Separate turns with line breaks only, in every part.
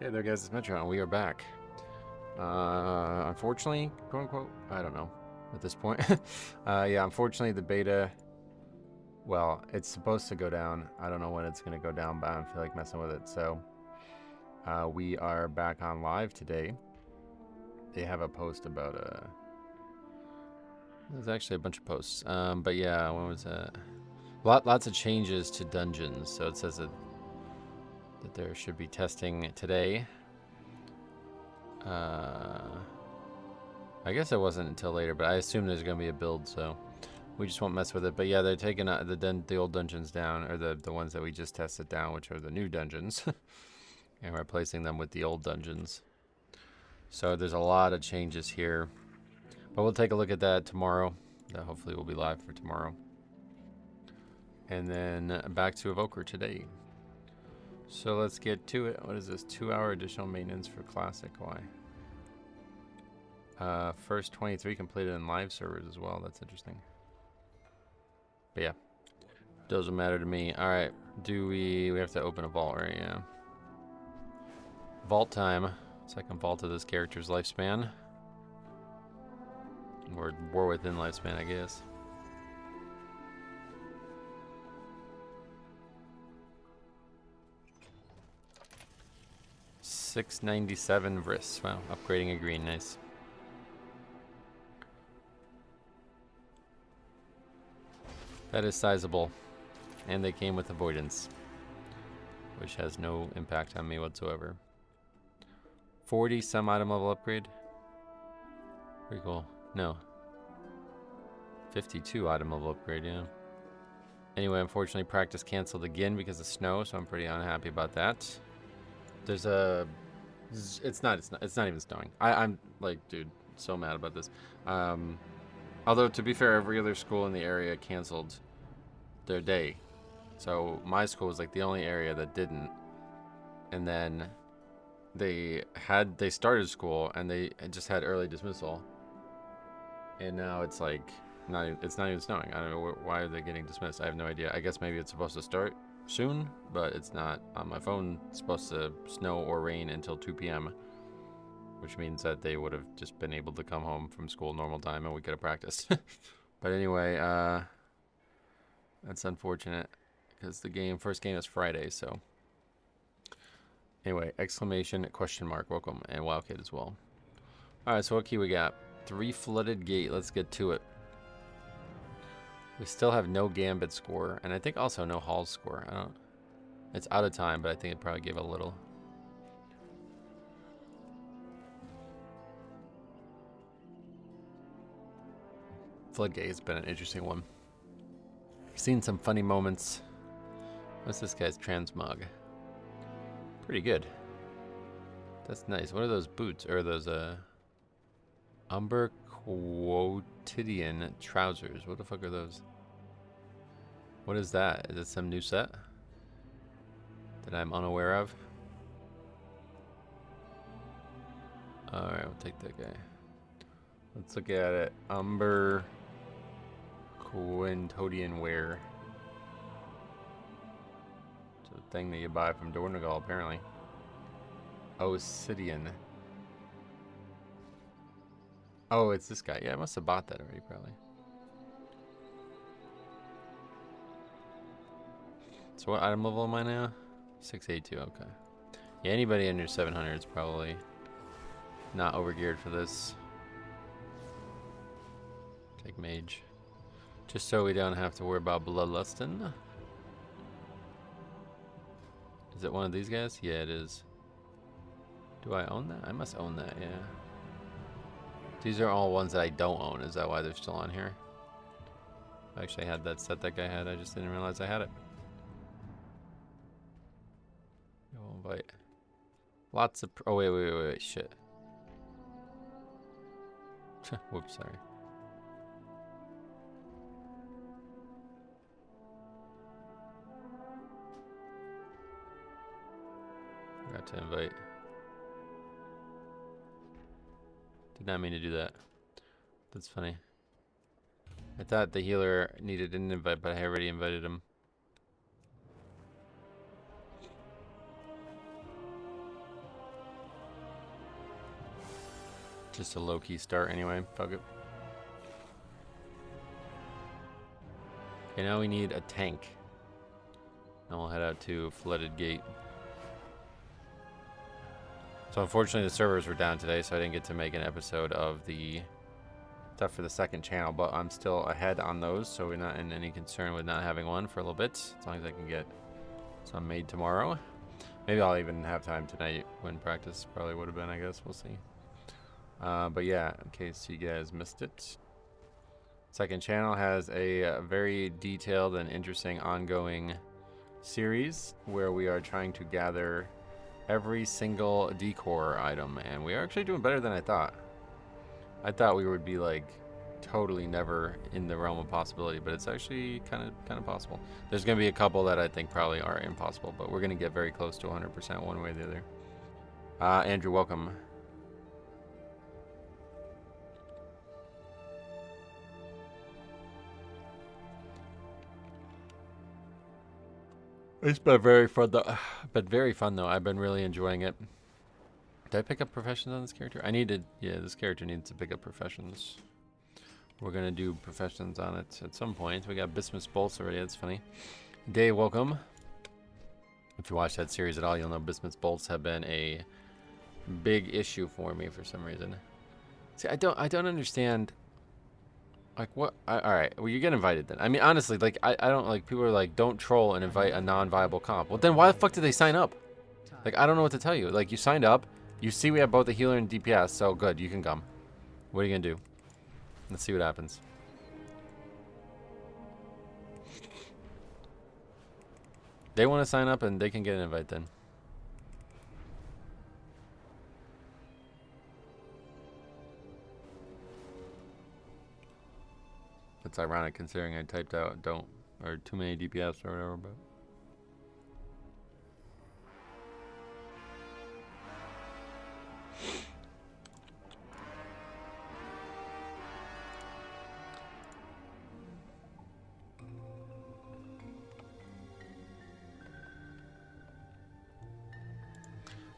Hey there guys, it's Metro and we are back. Unfortunately, quote unquote, I don't know at this point. Yeah, unfortunately the beta, well, it's supposed to go down. I don't know when it's going to go down, but I don't feel like messing with it. So we are back on live today. They have a post about, there's actually a bunch of posts. But yeah, when was that? Lots of changes to dungeons. So it says that there should be testing today. I guess it wasn't until later, but I assume there's going to be a build, so we just won't mess with it. But yeah, they're taking the old dungeons down, or the ones that we just tested down, which are the new dungeons, and replacing them with the old dungeons. So there's a lot of changes here, but we'll take a look at that tomorrow. Hopefully we'll be live for tomorrow. And then back to Evoker today. So let's get to it. What is this? 2-hour additional maintenance for Classic. Why? First 23 completed in live servers as well. That's interesting. But yeah, doesn't matter to me. All right, we have to open a vault, right? Yeah. Vault time. Second vault of this character's lifespan. Or within lifespan, I guess. $697 Vris. Wow, upgrading a green, nice. That is sizable. And they came with avoidance, which has no impact on me whatsoever. 40 some item level upgrade. Pretty cool. No. 52 item level upgrade, yeah. Anyway, unfortunately practice canceled again because of snow, so I'm pretty unhappy about that. There's a... It's not even snowing. I'm like, dude, so mad about this. Although, to be fair, every other school in the area canceled their day. So my school was like the only area that didn't. And then they started school and they just had early dismissal. And now it's like it's not even snowing. I don't know why are they getting dismissed. I have no idea. I guess maybe it's supposed to start soon, but it's not. On my phone, it's supposed to snow or rain until 2 p.m. which means that they would have just been able to come home from school normal time and we could have practiced. But anyway, that's unfortunate because the first game is Friday, so. Anyway, exclamation, question mark, welcome, and Wildkid as well. Alright, so what key we got? 3 flooded gate, let's get to it. We still have no Gambit score, and I think also no Hall score. It's out of time, but I think it probably gave a little. Floodgate has been an interesting one. I've seen some funny moments. What's this guy's transmog? Pretty good. That's nice. What are those boots? Or those, Umber Quotidian trousers. What the fuck are those? What is that? Is it some new set that I'm unaware of? Alright, we'll take that guy. Let's look at it. Umber Quintodian wear. It's a thing that you buy from Dornagal, apparently. Obsidian. Oh, it's this guy. Yeah, I must have bought that already, probably. So what item level am I now? 682, okay. Yeah, anybody under 700 is probably not overgeared for this. Take mage. Just so we don't have to worry about bloodlusting. Is it one of these guys? Yeah, it is. Do I own that? I must own that, yeah. These are all ones that I don't own. Is that why they're still on here? I actually had that set that guy had. I just didn't realize I had it. We'll invite. Lots of... Oh, wait. Shit. Whoops, sorry. Forgot to invite. Did not mean to do that. That's funny. I thought the healer needed an invite, but I already invited him. Just a low-key start anyway. Fuck it. Okay, now we need a tank. And we'll head out to Flooded Gate. So unfortunately the servers were down today, so I didn't get to make an episode of the stuff for the second channel, but I'm still ahead on those, so we're not in any concern with not having one for a little bit, as long as I can get some made tomorrow. Maybe I'll even have time tonight when practice probably would have been, I guess. We'll see. But yeah, in case you guys missed it, second channel has a very detailed and interesting ongoing series where we are trying to gather every single decor item, and we are actually doing better than I thought. I thought we would be like totally never in the realm of possibility, but it's actually kind of possible. There's gonna be a couple that I think probably are impossible, but we're gonna get very close to 100% one way or the other. Andrew, welcome. It's been very fun though. I've been really enjoying it. Did I pick up professions on this character? I needed, yeah, this character needs to pick up professions. We're gonna do professions on it at some point. We got Bismuth Bolts already, that's funny. Dave, welcome. If you watch that series at all, you'll know Bismuth Bolts have been a big issue for me for some reason. See, I don't understand. Like what? Alright, well you get invited then. I mean honestly, like I don't like, people are like, don't troll and invite a non-viable comp. Well then why the fuck did they sign up? Like I don't know what to tell you. Like you signed up, you see we have both the healer and DPS, so good, you can come. What are you gonna do? Let's see what happens. They want to sign up and they can get an invite then. It's ironic considering I typed out don't, or too many DPS or whatever, but.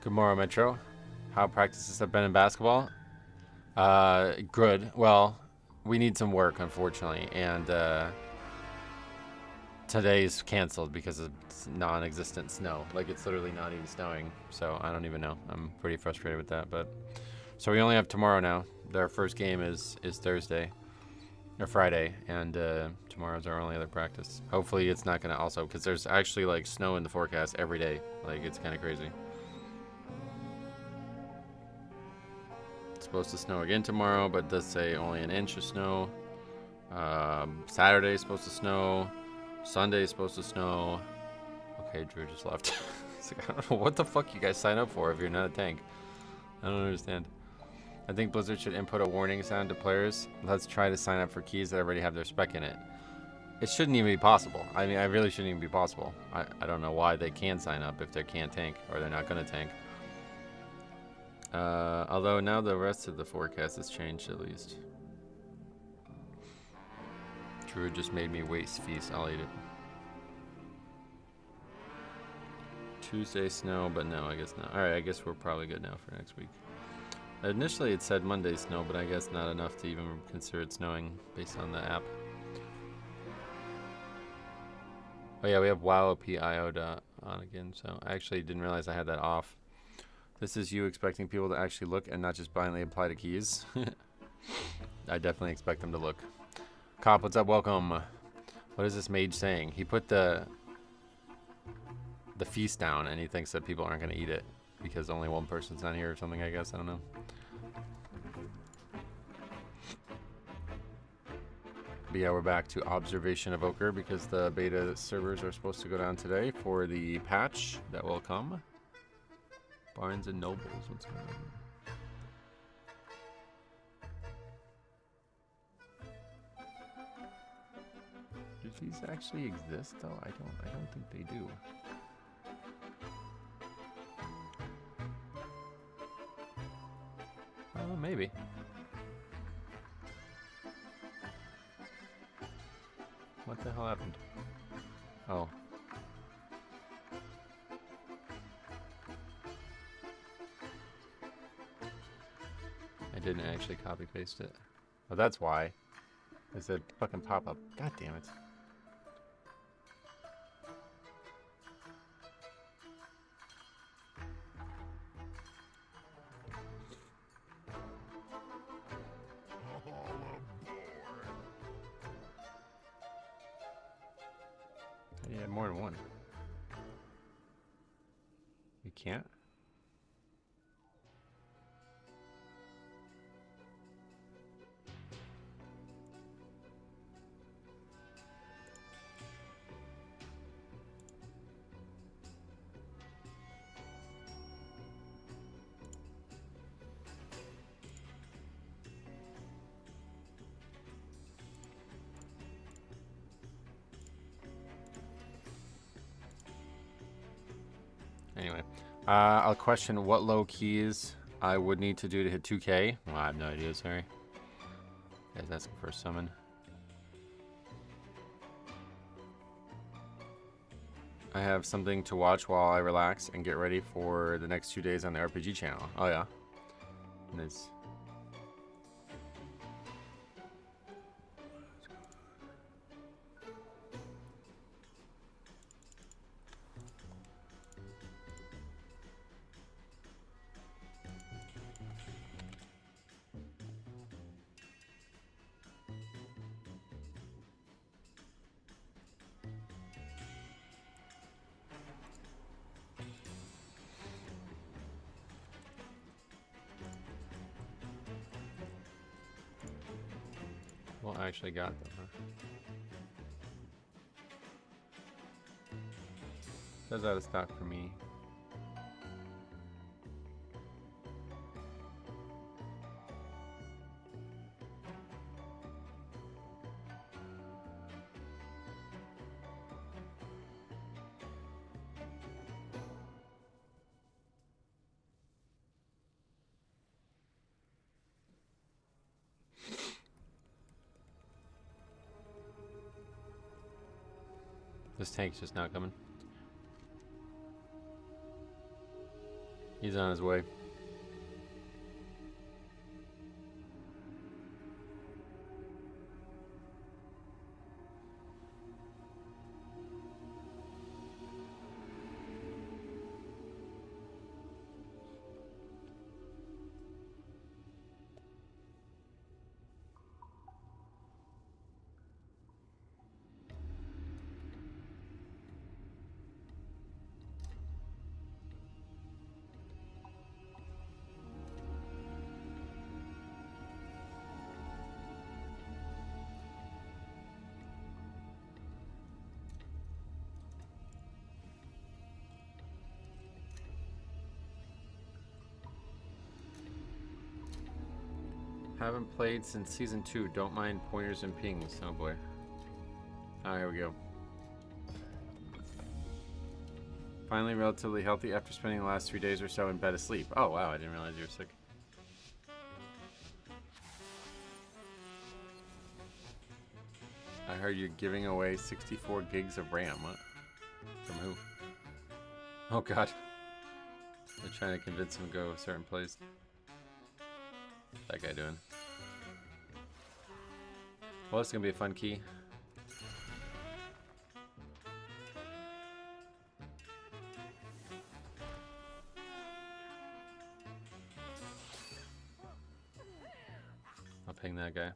Good morning, Metro. How practices have been in basketball? Good. Well, we need some work, unfortunately, and today's canceled because of non-existent snow. Like, it's literally not even snowing, so I don't even know. I'm pretty frustrated with that, but so we only have tomorrow now. Our first game is Thursday or Friday, and tomorrow's our only other practice. Hopefully, it's not gonna also, because there's actually like snow in the forecast every day. Like, it's kind of crazy. Supposed to snow again tomorrow, but it does say only an inch of snow. Saturday is supposed to snow. Sunday is supposed to snow. Okay, Drew just left. Like, I don't know what the fuck you guys sign up for if you're not a tank. I don't understand. I think Blizzard should input a warning sound to players. Let's try to sign up for keys that already have their spec in it. It shouldn't even be possible. I mean, I really shouldn't even be possible. I don't know why they can sign up if they can't tank, or they're not going to tank. Although now the rest of the forecast has changed at least. Drew just made me waste feast. I'll eat it. Tuesday snow, but no, I guess not. Alright, I guess we're probably good now for next week. Initially it said Monday snow, but I guess not enough to even consider it snowing based on the app. Oh yeah, we have WoW PIO on again, so I actually didn't realize I had that off. This is you expecting people to actually look and not just blindly apply to keys. I definitely expect them to look. Cop, what's up? Welcome. What is this mage saying? He put the feast down and he thinks that people aren't going to eat it because only one person's not here or something, I guess. I don't know. But yeah, we're back to Observation Evoker because the beta servers are supposed to go down today for the patch that will come. Barnes and Nobles, what's going on? Do these actually exist though? I don't think they do. Oh, maybe. What the hell happened? Oh. I didn't actually copy paste it. Oh, that's why. It said fucking pop up. God damn it. Yeah, more than one. You can't? Anyway, I'll question what low keys I would need to do to hit 2K. Well, I have no idea, sorry. Guys asking for a summon. I have something to watch while I relax and get ready for the next 2 days on the RPG channel. Oh, yeah. Nice. Well, I actually got them, huh? That's out of stock for me. This tank's just not coming. He's on his way. Haven't played since season 2. Don't mind pointers and pings. Oh boy. Oh, here we go. Finally relatively healthy after spending the last 3 days or so in bed asleep. Oh wow, I didn't realize you were sick. I heard you're giving away 64 gigs of RAM. What? From who? Oh god. They're trying to convince him to go a certain place. What's that guy doing? Well, it's gonna be a fun key. I'll ping that guy.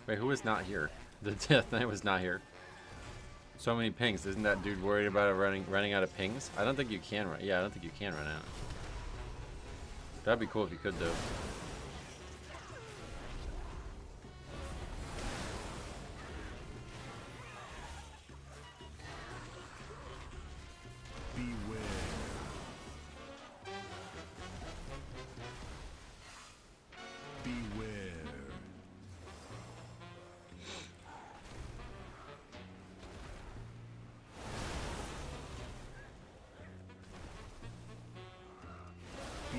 Wait, who was not here? The Death Knight was not here. So many pings. Isn't that dude worried about running out of pings? I don't think you can run. Yeah, I don't think you can run out. That'd be cool if you could, though.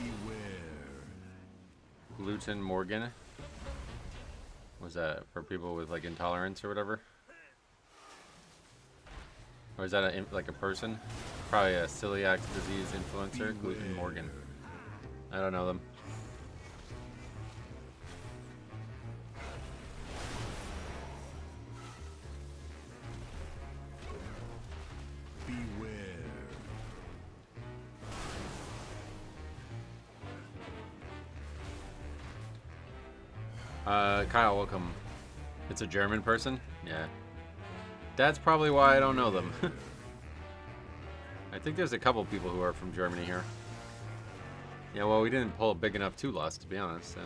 Beware.
gluten Morgan. Was that for people with like intolerance or whatever? Or is that like a person? Probably a celiac disease influencer, Gluten Morgan. I don't know them. Kyle, welcome. It's a German person? Yeah. That's probably why I don't know them. I think there's a couple people who are from Germany here. Yeah, well, we didn't pull a big enough 2-loss, to be honest, so.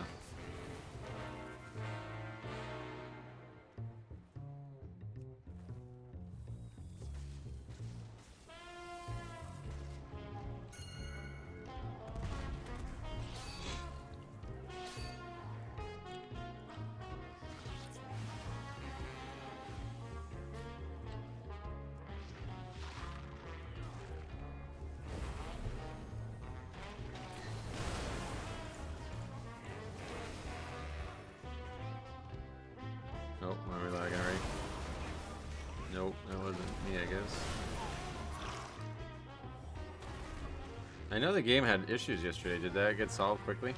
Nope, am I lagging already? Nope, that wasn't me, I guess. I know the game had issues yesterday. Did that get solved quickly?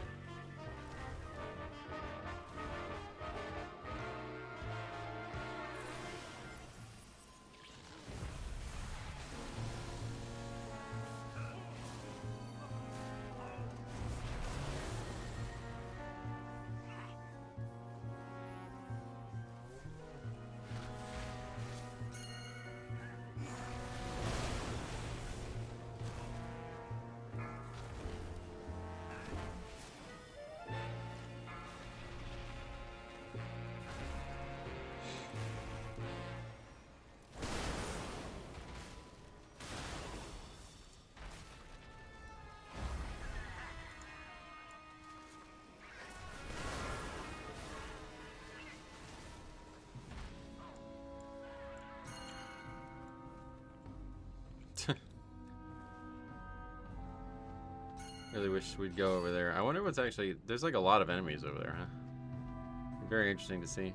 Really wish we'd go over there. I wonder what's actually... There's like a lot of enemies over there, huh? Very interesting to see.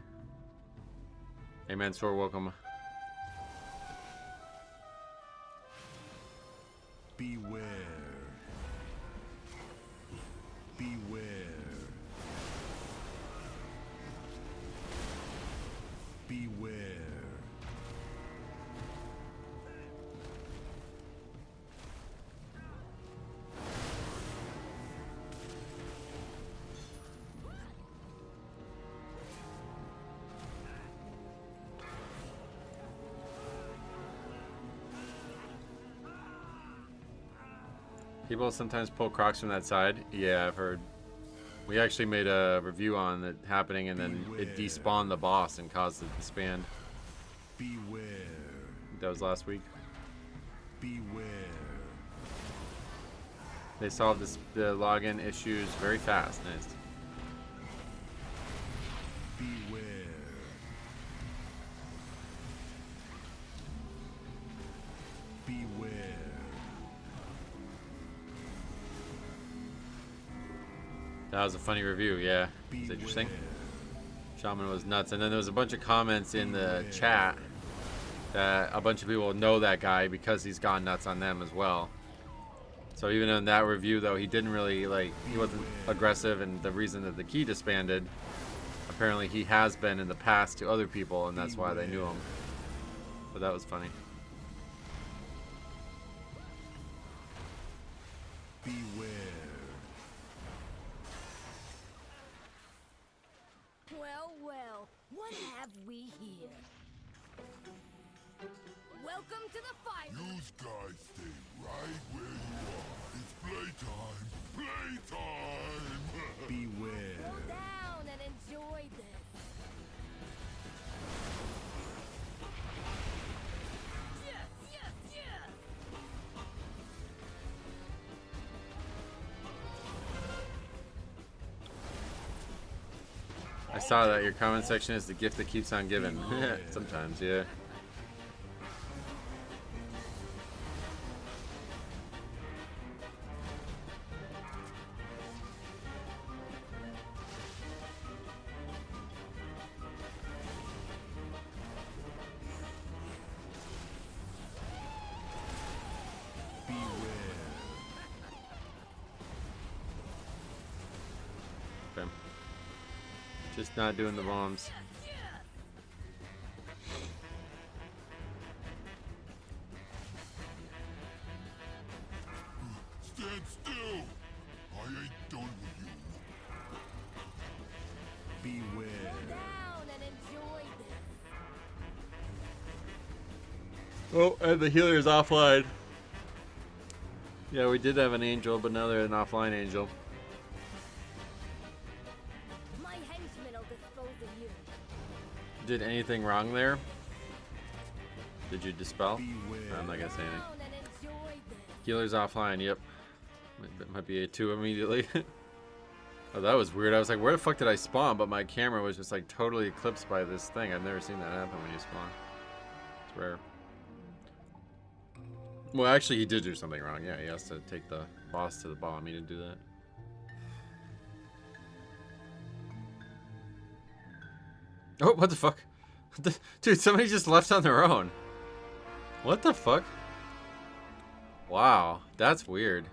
Hey, Mansoor, welcome.
Beware. Beware. Beware.
People sometimes pull Crocs from that side. Yeah, I've heard. We actually made a review on it happening, and then it despawned the boss and caused it to disband.
Beware.
That was last week.
Beware.
They solved the login issues very fast. Nice.
Beware. Beware.
That was a funny review, yeah. It's interesting. Shaman was nuts. And then there was a bunch of comments in the chat that a bunch of people know that guy because he's gone nuts on them as well. So even in that review, though, he didn't really, like, he wasn't aggressive, and the reason that the key disbanded, apparently he has been in the past to other people, and that's why they knew him. But that was funny.
Beware.
Well, what have we here? Welcome to the fight.
You guys stay right where you are. It's playtime. Playtime!
Beware.
Slow down and enjoy this. Yes, yes, yes.
I saw that your comment section is the gift that keeps on giving. Sometimes, yeah.
Beware.
Okay. Just not doing the bombs.
Stand still! I ain't done with you.
Beware.
Down and enjoy this.
Oh, and the healer is offline. Yeah, we did have an angel, but now they're an offline angel.
My henchmen will dispose of you.
Did anything wrong there? Did you dispel?
Beware.
I'm not gonna say anything.
Down and enjoy this.
Healer's offline, yep. That might be a 2 immediately. Oh, that was weird. I was like, where the fuck did I spawn? But my camera was just like totally eclipsed by this thing. I've never seen that happen when you spawn. It's rare. Well, actually, he did do something wrong. Yeah, he has to take the boss to the bomb. He didn't do that. Oh, what the fuck? Dude, somebody just left on their own. What the fuck? Wow, that's weird.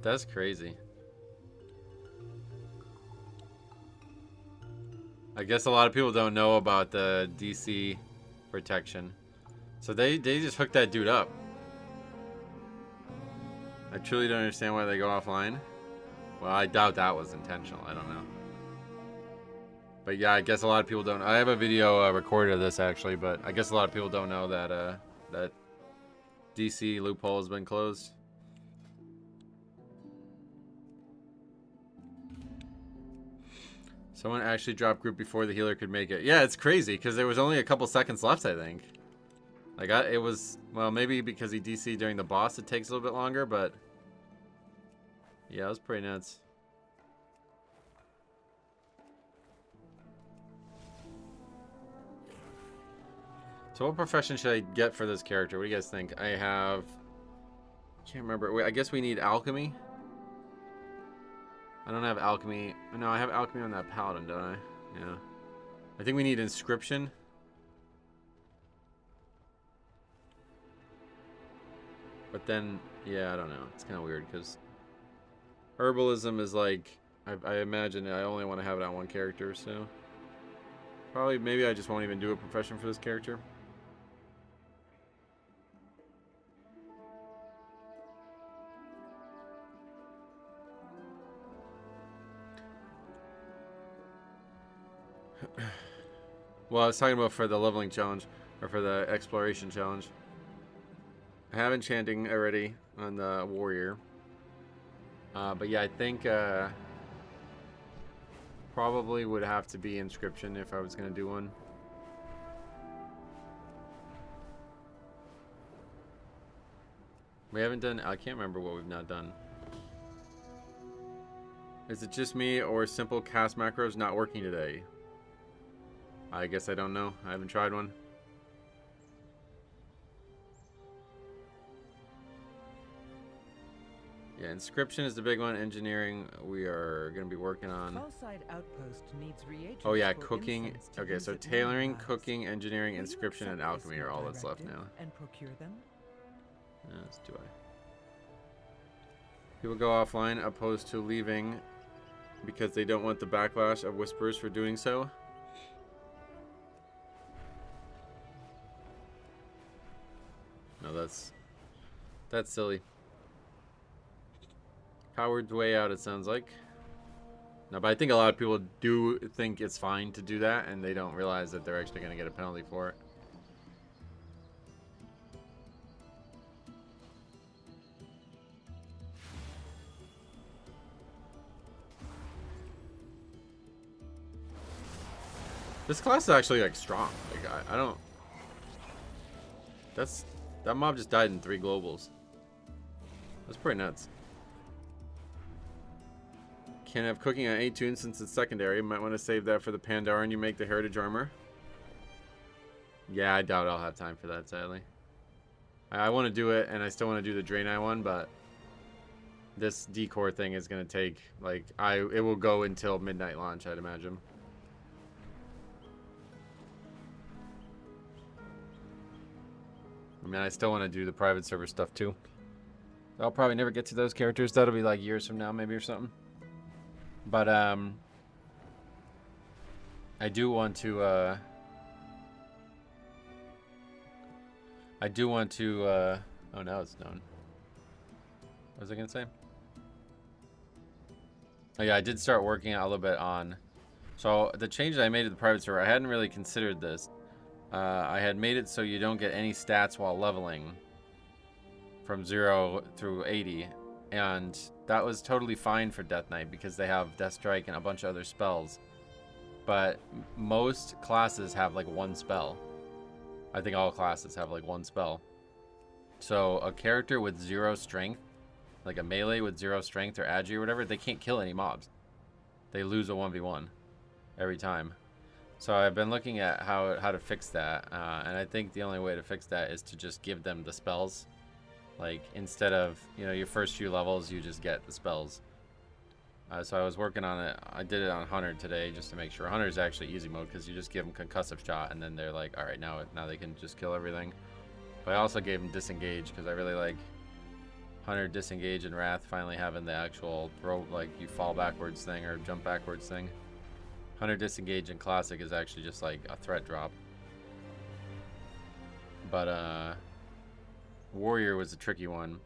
That's crazy. I guess a lot of people don't know about the DC protection. So they just hooked that dude up. I truly don't understand why they go offline. Well, I doubt that was intentional. I don't know. But yeah, I guess a lot of people don't. I have a video recorded of this actually, but I guess a lot of people don't know that that DC loophole has been closed. Someone actually dropped group before the healer could make it. Yeah, it's crazy because there was only a couple seconds left, I think. Like, it was, well, maybe because he DC'd during the boss, it takes a little bit longer, but yeah, it was pretty nuts. So what profession should I get for this character? What do you guys think? I have, can't remember. Wait, I guess we need alchemy. I don't have alchemy. No, I have alchemy on that paladin, don't I? Yeah. I think we need inscription. But then, yeah, I don't know. It's kind of weird because herbalism is like, I imagine I only want to have it on one character, so probably, maybe I just won't even do a profession for this character. Well, I was talking about for the leveling challenge, or for the exploration challenge. I have enchanting already on the warrior. But yeah, I think probably would have to be inscription if I was going to do one. We haven't done, I can't remember what we've not done. Is it just me or simple cast macros not working today? I guess I don't know. I haven't tried one. Yeah, inscription is the big one. Engineering, we are going to be working on.
Fallside Outpost needs reagents.
Oh yeah,
for
cooking.
incense to
Okay,
use
so
at
tailoring,
meal times.
cooking, engineering,
Will you
inscription, and
accept this
alchemy are all that's left
directive
now.
and procure them?
Yes, do I? People go offline opposed to leaving because they don't want the backlash of whispers for doing so. No, that's silly. Coward's way out, it sounds like. No, but I think a lot of people do think it's fine to do that, and they don't realize that they're actually going to get a penalty for it. This class is actually like strong. Like I don't. That mob just died in 3 globals. That's pretty nuts. Can't have cooking on 8 tunes since it's secondary. Might want to save that for the Pandaren you make the heritage armor. Yeah, I doubt I'll have time for that, sadly. I want to do it, and I still want to do the Draenei one, but this decor thing is going to take, like, it will go until midnight launch, I'd imagine. I mean, I still want to do the private server stuff too. I'll probably never get to those characters. That'll be like years from now, maybe, or something. But I do want to. Oh, now it's done. What was I gonna say? Oh yeah, I did start working out a little bit on. So the changes I made to the private server, I hadn't really considered this. I had made it so you don't get any stats while leveling from 0 through 80, and that was totally fine for Death Knight because they have Death Strike and a bunch of other spells. But most classes have like one spell. I think all classes have like one spell. So a character with 0 strength, like a melee with 0 strength or agi or whatever, they can't kill any mobs. They lose a 1v1 every time. So I've been looking at how to fix that, and I think the only way to fix that is to just give them the spells. Like, instead of, you know, your first few levels, you just get the spells. So I was working on it. I did it on Hunter today just to make sure. Hunter is actually easy mode because you just give them concussive shot, and then they're like, all right, now they can just kill everything. But I also gave them disengage because I really like Hunter, disengage, and Wrath finally having the actual throw, like you fall backwards thing or jump backwards thing. Hunter, disengage, and classic is actually just like a threat drop. But warrior was a tricky one.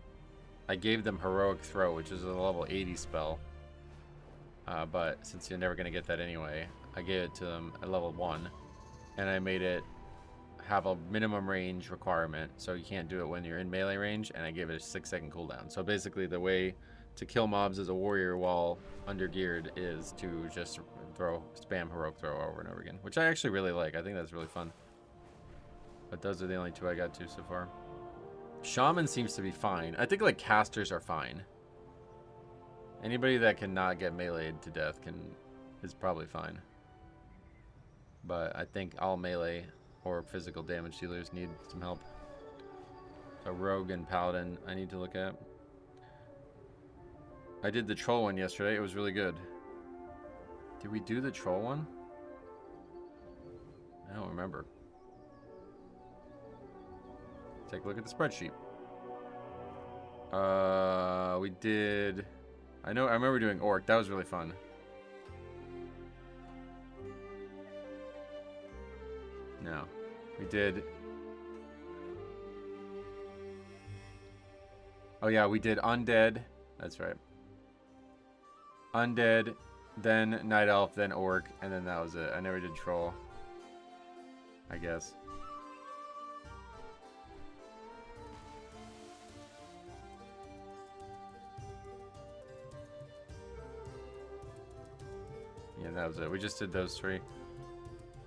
I gave them heroic throw, which is a level 80 spell. But since you're never going to get that anyway, I gave it to them at level 1. And I made it have a minimum range requirement, so you can't do it when you're in melee range, and I gave it a 6-second cooldown. So basically the way to kill mobs as a warrior while under geared is to just spam heroic throw over and over again, which I actually really like. I think that's really fun. But those are the only two I got to so far. Shaman seems to be fine. I think like casters are fine. Anybody that cannot get meleeed to death is probably fine. But I think all melee or physical damage dealers need some help. So rogue and paladin I need to look at. I did the troll one yesterday. It was really good. Did we do the troll one? I don't remember. Take a look at the spreadsheet. We did... I remember doing orc. That was really fun. No. We did... Oh yeah, we did undead. That's right. Undead, then night elf, then orc, and then that was it. I never did troll, I guess. Yeah, that was it. We just did those 3.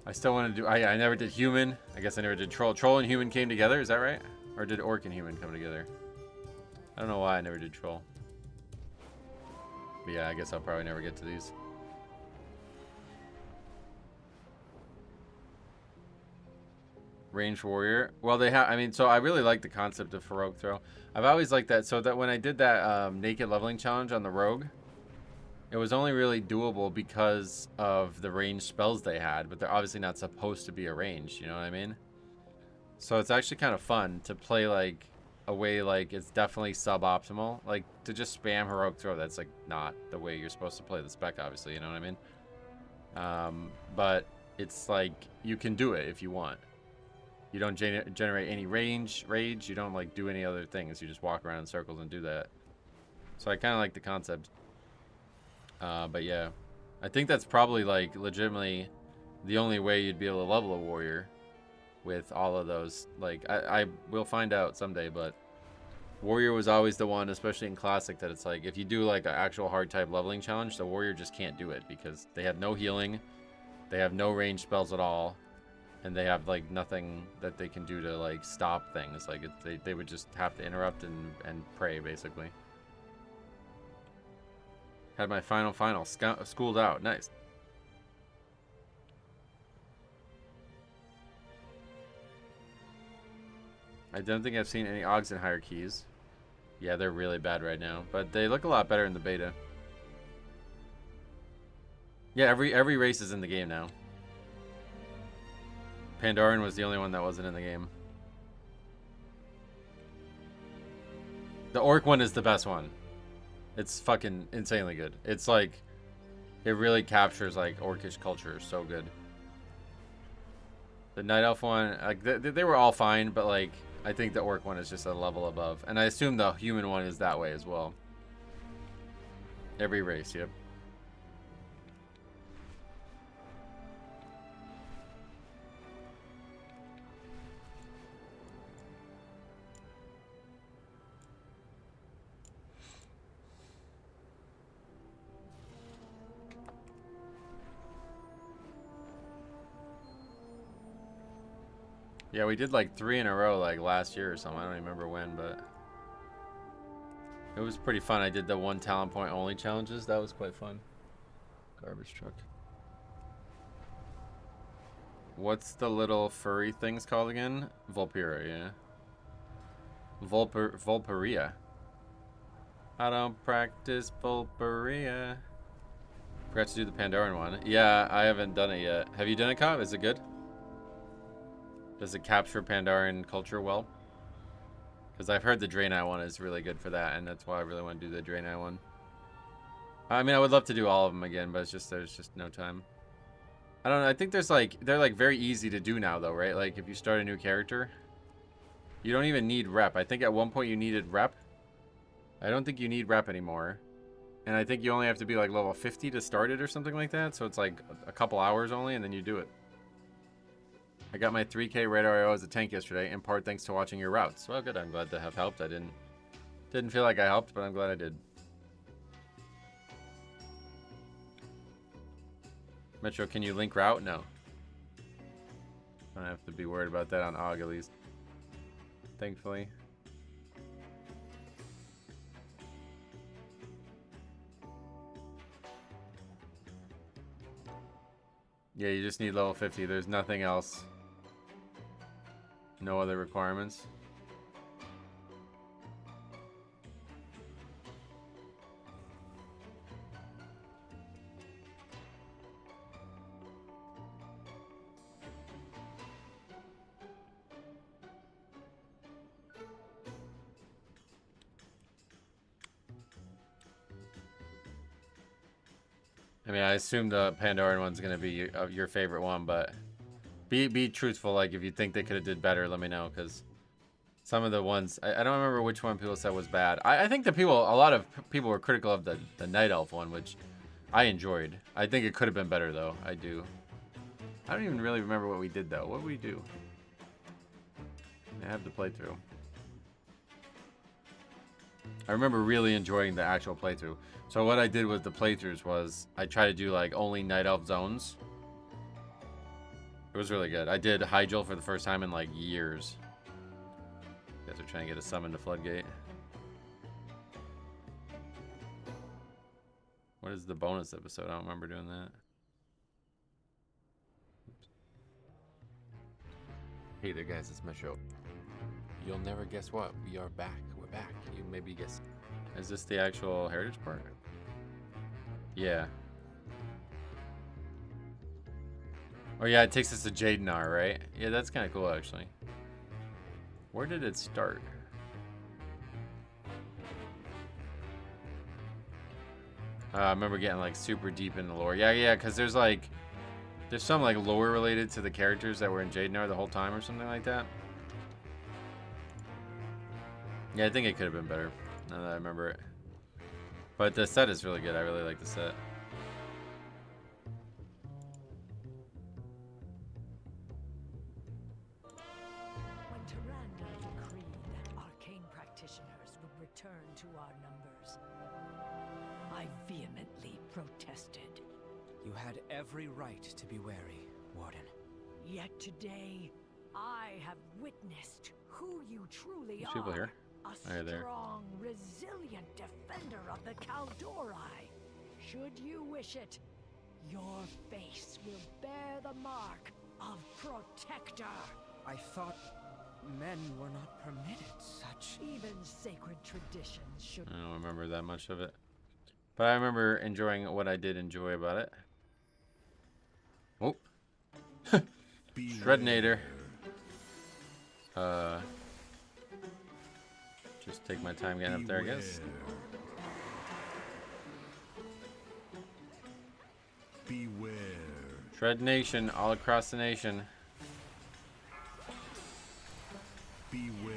I still want to do... I never did human. I guess I never did troll. Troll and human came together, is that right? Or did orc and human come together? I don't know why I never did troll. But yeah, I guess I'll probably never get to these. Ranged warrior. Well, they have... I mean, so I really like the concept of heroic throw. I've always liked that. So that when I did that naked leveling challenge on the rogue, it was only really doable because of the ranged spells they had. But they're obviously not supposed to be arranged. You know what I mean? So it's actually kind of fun to play like... a way like it's definitely suboptimal, like to just spam heroic throw. That's like not the way you're supposed to play the spec, obviously, you know what I mean? But it's like you can do it if you want. You don't generate any rage, you don't like do any other things, you just walk around in circles and do that. So I kind of like the concept. But yeah, I think that's probably like legitimately the only way you'd be able to level a warrior with all of those. Like I will find out someday, but warrior was always the one, especially in classic, that it's like if you do like an actual hard type leveling challenge, the warrior just can't do it because they have no healing, they have no range spells at all, and they have like nothing that they can do to like stop things. Like they would just have to interrupt and pray basically. Had my final schooled out. Nice. I don't think I've seen any Augs in higher keys. Yeah, they're really bad right now, but they look a lot better in the beta. Yeah, every race is in the game now. Pandaren was the only one that wasn't in the game. The orc one is the best one. It's fucking insanely good. It's like, it really captures like orcish culture so good. The night elf one, like they were all fine, but like I think the orc one is just a level above, and I assume the human one is that way as well. Every race, yep. Yeah, we did like 3 in a row like last year or something. I don't even remember when, but it was pretty fun. I did the 1 talent point only challenges. That was quite fun. Garbage truck. What's the little furry things called again? Vulpira, yeah. Vulperia. I don't practice Vulperia. Forgot to do the Pandoran one. Yeah, I haven't done it yet. Have you done it, Cobb? Is it good? Does it capture Pandaren culture well? Because I've heard the Draenei one is really good for that, and that's why I really want to do the Draenei one. I mean, I would love to do all of them again, but it's just there's just no time. I don't know. I think there's like they're like very easy to do now, though, right? Like if you start a new character, you don't even need rep. I think at one point you needed rep. I don't think you need rep anymore, and I think you only have to be like level 50 to start it or something like that. So it's like a couple hours only, and then you do it. I got my 3K radar AO as a tank yesterday, in part thanks to watching your routes. Well, good. I'm glad to have helped. I didn't feel like I helped, but I'm glad I did. Metro, can you link route? No. I don't have to be worried about that on AUG at least. Thankfully. Yeah, you just need level 50. There's nothing else. No other requirements. I mean, I assume the Pandoran one's gonna be your favorite one, but be truthful. Like, if you think they could have did better, let me know, because some of the ones I don't remember which one people said was bad. I think a lot of people were critical of the Night Elf one, which I enjoyed. I think it could have been better though. I do. I don't even really remember what we did though. What did we do? I have the playthrough. I remember really enjoying the actual playthrough. So what I did with the playthroughs was I tried to do like only Night Elf zones. It was really good. I did Hyjal for the first time in like years. You guys are trying to get a summon to Floodgate. What is the bonus episode? I don't remember doing that. Oops. Hey there guys, it's Metro. You'll never guess what. We are back. We're back. You maybe guess. Is this the actual heritage part? Yeah. Oh yeah, it takes us to Jadenar, right? Yeah, that's kind of cool actually. Where did it start? I remember getting like super deep in the lore. Yeah, because there's some like lore related to the characters that were in Jadenar the whole time or something like that. Yeah, I think it could have been better now that I remember it. But the set is really good. I really like the set.
When Tyrande decreed that arcane practitioners would return to our numbers, I vehemently protested.
You had every right to be wary, Warden.
Yet today, I have witnessed who you truly
There's
are.
people here.
A
Hi there.
strong, resilient defender of the Kaldori. Should you wish it, your face will bear the mark of Protector.
I thought men were not permitted such.
Even sacred traditions should.
I don't remember that much of it. But I remember enjoying what I did enjoy about it. Oh. Shredinator. Just take my time getting up there, I guess.
Beware.
Shred Nation, all across the nation.
Beware.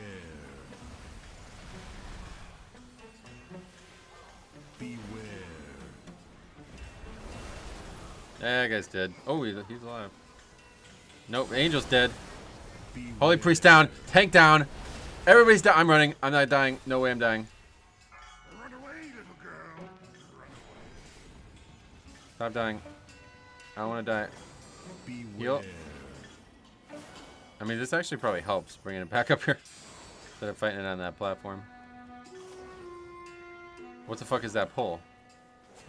Beware.
That guy's dead. Oh, he's alive. Nope, Angel's dead.
Beware.
Holy Priest down. Tank down. Everybody's down. I'm running. I'm not dying. No way I'm dying.
Run away, little girl.
Stop dying. I don't want to die.
Beware.
Heal. I mean, this actually probably helps bringing it back up here instead of fighting it on that platform. What the fuck is that pull?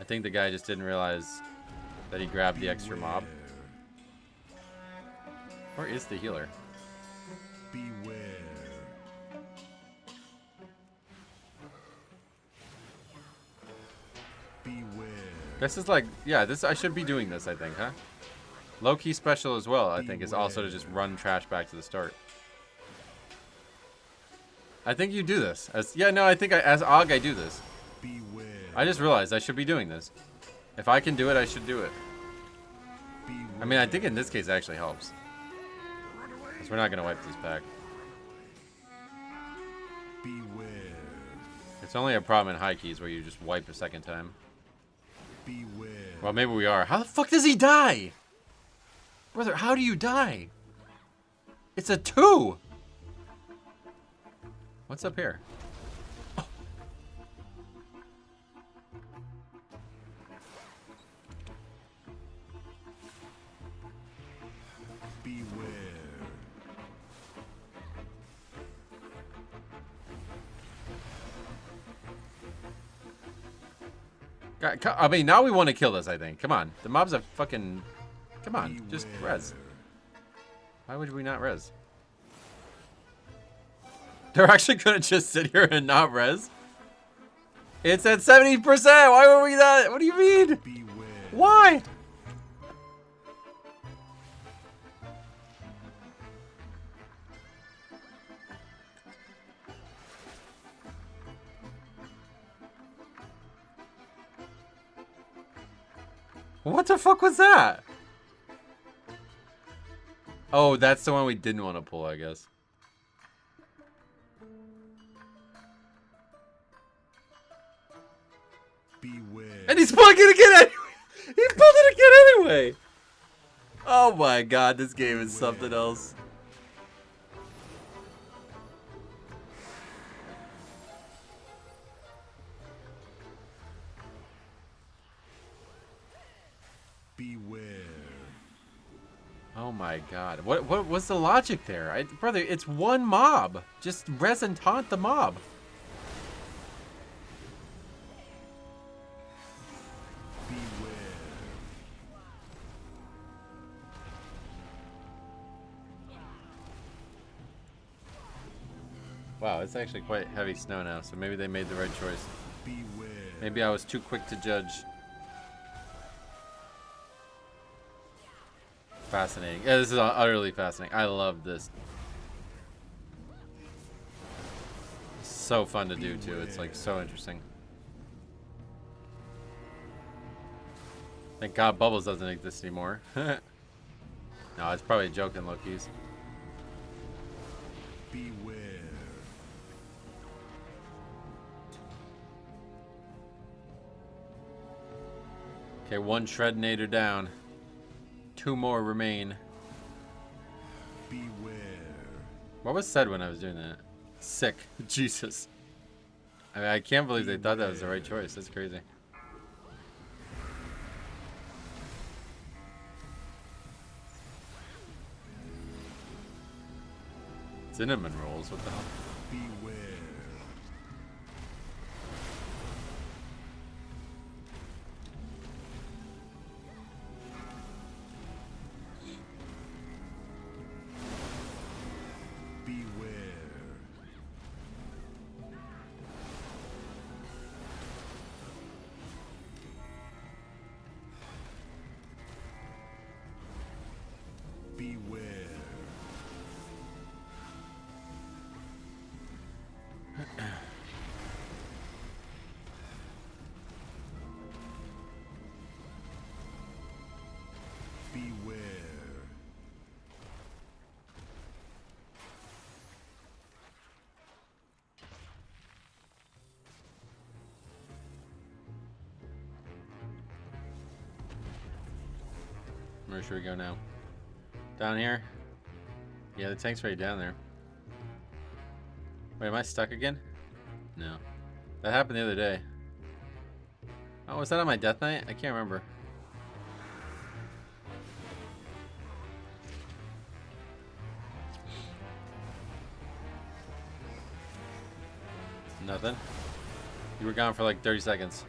I think the guy just didn't realize that he grabbed the extra mob. Where is the healer?
Beware. Beware.
This is like, yeah, this I should be doing this, I think, huh? Low-key special as well, I think, is also to just run trash back to the start. I think you do this. Yeah, no, I think as Og, I do this.
Beware.
I just realized I should be doing this. If I can do it, I should do it. I mean, I think in this case it actually helps. Because we're not going to wipe this back.
Beware.
It's only a problem in high keys where you just wipe a second time.
Beware.
Well, maybe we are. How the fuck does he die? Brother, how do you die? It's a 2! What's up here? Oh.
Beware.
I mean, now we want to kill this, I think. Come on. The mobs are fucking... Come on, just res. Why would we not res? They're actually gonna just sit here and not res? It's at 70%! Why were we not? What do you mean?
Beware.
Why? What the fuck was that? Oh, that's the one we didn't want to pull, I guess.
Beware.
And he's pulling it again anyway! He pulled it again anyway! Oh my god, this game is something else.
Beware.
Oh my god. What was the logic there? Brother, it's one mob. Just res and taunt the mob.
Beware.
Wow, it's actually quite heavy snow now, so maybe they made the right choice.
Beware.
Maybe I was too quick to judge. Fascinating. Yeah, this is utterly fascinating. I love this. It's so fun to do too. It's like so interesting. Thank God Bubbles doesn't exist anymore. No, it's probably a joke in Loki's.
Beware.
Okay, one Shredinator down. 2 more remain.
Beware.
What was said when I was doing that? Sick. Jesus. I mean, I can't believe they thought that was the right choice. That's crazy. Cinnamon rolls, what the hell?
Beware. Beware.
Where should we go now? Down here? Yeah, the tank's right down there. Wait, am I stuck again? No. That happened the other day. Oh, was that on my death knight? I can't remember. Nothing. You were gone for like 30 seconds.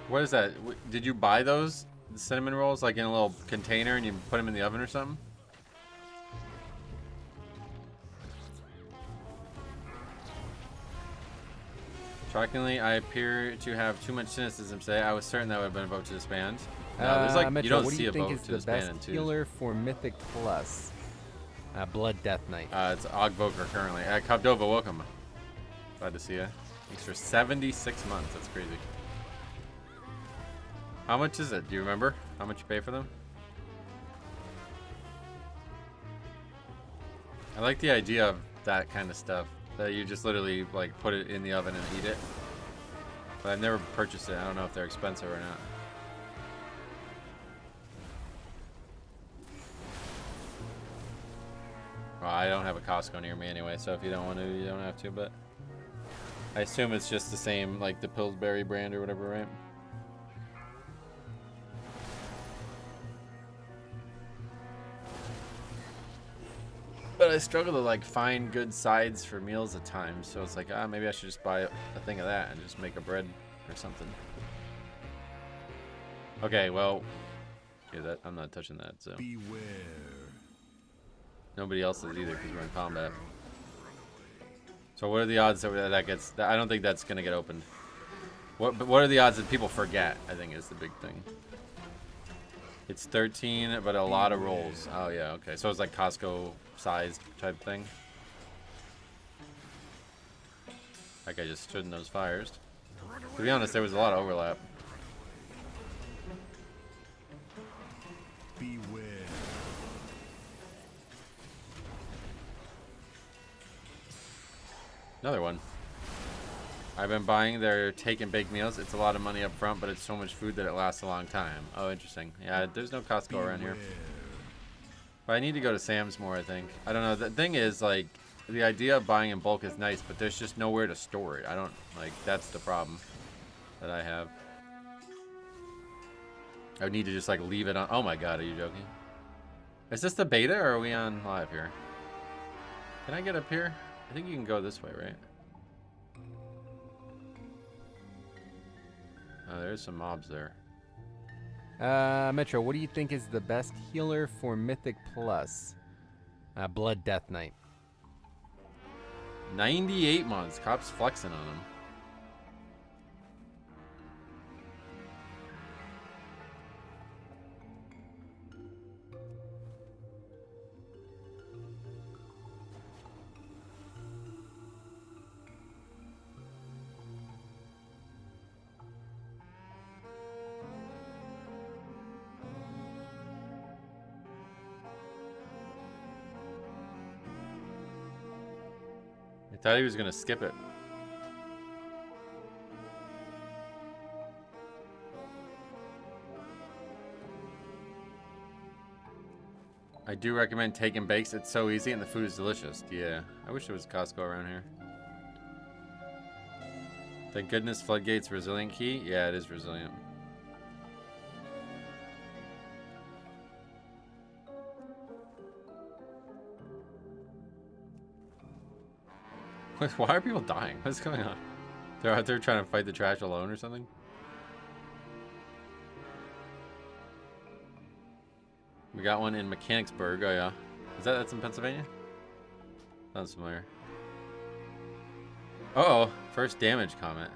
What is that? Did you buy those cinnamon rolls like in a little container and you put them in the oven or something? Shockingly, I appear to have too much cynicism today. I was certain that would have been a vote to disband. No, there's like
Metro,
you don't
what do
see
you
a
think
vote
is
to
the
disband
best
in twos.
healer for Mythic Plus? Blood Death Knight.
It's Evoker currently. Cobdova, welcome. Glad to see you. Thanks for 76 months. That's crazy. How much is it? Do you remember how much you pay for them? I like the idea of that kind of stuff. That you just literally like put it in the oven and eat it. But I've never purchased it. I don't know if they're expensive or not. Well, I don't have a Costco near me anyway, so if you don't want to, you don't have to, but I assume it's just the same, like the Pillsbury brand or whatever, right? But I struggle to like find good sides for meals at times, so it's like, maybe I should just buy a thing of that and just make a bread or something. Okay, well, yeah, that I'm not touching that, so.
Beware.
Nobody else is either because we're in combat. So what are the odds that that gets? I don't think that's gonna get opened. What are the odds that people forget? I think is the big thing. It's 13, but a lot of rolls. Oh yeah, okay. So it's like Costco sized type thing. Like I just stood in those fires. To be honest, there was a lot of overlap.
Beware.
Another one. I've been buying their take and bake meals. It's a lot of money up front, but it's so much food that it lasts a long time. Oh, interesting. Yeah, there's no Costco around here. But I need to go to Sam's more, I think. I don't know. The thing is, like, the idea of buying in bulk is nice, but there's just nowhere to store it. I don't, like, that's the problem that I have. I would need to just, like, leave it on. Oh my god, are you joking? Is this the beta, or are we on live here? Can I get up here? I think you can go this way, right? Oh, there's some mobs there.
Metro, what do you think is the best healer for Mythic Plus? Blood Death Knight.
98 months. Cops flexing on him. I thought he was gonna skip it. I do recommend Take and Bakes. It's so easy and the food is delicious. Yeah, I wish there was Costco around here. Thank goodness Floodgate's resilient key. Yeah, it is resilient. Why are people dying? What's going on? They're out there trying to fight the trash alone or something? We got one in Mechanicsburg. Oh yeah. That's in Pennsylvania? Sounds familiar. Uh-oh. First damage comment.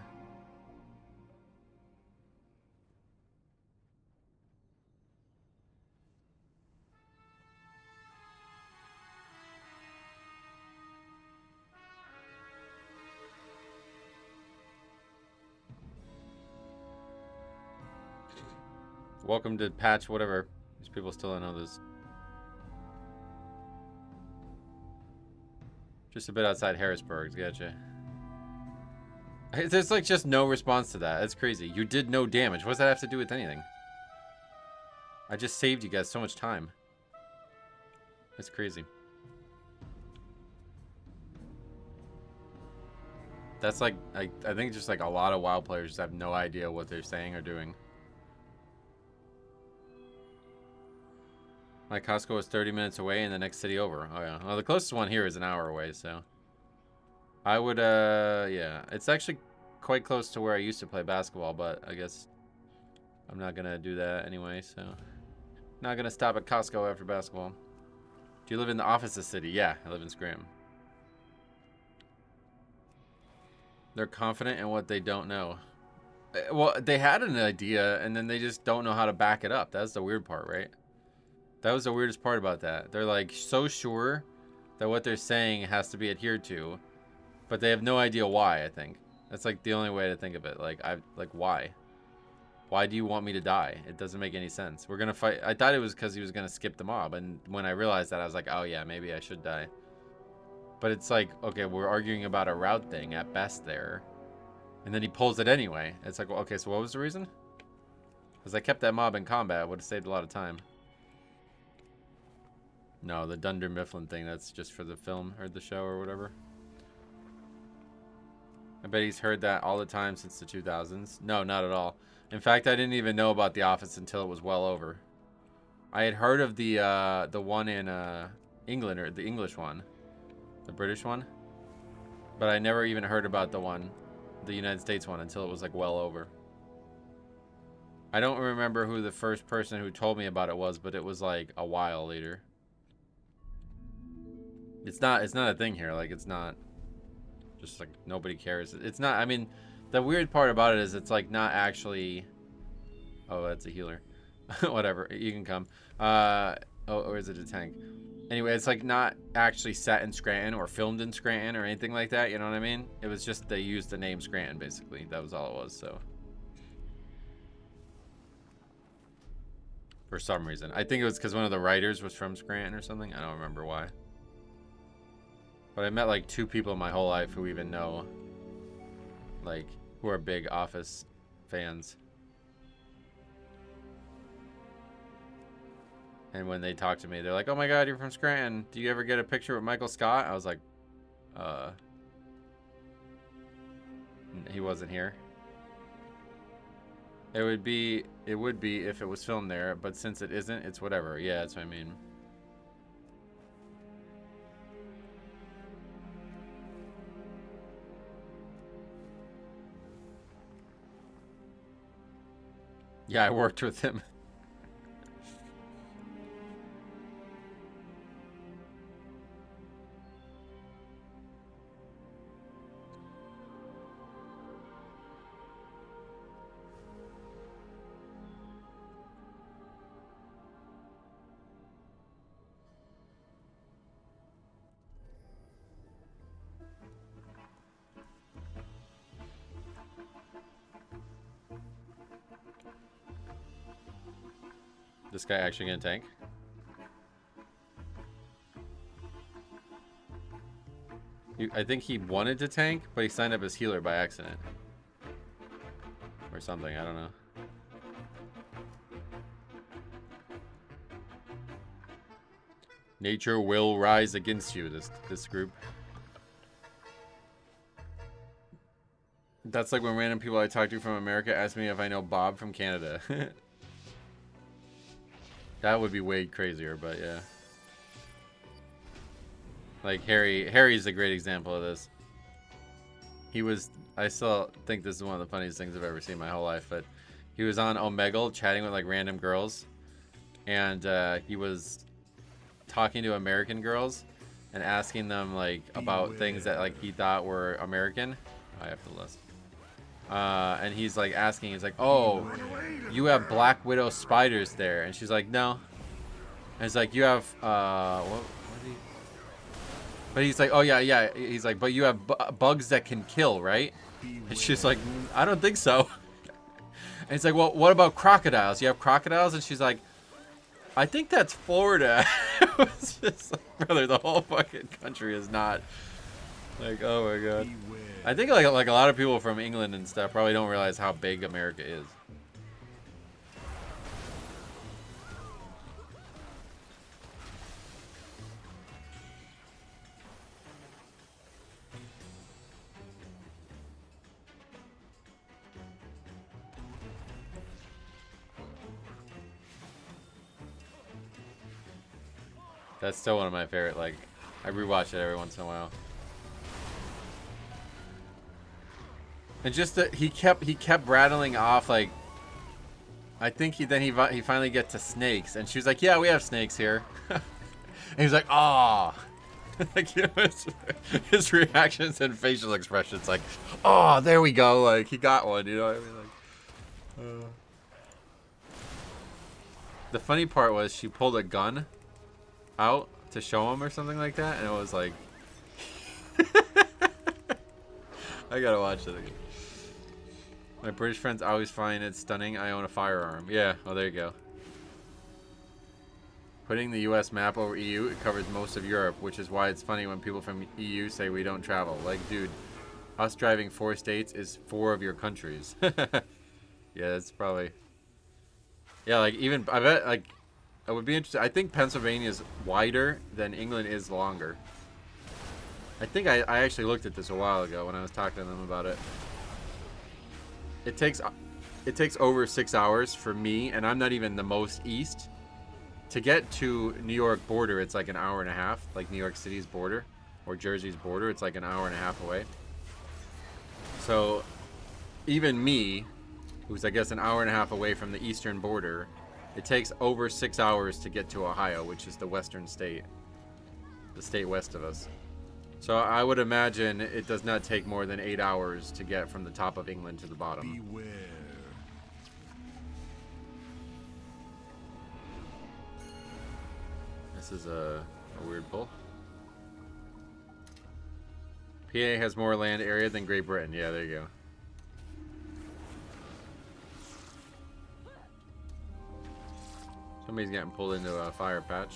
Welcome to patch whatever. These people still don't know this. Just a bit outside Harrisburg. Gotcha. There's like just no response to that. That's crazy. You did no damage. What does that have to do with anything? I just saved you guys so much time. That's crazy. That's like, I think just like a lot of WoW players just have no idea what they're saying or doing. My Costco is 30 minutes away and the next city over. Oh yeah. Well, the closest one here is an hour away, so. I would, yeah. It's actually quite close to where I used to play basketball, but I guess I'm not gonna do that anyway, so. Not gonna stop at Costco after basketball. Do you live in the opposite city? Yeah, I live in Scranton. They're confident in what they don't know. Well, they had an idea, and then they just don't know how to back it up. That's the weird part, right? That was the weirdest part about that. They're like so sure that what they're saying has to be adhered to, but they have no idea why, I think. That's like the only way to think of it. Like, why? Why do you want me to die? It doesn't make any sense. We're gonna fight. I thought it was because he was gonna skip the mob, and when I realized that, I was like, oh yeah, maybe I should die. But it's like, okay, we're arguing about a route thing at best there. And then he pulls it anyway. It's like, well, okay, so what was the reason? Because I kept that mob in combat. It would have saved a lot of time. No, the Dunder Mifflin thing, that's just for the film or the show or whatever. I bet he's heard that all the time since the 2000s. No, not at all. In fact, I didn't even know about The Office until it was well over. I had heard of the one in England, or the English one. The British one. But I never even heard about the United States one, until it was like well over. I don't remember who the first person who told me about it was, but it was like a while later. It's not a thing here. Like, it's not just like nobody cares. It's not, I mean, the weird part about it is it's like not actually. Oh, that's a healer. Whatever, you can come. Or is it a tank? Anyway, it's like not actually set in Scranton or filmed in Scranton or anything like that, you know what I mean? It was just they used the name Scranton, basically. That was all it was, so. For some reason. I think it was because one of the writers was from Scranton or something. I don't remember why. But I met like 2 people in my whole life who even know, like, who are big Office fans. And when they talk to me, they're like, oh my god, you're from Scranton. Do you ever get a picture with Michael Scott? I was like, he wasn't here. It would be if it was filmed there, but since it isn't, it's whatever. Yeah, that's what I mean. Yeah, I worked with him. This guy actually gonna tank? I think he wanted to tank, but he signed up as healer by accident. Or something, I don't know. Nature will rise against you, this group. That's like when random people I talk to from America ask me if I know Bob from Canada. That would be way crazier, but yeah. Like Harry's a great example of this. I still think this is one of the funniest things I've ever seen in my whole life, but he was on Omegle chatting with like random girls, and he was talking to American girls and asking them like about things that like he thought were American. I have to list. And he's like asking, he's like, oh, you have Black Widow spiders there, and she's like, no. And he's like, you have what do you? But he's like, oh yeah, he's like, but you have bugs that can kill, right? And she's like, I don't think so. And he's like, well, what about crocodiles? You have crocodiles? And she's like, I think that's Florida. It was just like, brother, the whole fucking country is not like, oh my god. I think like a lot of people from England and stuff probably don't realize how big America is. That's still one of my favorite. Like, I rewatch it every once in a while. And just that he kept rattling off, like, I think he finally gets to snakes, and she was like, "Yeah, we have snakes here." And he's like, "Ah." Like, you know, his reactions and facial expressions, like, "Oh, there we go." Like, he got one. You know what I mean? Like, the funny part was she pulled a gun out to show him or something like that, and it was like, I gotta watch it again. My British friends always find it stunning I own a firearm. Yeah, well, there you go. Putting the US map over EU, it covers most of Europe, which is why it's funny when people from EU say we don't travel. Like, dude, us driving 4 states is 4 of your countries. Yeah, that's probably... Yeah, like, even, I bet, like, it would be interesting. I think Pennsylvania is wider than England is longer. I think I actually looked at this a while ago when I was talking to them about it. It takes over 6 hours for me, and I'm not even the most east. To get to New York border, it's like an hour and a half, like New York City's border or Jersey's border. It's like an hour and a half away. So even me, who's I guess an hour and a half away from the eastern border, it takes over 6 hours to get to Ohio, which is the western state, the state west of us. So I would imagine it does not take more than 8 hours to get from the top of England to the bottom.
Beware.
This is a weird pull. PA has more land area than Great Britain. Yeah, there you go. Somebody's getting pulled into a fire patch.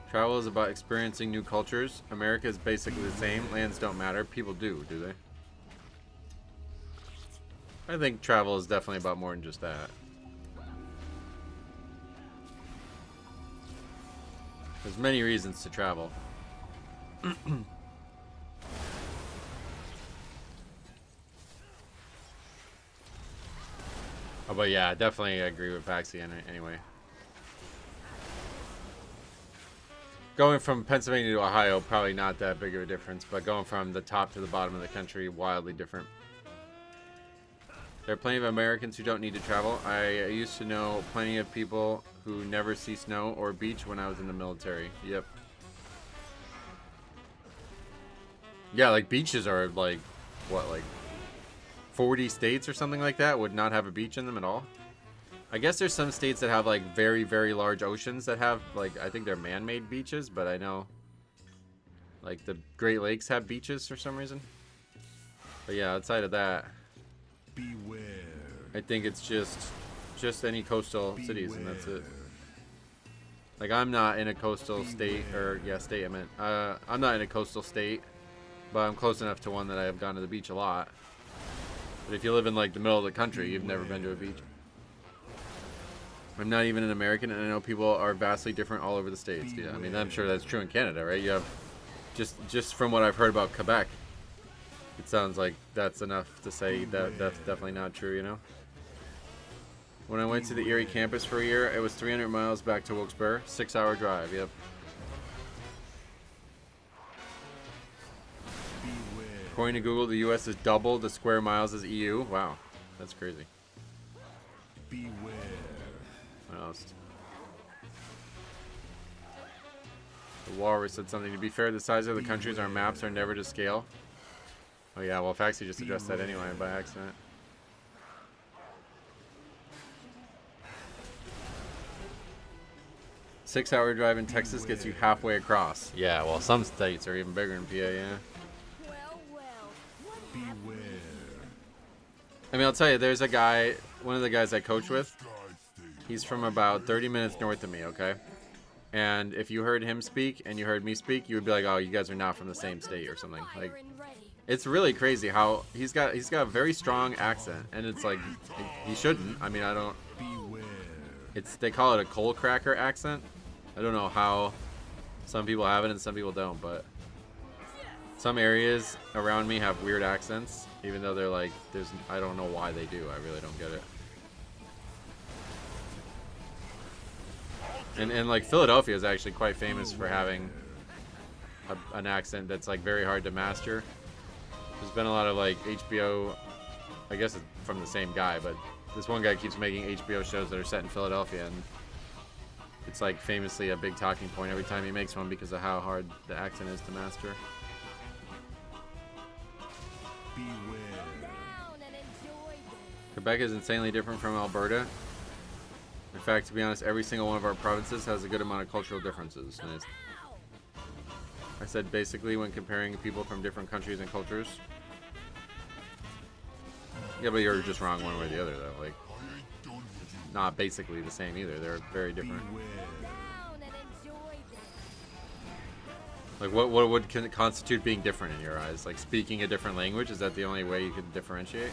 Travel is about experiencing new cultures. America is basically the same. Lands don't matter. People do they? I think travel is definitely about more than just that. There's many reasons to travel. Oh, but yeah, definitely agree with Paxi anyway. Going from Pennsylvania to Ohio, probably not that big of a difference, but going from the top to the bottom of the country, wildly different. There are plenty of Americans who don't need to travel. I used to know plenty of people who never see snow or beach when I was in the military. Yep. Yeah, like beaches are like, what, like 40 states or something like that would not have a beach in them at all. I guess there's some states that have like very, very large oceans that have like, I think they're man-made beaches, but I know like the Great Lakes have beaches for some reason. But yeah, outside of that,
Beware.
I think it's just any coastal cities, and that's it. Like, I'm not in a coastal state, or yeah, state I meant. I'm not in a coastal state, but I'm close enough to one that I have gone to the beach a lot. But if you live in like the middle of the country, you've never been to a beach. I'm not even an American, and I know people are vastly different all over the states. Yeah, I mean, I'm sure that's true in Canada, right? You have just from what I've heard about Quebec, it sounds like that's enough to say that that's definitely not true, you know? When I went to the Erie campus for a year, it was 300 miles back to Wilkes-Barre, 6-hour drive, yep. According to Google, the US is double the square miles as EU. Wow, that's crazy.
Beware.
What else? The Walrus said something. To be fair, the size of the countries, our maps are never to scale. Oh yeah, well, Faxi just addressed that anyway by accident. Six-hour drive in Texas gets you halfway across. Yeah, well, some states are even bigger than PA, yeah.
Well, what happened?
Beware.
I mean, I'll tell you, there's a guy, one of the guys I coach with, he's from about 30 minutes north of me, okay? and if you heard him speak and you heard me speak, you would be like, oh, you guys are not from the same state or something. Like, it's really crazy how he's got a very strong accent, and it's like he shouldn't. I mean, I don't.
Beware.
They call it a coal cracker accent. I don't know how some people have it and some people don't, but some areas around me have weird accents, even though they're like, I don't know why they do. I really don't get it. And like Philadelphia is actually quite famous for having an accent that's like very hard to master. There's been a lot of like HBO, I guess it's from the same guy, but this one guy keeps making HBO shows that are set in Philadelphia, and it's like famously a big talking point every time he makes one because of how hard the accent is to master.
Beware.
Quebec is insanely different from Alberta. In fact, to be honest, every single one of our provinces has a good amount of cultural differences. And I said basically when comparing people from different countries and cultures. Yeah, but you're just wrong one way or the other, though. Like, it's not basically the same either. They're very different. Like, what would constitute being different in your eyes? Like, speaking a different language? Is that the only way you could differentiate?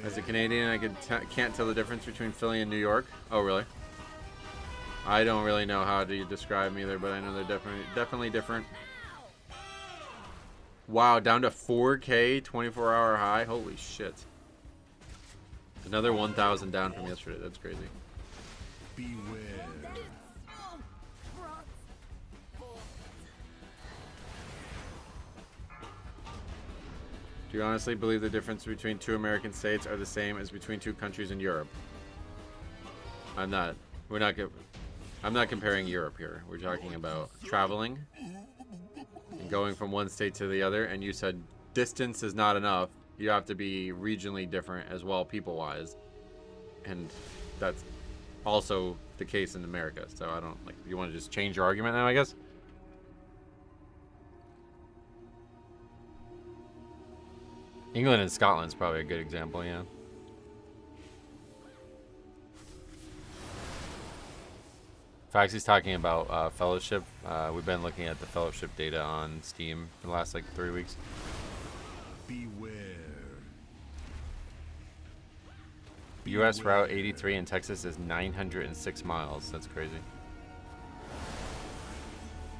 As a Canadian, I can't tell the difference between Philly and New York. Oh, really? I don't really know how to describe them either, but I know they're definitely different. Wow, down to 4K, 24-hour high. Holy shit. Another 1,000 down from yesterday. That's crazy.
Beware.
Do you honestly believe the difference between two American states are the same as between two countries in Europe? I'm not comparing Europe here. We're talking about traveling and going from one state to the other, and you said distance is not enough. You have to be regionally different as well, people-wise. And that's also the case in America. So I don't, like, you want to just change your argument now, I guess? England and Scotland's probably a good example, yeah. Faxy's talking about Fellowship. We've been looking at the Fellowship data on Steam for the last, like, 3 weeks.
Beware.
US Route 83 in Texas is 906 miles. That's crazy.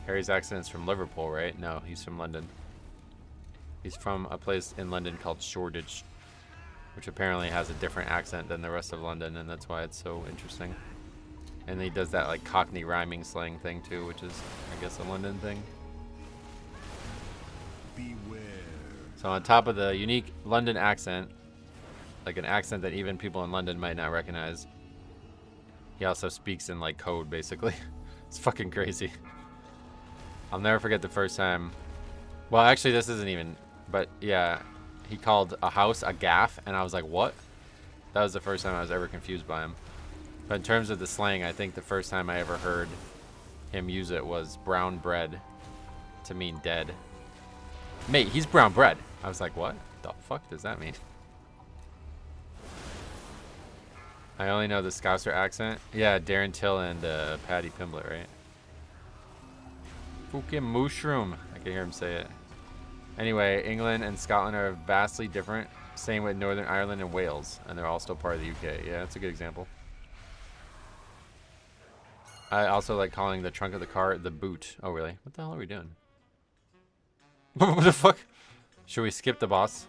Harry's accent is from Liverpool, right? No, he's from London. He's from a place in London called Shoreditch, which apparently has a different accent than the rest of London, and that's why it's so interesting. And he does that like Cockney rhyming slang thing too, which is, I guess, a London thing.
Beware.
So on top of the unique London accent, like an accent that even people in London might not recognize, he also speaks in like code, basically. It's fucking crazy. I'll never forget the first time. Well, actually, this isn't even. But yeah, he called a house a gaff, and I was like, what? That was the first time I was ever confused by him. But in terms of the slang, I think the first time I ever heard him use it was brown bread to mean dead. Mate, he's brown bread. I was like, what the fuck does that mean? I only know the Scouser accent. Yeah, Darren Till and Paddy Pimblett, right? Fucking mushroom. I can hear him say it. Anyway, England and Scotland are vastly different. Same with Northern Ireland and Wales. And they're all still part of the UK. Yeah, that's a good example. I also like calling the trunk of the car the boot. Oh, really? What the hell are we doing? What the fuck? Should we skip the boss?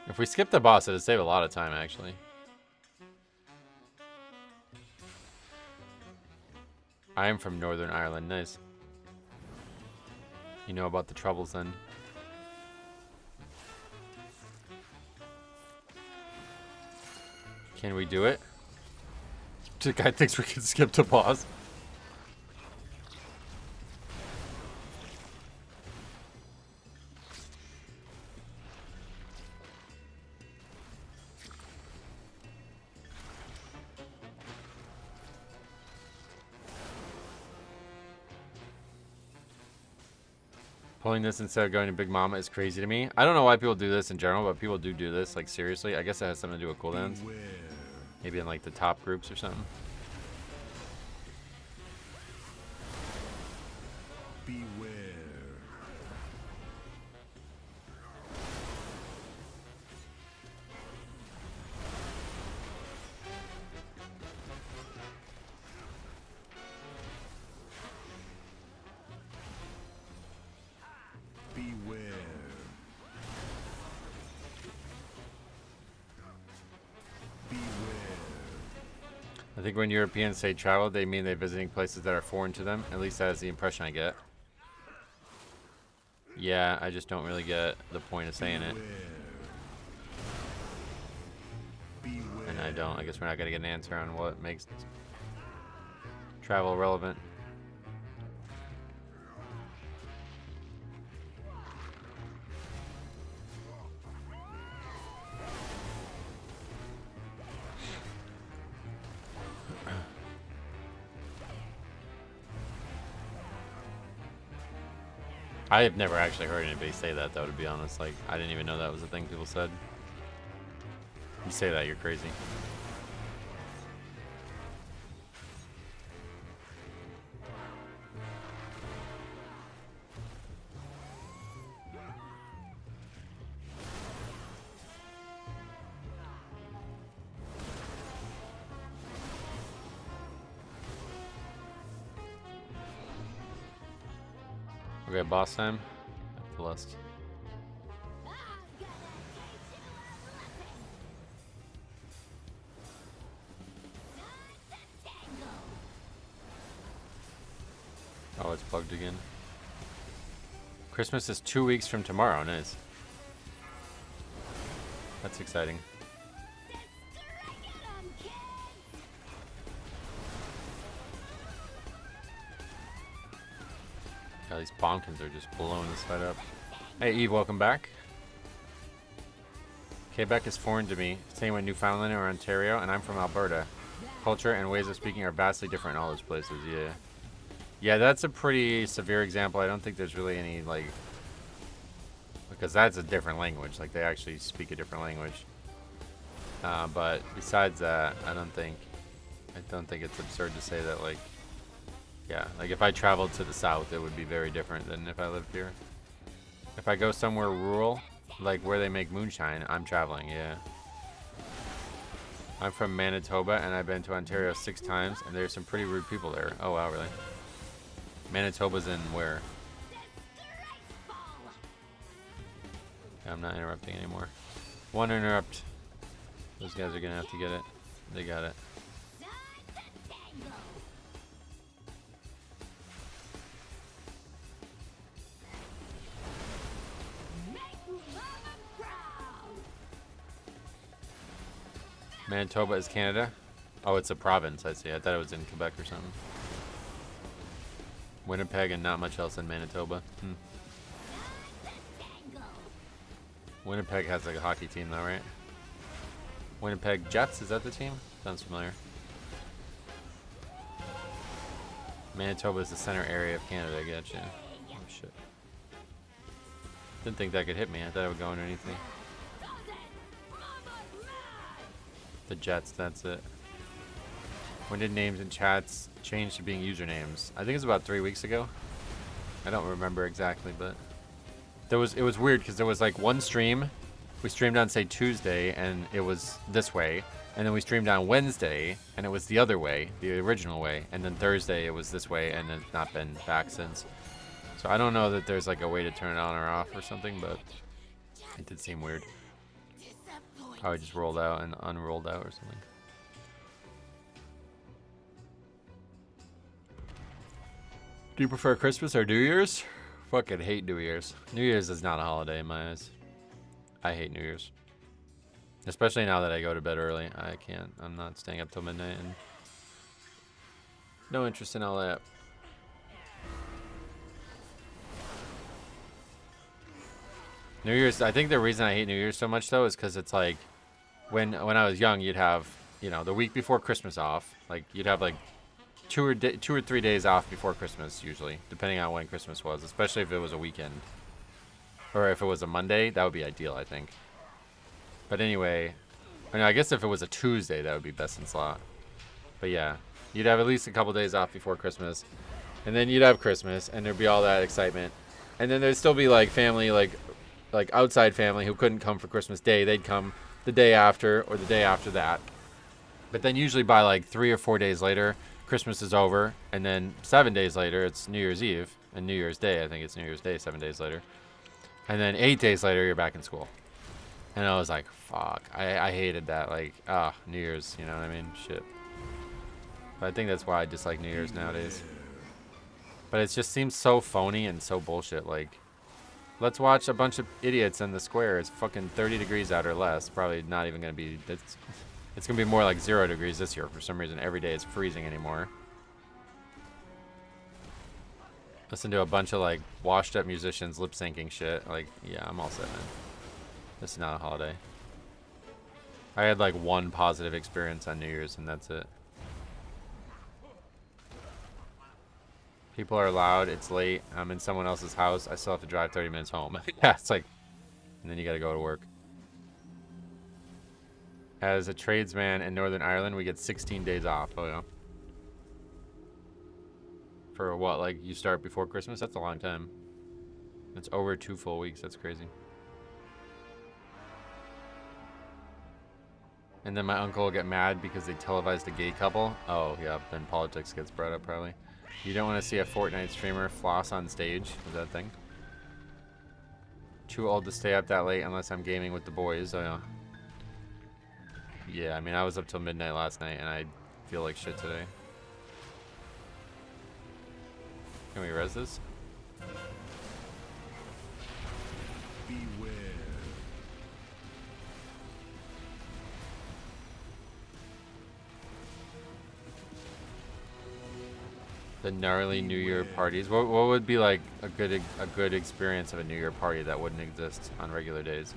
If we skip the boss, it'd save a lot of time, actually. I am from Northern Ireland. Nice. You know about the troubles then. Can we do it? The guy thinks we can skip the boss. Pulling this instead of going to Big Mama is crazy to me. I don't know why people do this in general, but people do this, like, seriously. I guess it has something to do with cooldowns.
Beware.
Maybe in, like, the top groups or something.
Beware. Beware. Beware.
I think when Europeans say travel, they mean they're visiting places that are foreign to them. At least that is the impression I get. Yeah, I just don't really get the point of saying it.
Beware.
And I don't. I guess we're not going to get an answer on what makes travel relevant. I have never actually heard anybody say that, though, to be honest. Like, I didn't even know that was a thing people said. You say that, you're crazy. Okay, boss time. That's the list. Oh, it's plugged again. Christmas is 2 weeks from tomorrow, nice. That's exciting. God, these bonkins are just blowing this fight up. Hey, Eve, welcome back. Quebec is foreign to me, same with Newfoundland or Ontario, and I'm from Alberta. Culture and ways of speaking are vastly different in all those places, yeah. Yeah, that's a pretty severe example. I don't think there's really any, like... Because that's a different language. Like, they actually speak a different language. But besides that, I don't think it's absurd to say that, like... Yeah, like if I traveled to the south, it would be very different than if I lived here. If I go somewhere rural, like where they make moonshine, I'm traveling, yeah. I'm from Manitoba, and I've been to Ontario 6 times, and there's some pretty rude people there. Oh, wow, really? Manitoba's in where? Yeah, I'm not interrupting anymore. One interrupt. Those guys are gonna have to get it. They got it. Manitoba is Canada? Oh, it's a province, I see. I thought it was in Quebec or something. Winnipeg and not much else in Manitoba. Winnipeg has like a hockey team though, right? Winnipeg Jets, is that the team? Sounds familiar. Manitoba is the center area of Canada, I gotcha. Oh shit. Didn't think that could hit me. I thought it would go underneath me. The Jets, that's it. When did names and chats change to being usernames? I think it's about 3 weeks ago. I don't remember exactly, but it was weird because there was like one stream. We streamed on, say, Tuesday, and it was this way. And then we streamed on Wednesday, and it was the other way, the original way. And then Thursday, it was this way, and it's not been back since. So I don't know that there's like a way to turn it on or off or something, but it did seem weird. Oh, I just rolled out and unrolled out or something. Do you prefer Christmas or New Year's? Fucking hate New Year's. New Year's is not a holiday in my eyes. I hate New Year's. Especially now that I go to bed early. I can't. I'm not staying up till midnight and no interest in all that. New Year's, I think the reason I hate New Year's so much though is because it's like when I was young, you'd have, you know, the week before Christmas off. Like you'd have like 2 or 3 days off before Christmas usually, depending on when Christmas was, especially if it was a weekend. Or if it was a Monday, that would be ideal, I think. But anyway, I guess if it was a Tuesday, that would be best in slot. But yeah, you'd have at least a couple days off before Christmas. And then you'd have Christmas, and there'd be all that excitement. And then there'd still be like family, like outside family who couldn't come for Christmas Day. They'd come the day after or the day after that. But then usually by like 3 or 4 days later, Christmas is over. And then 7 days later, it's New Year's Eve. And New Year's Day, I think it's New Year's Day 7 days later. And then 8 days later, you're back in school. And I was like, fuck. I hated that. Like, New Year's, you know what I mean? Shit. But I think that's why I dislike New Year's nowadays. But it just seems so phony and so bullshit. Like, let's watch a bunch of idiots in the square. It's fucking 30 degrees out or less. Probably not even going to be... It's going to be more like 0 degrees this year. For some reason, every day it's freezing anymore. Listen to a bunch of, like, washed-up musicians lip-syncing shit. Like, yeah, I'm all set, man. This is not a holiday. I had, like, one positive experience on New Year's, and that's it. People are loud. It's late. I'm in someone else's house. I still have to drive 30 minutes home. Yeah, it's like... And then you gotta go to work. As a tradesman in Northern Ireland, we get 16 days off. Oh, yeah. For what, like, you start before Christmas? That's a long time. It's over 2 full weeks. That's crazy. And then my uncle will get mad because they televised a gay couple. Oh, yeah, then politics gets brought up, probably. You don't want to see a Fortnite streamer floss on stage. Is that a thing? Too old to stay up that late unless I'm gaming with the boys. Oh, yeah. Yeah, I mean, I was up till midnight last night, and I feel like shit today. Can we res this?
Beware.
The gnarly New Year parties. What would be like a good experience of a New Year party that wouldn't exist on regular days?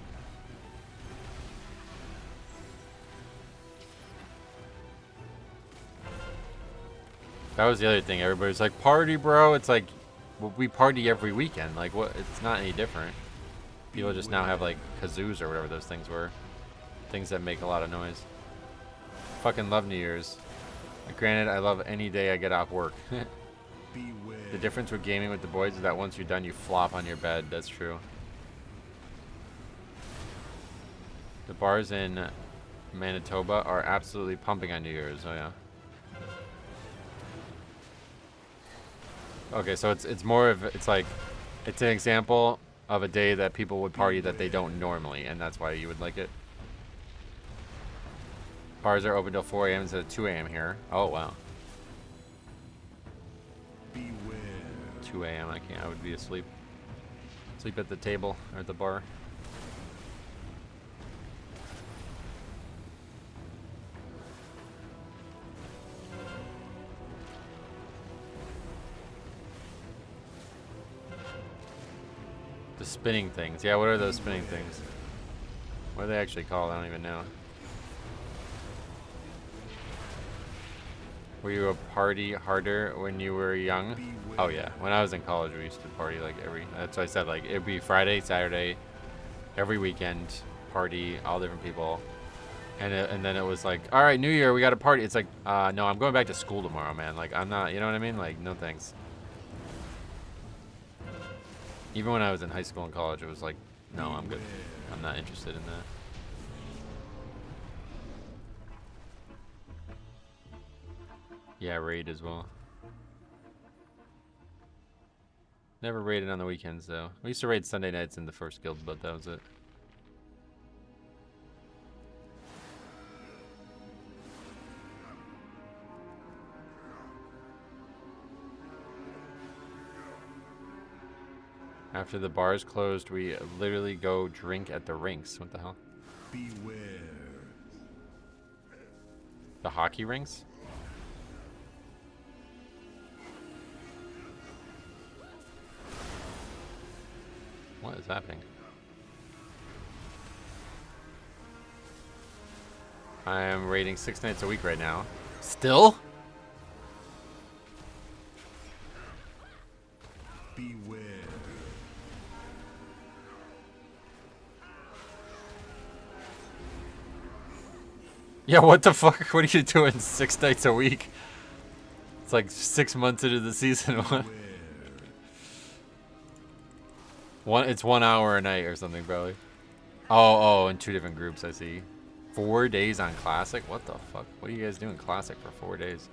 That was the other thing. Everybody's like, party, bro. It's like, well, we party every weekend. Like, what? It's not any different. People just now have, like, kazoos or whatever those things were. Things that make a lot of noise. Fucking love New Year's. Granted, I love any day I get off work.
Beware.
The difference with gaming with the boys is that once you're done, you flop on your bed. That's true. The bars in Manitoba are absolutely pumping on New Year's. Oh, yeah. Okay, so it's more of, it's like, it's an example of a day that people would party that they don't normally, and that's why you would like it. Bars are open till 4 a.m. instead of 2 a.m. here. Oh, wow.
Beware.
2 a.m. I can't, I would be asleep. Sleep at the table or at the bar. The spinning things. Yeah, what are those spinning things? What are they actually called? I don't even know. Were you a party harder when you were young? Oh yeah, when I was in college we used to party like that's what I said, like it'd be Friday, Saturday, every weekend, party, all different people. And then it was like, all right, New Year, we got a party. It's like, no, I'm going back to school tomorrow, man. Like, I'm not, you know what I mean? Like, no thanks. Even when I was in high school and college, it was like, no, I'm good. I'm not interested in that. Yeah, raid as well. Never raided on the weekends, though. We used to raid Sunday nights in the first guild, but that was it. After the bars closed, we literally go drink at the rinks. What the hell?
Beware.
The hockey rinks? What is happening? I am raiding 6 nights a week right now. Still? Yeah, what the fuck? What are you doing 6 nights a week? It's like 6 months into the season. It's 1 hour a night or something, probably. Oh, in 2 different groups, I see. 4 days on Classic? What the fuck? What are you guys doing Classic for 4 days?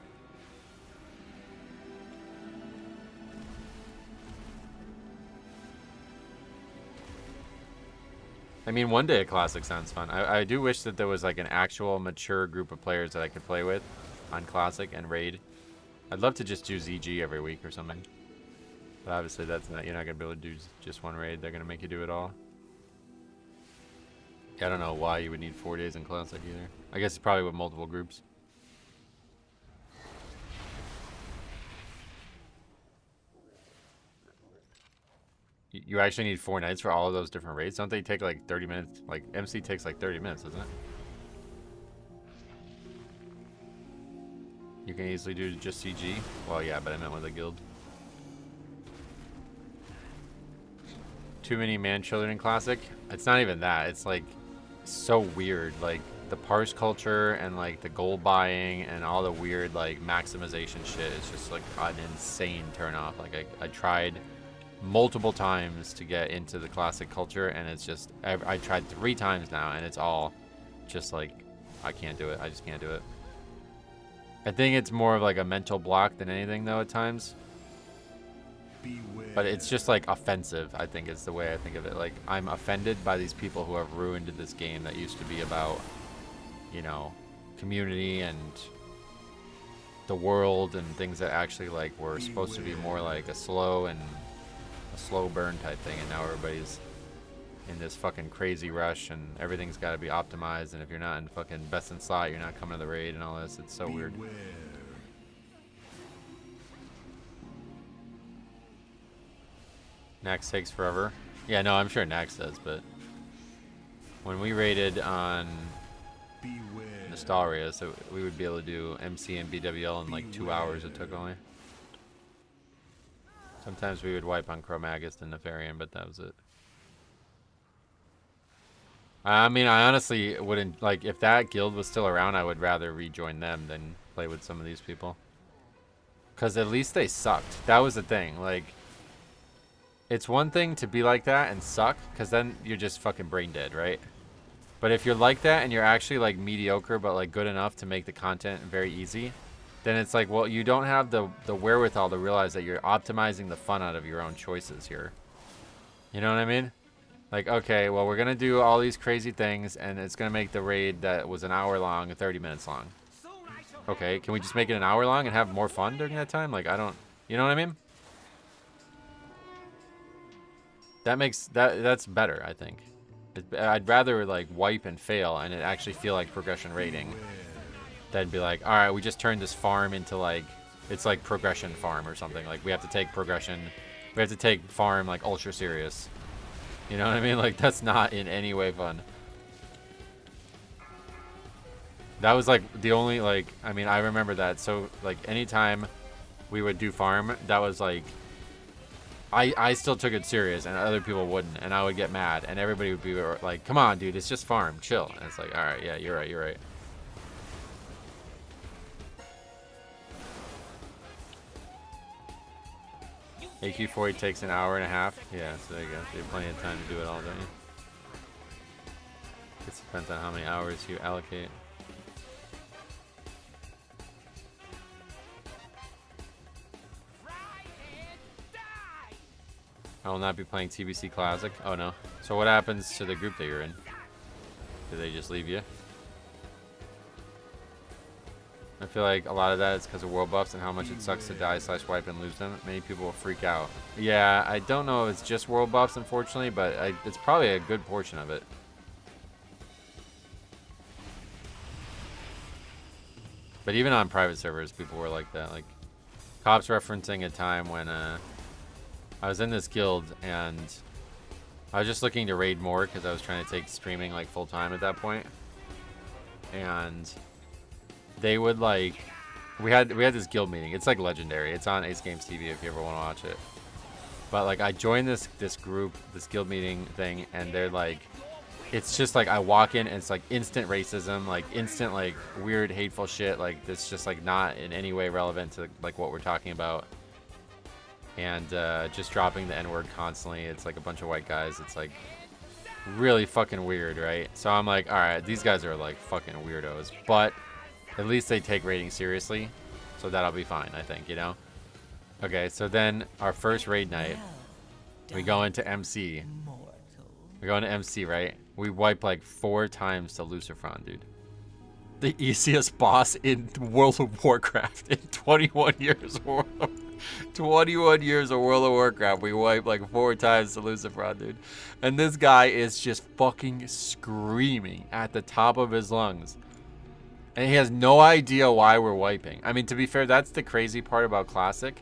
I mean, 1 day of Classic sounds fun. I do wish that there was like an actual mature group of players that I could play with on Classic and Raid. I'd love to just do ZG every week or something. But obviously that's not, you're not going to be able to do just one raid. They're going to make you do it all. I don't know why you would need 4 days in Classic either. I guess it's probably with multiple groups. You actually need 4 nights for all of those different raids? Don't they take like 30 minutes? Like MC takes like 30 minutes, doesn't it? You can easily do just CG? Well, yeah, but I meant with a guild. Too many man-children in Classic? It's not even that. It's like so weird. Like the parse culture and like the gold buying and all the weird like maximization shit is just like an insane turnoff. Like I tried multiple times to get into the Classic culture and it's just, I tried 3 times now and it's all just like, I can't do it. I just can't do it. I think it's more of like a mental block than anything though at times.
Beware.
But it's just like offensive, I think is the way I think of it. Like I'm offended by these people who have ruined this game that used to be about, you know, community and the world and things that actually like were supposed to be more like a slow burn type thing, and now everybody's in this fucking crazy rush and everything's got to be optimized, and if you're not in fucking best in slot, you're not coming to the raid and all this. It's so weird.
Beware.
Nax takes forever. Yeah, no, I'm sure Nax does, but when we raided on
Beware.
Nostaria, so we would be able to do MC and BWL in like 2 hours it took only. Sometimes we would wipe on Chromagist and Nefarian, but that was it. I mean, I honestly wouldn't, like, if that guild was still around, I would rather rejoin them than play with some of these people. Because at least they sucked. That was the thing. Like, it's one thing to be like that and suck, because then you're just fucking brain dead, right? But if you're like that and you're actually, like, mediocre, but, like, good enough to make the content very easy, then it's like, well, you don't have the wherewithal to realize that you're optimizing the fun out of your own choices here. You know what I mean? Like, okay, well, we're going to do all these crazy things, and it's going to make the raid that was an hour long 30 minutes long. Okay, can we just make it an hour long and have more fun during that time? Like, I don't... You know what I mean? That makes... That's better, I think. I'd rather, like, wipe and fail and it actually feel like progression rating. Than be like, alright, we just turned this farm into, like... It's like progression farm or something. Like, we have to take progression... We have to take farm, like, ultra serious. You know what I mean? Like, that's not in any way fun. That was, like, the only, like... I mean, I remember that. So, like, anytime we would do farm, that was, like... I still took it serious, and other people wouldn't. And I would get mad. And everybody would be like, come on, dude, it's just farm. Chill. And it's like, alright, yeah, you're right, you're right. AQ40 takes an hour and a half. Yeah, so there you go. So you have plenty of time to do it all, don't you? It depends on how many hours you allocate. I will not be playing TBC Classic. Oh no. So what happens to the group that you're in? Do they just leave you? I feel like a lot of that is because of world buffs and how much it sucks to die / wipe and lose them. Many people will freak out. Yeah, I don't know if it's just world buffs, unfortunately, but it's probably a good portion of it. But even on private servers, people were like that. Like, Cops referencing a time when I was in this guild and I was just looking to raid more because I was trying to take streaming like full time at that point. And they would like, we had this guild meeting. It's like legendary. It's on Ace Games TV if you ever want to watch it. But like I joined this group, this guild meeting thing, and they're like, it's just like I walk in and it's like instant racism, like instant like weird hateful shit, like that's just like not in any way relevant to like what we're talking about. And just dropping the N-word constantly. It's like a bunch of white guys. It's like really fucking weird, right? So I'm like, all right, these guys are like fucking weirdos, but at least they take raiding seriously, so that'll be fine, I think, you know? Okay, so then our first raid night, we go into MC. We go into MC, right? We wipe like 4 times to Lucifron, dude. The easiest boss in World of Warcraft in 21 years. 21 years of World of Warcraft, we wiped like 4 times to Lucifron, dude. And this guy is just fucking screaming at the top of his lungs. And he has no idea why we're wiping. I mean, to be fair, that's the crazy part about Classic.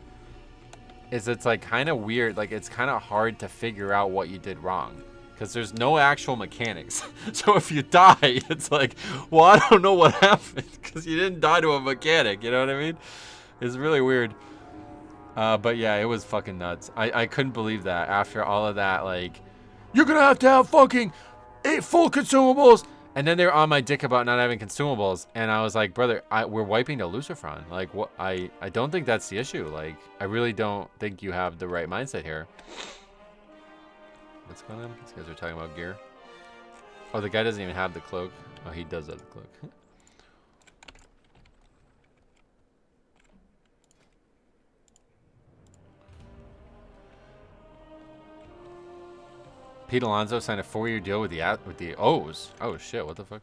Is it's like kind of weird. Like, it's kind of hard to figure out what you did wrong. Because there's no actual mechanics. So if you die, it's like, well, I don't know what happened. Because you didn't die to a mechanic. You know what I mean? It's really weird. But yeah, it was fucking nuts. I couldn't believe that after all of that. Like, you're going to have fucking 8 full consumables. And then they're on my dick about not having consumables. And I was like, brother, we're wiping to Lucifron. Like, what? I don't think that's the issue. Like, I really don't think you have the right mindset here. What's going on? These guys are talking about gear. Oh, the guy doesn't even have the cloak. Oh, he does have the cloak. Pete Alonso signed a 4-year deal with the O's. Oh shit, what the fuck?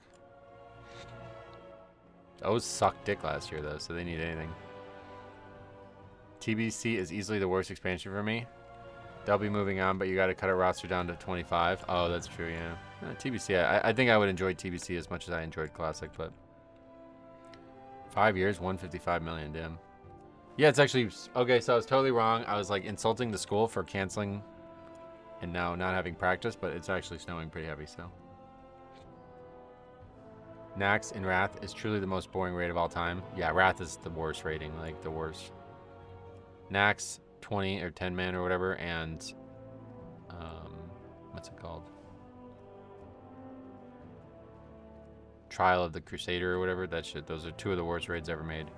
The O's sucked dick last year though, so they need anything. TBC is easily the worst expansion for me. They'll be moving on, but you got to cut our roster down to 25. Oh, that's true, yeah. TBC, I think I would enjoy TBC as much as I enjoyed Classic, but 5 years, 155 million, damn. Yeah, it's actually okay. So I was totally wrong. I was like insulting the school for canceling. And now not having practice, but it's actually snowing pretty heavy still. Nax in Wrath is truly the most boring raid of all time. Yeah, Wrath is the worst rating, like the worst. Nax, 20 or 10 man or whatever, and what's it called? Trial of the Crusader or whatever, that shit. Those are 2 of the worst raids ever made.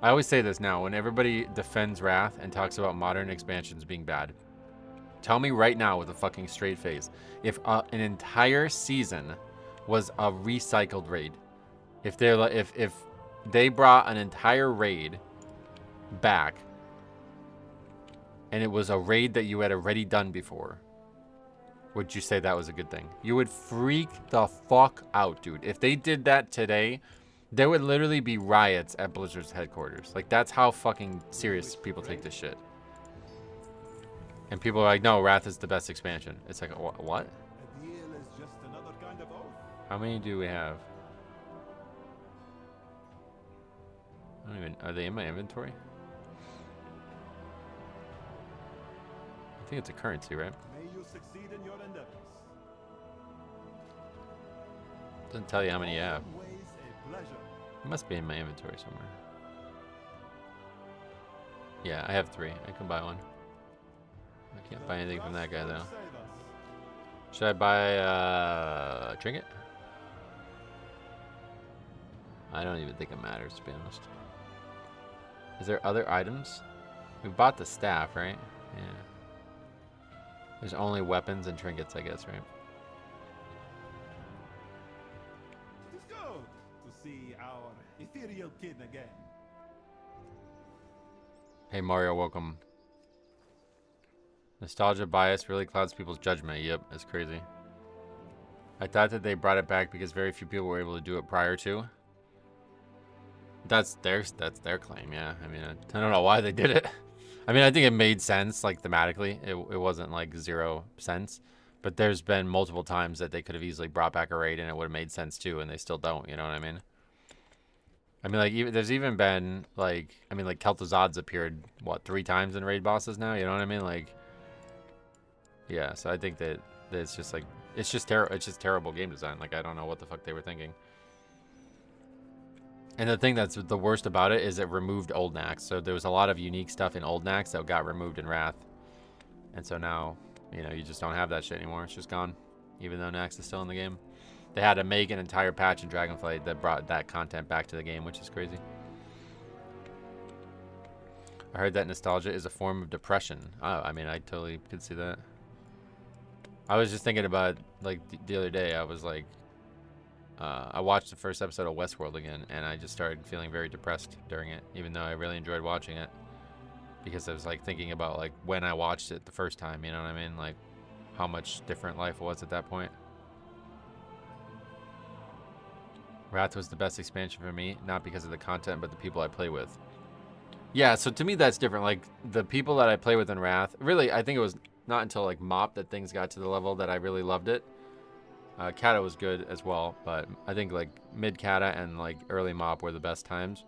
I always say this now, when everybody defends Wrath and talks about modern expansions being bad. Tell me right now with a fucking straight face, if an entire season was a recycled raid, if they brought an entire raid back, and it was a raid that you had already done before, would you say that was a good thing? You would freak the fuck out, dude. If they did that today, there would literally be riots at Blizzard's headquarters. Like, that's how fucking serious people take this shit. And people are like, no, Wrath is the best expansion. It's like, what? How many do we have? I don't even, are they in my inventory? I think it's a currency, right?
May you succeed in your endeavors.
Doesn't tell you how many you have.
Always a pleasure.
It must be in my inventory somewhere. Yeah, I have 3. I can buy one. I can't buy anything from that guy though. Should I buy a trinket? I don't even think it matters, to be honest. Is there other items? We bought the staff, right? Yeah. There's only weapons and trinkets, I guess, right?
It's good to see our ethereal kid again.
Hey Mario, welcome. Nostalgia bias really clouds people's judgment. Yep, that's crazy. I thought that they brought it back because very few people were able to do it prior to. That's their claim, yeah. I mean, I don't know why they did it. I mean, I think it made sense, like, thematically. It wasn't, like, 0 sense. But there's been multiple times that they could have easily brought back a raid and it would have made sense, too, and they still don't, you know what I mean? I mean, like, there's even been, like, I mean, like, Kel'Thuzad's appeared, what, 3 times in raid bosses now? You know what I mean? Like, yeah, so I think that it's just, like, it's just terrible game design. Like, I don't know what the fuck they were thinking. And the thing that's the worst about it is it removed Old Nax. So there was a lot of unique stuff in Old Nax that got removed in Wrath. And so now, you know, you just don't have that shit anymore. It's just gone. even though Nax is still in the game. They had to make an entire patch in Dragonflight that brought that content back to the game, which is crazy. I heard that nostalgia is a form of depression. Oh, I mean, I totally could see that. I was just thinking about, like, the other day, I was like, I watched the first episode of Westworld again, and I just started feeling very depressed during it, even though I really enjoyed watching it. Because I was, like, thinking about, like, when I watched it the first time, you know what I mean? Like, how much different life was at that point. Wrath was the best expansion for me, not because of the content, but the people I play with. Yeah, so to me that's different. Like, the people that I play with in Wrath, really, I think it was not until, like, Mop that things got to the level that I really loved it. Kata was good as well, but I think, like, mid-Kata and, like, early Mop were the best times.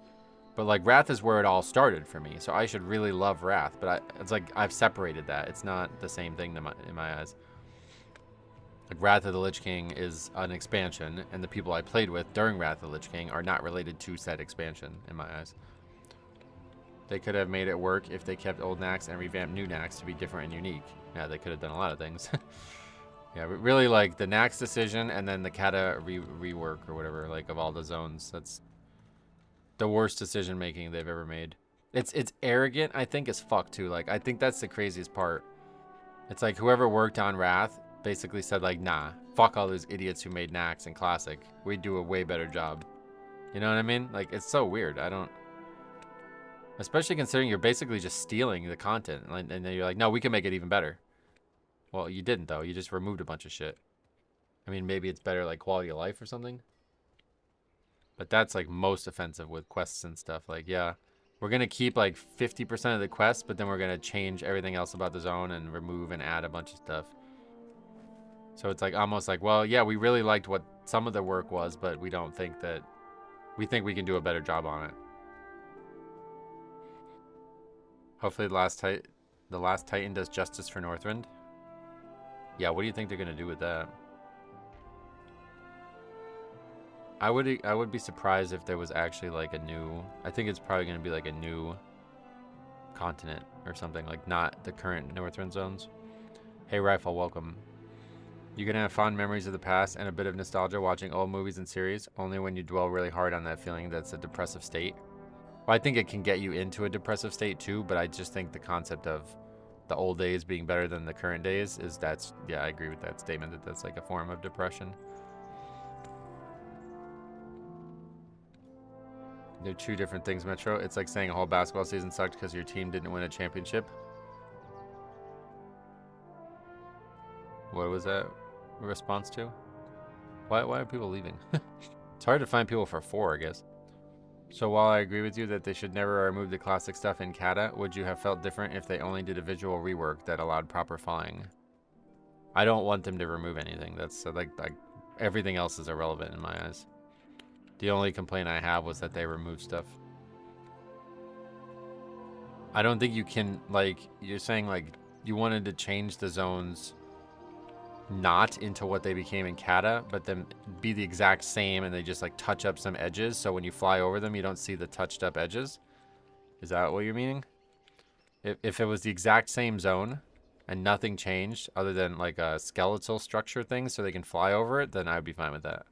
But, like, Wrath is where it all started for me, so I should really love Wrath. But it's like I've separated that. It's not the same thing in my eyes. Like, Wrath of the Lich King is an expansion, and the people I played with during Wrath of the Lich King are not related to said expansion, in my eyes. They could have made it work if they kept old Nax and revamped new Nax to be different and unique. Yeah, they could have done a lot of things. Yeah, but really, like, the Nax decision and then the Kata rework or whatever, like, of all the zones, that's the worst decision making they've ever made. It's arrogant, I think, as fuck, too. Like, I think that's the craziest part. It's like whoever worked on Wrath basically said, like, nah, fuck all those idiots who made Nax and Classic. We do a way better job. You know what I mean? Like, it's so weird. I don't... Especially considering you're basically just stealing the content. And then you're like, no, we can make it even better. Well, you didn't, though. You just removed a bunch of shit. I mean, maybe it's better, like, quality of life or something. But that's, like, most offensive with quests and stuff. Like, yeah, we're going to keep, like, 50% of the quests, but then we're going to change everything else about the zone and remove and add a bunch of stuff. So it's, like, almost like, well, yeah, we really liked what some of the work was, but we don't think that... We think we can do a better job on it. Hopefully the last Titan does justice for Northrend. Yeah, what do you think they're gonna do with that? I would be surprised if there was actually like a new... I think it's probably gonna be like a new continent or something, like not the current Northrend zones. Hey Rifle, welcome. You can have fond memories of the past and a bit of nostalgia watching old movies and series, only when you dwell really hard on that feeling that's a depressive state. Well, I think it can get you into a depressive state too, but I just think the concept of the old days being better than the current days is yeah, I agree with that statement that that's like a form of depression. They're two different things, Metro. It's like saying a whole basketball season sucked because your team didn't win a championship. What was that a response to? Why are people leaving? It's hard to find people for 4, I guess. So while I agree with you that they should never remove the classic stuff in Kata, would you have felt different if they only did a visual rework that allowed proper flying? I don't want them to remove anything. That's like everything else is irrelevant in my eyes. The only complaint I have was that they removed stuff. I don't think you can, like, you're saying like you wanted to change the zones not into what they became in Kata, but then be the exact same and they just like touch up some edges so when you fly over them you don't see the touched up edges. Is that what you're meaning? If it was the exact same zone and nothing changed other than like a skeletal structure thing so they can fly over it, then I would be fine with that.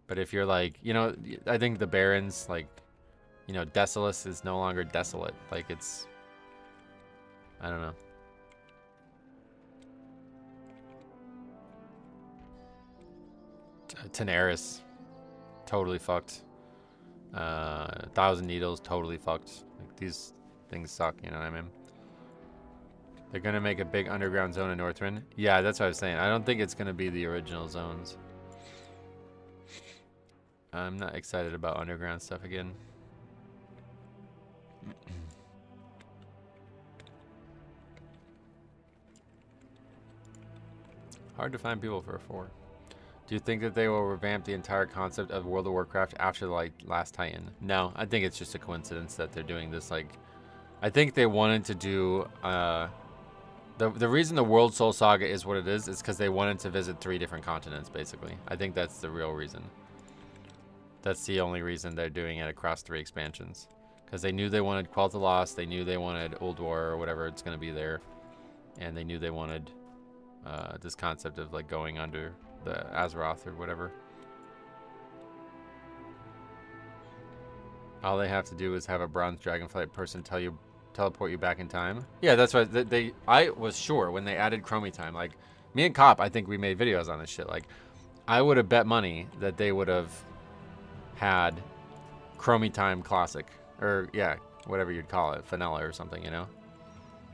But if you're like, you know, I think the Barrens, like, you know, Desolus is no longer desolate. Like, it's, I don't know. Tenaris, totally fucked. 1,000 Needles, totally fucked. Like, these things suck, you know what I mean? They're gonna make a big underground zone in Northrend. Yeah, that's what I was saying. I don't think it's gonna be the original zones. I'm not excited about underground stuff again. Hard to find people for a 4. Do you think that they will revamp the entire concept of World of Warcraft after the last Titan? No, I think it's just a coincidence that they're doing this. Like, I think they wanted to do the reason the World Soul Saga is what it is because they wanted to visit 3 different continents, basically. I think that's the real reason. That's the only reason they're doing it across 3 expansions. Because they knew they wanted Quell the Lost, they knew they wanted Old War or whatever it's going to be there, and they knew they wanted this concept of like going under the Azeroth or whatever. All they have to do is have a bronze dragonflight person teleport you back in time. Yeah, that's what I was sure when they added Chromie time. Like me and Cop, I think we made videos on this shit. Like I would have bet money that they would have had Chromie time classic, or yeah, whatever you'd call it, vanilla or something, you know.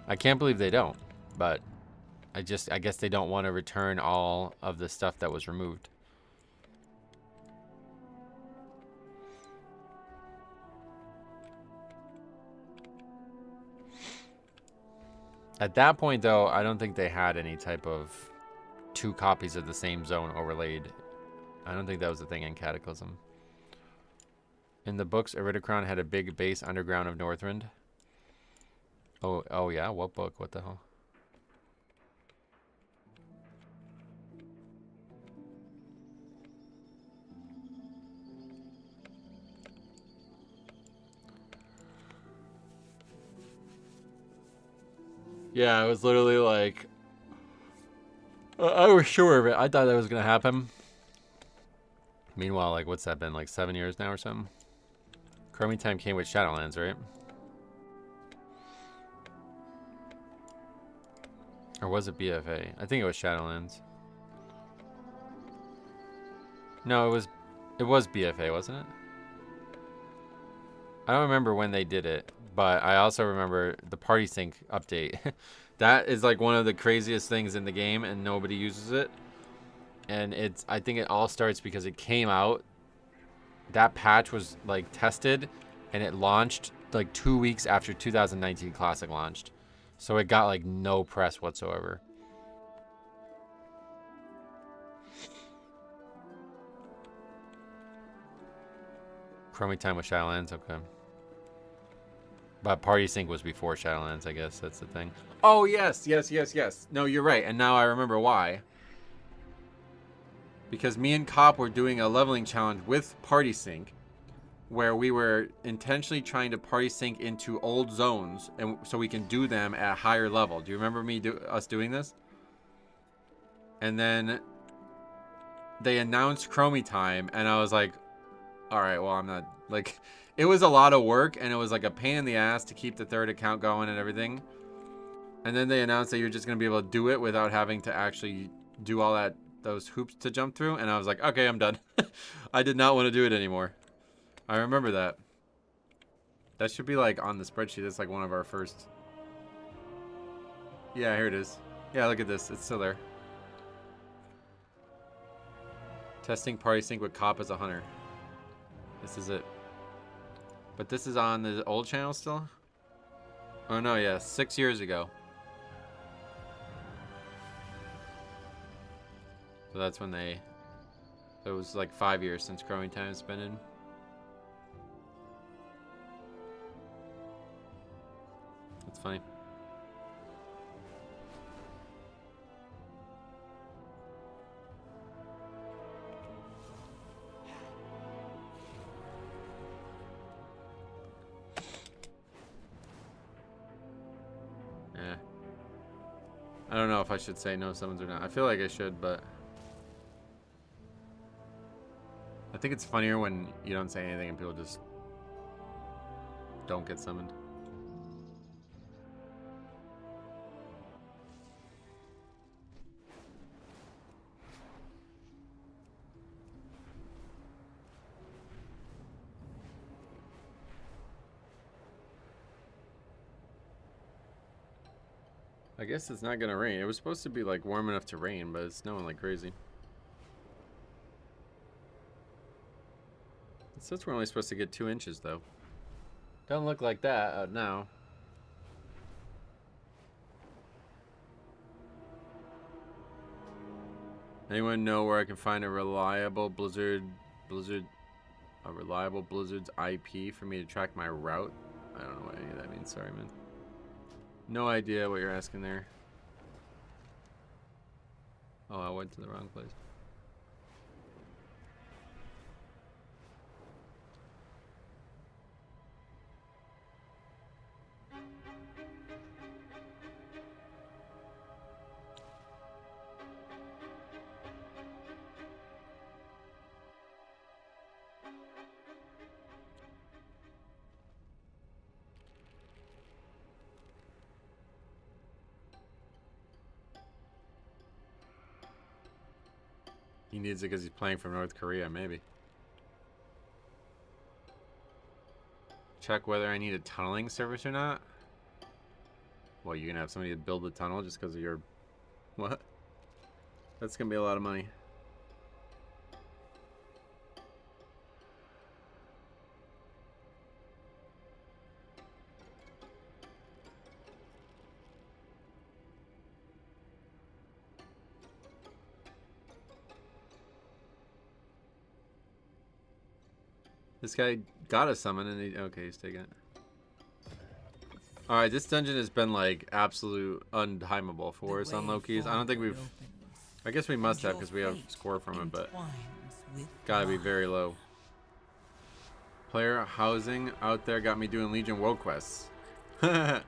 I can't believe they don't, but I guess they don't want to return all of the stuff that was removed. At that point, though, I don't think they had any type of 2 copies of the same zone overlaid. I don't think that was a thing in Cataclysm. In the books, Iridicron had a big base underground of Northrend. Oh yeah? What book? What the hell? Yeah, it was literally like... I was sure of it. I thought that was going to happen. Meanwhile, like, what's that been? Like 7 years now or something? Chromie time came with Shadowlands, right? Or was it BFA? I think it was Shadowlands. No, it was BFA, wasn't it? I don't remember when they did it, but I also remember the party sync update. That is like one of the craziest things in the game, and nobody uses it. And I think it all starts because it came out. That patch was like tested, and it launched like 2 weeks after 2019 Classic launched. So it got like no press whatsoever. Chromie time with Shadowlands, okay. But Party Sync was before Shadowlands, I guess. That's the thing. Oh, yes. No, you're right. And now I remember why. Because me and Cop were doing a leveling challenge with Party Sync, where we were intentionally trying to Party Sync into old zones, and so we can do them at a higher level. Do you remember us doing this? And then they announced Chromie time, and I was like, all right, well, I'm not, like... It was a lot of work, and it was like a pain in the ass to keep the third account going and everything. And then they announced that you're just going to be able to do it without having to actually do all those hoops to jump through. And I was like, okay, I'm done. I did not want to do it anymore. I remember that. That should be like on the spreadsheet. It's like one of our first. Yeah, here it is. Yeah, look at this. It's still there. Testing Party Sync with Cop as a hunter. This is it. But this is on the old channel still? Oh no, yeah, 6 years ago. So that's when it was like 5 years since Growing Time has been in. That's funny. I don't know if I should say no summons or not. I feel like I should, but I think it's funnier when you don't say anything and people just don't get summoned. I guess it's not gonna rain. It was supposed to be like warm enough to rain, but it's snowing like crazy. It says we're only supposed to get 2 inches though. Don't look like that out now. Anyone know where I can find a reliable Blizzard's IP for me to track my route? I don't know what any of that means. Sorry, man. No idea what you're asking there. Oh, I went to the wrong place. He needs it because he's playing from North Korea, maybe. Check whether I need a tunneling service or not. Well, you're gonna have somebody to build the tunnel just because of your... What? That's gonna be a lot of money. This guy got a summon and he... Okay, he's taking it. Alright, this dungeon has been like absolute untimeable for us on low keys. I don't think we've... I guess we must have because we have score from it, but gotta be very low. Player housing out there got me doing Legion World quests. I'll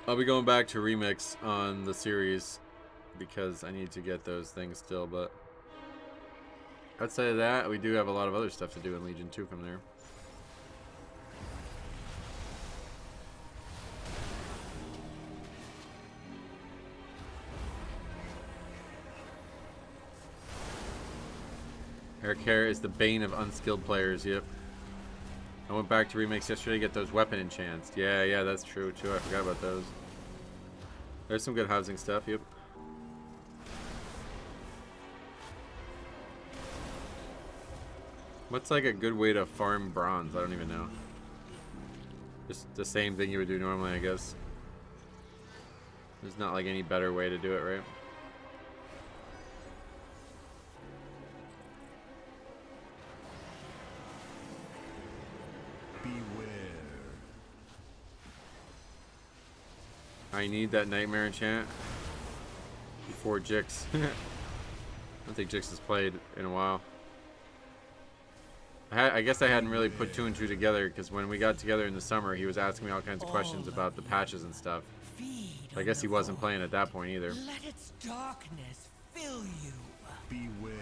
be going back to Remix on the series because I need to get those things still, but outside of that, we do have a lot of other stuff to do in Legion 2 from there. Hair care is the bane of unskilled players, yep. I went back to Remix yesterday to get those weapon enchants. Yeah, that's true too. I forgot about those. There's some good housing stuff, yep. What's like a good way to farm bronze? I don't even know. Just the same thing you would do normally, I guess. There's not like any better way to do it, right? I need that Nightmare enchant before Jix. I don't think Jix has played in a while. I guess I hadn't really put 2 and 2 together because when we got together in the summer, he was asking me all kinds of questions about the patches and stuff. I guess he wasn't playing at that point either.
Let its darkness fill you.
Beware.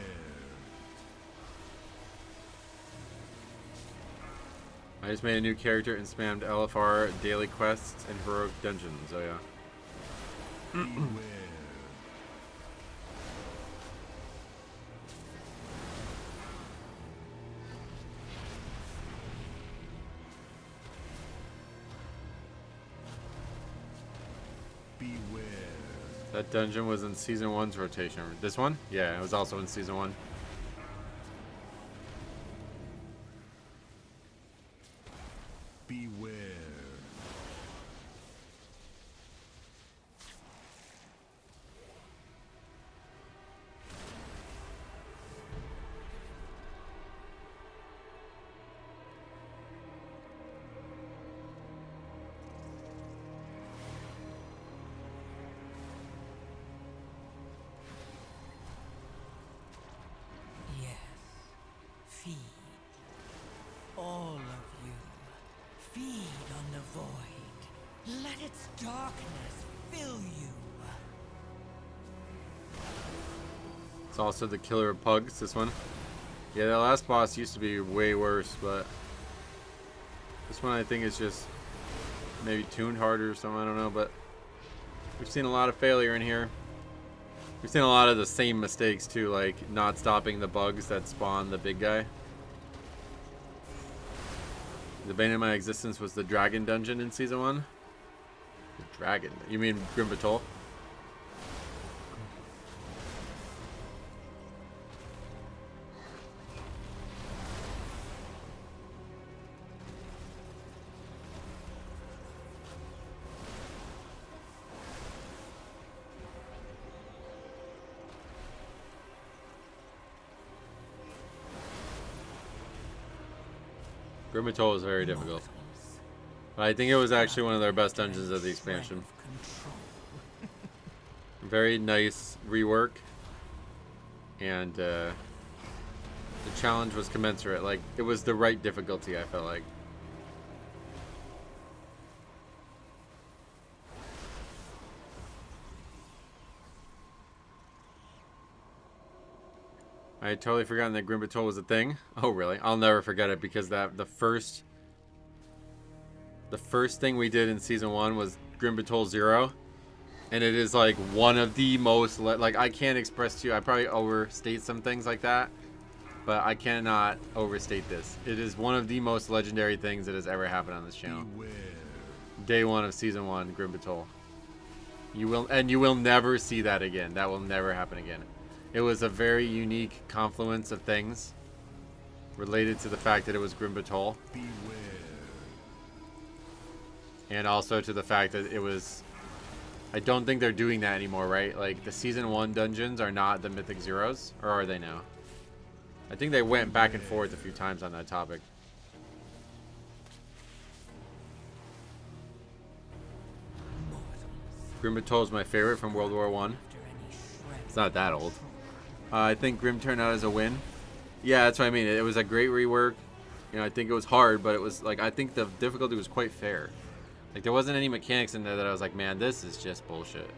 I just made a new character and spammed LFR daily quests and heroic dungeons. Oh yeah.
Beware. Beware.
That dungeon was in Season 1's rotation. This one? Yeah, it was also in Season 1.
Beware.
Yes. Feed. All of you. Feed on the void. Let its darkness fill you.
It's also the killer of pugs, this one. Yeah, that last boss used to be way worse, but this one I think is just maybe tuned harder or something, I don't know, but we've seen a lot of failure in here. We've seen a lot of the same mistakes too, like not stopping the bugs that spawn the big guy. The bane of my existence was the dragon dungeon in Season 1. The dragon? You mean Grim Batol? Grim Batol was very difficult. But I think it was actually one of their best dungeons of the expansion. Very nice rework. And the challenge was commensurate. Like, it was the right difficulty, I felt like. I had totally forgotten that Grim Batol was a thing. Oh, really? I'll never forget it because the first thing we did in Season 1 was Grim Batol 0. And it is like one of the most, like I can't express to you, I probably overstate some things like that, but I cannot overstate this. It is one of the most legendary things that has ever happened on this channel. Day 1 of Season 1, Grim Patrol. You will never see that again. That will never happen again. It was a very unique confluence of things related to the fact that it was Grim Patrol. And also to the fact that it was... I don't think they're doing that anymore, right? Like, the Season 1 dungeons are not the Mythic Zeros, or are they now? I think they went back and forth a few times on that topic. Grim Patrol is my favorite from World War I. It's not that old. I think Grim turned out as a win. Yeah, that's what I mean. It was a great rework. You know, I think it was hard, but it was like, I think the difficulty was quite fair. Like, there wasn't any mechanics in there that I was like, man, this is just bullshit.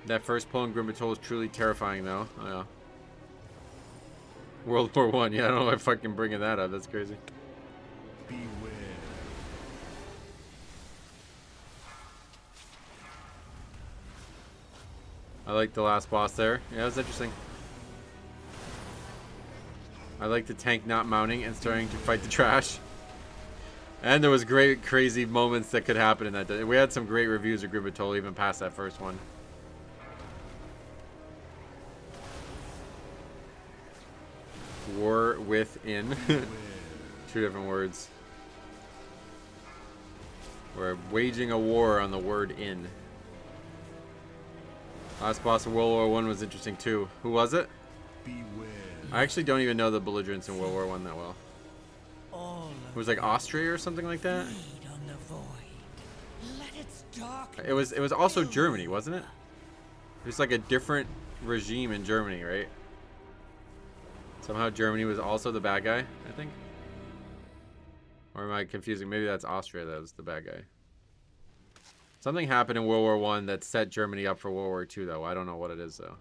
That first pull in Grim Patrol is truly terrifying, though. Oh, yeah. World War I. Yeah, I don't know why I'm fucking bringing that up. That's crazy.
Beware.
I like the last boss there. Yeah, it was interesting. I like the tank not mounting and starting to fight the trash. And there was great, crazy moments that could happen in that. We had some great reviews of Grim Patrol even past that first one. War within. 2 different words. We're waging a war on the word in. Last boss of World War I was interesting too. Who was it?
Beware.
I actually don't even know the belligerents in World War I that well. It was like Austria or something like that. It was also Germany, wasn't it? It was like a different regime in Germany, right? Somehow Germany was also the bad guy, I think. Or am I confusing? Maybe that's Austria that was the bad guy. Something happened in World War I that set Germany up for World War II, though. I don't know what it is, though.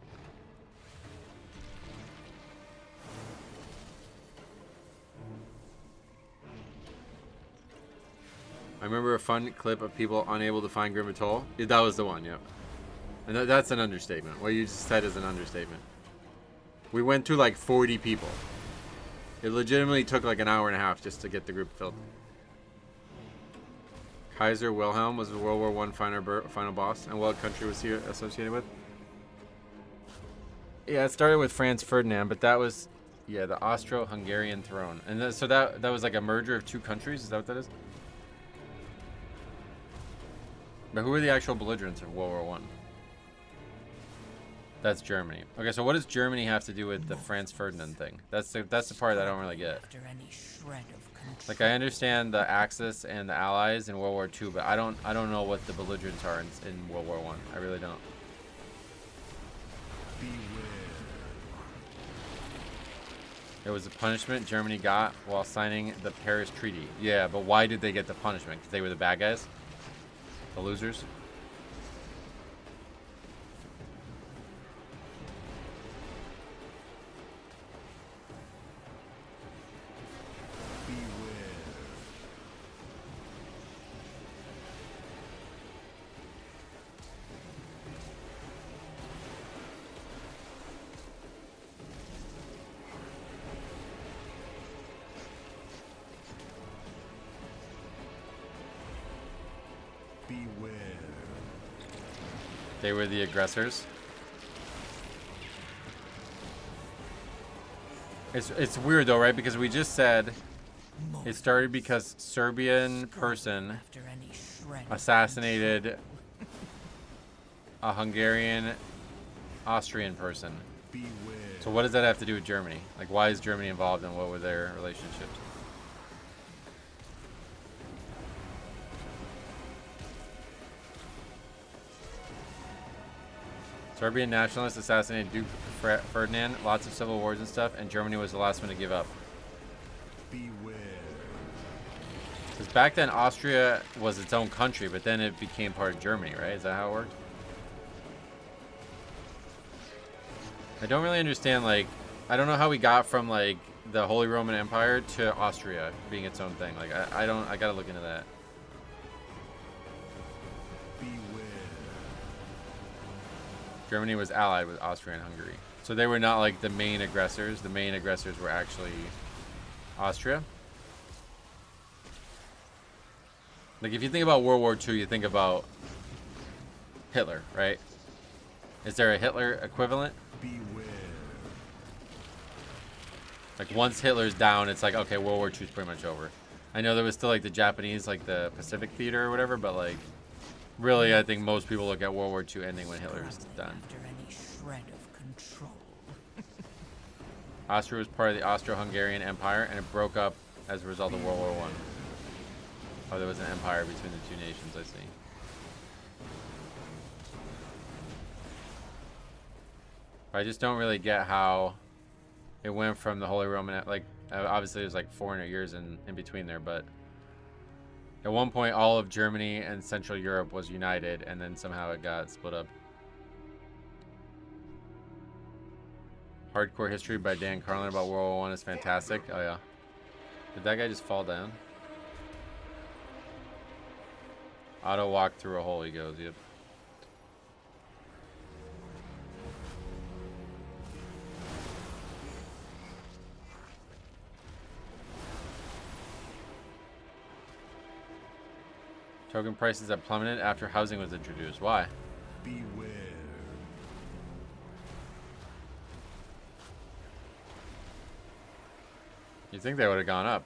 I remember a fun clip of people unable to find Grim Patrol. Yeah, that was the one, yep. And that's an understatement. What you just said is an understatement. We went through like 40 people. It legitimately took like an hour and a half just to get the group filled. Kaiser Wilhelm was the World War I final boss, and what country was he associated with? Yeah, it started with Franz Ferdinand, but that was, yeah, the Austro-Hungarian throne. And so that was like a merger of 2 countries? Is that what that is? But who were the actual belligerents of World War I? That's Germany. Okay, so what does Germany have to do with the Franz Ferdinand thing? That's the part that I don't really get. Like, I understand the Axis and the Allies in World War II, but I don't know what the belligerents are in World War I. I really don't. It was a punishment Germany got while signing the Paris Treaty. Yeah, but why did they get the punishment? Because they were the bad guys? The losers? They were the aggressors. It's weird though, right? Because we just said it started because Serbian person assassinated a Hungarian Austrian person. So what does that have to do with Germany? Like, why is Germany involved and what were their relationships? Serbian nationalists assassinated Duke Ferdinand, lots of civil wars and stuff, and Germany was the last one to give up.
Beware.
Because back then Austria was its own country, but then it became part of Germany, right? Is that how it worked? I don't really understand, like, I don't know how we got from, like, the Holy Roman Empire to Austria being its own thing. Like, I gotta look into that. Germany was allied with Austria and Hungary. So they were not like the main aggressors. The main aggressors were actually Austria. Like if you think about World War II, you think about Hitler, right? Is there a Hitler equivalent?
Beware.
Like once Hitler's down, it's like, okay, World War II is pretty much over. I know there was still like the Japanese, like the Pacific Theater or whatever, but like really I think most people look at World War II ending when Hitler's done.
After any shred of control.
Austria was part of the Austro-Hungarian Empire and it broke up as a result of World War I. Oh, there was an empire between the two nations, I see. I just don't really get how it went from the Holy Roman, like, obviously there's like 400 years in between there, but at one point all of Germany and Central Europe was united and then somehow it got split up. Hardcore History by Dan Carlin about World War I is fantastic. Oh yeah. Did that guy just fall down? Auto walk through a hole, he goes, yep. Token prices have plummeted after housing was introduced. Why?
Beware.
You'd think they would have gone up.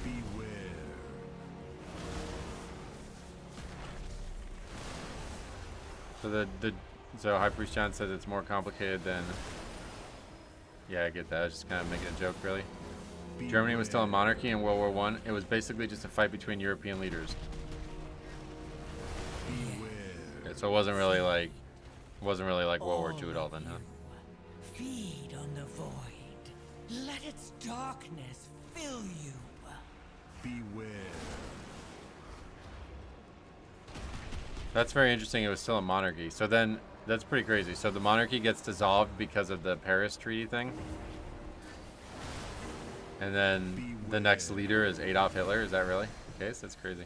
Beware.
So so High Priest John says it's more complicated than. Yeah, I get that. I was just kind of making a joke, really. Germany was still a monarchy in World War I. It was basically just a fight between European leaders.
Beware.
Okay, so it wasn't really like World War II at all then, huh?
Feed on the void. Let its darkness fill you.
Beware.
That's very interesting. It was still a monarchy. So then, that's pretty crazy. So the monarchy gets dissolved because of the Paris Treaty thing. And then the next leader is Adolf Hitler. Is that really the case? That's crazy.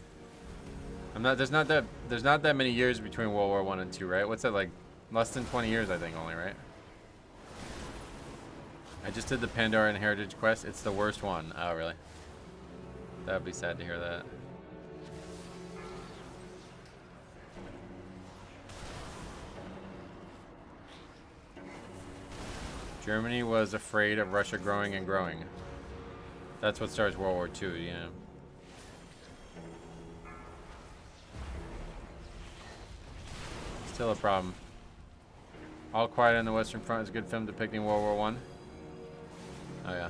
There's not that many years between World War I and II, right? What's that, like less than 20 years, I think, only, right? I just did the Pandora and Heritage quest. It's the worst one. Oh, really? That would be sad to hear that. Germany was afraid of Russia growing and growing. That's what starts World War II, you know. Still a problem. All Quiet on the Western Front is a good film depicting World War I. Oh, yeah.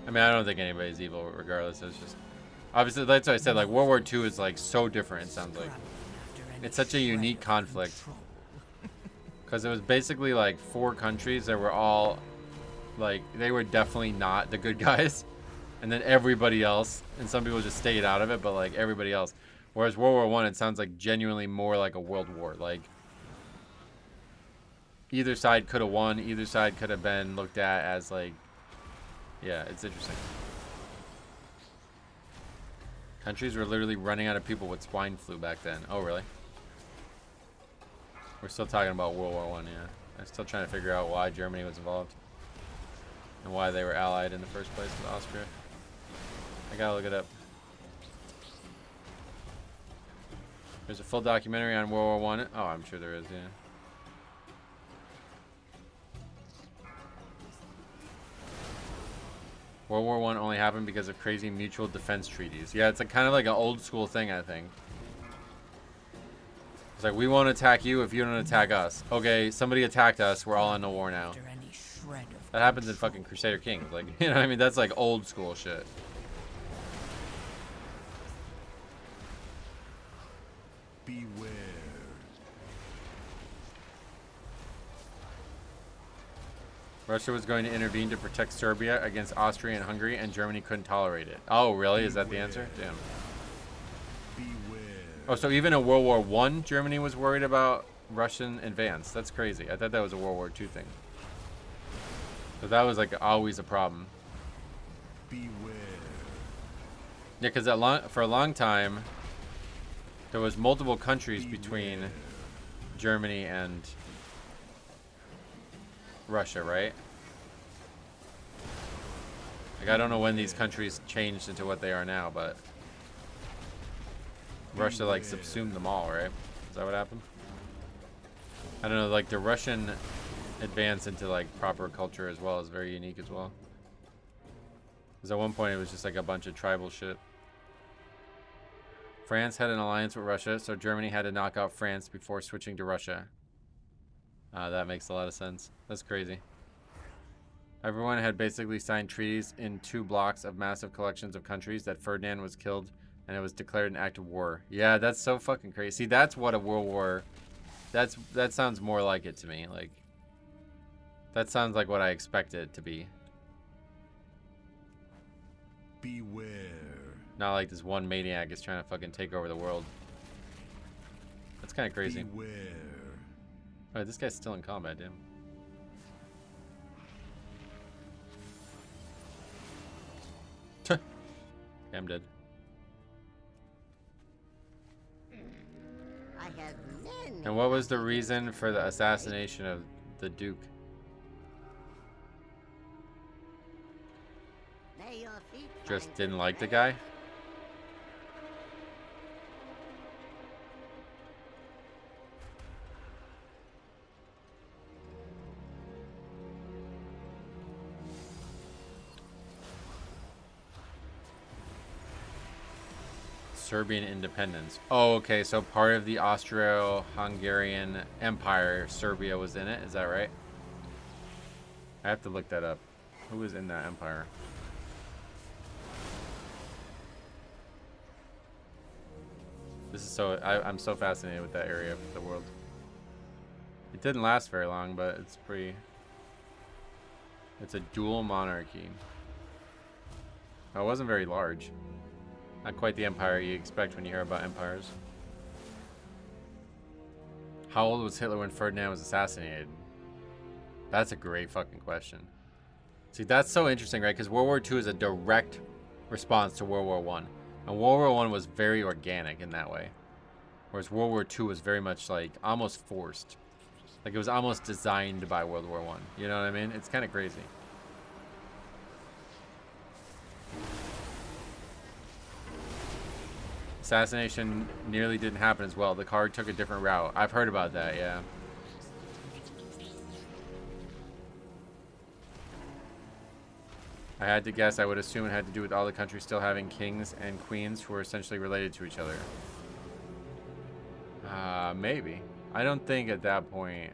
I mean, I don't think anybody's evil regardless. It's just... Obviously, that's what I said. Like, World War II is, like, so different, it sounds like. It's such a unique conflict. Because it was basically, like, 4 countries that were all... Like, they were definitely not the good guys. And then everybody else. And some people just stayed out of it, but, like, everybody else. Whereas World War I, it sounds like genuinely more like a world war. Like, either side could have won. Either side could have been looked at as, like... Yeah, it's interesting. Countries were literally running out of people with swine flu back then. Oh, really? We're still talking about World War I, yeah. I'm still trying to figure out why Germany was involved. And why they were allied in the first place with Austria. I gotta look it up. There's a full documentary on World War I. Oh, I'm sure there is, yeah. World War I only happened because of crazy mutual defense treaties. Yeah, it's a kind of like an old school thing, I think. It's like, we won't attack you if you don't attack us. Okay, somebody attacked us, we're all in a war now. That happens in fucking Crusader Kings. Like, you know what I mean? That's like old school shit.
Beware.
Russia was going to intervene to protect Serbia against Austria and Hungary, and Germany couldn't tolerate it. Oh, really? Is that the answer? Damn.
Beware.
Oh, so even in World War I, Germany was worried about Russian advance. That's crazy. I thought that was a World War II thing. So that was like always a problem.
Beware.
Yeah, because for a long time, there was multiple countries between Germany and Russia, right? Like, I don't know when these countries changed into what they are now, but Russia, like, subsumed them all, right? Is that what happened? I don't know, like, the Russian advance into, like, proper culture as well is very unique as well. Because at one point, it was just, like, a bunch of tribal shit. France had an alliance with Russia, so Germany had to knock out France before switching to Russia. That makes a lot of sense. That's crazy. Everyone had basically signed treaties in 2 blocks of massive collections of countries that Ferdinand was killed, and it was declared an act of war. Yeah, that's so fucking crazy. See, that's what a world war... That sounds more like it to me. Like, that sounds like what I expected it to be.
Beware.
Not like this one maniac is trying to fucking take over the world. That's kind of crazy.
Beware.
Alright, this guy's still in combat, damn. Okay, I'm dead.
I have many.
And what was the reason for the assassination of the Duke?
May your feet
Just
find
didn't
you
like the
there.
guy? Serbian independence. Oh, okay, so part of the Austro-Hungarian Empire, Serbia was in it, is that right? I have to look that up. Who was in that empire? This is so... I'm so fascinated with that area of the world. It didn't last very long, but it's pretty... It's a dual monarchy. Oh, it wasn't very large. Not quite the empire you expect when you hear about empires. How old was Hitler when Ferdinand was assassinated? That's a great fucking question. See, that's so interesting, right? Because World War II is a direct response to World War I. And World War I was very organic in that way. Whereas World War II was very much like almost forced. Like it was almost designed by World War I. You know what I mean? It's kind of crazy. Assassination nearly didn't happen as well. The card took a different route. I've heard about that, yeah. I had to guess. I would assume it had to do with all the countries still having kings and queens who were essentially related to each other. Maybe. I don't think at that point.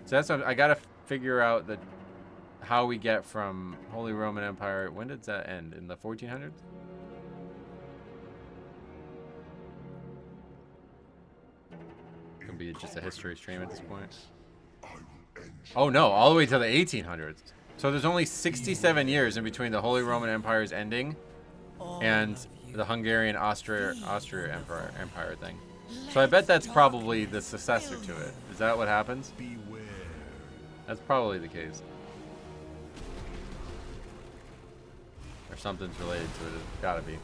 So that's what I gotta figure out how we get from Holy Roman Empire. When did that end? In the 1400s? Be just a history stream at this point. Oh no, all the way to the 1800s. So there's only 67 years in between the Holy Roman Empire's ending and the Hungarian Austria Empire thing. So I bet that's probably the successor to it. Is that what happens?
Beware.
That's probably the case. Or something's related to it. It's gotta be.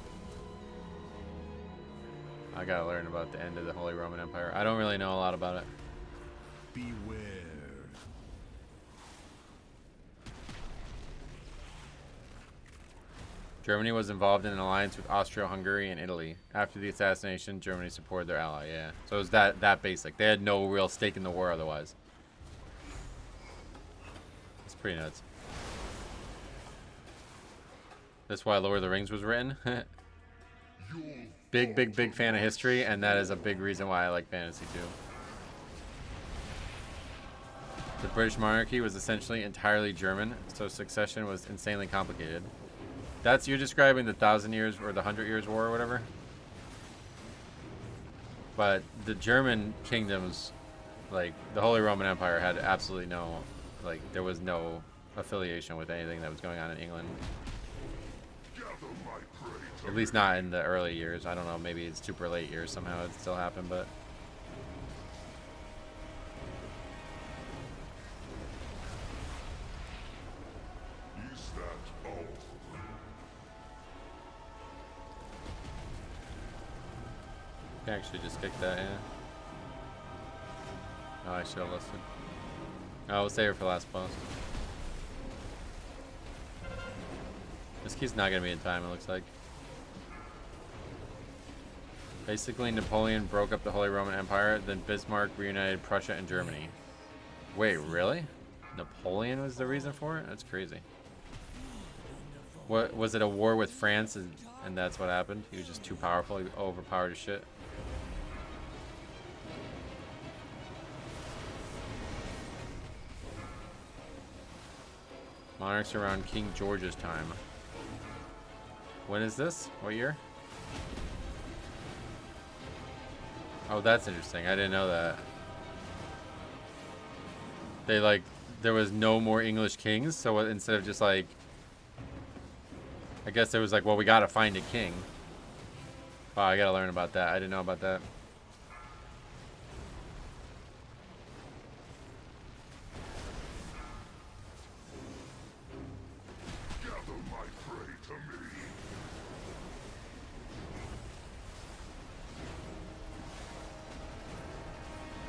I gotta learn about the end of the Holy Roman Empire. I don't really know a lot about it.
Beware.
Germany was involved in an alliance with Austria-Hungary and Italy. After the assassination, Germany supported their ally. Yeah, so it was that basic. They had no real stake in the war otherwise. It's pretty nuts. That's why Lord of the Rings was written. Big fan of history, and that is a big reason why I like fantasy too. The British monarchy was essentially entirely German, so succession was insanely complicated. You're describing the 1,000 Years or the 100 Years War or whatever? But the German kingdoms, like the Holy Roman Empire, had absolutely no, like there was no affiliation with anything that was going on in England. At least not in the early years. I don't know, maybe it's super late years somehow it still happened, but...
Is that all?
Can actually just kick that, yeah. Oh, I should have listened. Oh, we'll save it for last post. This key's not gonna be in time, it looks like. Basically, Napoleon broke up the Holy Roman Empire, then Bismarck reunited Prussia and Germany. Wait, really? Napoleon was the reason for it? That's crazy. What was it, a war with France and that's what happened? He was just too powerful, he overpowered his shit. Monarchs around King George's time. When is this? What year? Oh, that's interesting. I didn't know that. They like, there was no more English kings, so instead of just like, I guess it was like, well, we gotta find a king. Wow, I gotta learn about that. I didn't know about that.
Gather my prey to me.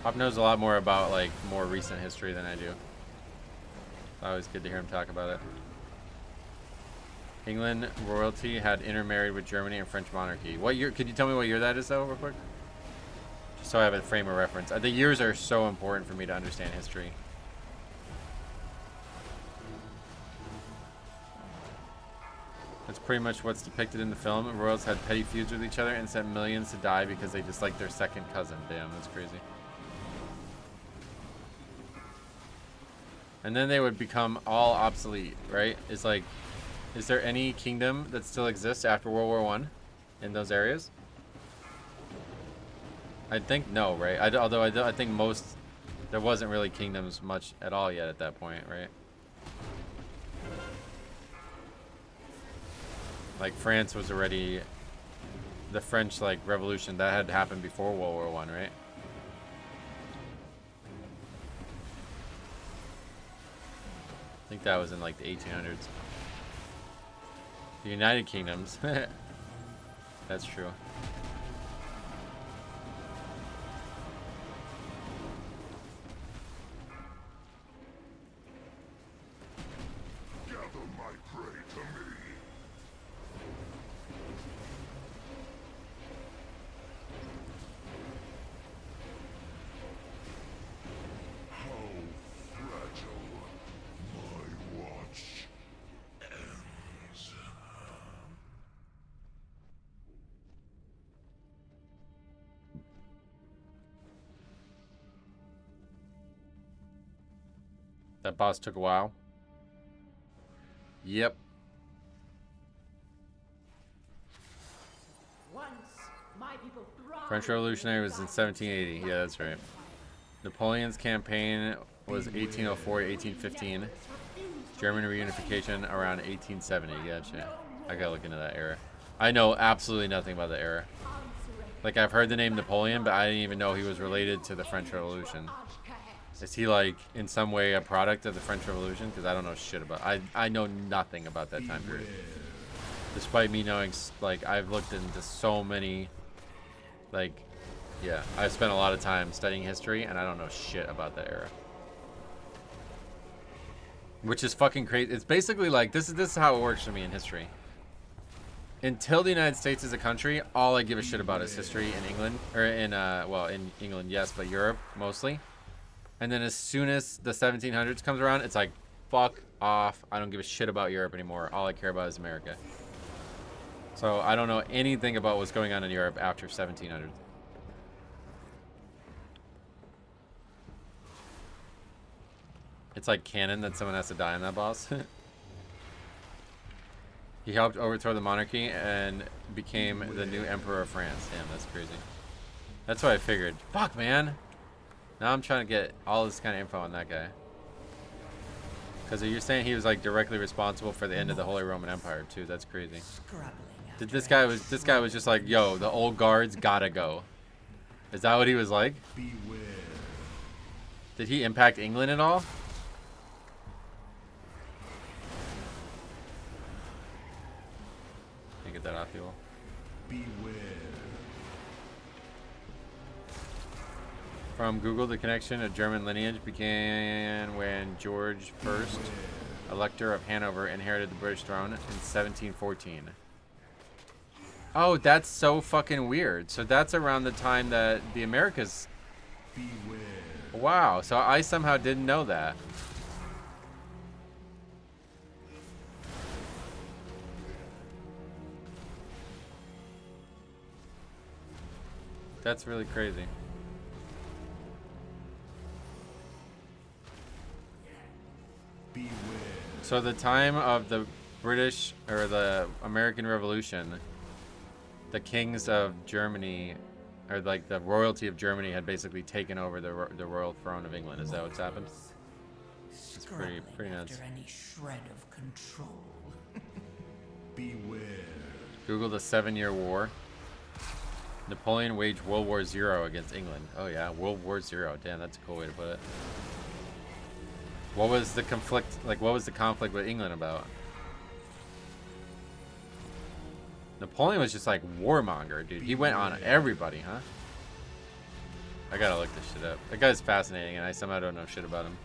Pop knows a lot more about like more recent history than I do. It's always good to hear him talk about it. England royalty had intermarried with Germany and French monarchy. What year? Could you tell me what year that is, though, real quick? Just so I have a frame of reference. The years are so important for me to understand history. That's pretty much what's depicted in the film. Royals had petty feuds with each other and sent millions to die because they disliked their second cousin. Damn, that's crazy. And then they would become all obsolete, right? It's like, is there any kingdom that still exists after World War I in those areas? I think no, right? I think most, there wasn't really kingdoms much at all yet at that point, right? Like France was already, the French like Revolution, that had happened before World War I, right? I think that was in like the 1800s. The United Kingdoms. That's true.
Gather my prey to me. How fragile my watch ends.
That boss took a while. Yep.
Once my people thrived.
French Revolutionary was in 1780. Yeah, that's right. Napoleon's campaign was 1804 to 1815. German reunification around 1870. Gotcha. I gotta look into that era. I know absolutely nothing about the era. Like, I've heard the name Napoleon, but I didn't even know he was related to the French Revolution. Is he, like, in some way a product of the French Revolution? Because I don't know shit about... I know nothing about that time period. Despite me knowing, like, I've looked into so many... Like, yeah. I've spent a lot of time studying history, and I don't know shit about that era. Which is fucking crazy. It's basically like... This is how it works for me in history. Until the United States is a country, all I give a shit about is history in England. Or in, well, in England, yes, but Europe, mostly. And then as soon as the 1700s comes around, it's like, fuck off. I don't give a shit about Europe anymore. All I care about is America. So I don't know anything about what's going on in Europe after 1700s. It's like canon that someone has to die on that boss. He helped overthrow the monarchy and became the new emperor of France. Damn, that's crazy. That's what I figured. Fuck, man. Now I'm trying to get all this kind of info on that guy. Because you're saying he was like directly responsible for the end of the Holy Roman Empire too. That's crazy. Did this guy was just like, yo, the old guards gotta go. Is that what he was like?
Beware.
Did he impact England at all? Can you get that off, people?
Beware.
From Google, the connection of German lineage began when George I, Elector of Hanover, inherited the British throne in 1714. Oh, that's so fucking weird. So that's around the time that the Americas... Wow, so I somehow didn't know that. That's really crazy. So the time of the British or the American Revolution, the kings of Germany, or like the royalty of Germany, had basically taken over the royal throne of England. Is that what's happened? It's pretty nuts.
After any shred of control.
Beware.
Google the 7-Year War. Napoleon waged World War Zero against England. Oh yeah, World War Zero. Damn, that's a cool way to put it. What was the conflict, like what was the conflict with England about? Napoleon was just like warmonger, dude. He went on everybody, huh? I gotta look this shit up. That guy's fascinating and I somehow don't know shit about him.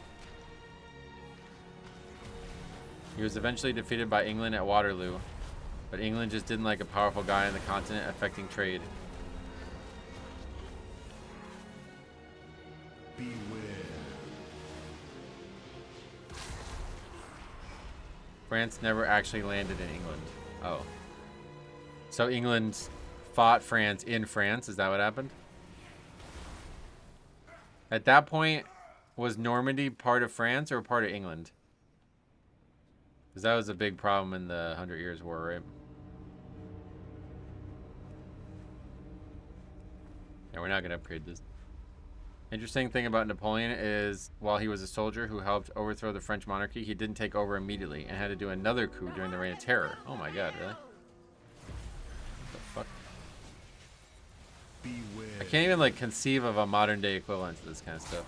He was eventually defeated by England at Waterloo, but England just didn't like a powerful guy on the continent affecting trade. France never actually landed in England. Oh. So England fought France in France? Is that what happened? At that point, was Normandy part of France or part of England? Because that was a big problem in the 100 Years' War, right? Yeah, we're not going to upgrade this. Interesting thing about Napoleon is, while he was a soldier who helped overthrow the French monarchy, he didn't take over immediately and had to do another coup during the Reign of Terror. Oh my god, really? What the fuck?
Beware.
I can't even like conceive of a modern day equivalent to this kind of stuff.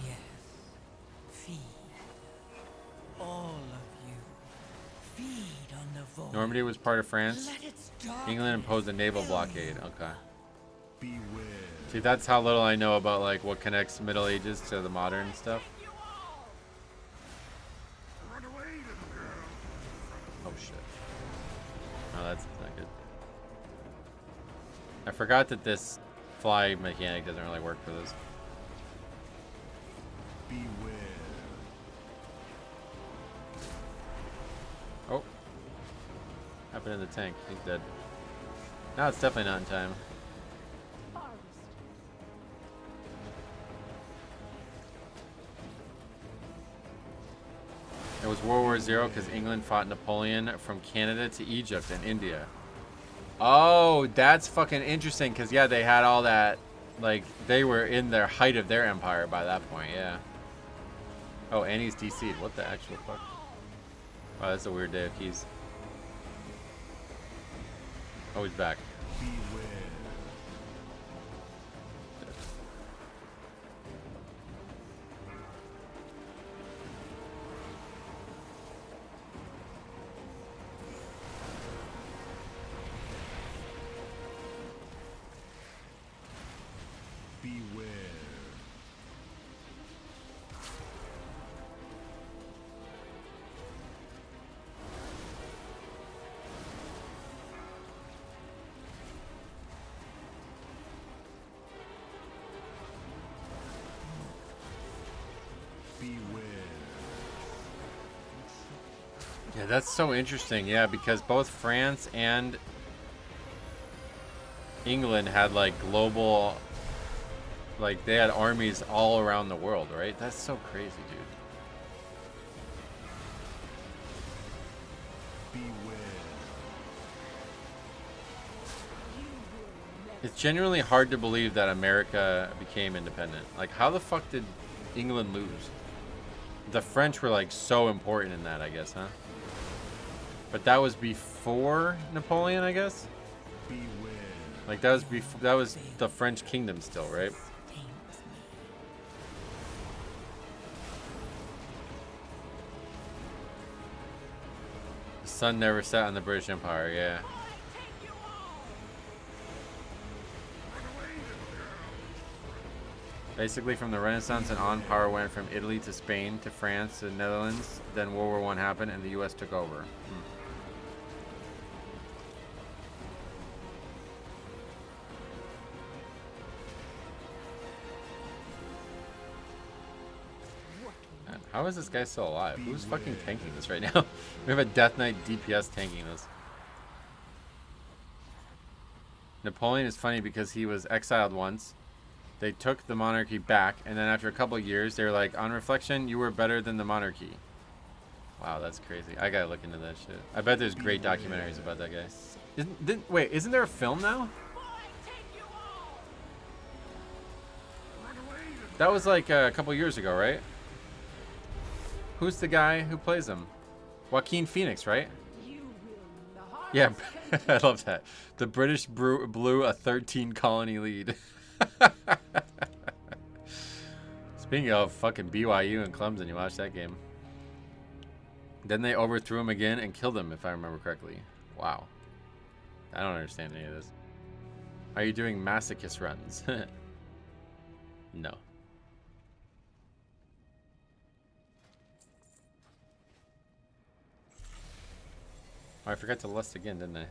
Yes. Feed. All of you. Feed on the void.
Normandy was part of France.
Let its darkness
England imposed a naval
fill
blockade.
you.
Okay.
Beware.
See, that's how little I know about like what connects Middle Ages to the modern stuff.
Run away, little girl.
Oh shit. Oh, that's not good. I forgot that this fly mechanic doesn't really work for this.
Beware.
Oh. Happened in the tank. He's dead. No, it's definitely not in time.
Harvest.
It was World War Zero because England fought Napoleon from Canada to Egypt and India. Oh, that's fucking interesting because, yeah, they had all that, like, they were in their height of their empire by that point, yeah. Oh, and he's DC'd. What the actual fuck? Wow, that's a weird day of keys. Oh, he's back.
Beware. Beware. Beware.
Yeah, that's so interesting. Yeah, because both France and England had like global, like they had armies all around the world, right? That's so crazy, dude.
Beware.
It's genuinely hard to believe that America became independent. Like, how the fuck did England lose? The French were like so important in that, I guess, huh? But that was before Napoleon, I guess.
Beware.
Like that was the French kingdom still, right?
Taints me.
The sun never set on the British Empire, yeah. Basically, from the Renaissance and on, power went from Italy to Spain to France to Netherlands. Then World War I happened and the U.S. took over. Man, how is this guy still alive? Who's fucking tanking this right now? We have a Death Knight DPS tanking this. Napoleon is funny because he was exiled once. They took the monarchy back, and then after a couple of years, they were like, on reflection, you were better than the monarchy. Wow, that's crazy. I gotta look into that shit. I bet there's great documentaries about that guy. Wait, isn't there a film now? That was like a couple years ago, right? Who's the guy who plays him? Joaquin Phoenix, right? Yeah, I love that. The British blew a 13 colony lead. Speaking of fucking BYU and Clemson, you watched that game. Then they overthrew him again and killed him, if I remember correctly. Wow. I don't understand any of this. Are you doing masochist runs? No. Oh, I forgot to list again, didn't I?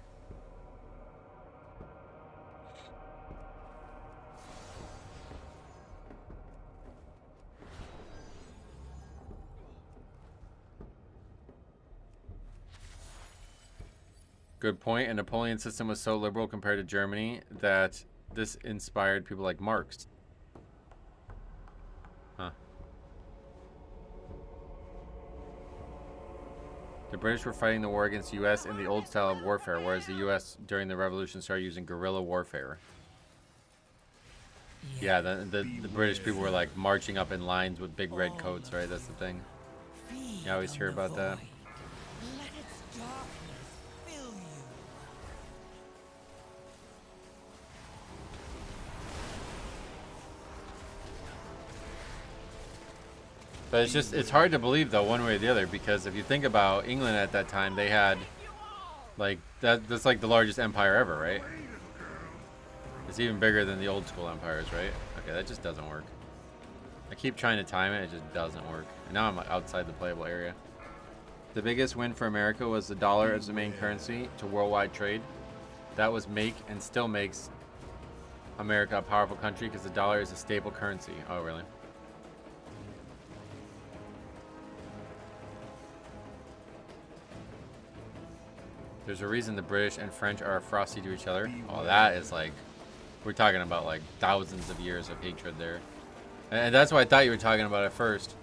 Good point. And Napoleon's system was so liberal compared to Germany that this inspired people like Marx. Huh. The British were fighting the war against the U.S. in the old style of warfare, whereas the U.S. during the Revolution started using guerrilla warfare. Yeah, the British people were like marching up in lines with big red coats, right? That's the thing. You always hear about that.
Let its darkness fill you.
But it's just, it's hard to believe though, one way or the other, because if you think about England at that time, they had like, that's like the largest empire ever, right? It's even bigger than the old school empires, right? Okay, that just doesn't work. I keep trying to time it, it just doesn't work. And now I'm outside the playable area. The biggest win for America was the dollar as the main currency to worldwide trade. That was and still makes America a powerful country because the dollar is a stable currency. Oh, really? There's a reason the British and French are frosty to each other. Oh, that is like, we're talking about like thousands of years of hatred there. And that's what I thought you were talking about at first.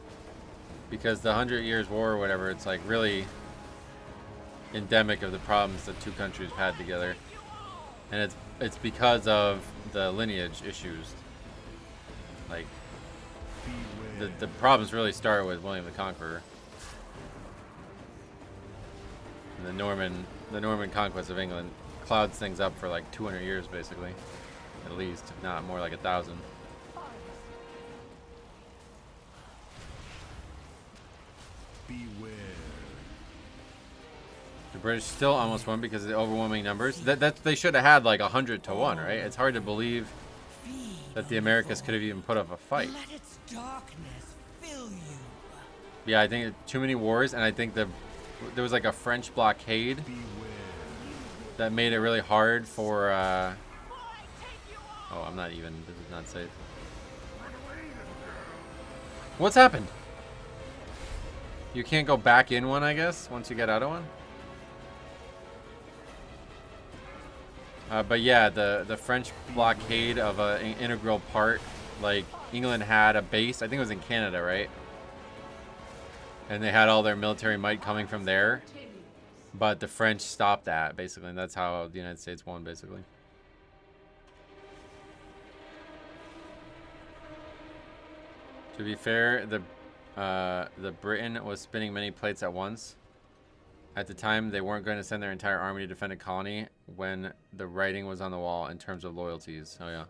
Because the 100 Years' War or whatever, it's like really endemic of the problems that two countries have had together. And it's because of the lineage issues. Like, the problems really start with William the Conqueror. And the Norman conquest of England clouds things up for like 200 years, basically. At least, if not more like 1,000.
Beware.
The British still almost won because of the overwhelming numbers. They should have had like 100 to 1, right? It's hard to believe that the Americas could have even put up a fight.
Let its darkness fill you.
Yeah, I think too many wars, and I think there was like a French blockade that made it really hard for. Oh, I'm not even. This is not safe. What's happened? You can't go back in one, I guess, once you get out of one. But yeah, the French blockade of an integral part, like England had a base, I think it was in Canada, right? And they had all their military might coming from there. But the French stopped that, basically, and that's how the United States won, basically. To be fair, the Britain was spinning many plates at once. At the time, they weren't going to send their entire army to defend a colony when the writing was on the wall in terms of loyalties. Oh, yeah.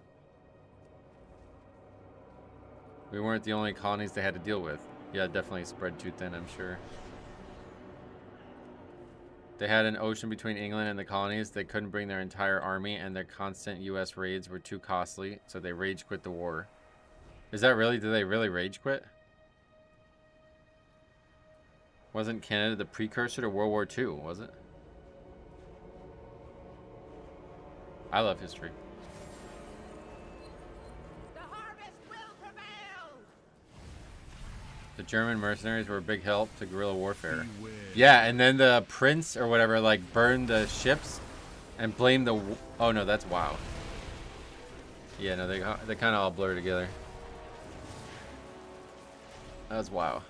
We weren't the only colonies they had to deal with. Yeah, definitely spread too thin, I'm sure. They had an ocean between England and the colonies. They couldn't bring their entire army, and their constant U.S. raids were too costly, so they rage quit the war. Is that really? Did they really rage quit? Wasn't Canada the precursor to World War II, was it? I love history.
The harvest will prevail!
The German mercenaries were a big help to guerrilla warfare. Yeah, and then the prince or whatever like burned the ships and blamed the... Oh no, that's WoW. Yeah, no, they kind of all blur together. That was WoW.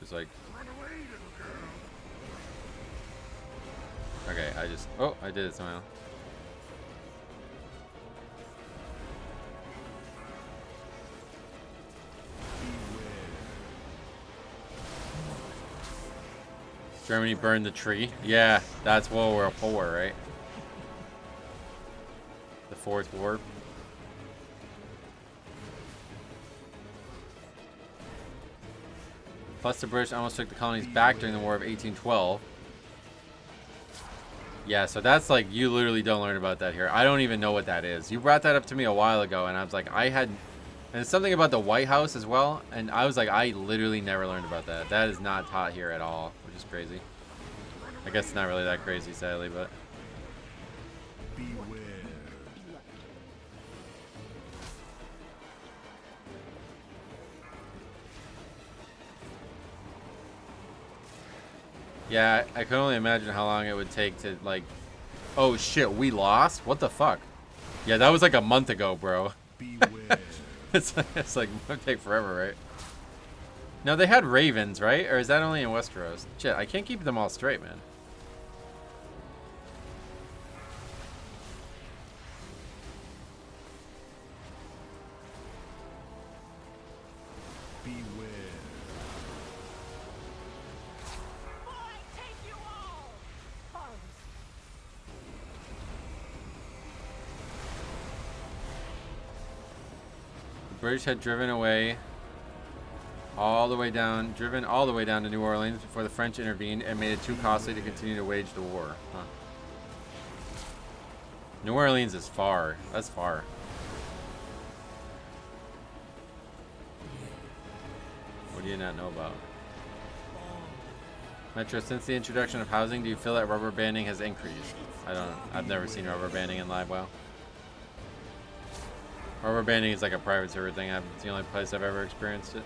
Just like... Okay, I just... Oh, I did it somehow. Germany burned the tree. Yeah, that's World War IV, right? The Fourth War. Plus, the British almost took the colonies back during the War of 1812. Yeah, so that's like, you literally don't learn about that here. I don't even know what that is. You brought that up to me a while ago, and I was like, I had... And it's something about the White House as well, and I was like, I literally never learned about that. That is not taught here at all, which is crazy. I guess it's not really that crazy, sadly, but... Yeah, I can only imagine how long it would take to, like... Oh, shit, we lost? What the fuck? Yeah, that was like a month ago, bro. it's like, it would take forever, right? No, they had ravens, right? Or is that only in Westeros? Shit, I can't keep them all straight, man. British had driven all the way down to New Orleans before the French intervened and made it too costly to continue to wage the war. Huh. New Orleans is far. That's far. What do you not know about? Metro, since the introduction of housing, do you feel that rubber banding has increased? I've never seen rubber banding in live WoW. Rubber banding is like a private server thing. It's the only place I've ever experienced it.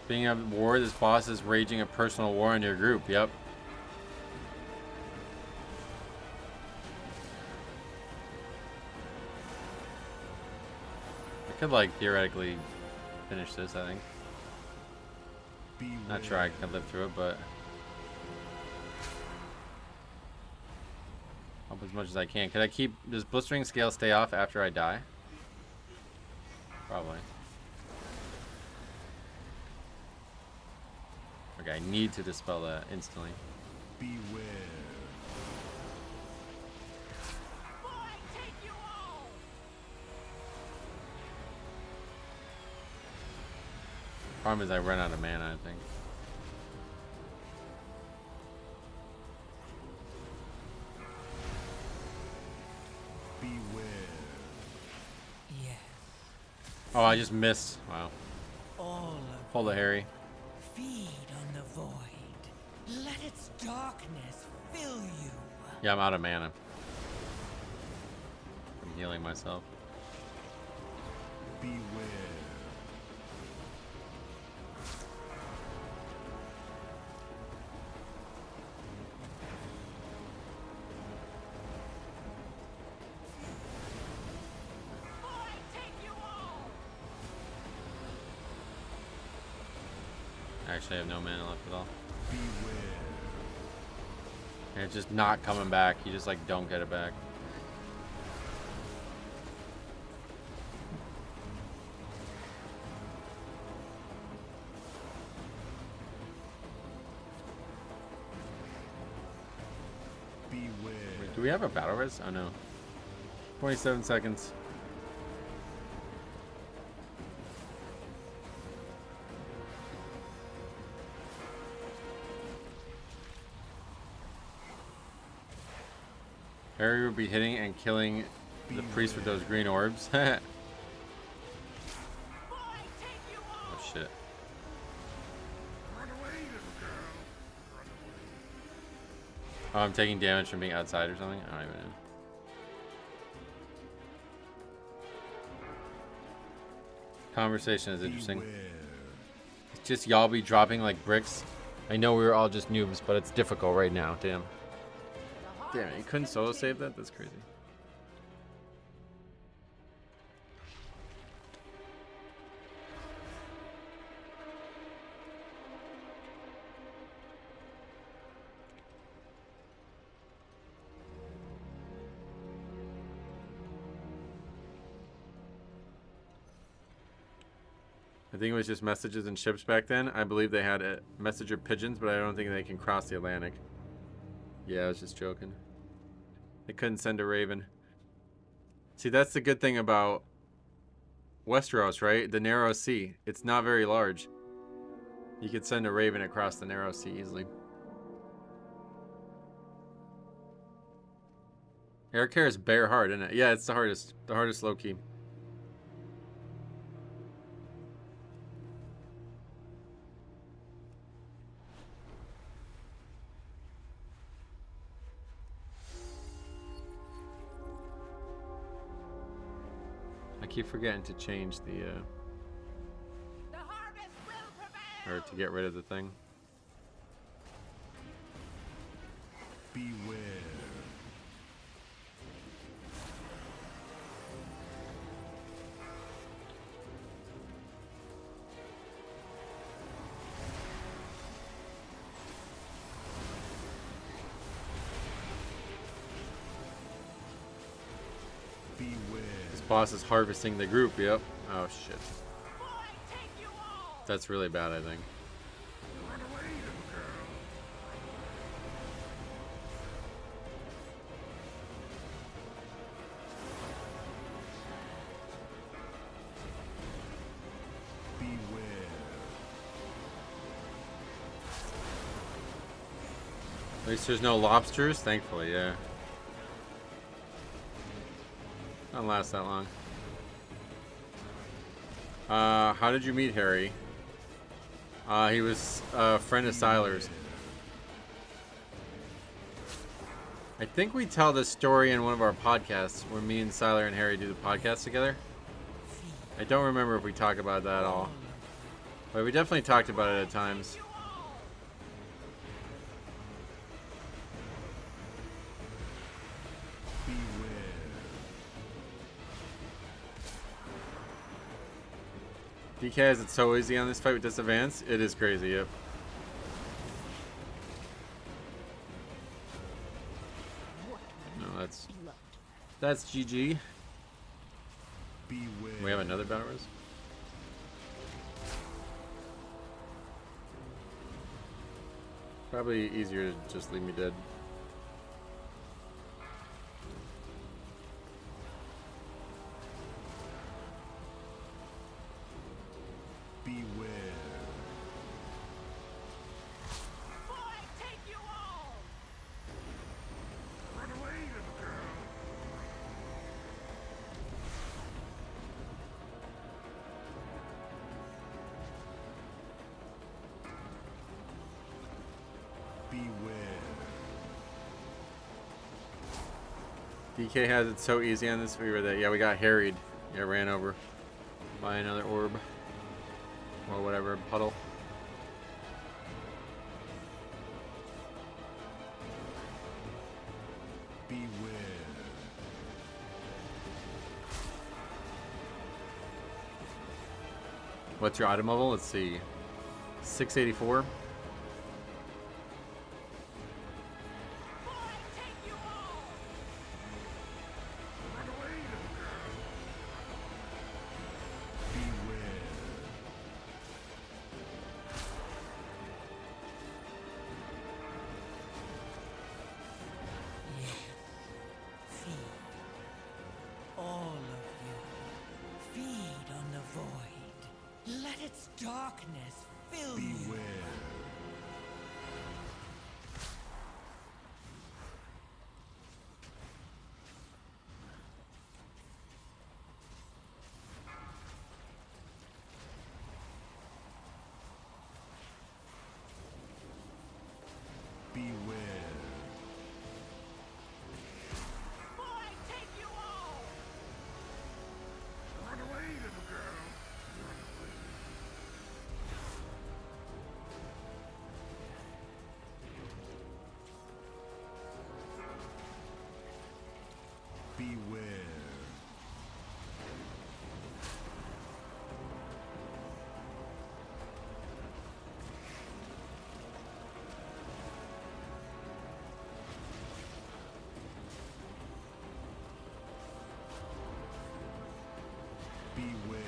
Being at war, this boss is raging a personal war on your group. Yep. Could like theoretically finish this, I think. Not sure I can live through it, but hope as much as I can. Could I keep... Does blistering scale stay off after I die? Probably. Okay, I need to dispel that instantly.
Beware.
Problem is I run out of mana, I think.
Beware.
Yes.
Oh, I just missed. Wow.
All of
Pull the Harry.
feed on the void. Let its darkness fill you.
Yeah, I'm out of mana. I'm healing myself.
Beware.
Actually, I have no mana left at all.
Beware.
And it's just not coming back. You just like don't get it back. Do we have a battle res? Oh no. 27 seconds. Harry would be hitting and killing the priest with those green orbs. Oh shit. Oh, I'm taking damage from being outside or something? I don't even know. Conversation is interesting. It's just y'all be dropping like bricks. I know we were all just noobs, but it's difficult right now. Damn. Damn it, you couldn't solo save that? That's crazy. I think it was just messages and ships back then. I believe they had messenger pigeons, but I don't think they can cross the Atlantic. Yeah, I was just joking. They couldn't send a raven. See, that's the good thing about Westeros, right? The narrow sea. It's not very large. You could send a raven across the narrow sea easily. Aircare is bare hard, isn't it? Yeah, it's the hardest. The hardest low key. I keep forgetting to change the
harvest will prevail.
or to get rid of the thing.
Beware.
This boss is harvesting the group, yep. Oh shit. That's really bad, I think. At least there's no lobsters, thankfully, yeah. Don't last that long. How did you meet Harry? He was a friend of Siler's. I think we tell this story in one of our podcasts where me and Siler and Harry do the podcast together. I don't remember if we talk about that at all. But we definitely talked about it at times. DK has it so easy on this fight with disadvance. It is crazy, yep. No, that's GG. We have another battle res? Probably easier to just leave me dead. DK has it so easy on this. We were that. Yeah, we got harried. Yeah, ran over by another orb or whatever puddle.
Beware.
What's your item level? Let's see. 684.
darkness fill you.
Beware. Beware.
Boy, take you all!
Run away, little girl.
Beware. Beware.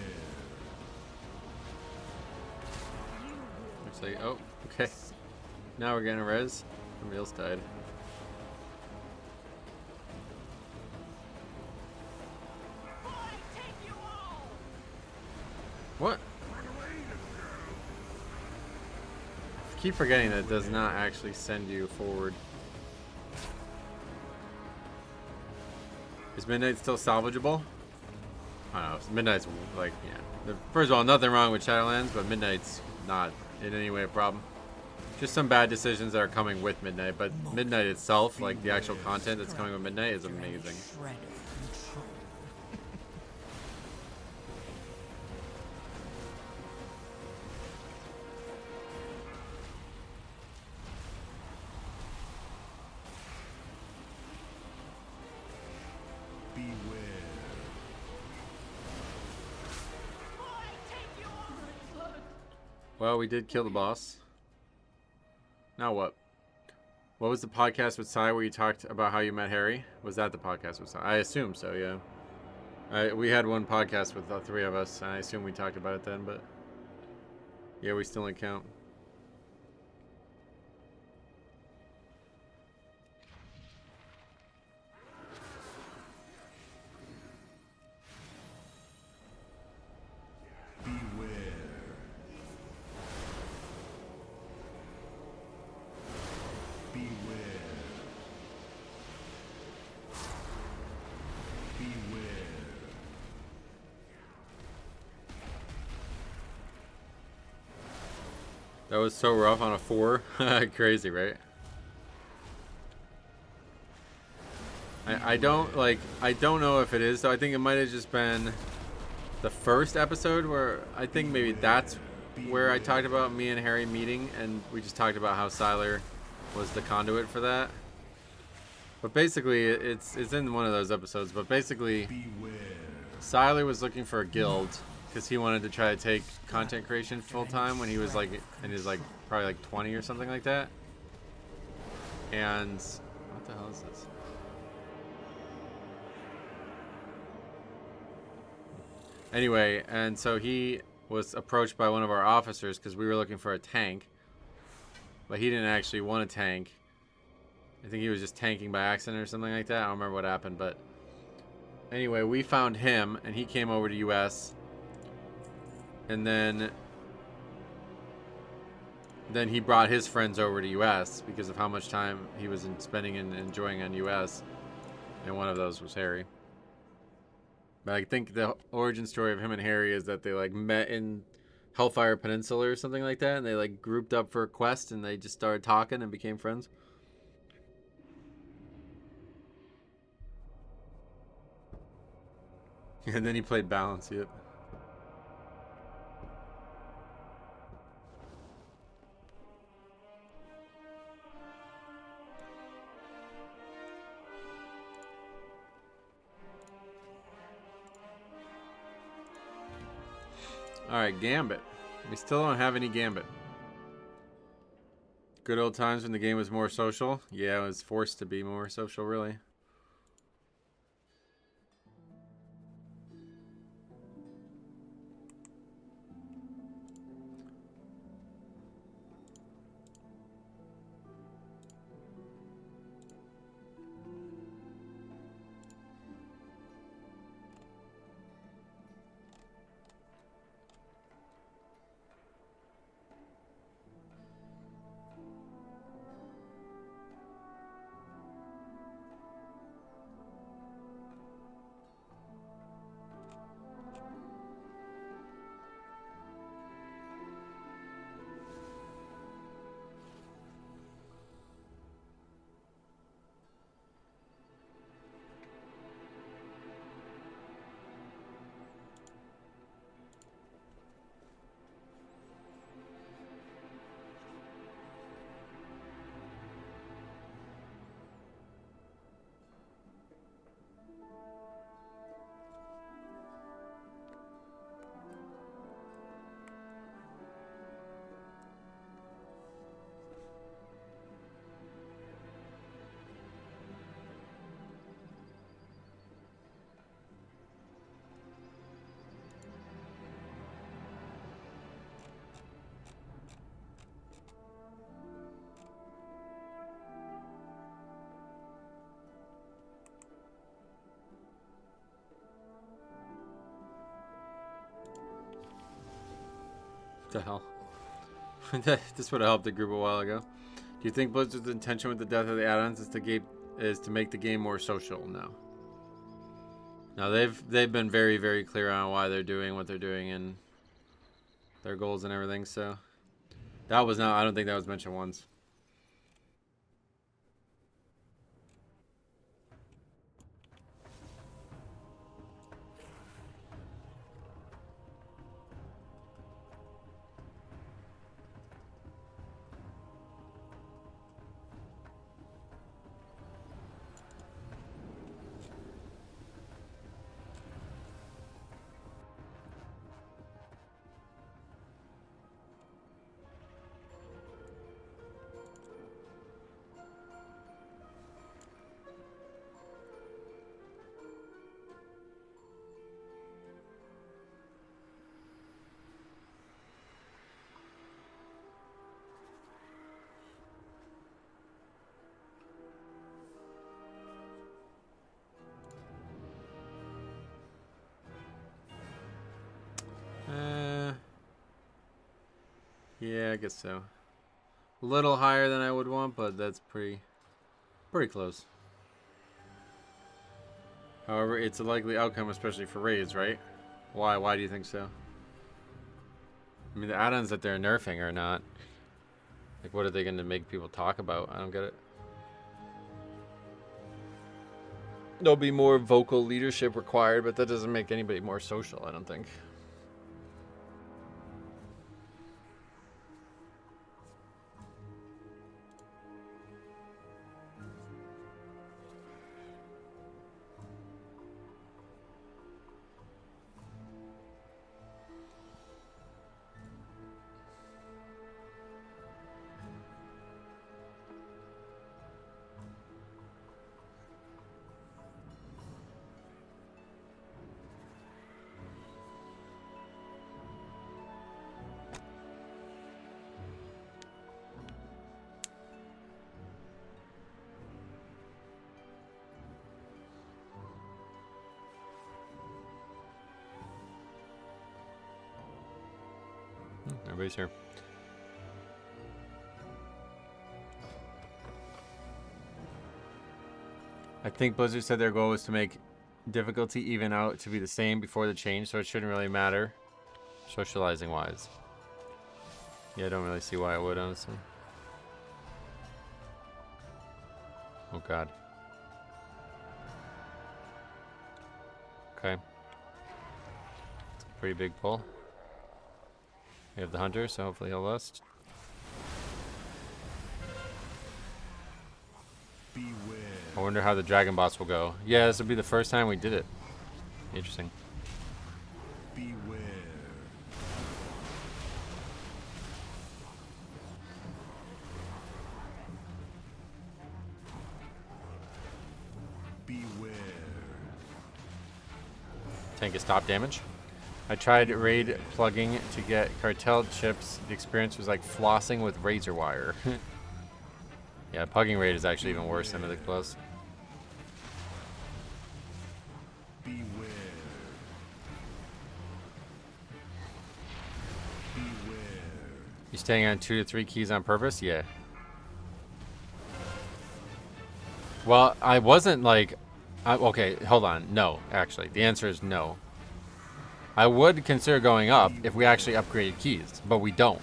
Looks like, oh, okay. Now we're getting a res. Somebody else died.
Boy, take you all!
What? I keep forgetting that it does not actually send you forward. Is Midnight still salvageable? I don't know. Midnight's like, yeah. First of all, nothing wrong with Shadowlands, but Midnight's not in any way a problem. Just some bad decisions that are coming with Midnight, but Midnight itself, like the actual content that's coming with Midnight, is amazing.
Shred of control.
Beware.
Boy, take you all!
Well, we did kill the boss. Now what? What was the podcast with Sai where you talked about how you met Harry? Was that the podcast with Sai? I assume so, yeah. We had one podcast with the three of us, and I assume we talked about it then, but yeah, we still didn't count.
Beware. Beware. Beware.
That was so rough on a 4. Crazy, right? I don't know if it is, though. I think it might have just been the first episode where I think maybe that's where I talked about me and Harry meeting, and we just talked about how Siler was the conduit for that. But basically, it's in one of those episodes. But basically,
Beware.
Siler was looking for a guild because he wanted to try to take content creation full time when he was like in his like probably like 20 or something like that. And what the hell is this? Anyway, and so he was approached by one of our officers because we were looking for a tank, but he didn't actually want a tank. I think he was just tanking by accident or something like that. I don't remember what happened, but anyway, we found him and he came over to US, and then he brought his friends over to US because of how much time he was spending and enjoying on US, and one of those was Harry. But I think the origin story of him and Harry is that they like met in Hellfire Peninsula or something like that, and they like grouped up for a quest, and they just started talking and became friends. And then he played Balance, yep. Alright, Gambit. We still don't have any Gambit. Good old times when the game was more social. Yeah, it was forced to be more social, really. The hell? This would have helped the group a while ago. Do you think Blizzard's intention with the death of the add-ons is to make the game more social? No. No, they've been very, very clear on why they're doing what they're doing and their goals and everything. So that was not. I don't think that was mentioned once. Yeah, I guess so. A little higher than I would want, but that's pretty close. However, it's a likely outcome, especially for raids, right? Why? Why do you think so? I mean, the add-ons that they're nerfing are not... Like, what are they going to make people talk about? I don't get it. There'll be more vocal leadership required, but that doesn't make anybody more social, I don't think. Everybody's here. I think Blizzard said their goal was to make difficulty even out to be the same before the change, so it shouldn't really matter, socializing wise. Yeah, I don't really see why it would, honestly. Oh god. Okay. It's a pretty big pull. We have the hunter, so hopefully he'll lust.
Beware.
I wonder how the dragon boss will go. Yeah, this will be the first time we did it. Interesting.
Beware. Beware.
Tank is stop damage. I tried raid plugging to get cartel chips. The experience was like flossing with razor wire. Yeah, pugging raid is actually even worse than Mythic Plus.
Beware. Beware.
You staying on 2 to 3 keys on purpose? Yeah. Well, I wasn't like... okay, hold on. No, actually. The answer is no. I would consider going up if we actually upgraded keys, but we don't.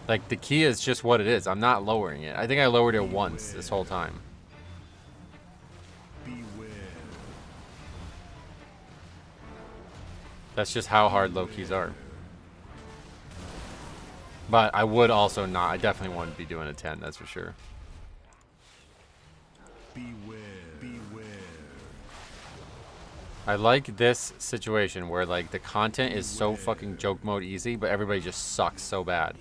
Like, the key is just what it is. I'm not lowering it. I think I lowered it once this whole time.
Beware.
That's just how hard low keys are. But I would also not. I definitely wouldn't be doing a 10, that's for sure.
Beware. Beware.
I like this situation where, like, the content is so fucking joke mode easy, but everybody just sucks so bad.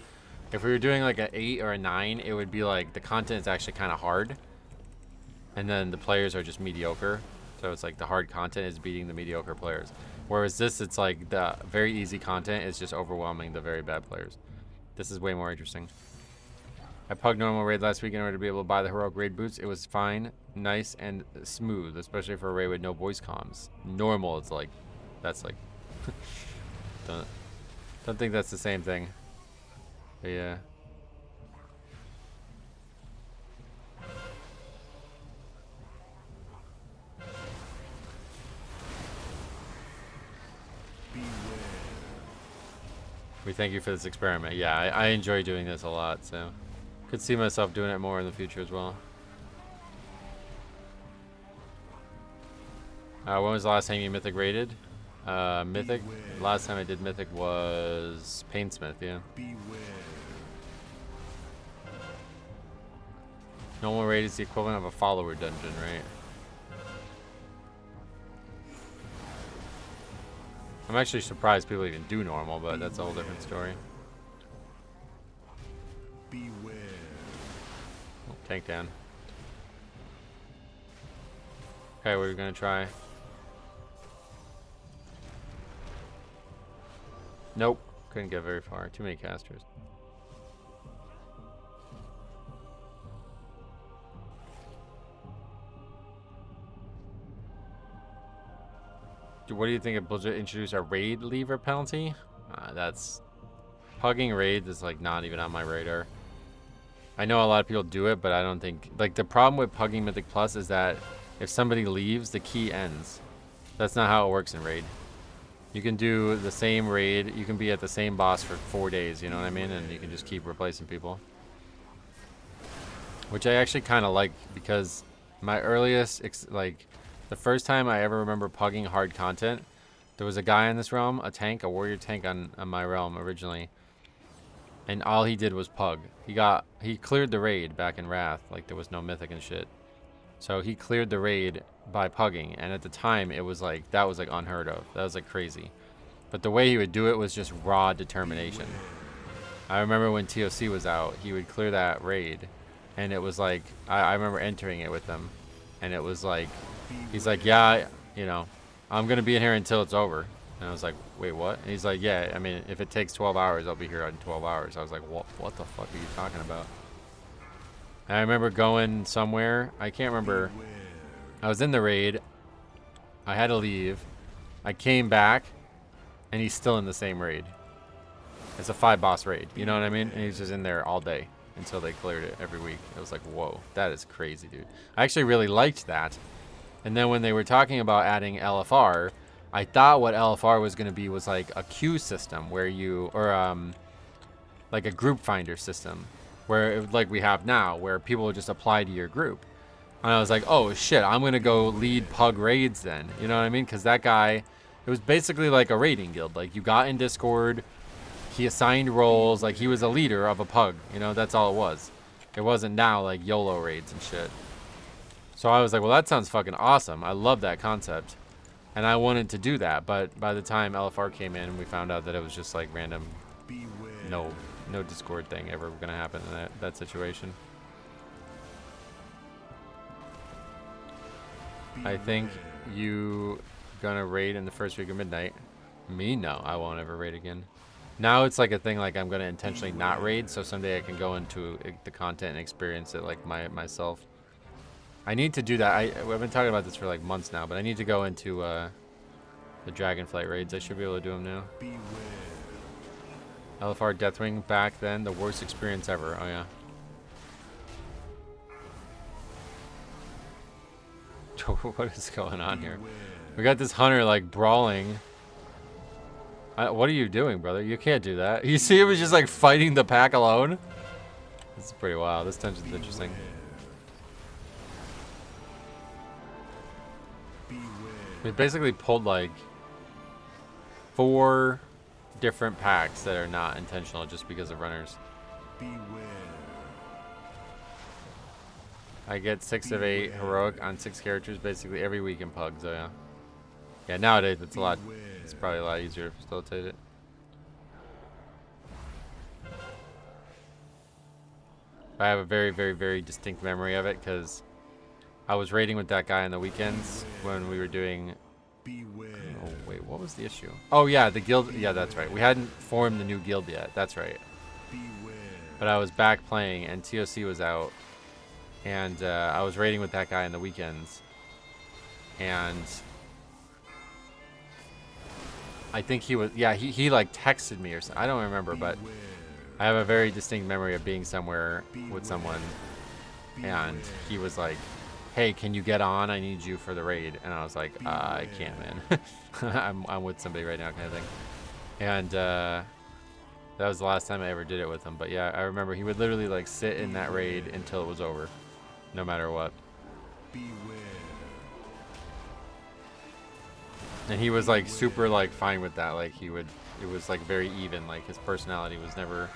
If we were doing like an 8 or a 9, it would be like the content is actually kind of hard. And then the players are just mediocre. So it's like the hard content is beating the mediocre players. Whereas this, it's like the very easy content is just overwhelming the very bad players. This is way more interesting. I pugged normal raid last week in order to be able to buy the heroic raid boots. It was fine, nice, and smooth, especially for a raid with no voice comms. Normal, it's like, that's like, don't think that's the same thing. But yeah. We thank you for this experiment. Yeah, I enjoy doing this a lot, so could see myself doing it more in the future as well. When was the last time you Mythic raided? Mythic? Last time I did Mythic was Painsmith, yeah. Normal raid is the equivalent of a follower dungeon, right? I'm actually surprised people even do normal, but that's a whole different story.
Beware.
Oh, tank down. Okay, what are we gonna try? Nope, couldn't get very far. Too many casters. What do you think if Blizzard introduced a raid lever penalty? That's pugging raids is like not even on my radar. I know a lot of people do it, but I don't think like the problem with pugging Mythic Plus is that if somebody leaves, the key ends. That's not how it works in raid. You can do the same raid. You can be at the same boss for 4 days. You know what I mean? And you can just keep replacing people, which I actually kind of like because my earliest the first time I ever remember pugging hard content, there was a guy in this realm, a warrior tank on my realm originally, and all he did was pug. He cleared the raid back in Wrath, like there was no mythic and shit. So he cleared the raid by pugging, and at the time it was like that was like unheard of. That was like crazy. But the way he would do it was just raw determination. I remember when TOC was out, he would clear that raid, and it was like I remember entering it with him, and it was like he's like, yeah, you know, I'm gonna be in here until it's over. And I was like, wait, what? And he's like, yeah, I mean, if it takes 12 hours, I'll be here in 12 hours. I was like, what the fuck are you talking about? And I remember going somewhere. I can't remember. I was in the raid. I had to leave. I came back, and he's still in the same raid. It's a 5-boss raid. You know what I mean? And he's just in there all day until they cleared it every week. It was like, whoa, that is crazy, dude. I actually really liked that. And then when they were talking about adding LFR, I thought what LFR was going to be was like a queue system where you, or like a group finder system, where like we have now, where people would just apply to your group. And I was like, oh shit, I'm going to go lead pug raids then. You know what I mean? Because that guy, it was basically like a raiding guild. Like you got in Discord, he assigned roles, like he was a leader of a pug. You know, that's all it was. It wasn't now like YOLO raids and shit. So I was like, well, that sounds fucking awesome. I love that concept. And I wanted to do that, but by the time LFR came in, we found out that it was just like random, no Discord thing ever gonna happen in that situation. I think you gonna raid in the first week of midnight. Me, no, I won't ever raid again. Now it's like a thing like I'm gonna intentionally not raid, so someday I can go into the content and experience it like myself. I need to do that. I've been talking about this for like months now, but I need to go into the Dragonflight raids. I should be able to do them now. LFR Deathwing back then, the worst experience ever. Oh yeah. What is going on here? We got this hunter like brawling. What are you doing, brother? You can't do that. You see him was just like fighting the pack alone? This is pretty wild. This dungeon's interesting. We basically pulled like 4 different packs that are not intentional just because of runners. I get 6 of 8 heroic on 6 characters basically every week in Pugs. Oh yeah. Yeah, nowadays it's it's probably a lot easier to facilitate it. I have a very, very, very distinct memory of it because I was raiding with that guy on the weekends when we were doing... Oh, wait, what was the issue? Oh, yeah, the guild... Yeah, that's right. We hadn't formed the new guild yet. That's right. But I was back playing, and TOC was out. And I was raiding with that guy on the weekends. And I think he was... Yeah, he like texted me or something. I don't remember, but I have a very distinct memory of being somewhere with someone, and he was like, "Hey, can you get on? I need you for the raid." And I was like, "I can't, man. I'm with somebody right now," kind of thing. And that was the last time I ever did it with him. But yeah, I remember he would literally like sit in that raid until it was over, no matter what. And he was like super like fine with that. Like it was like very even. Like his personality was never,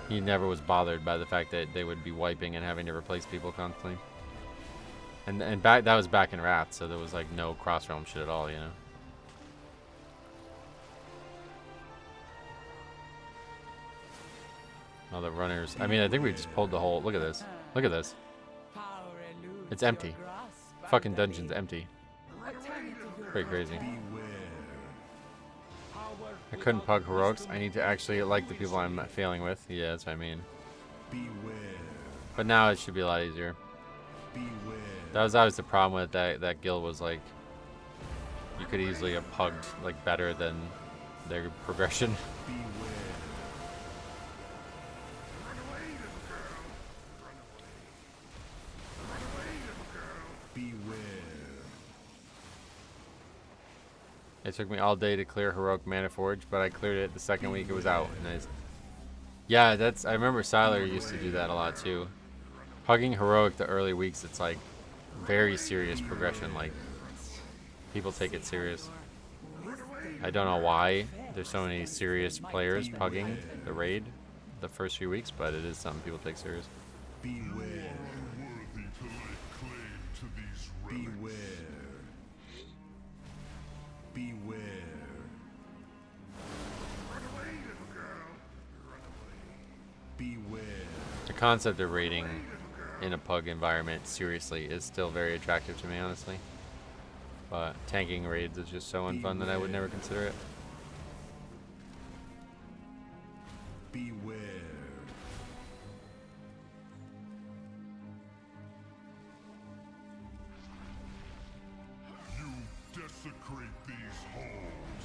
he never was bothered by the fact that they would be wiping and having to replace people constantly. And that was back in Wrath, so there was like no cross realm shit at all, you know. All the runners. I mean, I think we just pulled the whole. Look at this. Look at this. It's empty. Fucking dungeon's empty. Pretty crazy. I couldn't pug heroics. I need to actually like the people I'm failing with. Yeah, that's what I mean. But now it should be a lot easier. That was always the problem with that guild, was like you could easily have pugged like better than their progression. It took me all day to clear Heroic Mana Forge, but I cleared it the second week it was out. Nice. Yeah, I remember Siler used to do that a lot too. Pugging Heroic the early weeks, it's like very serious progression. Like people take it serious. I don't know why there's so many serious players pugging the raid the first few weeks, but it is something people take serious.
Beware. Beware. Beware. Run away, little girl. Run away. Beware.
The concept of raiding in a pug environment, seriously, is still very attractive to me, honestly. But tanking raids is just so unfun that I would never consider it.
Beware. You desecrate these halls.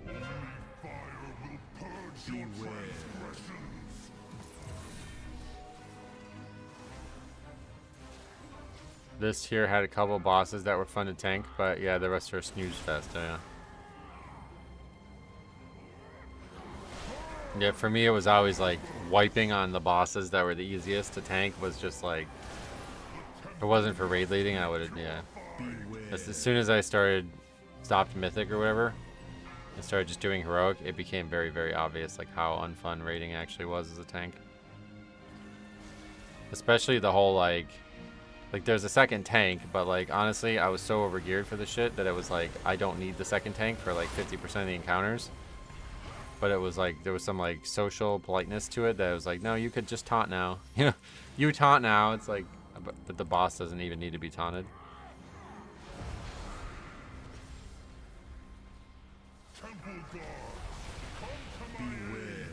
Only fire will purge your transgressions.
This here had a couple bosses that were fun to tank, but yeah, the rest are a snooze fest. Oh, yeah. Yeah, for me it was always like wiping on the bosses that were the easiest to tank was just like, if it wasn't for raid leading, I would have, yeah. As soon as I stopped Mythic or whatever, and started just doing Heroic, it became very, very obvious like how unfun raiding actually was as a tank. Especially the whole like there's a second tank, but like honestly I was so overgeared for the shit that it was like I don't need the second tank for like 50% of the encounters. But it was like there was some like social politeness to it that was like, no, you could just taunt now. You know, you taunt now. It's like, but the boss doesn't even need to be taunted.
Temple guards, come to my aid.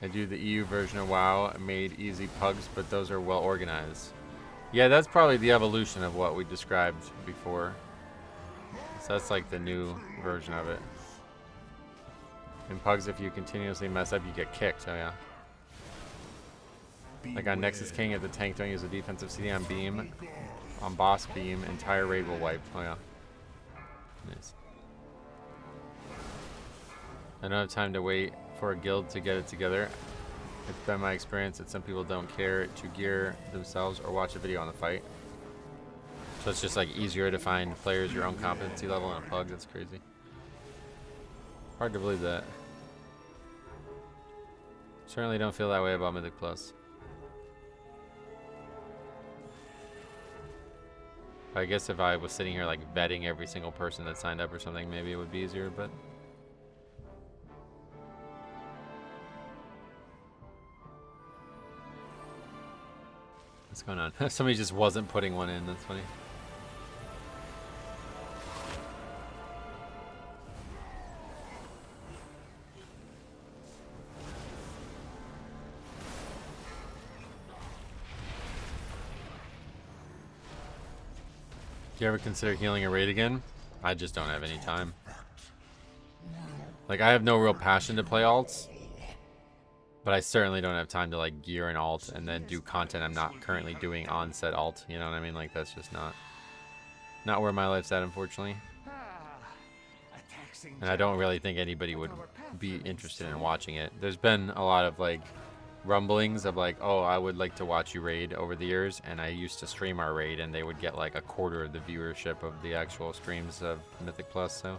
I do the EU version of WoW. I made easy pugs, but those are well organized. Yeah, that's probably the evolution of what we described before. So that's like the new version of it. In pugs, if you continuously mess up, you get kicked. Oh yeah. Like on Nexus King, if the tank don't use a defensive CD on beam, on boss beam, entire raid will wipe. Oh yeah. Nice. I don't have time to wait for a guild to get it together. It's been my experience that some people don't care to gear themselves or watch a video on the fight. So it's just like easier to find players your own competency level in a pug. That's crazy. Hard to believe that. Certainly don't feel that way about Mythic Plus. I guess if I was sitting here like vetting every single person that signed up or something, maybe it would be easier, but what's going on? Somebody just wasn't putting one in. That's funny. Do you ever consider healing a raid again? I just don't have any time. Like, I have no real passion to play alts, but I certainly don't have time to like gear an alt and then do content I'm not currently doing on said alt. You know what I mean? Like, that's just not where my life's at, unfortunately. And I don't really think anybody would be interested in watching it. There's been a lot of like rumblings of like, oh, I would like to watch you raid over the years, and I used to stream our raid and they would get like a quarter of the viewership of the actual streams of Mythic Plus. So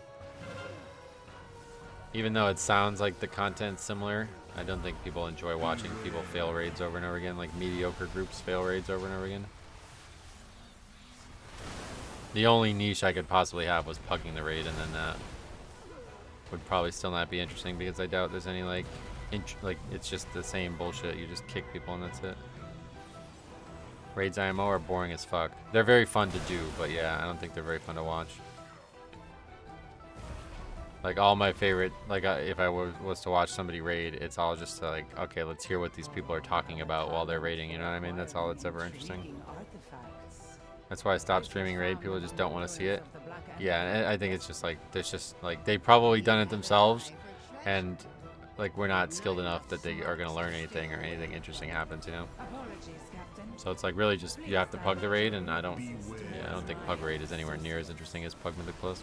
even though it sounds like the content's similar, I don't think people enjoy watching people fail raids over and over again, like mediocre groups fail raids over and over again. The only niche I could possibly have was pugging the raid, and then that would probably still not be interesting because I doubt there's any like it's just the same bullshit. You just kick people and that's it. Raids IMO are boring as fuck. They're very fun to do, but yeah, I don't think they're very fun to watch. Like, all my favorite, like, if I was to watch somebody raid, it's all just to, like, okay, let's hear what these people are talking about while they're raiding, you know what I mean? That's all that's ever interesting. That's why I stopped streaming raid. People just don't want to see it. Yeah, I think it's just, like, there's just, like, they've probably done it themselves, and, like, we're not skilled enough that they are going to learn anything or anything interesting happens, you know? So it's, like, really just, you have to pug the raid, and I don't think pug raid is anywhere near as interesting as pug Mythic Plus.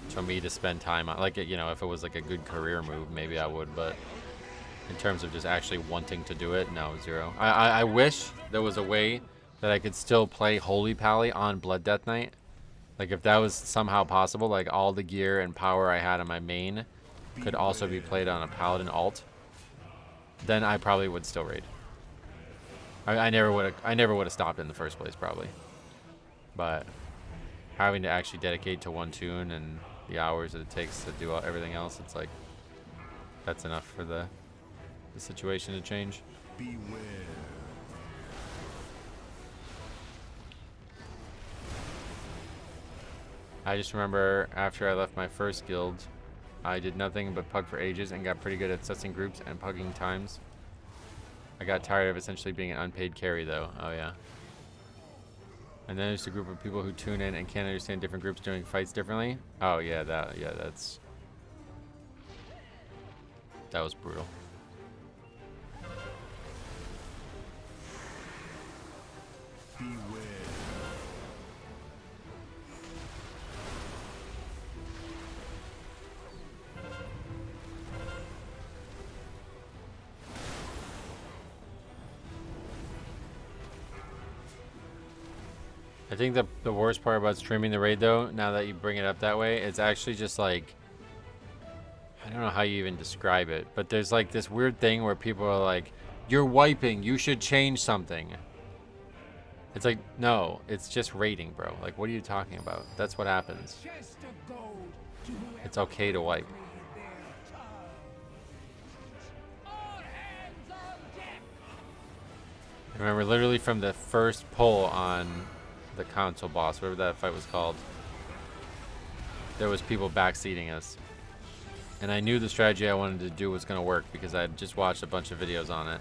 For me to spend time on, like, you know, if it was like a good career move, maybe I would, but in terms of just actually wanting to do it, no, zero. I wish there was a way that I could still play Holy Pally on Blood Death Knight. Like, if that was somehow possible, like all the gear and power I had on my main could also be played on a Paladin alt, then I probably would still raid. I never would have stopped in the first place, probably. But having to actually dedicate to one tune and the hours that it takes to do everything else, it's like, that's enough for the situation to change.
Beware.
I just remember after I left my first guild, I did nothing but pug for ages and got pretty good at sussing groups and pugging times. I got tired of essentially being an unpaid carry though. Oh yeah. And then there's a group of people who tune in and can't understand different groups doing fights differently. Oh yeah, that was brutal.
Beware.
I think the worst part about streaming the raid though, now that you bring it up that way, it's actually just like, I don't know how you even describe it, but there's like this weird thing where people are like, you're wiping, you should change something. It's like, no, it's just raiding, bro. Like, what are you talking about? That's what happens. It's okay to wipe. I remember literally from the first pull on the console boss, whatever that fight was called, there was people backseating us, and I knew the strategy I wanted to do was going to work because I had just watched a bunch of videos on it,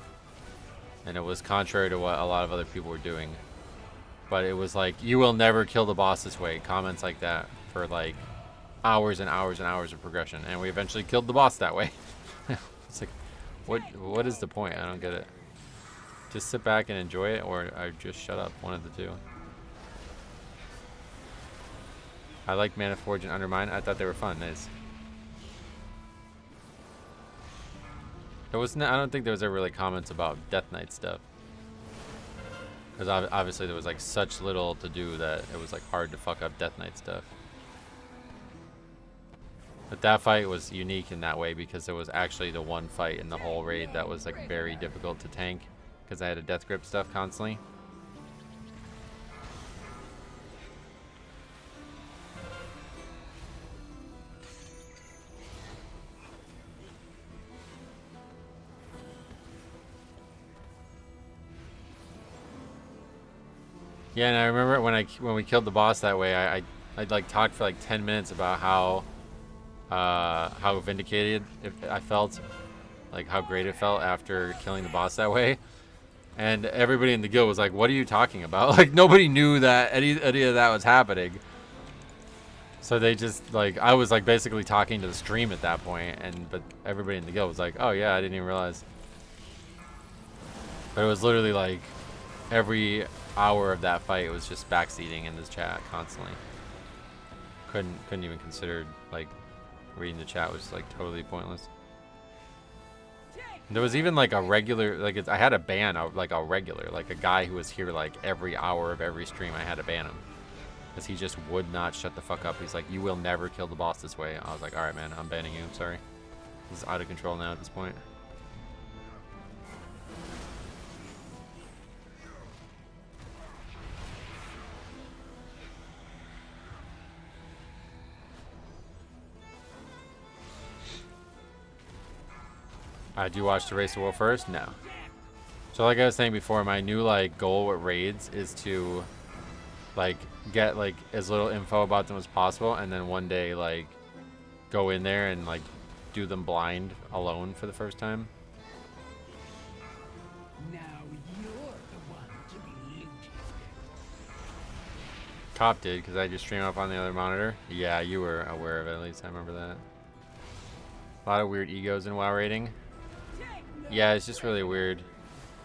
and it was contrary to what a lot of other people were doing. But it was like, you will never kill the boss this way, comments like that for like hours and hours and hours of progression, and we eventually killed the boss that way. It's like, what is the point? I don't get it. Just sit back and enjoy it, or I just shut up, one of the two. I like Mana Forge and Undermine. I thought they were fun. Nice. There wasn't. I don't think there was ever really comments about Death Knight stuff, because obviously there was like such little to do that it was like hard to fuck up Death Knight stuff. But that fight was unique in that way because it was actually the one fight in the whole raid that was like very difficult to tank because I had a death grip stuff constantly. Yeah, and I remember when we killed the boss that way, I like talked for like 10 minutes about how vindicated I felt, like how great it felt after killing the boss that way. And everybody in the guild was like, what are you talking about? Like, nobody knew that any of that was happening. So they just, like, I was, like, basically talking to the stream at that point, but everybody in the guild was like, oh, yeah, I didn't even realize. But it was literally, like, every hour of that fight was just backseating in this chat constantly. Couldn't even consider, like, reading the chat was, like, totally pointless. There was even, like, a regular, like, I had to ban, like, a regular, like, a guy who was here, like, every hour of every stream. I had to ban him. Because he just would not shut the fuck up. He's like, you will never kill the boss this way. I was like, alright, man, I'm banning you. Sorry. This is out of control now at this point. Do you watch the Race to World first? No. So like I was saying before, my new like goal with raids is to like get like as little info about them as possible, and then one day like go in there and like do them blind alone for the first time.
Now you're the one to be looted.
Cop did, because I just stream up on the other monitor. Yeah, you were aware of it, at least I remember that. A lot of weird egos in WoW raiding. Yeah, it's just really weird.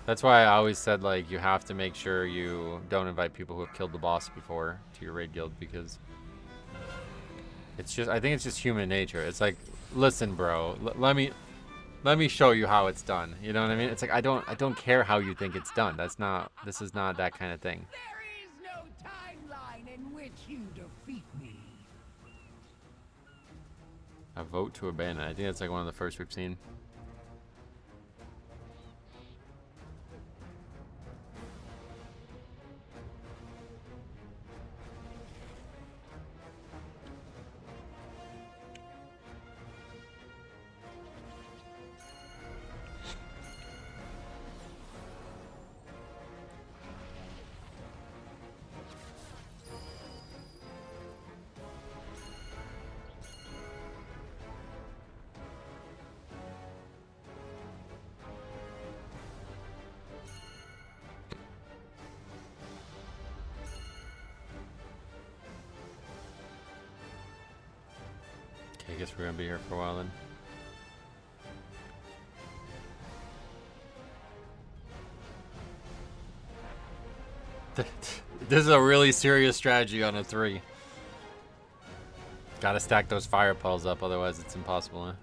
That's why I always said, like, you have to make sure you don't invite people who have killed the boss before to your raid guild, because it's just, I think it's just human nature. It's like, listen, bro, let me show you how it's done. You know what I mean? It's like, I don't care how you think it's done. This is not that kind of thing.
There is no timeline in which you defeat me.
A vote to abandon. I think that's like one of the first we've seen. I guess we're gonna be here for a while then. This is a really serious strategy on a 3. Gotta stack those fire puddles up, otherwise it's impossible, huh?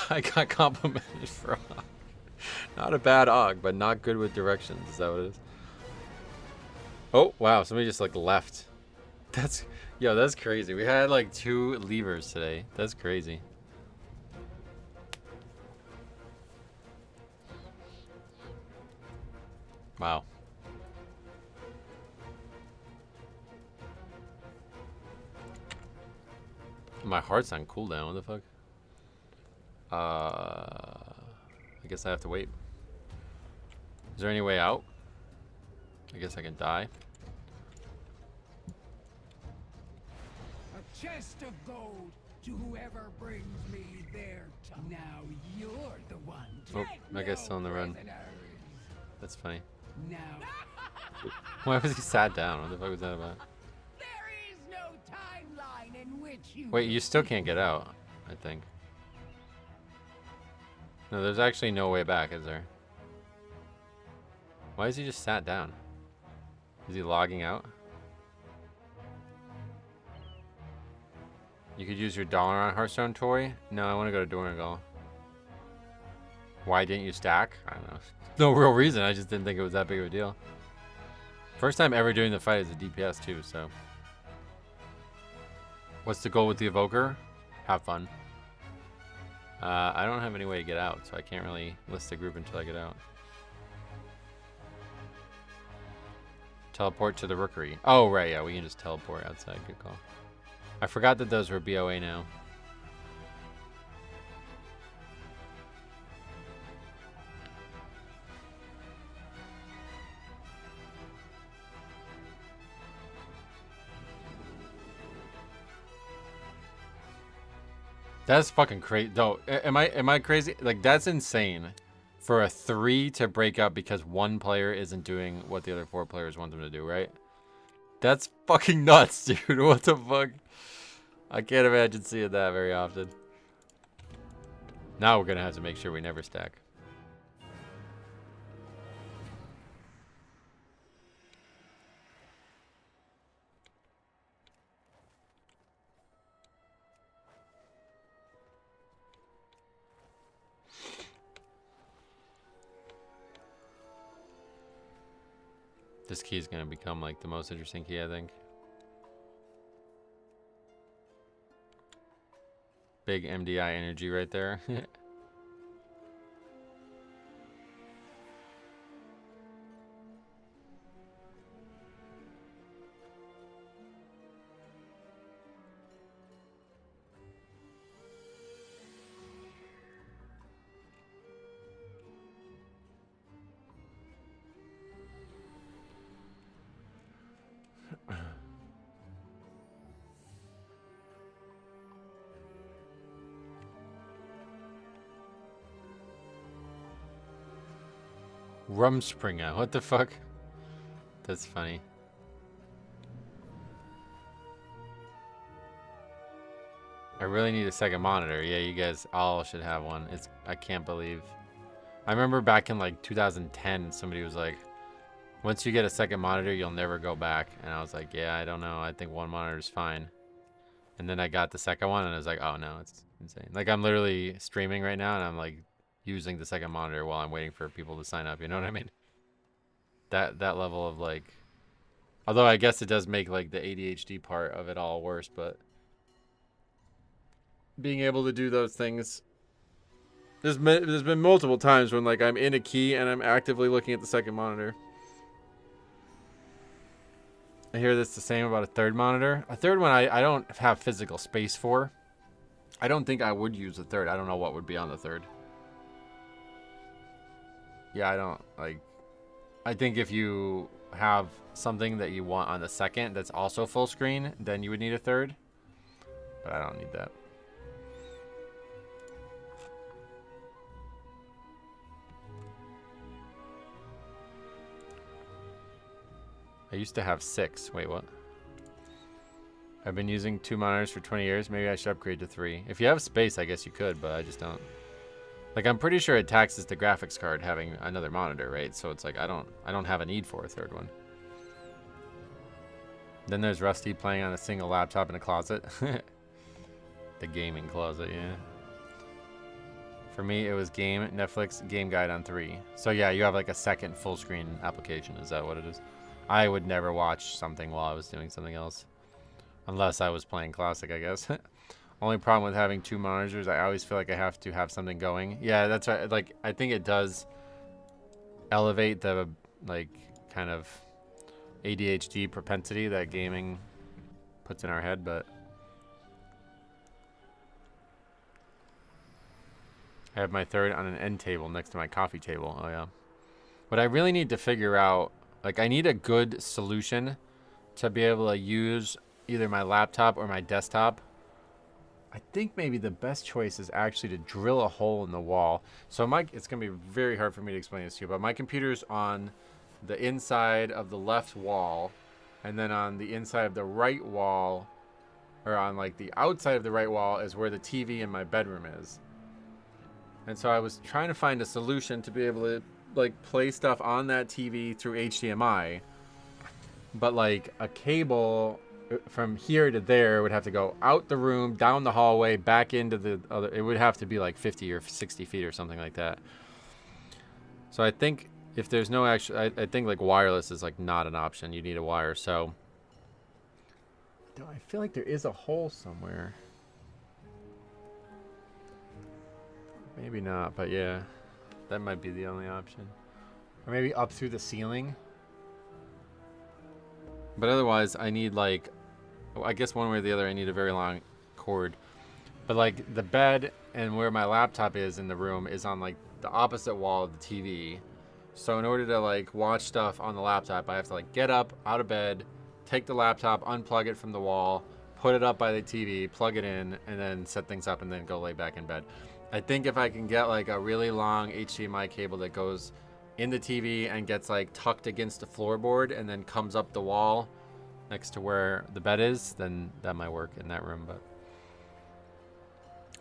I got complimented for Og. Not a bad Og, but not good with directions. Is that what it is? Oh, wow. Somebody just like left. That's crazy. We had like 2 levers today. That's crazy. Wow. My heart's on cooldown. What the fuck? I guess I have to wait. Is there any way out? I guess I can die.
A chest of gold to whoever brings me their tongue. Now you're the one.
Oh, that guy's still on the run. That's funny.
Now.
Why was he sat down? What the fuck was that about?
There is no timeline in which you.
Wait, you still can't get out, I think. No, there's actually no way back, is there? Why is he just sat down? Is he logging out? You could use your dollar on Hearthstone toy? No, I want to go to Donegal. Why didn't you stack? I don't know. No real reason. I just didn't think it was that big of a deal. First time ever doing the fight as a DPS too, so. What's the goal with the Evoker? Have fun. I don't have any way to get out, so I can't really list the group until I get out. Teleport to the rookery. Oh, right, yeah, we can just teleport outside. Good call. I forgot that those were BOA now. That's fucking crazy. Though, am I crazy? Like, that's insane for a 3 to break up because one player isn't doing what the other 4 players want them to do, right? That's fucking nuts, dude. What the fuck? I can't imagine seeing that very often. Now we're gonna have to make sure we never stack. This key is going to become like the most interesting key, I think. Big MDI energy right there. Rumspringa, what the fuck? That's funny. I really need a second monitor. Yeah, you guys all should have one. I can't believe. I remember back in like 2010, somebody was like, once you get a second monitor, you'll never go back. And I was like, yeah, I don't know. I think one monitor is fine. And then I got the second one and I was like, oh no, it's insane. Like, I'm literally streaming right now and I'm like using the second monitor while I'm waiting for people to sign up. You know what I mean? That level of like, although I guess it does make like the ADHD part of it all worse, but being able to do those things, there's been multiple times when like I'm in a key and I'm actively looking at the second monitor. I hear this the same about a third monitor. A third one I don't have physical space for. I don't think I would use a third. I don't know what would be on the third. Yeah, I don't like. I think if you have something that you want on the second that's also full screen, then you would need a third. But I don't need that. I used to have 6. Wait, what? I've been using 2 monitors for 20 years. Maybe I should upgrade to 3. If you have space, I guess you could, but I just don't. Like, I'm pretty sure it taxes the graphics card having another monitor, right? So it's like I don't have a need for a third one. Then there's Rusty playing on a single laptop in a closet. The gaming closet, yeah. For me, it was game, Netflix, game guide on 3. So yeah, you have like a second full screen application. Is that what it is? I would never watch something while I was doing something else. Unless I was playing classic, I guess. Only problem with having 2 monitors, I always feel like I have to have something going. Yeah, that's right. Like, I think it does elevate the, like, kind of ADHD propensity that gaming puts in our head, but I have my third on an end table next to my coffee table. Oh, yeah. What I really need to figure out, like, I need a good solution to be able to use either my laptop or my desktop. I think maybe the best choice is actually to drill a hole in the wall. So it's going to be very hard for me to explain this to you, but my computer's on the inside of the left wall, and then on the inside of the right wall, or on like the outside of the right wall, is where the TV in my bedroom is. And so I was trying to find a solution to be able to like play stuff on that TV through HDMI, but like a cable from here to there would have to go out the room, down the hallway, back into the other. It would have to be like 50 or 60 feet or something like that. So I think if there's no actual, I think like wireless is like not an option. You need a wire. So I feel like there is a hole somewhere. Maybe not, but yeah, that might be the only option. Or maybe up through the ceiling. But otherwise, I need like, I guess one way or the other, I need a very long cord. But like the bed and where my laptop is in the room is on like the opposite wall of the TV. So in order to like watch stuff on the laptop, I have to like get up out of bed, take the laptop, unplug it from the wall, put it up by the TV, plug it in, and then set things up and then go lay back in bed. I think if I can get like a really long HDMI cable that goes in the TV and gets like tucked against the floorboard and then comes up the wall next to where the bed is, then that might work in that room. But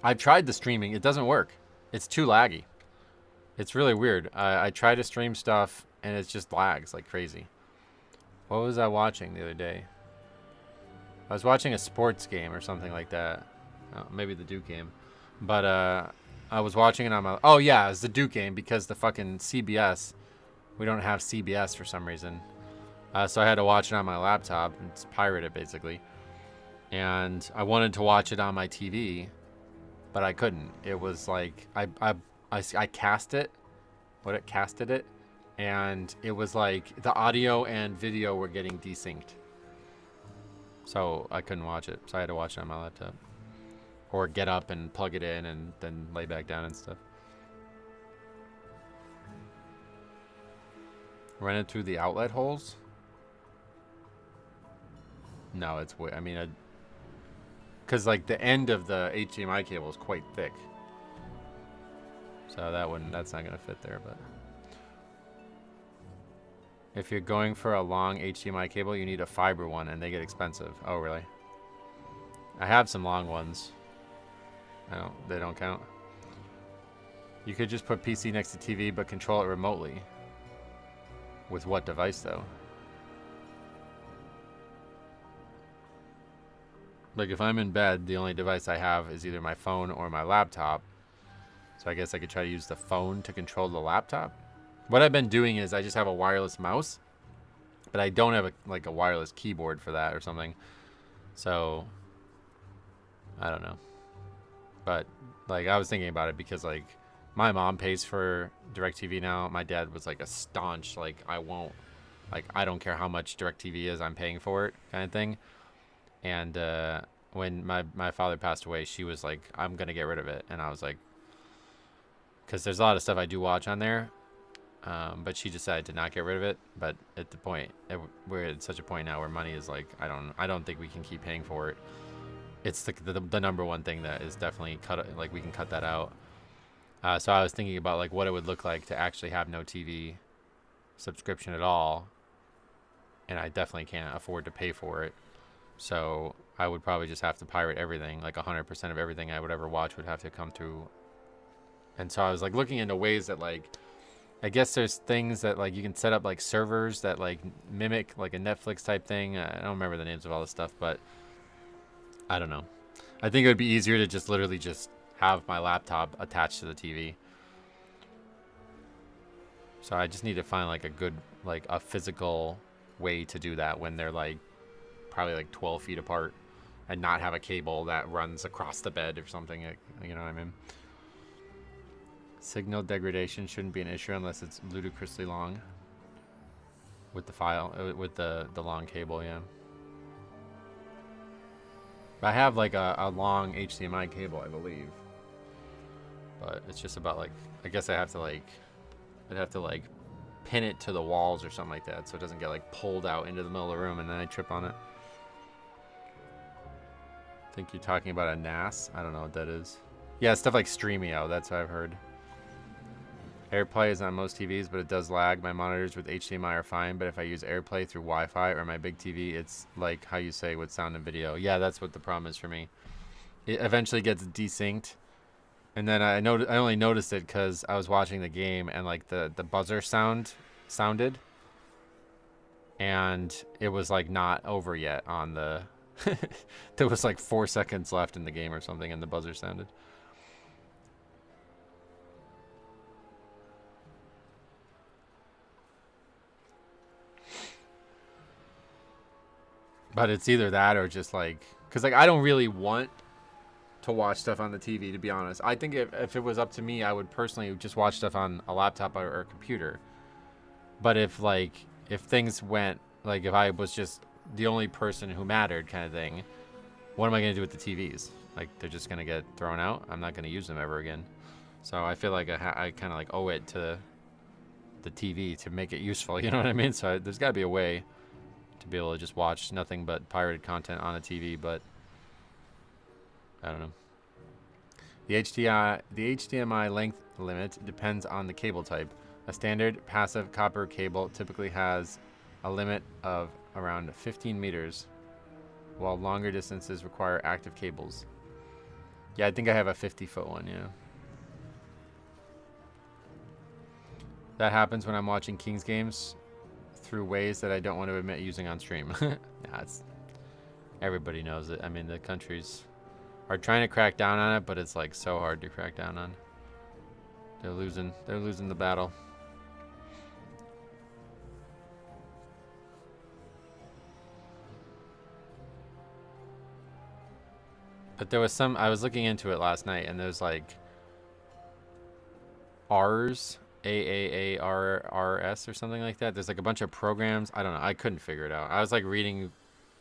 I've tried the streaming. It doesn't work. It's too laggy. It's really weird. I try to stream stuff and it just lags like crazy. What was I watching the other day? I was watching a sports game or something like that. Oh, maybe the Duke game. But I was watching it on my... Oh, yeah, it was the Duke game because the fucking CBS... We don't have CBS for some reason. So I had to watch it on my laptop. It's pirated, basically. And I wanted to watch it on my TV, but I couldn't. It was like... I cast it. It casted it. And it was like the audio and video were getting desynced. So I couldn't watch it. So I had to watch it on my laptop. Or get up and plug it in and then lay back down and stuff. Run it through the outlet holes? No, it's way... I mean, because like the end of the HDMI cable is quite thick. So that's not going to fit there, but... If you're going for a long HDMI cable, you need a fiber one, and they get expensive. Oh, really? I have some long ones. They don't count. You could just put PC next to TV, but control it remotely. With what device, though? Like, if I'm in bed, the only device I have is either my phone or my laptop. So I guess I could try to use the phone to control the laptop. What I've been doing is I just have a wireless mouse, but I don't have a wireless keyboard for that or something. So I don't know. But like I was thinking about it because like my mom pays for DirecTV now. My dad was like a staunch like I don't care how much DirecTV is, I'm paying for it kind of thing. And when my father passed away, she was like, I'm gonna get rid of it, and I was like, because there's a lot of stuff I do watch on there. But she decided to not get rid of it. But at the point, we're at such a point now where money is like, I don't think we can keep paying for it. It's the number one thing that is definitely like we can cut that out. So I was thinking about like what it would look like to actually have no TV subscription at all. And I definitely can't afford to pay for it. So I would probably just have to pirate everything. Like 100% of everything I would ever watch would have to come through. And so I was like looking into ways that like, I guess there's things that like you can set up like servers that like mimic like a Netflix type thing. I don't remember the names of all this stuff, but I don't know. I think it would be easier to just literally just have my laptop attached to the TV. So I just need to find like a good, like a physical way to do that when they're like probably like 12 feet apart and not have a cable that runs across the bed or something. You know what I mean? Signal degradation shouldn't be an issue unless it's ludicrously long with the file, with the long cable, yeah. I have like a long HDMI cable, I believe. But it's just about like, I guess I'd have to like pin it to the walls or something like that so it doesn't get like pulled out into the middle of the room and then I trip on it. I think you're talking about a NAS. I don't know what that is. Yeah, stuff like Streamio, that's what I've heard. AirPlay is on most TVs, but it does lag. My monitors with HDMI are fine, but if I use AirPlay through Wi-Fi or my big TV, it's like how you say with sound and video. Yeah, that's what the problem is for me. It eventually gets desynced, and then I only noticed it because I was watching the game and like the buzzer sounded, and it was like not over yet on the. There was like 4 seconds left in the game or something, and the buzzer sounded. But it's either that or just like, because like I don't really want to watch stuff on the TV, to be honest. I think if it was up to me, I would personally just watch stuff on a laptop or a computer. But if things went, like if I was just the only person who mattered kind of thing, what am I going to do with the TVs? Like, they're just going to get thrown out? I'm not going to use them ever again. So I feel like I kind of like owe it to the TV to make it useful, you know what I mean? So there's got to be a way to be able to just watch nothing but pirated content on a TV, but I don't know. The HDMI length limit depends on the cable type. A standard passive copper cable typically has a limit of around 15 meters, while longer distances require active cables. Yeah, I think I have a 50-foot one, yeah. That happens when I'm watching Kings games through ways that I don't want to admit using on stream. Nah, everybody knows it. I mean, the countries are trying to crack down on it, but it's like so hard to crack down on. They're losing the battle. But there was some, I was looking into it last night, and there's like R's, AAARRS or something like that. There's like a bunch of programs. I don't know. I couldn't figure it out. I was like reading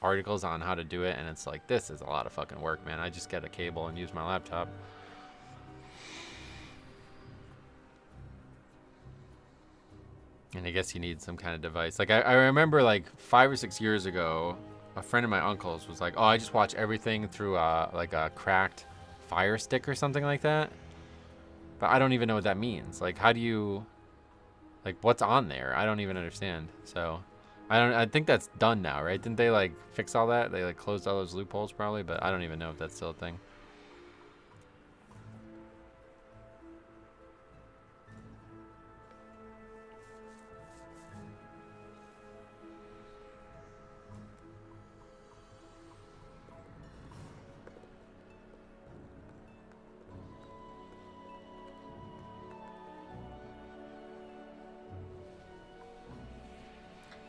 articles on how to do it, and it's like, this is a lot of fucking work, man. I just get a cable and use my laptop. And I guess you need some kind of device. Like I remember like 5 or 6 years ago, a friend of my uncle's was like, oh, I just watch everything through like a cracked Fire Stick or something like that. But I don't even know what that means. Like, how do you, like, what's on there? I don't even understand. So I think that's done now, right? Didn't they like fix all that? They like closed all those loopholes probably, but I don't even know if that's still a thing.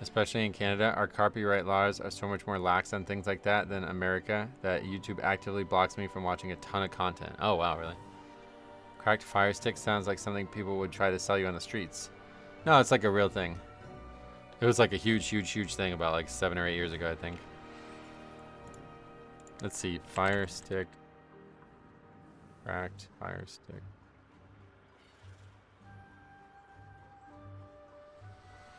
Especially in Canada, our copyright laws are so much more lax on things like that than America that YouTube actively blocks me from watching a ton of content. Oh, wow, really? Cracked Fire Stick sounds like something people would try to sell you on the streets. No, it's like a real thing. It was like a huge thing about like 7 or 8 years ago, I think. Let's see, Fire Stick. Cracked Fire Stick.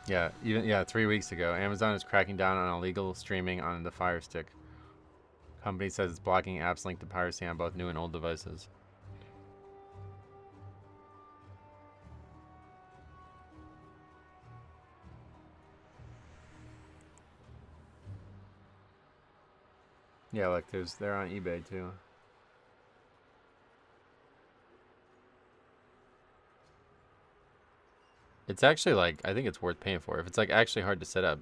Yeah, 3 weeks ago, Amazon is cracking down on illegal streaming on the Fire Stick. Company says it's blocking apps linked to piracy on both new and old devices. Yeah, look, they're on eBay too. It's actually like, I think it's worth paying for. If it's like actually hard to set up,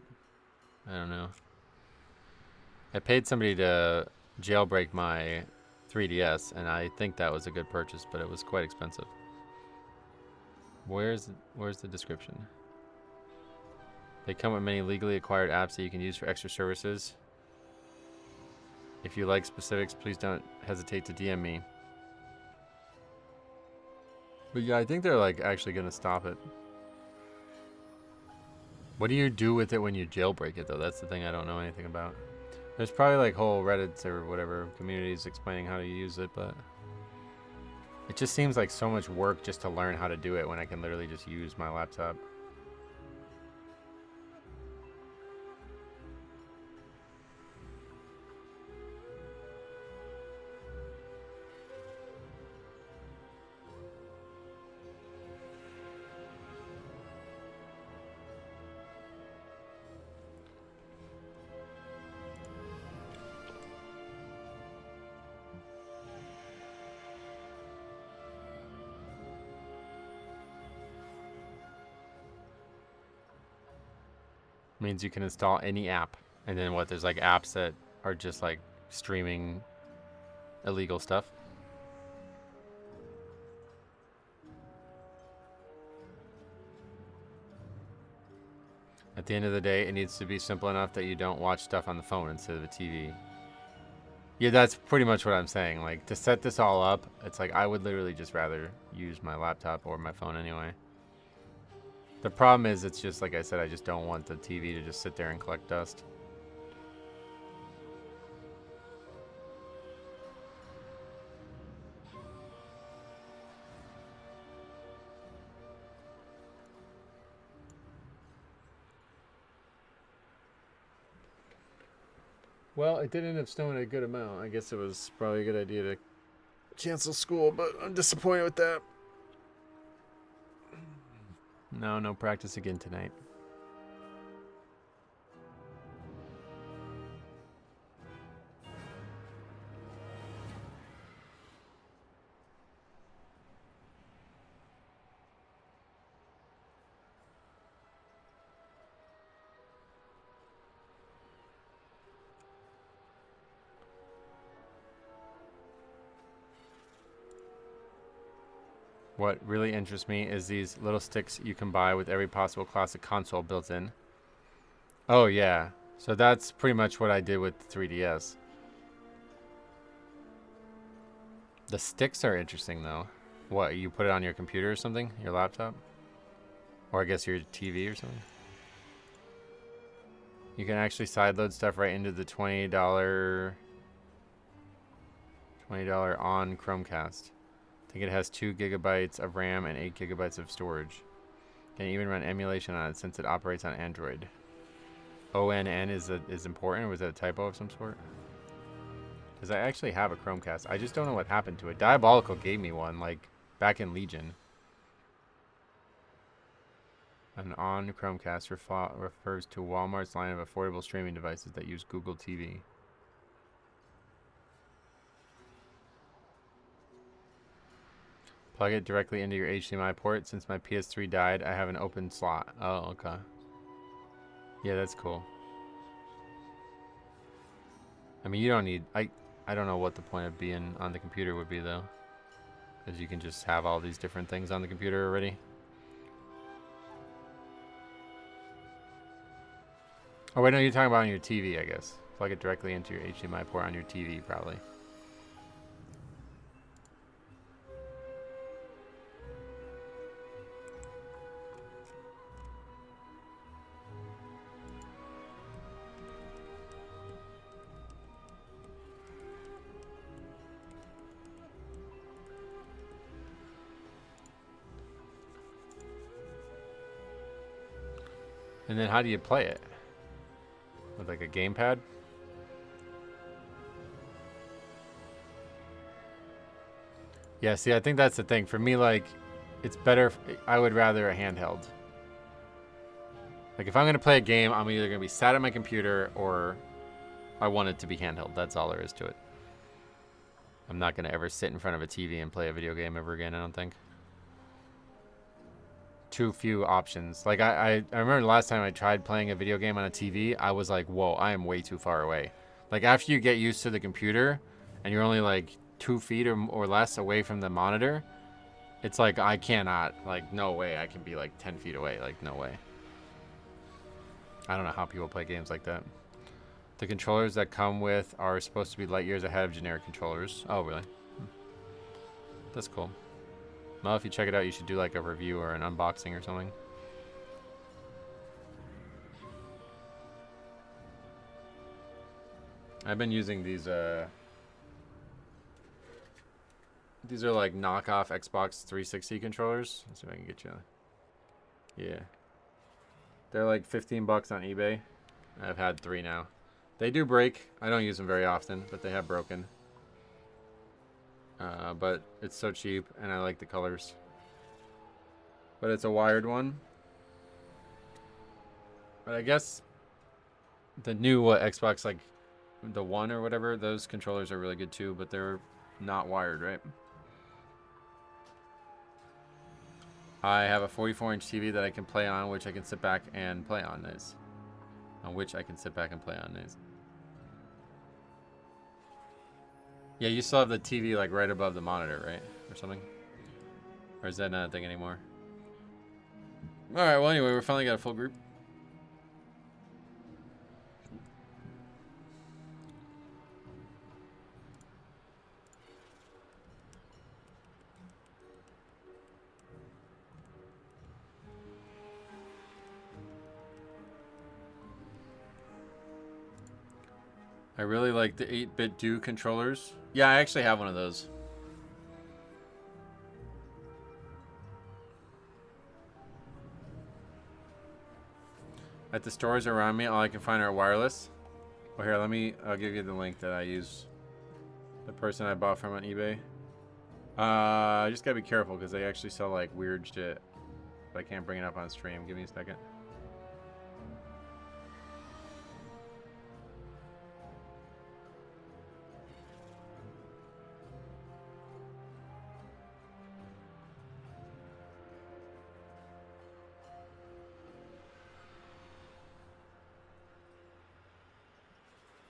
I don't know. I paid somebody to jailbreak my 3DS, and I think that was a good purchase, but it was quite expensive. Where's the description? They come with many legally acquired apps that you can use for extra services. If you like specifics, please don't hesitate to DM me. But yeah, I think they're like actually gonna stop it. What do you do with it when you jailbreak it, though? That's the thing I don't know anything about. There's probably like whole Reddits or whatever communities explaining how to use it, but it just seems like so much work just to learn how to do it when I can literally just use my laptop. Means you can install any app, and then what, there's like apps that are just like streaming illegal stuff. At the end of the day, it needs to be simple enough that you don't watch stuff on the phone instead of a TV. Yeah, that's pretty much what I'm saying. Like, to set this all up, it's like I would literally just rather use my laptop or my phone anyway. The problem is, it's just like I said, I just don't want the TV to just sit there and collect dust. Well, it did end up snowing a good amount. I guess it was probably a good idea to cancel school, but I'm disappointed with that. No practice again tonight. What really interests me is these little sticks you can buy with every possible classic console built in. Oh yeah, so that's pretty much what I did with the 3DS. The sticks are interesting though. What, you put it on your computer or something? Your laptop? Or I guess your TV or something? You can actually sideload stuff right into the $20 on Chromecast. I think it has 2 gigabytes of RAM and 8 gigabytes of storage. Can even run emulation on it since it operates on Android. ONN is important, or was that a typo of some sort? Because I actually have a Chromecast. I just don't know what happened to it. Diabolical gave me one, like, back in Legion. An on Chromecast refers to Walmart's line of affordable streaming devices that use Google TV. Plug it directly into your HDMI port. Since my PS3 died, I have an open slot. Oh, okay. Yeah, that's cool. I mean, you don't need... I don't know what the point of being on the computer would be, though. Because you can just have all these different things on the computer already. Oh, wait, no, you're talking about on your TV, I guess. Plug it directly into your HDMI port on your TV, probably. And then how do you play it? With like a gamepad? Yeah, see, I think that's the thing. For me, like, it's better, I would rather a handheld. Like, if I'm going to play a game, I'm either going to be sat at my computer or I want it to be handheld. That's all there is to it. I'm not going to ever sit in front of a TV and play a video game ever again, I don't think. Too few options. Like, I remember the last time I tried playing a video game on a TV, I was like, whoa, I am way too far away. Like, after you get used to the computer and you're only like 2 feet or less away from the monitor, it's like, I cannot, like, no way I can be like 10 feet away. Like, no way. I don't know how people play games like that. The controllers that come with are supposed to be light years ahead of generic controllers. Oh, really? That's cool. Well, if you check it out, you should do like a review or an unboxing or something. I've been using these are like knockoff Xbox 360 controllers. Let's see if I can get you. Yeah. They're like 15 bucks on eBay. I've had 3 now. They do break. I don't use them very often, but they have broken. But it's so cheap, and I like the colors. But it's a wired one. But I guess the new Xbox, like the One or whatever, those controllers are really good too, but they're not wired, right? I have a 44-inch TV that I can play on, which I can sit back and play on. Nice. On which I can sit back and play on. Nice. Yeah, you still have the TV like right above the monitor, right? Or something? Or is that not a thing anymore? Alright, well anyway, we finally got a full group. I really like the 8-bit Do controllers. Yeah, I actually have one of those. At the stores around me, all I can find are wireless. Well, here, I'll give you the link that I use. The person I bought from on eBay. I just gotta be careful because they actually sell like weird shit. But I can't bring it up on stream. Give me a second.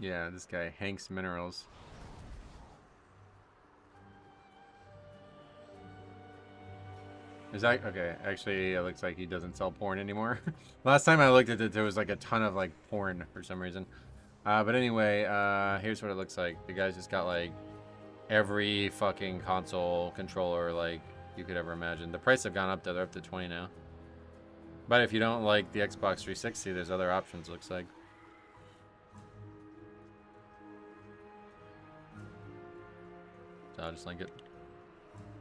Yeah, this guy, Hank's Minerals. Is that okay? Actually, it looks like he doesn't sell porn anymore. Last time I looked at it, there was like a ton of like porn for some reason. But anyway, here's what it looks like. The guy's just got like every fucking console controller like you could ever imagine. The price have gone up though; they're up to 20 now. But if you don't like the Xbox 360, there's other options. Looks like. So I'll just link it.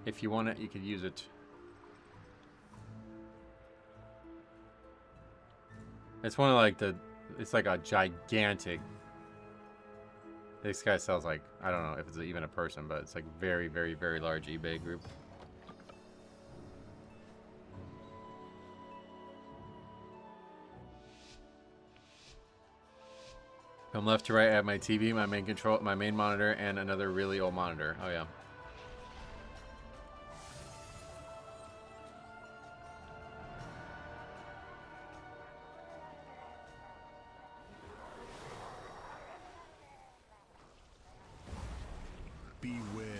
If you want it, you could use it. It's one of like it's like a gigantic. This guy sells like, I don't know if it's even a person, but it's like very, very, very large eBay group. From left to right, I have my TV, my main monitor, and another really old monitor. Oh yeah.
Beware.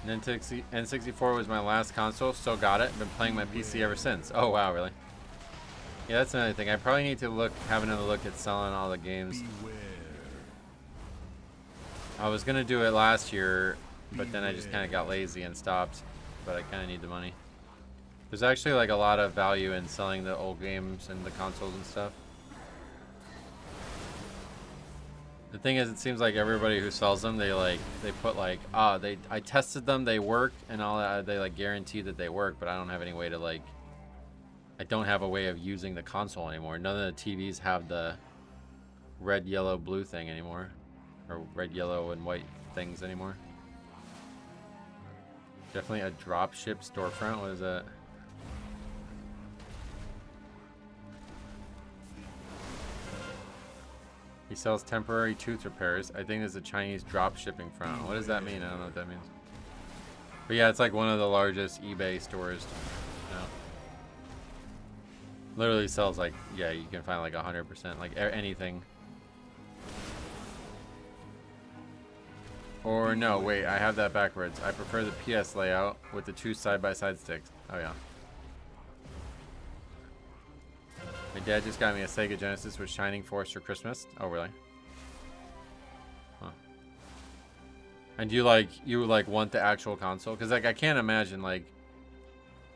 N64 was my last console. Still got it. Been playing my PC ever since. Oh wow, really? Yeah, that's another thing. I probably need to have another look at selling all the games. I was gonna do it last year, but then I just kind of got lazy and stopped. But I kind of need the money. There's actually like a lot of value in selling the old games and the consoles and stuff. The thing is, it seems like everybody who sells them, they put like, I tested them, they work, and all that. They like guarantee that they work, but I don't have any way to like. I don't have a way of using the console anymore. None of the TVs have the red, yellow, blue thing anymore, or red, yellow, and white things anymore. Definitely a dropship storefront. What is that? He sells temporary tooth repairs. I think there's a Chinese drop shipping front. What does that mean? I don't know what that means. But yeah, it's like one of the largest eBay stores. You know? Literally sells like, yeah, you can find like 100%, like anything. Or no, wait, I have that backwards. I prefer the PS layout with the two side-by-side sticks. Oh yeah. My dad just got me a Sega Genesis with Shining Force for Christmas. Oh, really? Huh. And you want the actual console? Because like I can't imagine like.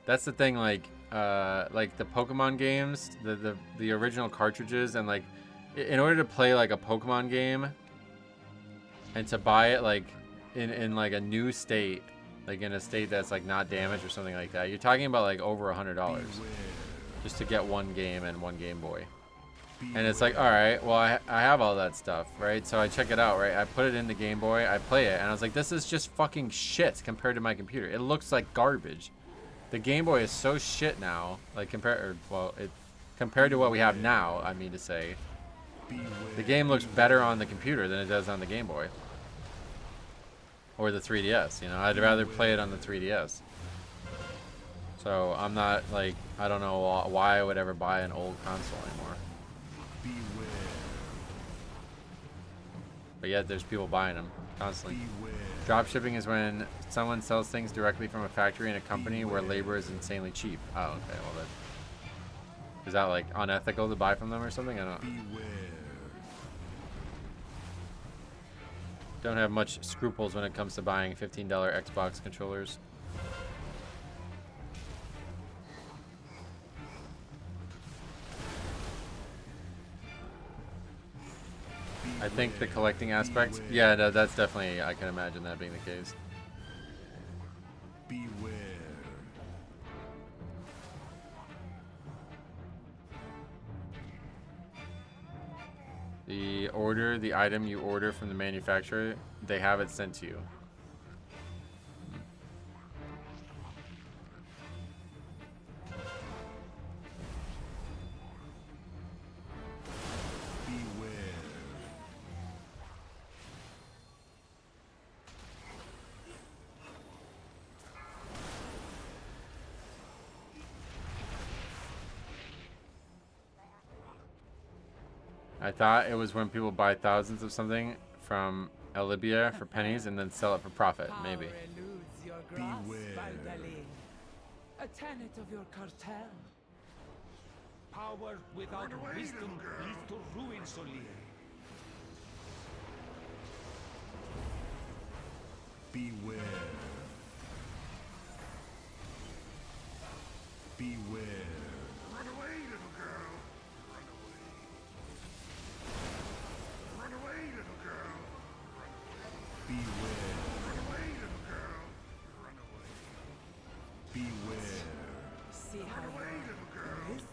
That's the thing, like the Pokemon games, the original cartridges, and like in order to play like a Pokemon game and to buy it like in like a new state, like in a state that's like not damaged or something like that, you're talking about like over $100. Just to get one game and one Game Boy. And it's like, alright, well, I have all that stuff, right? So I check it out, right? I put it in the Game Boy, I play it, and I was like, this is just fucking shit compared to my computer. It looks like garbage. The Game Boy is so shit now, like compared to what we have now, I mean to say. The game looks better on the computer than it does on the Game Boy. Or the 3DS, you know? I'd rather play it on the 3DS. So I'm not like, I don't know why I would ever buy an old console anymore. But yet there's people buying them constantly. Drop shipping is when someone sells things directly from a factory in a company where labor is insanely cheap. Oh, okay. Well, is that like unethical to buy from them or something? I don't have much scruples when it comes to buying $15 Xbox controllers. I think the collecting aspect, yeah, no, that's definitely, I can imagine that being the case. The item you order from the manufacturer, they have it sent to you. I thought it was when people buy thousands of something from Libya for pennies and then sell it for profit, maybe.
Power eludes your grasp, Valdaline. A tenet of your cartel.
Power without wisdom leads to ruin, Solir.
Beware. Beware. Run away, little girl. Run away. Run away, little girl. Run away. Beware. Run away, little girl. Run away. Beware.
See how wisdom fares against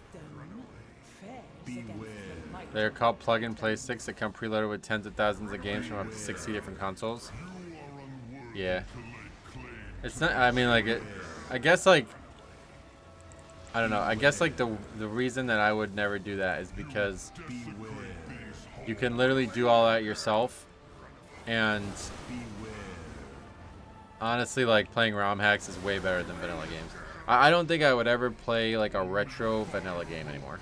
the might.
They're called plug-and-play sticks that come preloaded with tens of thousands of games from up to 60 different consoles. Yeah. It's not, I mean, like, I guess, like, I don't know. I guess, like, the reason that I would never do that is because you can literally do all that yourself. And honestly, like, playing ROM hacks is way better than vanilla games. I don't think I would ever play, like, a retro vanilla game anymore.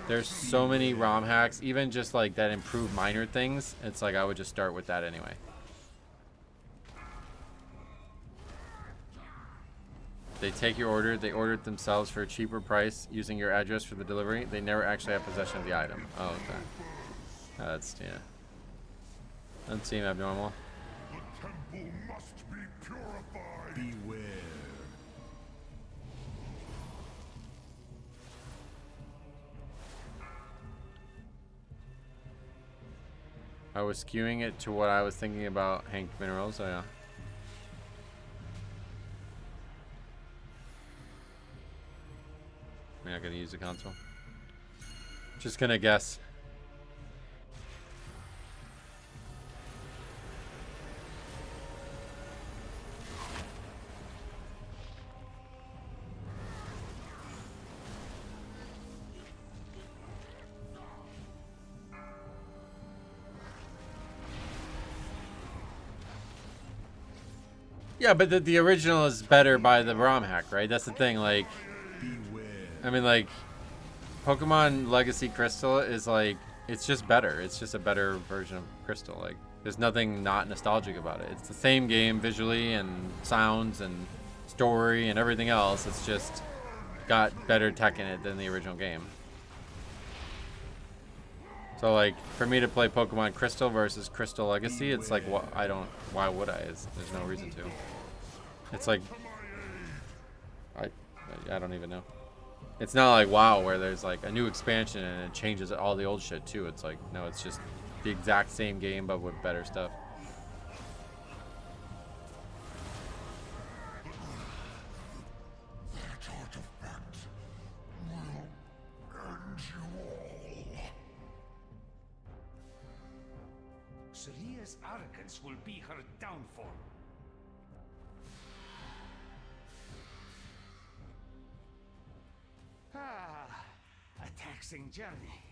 There's so many ROM hacks, even just, like, that improve minor things. It's like I would just start with that anyway. They take your order, they order it themselves for a cheaper price using your address for the delivery. They never actually have possession of the item. Oh, okay. That's, yeah. Doesn't seem abnormal.
The temple must be purified. Beware.
I was skewing it to what I was thinking about Hank Minerals, so yeah. I'm not gonna use the console. Just gonna guess. Yeah, but the original is better by the ROM hack, right? That's the thing, like, I mean, like, Pokemon Legacy Crystal is like, it's just better. It's just a better version of Crystal. Like, there's nothing not nostalgic about it. It's the same game visually and sounds and story and everything else. It's just got better tech in it than the original game. So, like, for me to play Pokemon Crystal versus Crystal Legacy, it's like, why would I? There's no reason to. It's like, I don't even know. It's not like WoW where there's like a new expansion and it changes all the old shit too. It's like, no, it's just the exact same game but with better stuff.
That artifact will end you all.
Selia's arrogance will be her downfall. A taxing journey,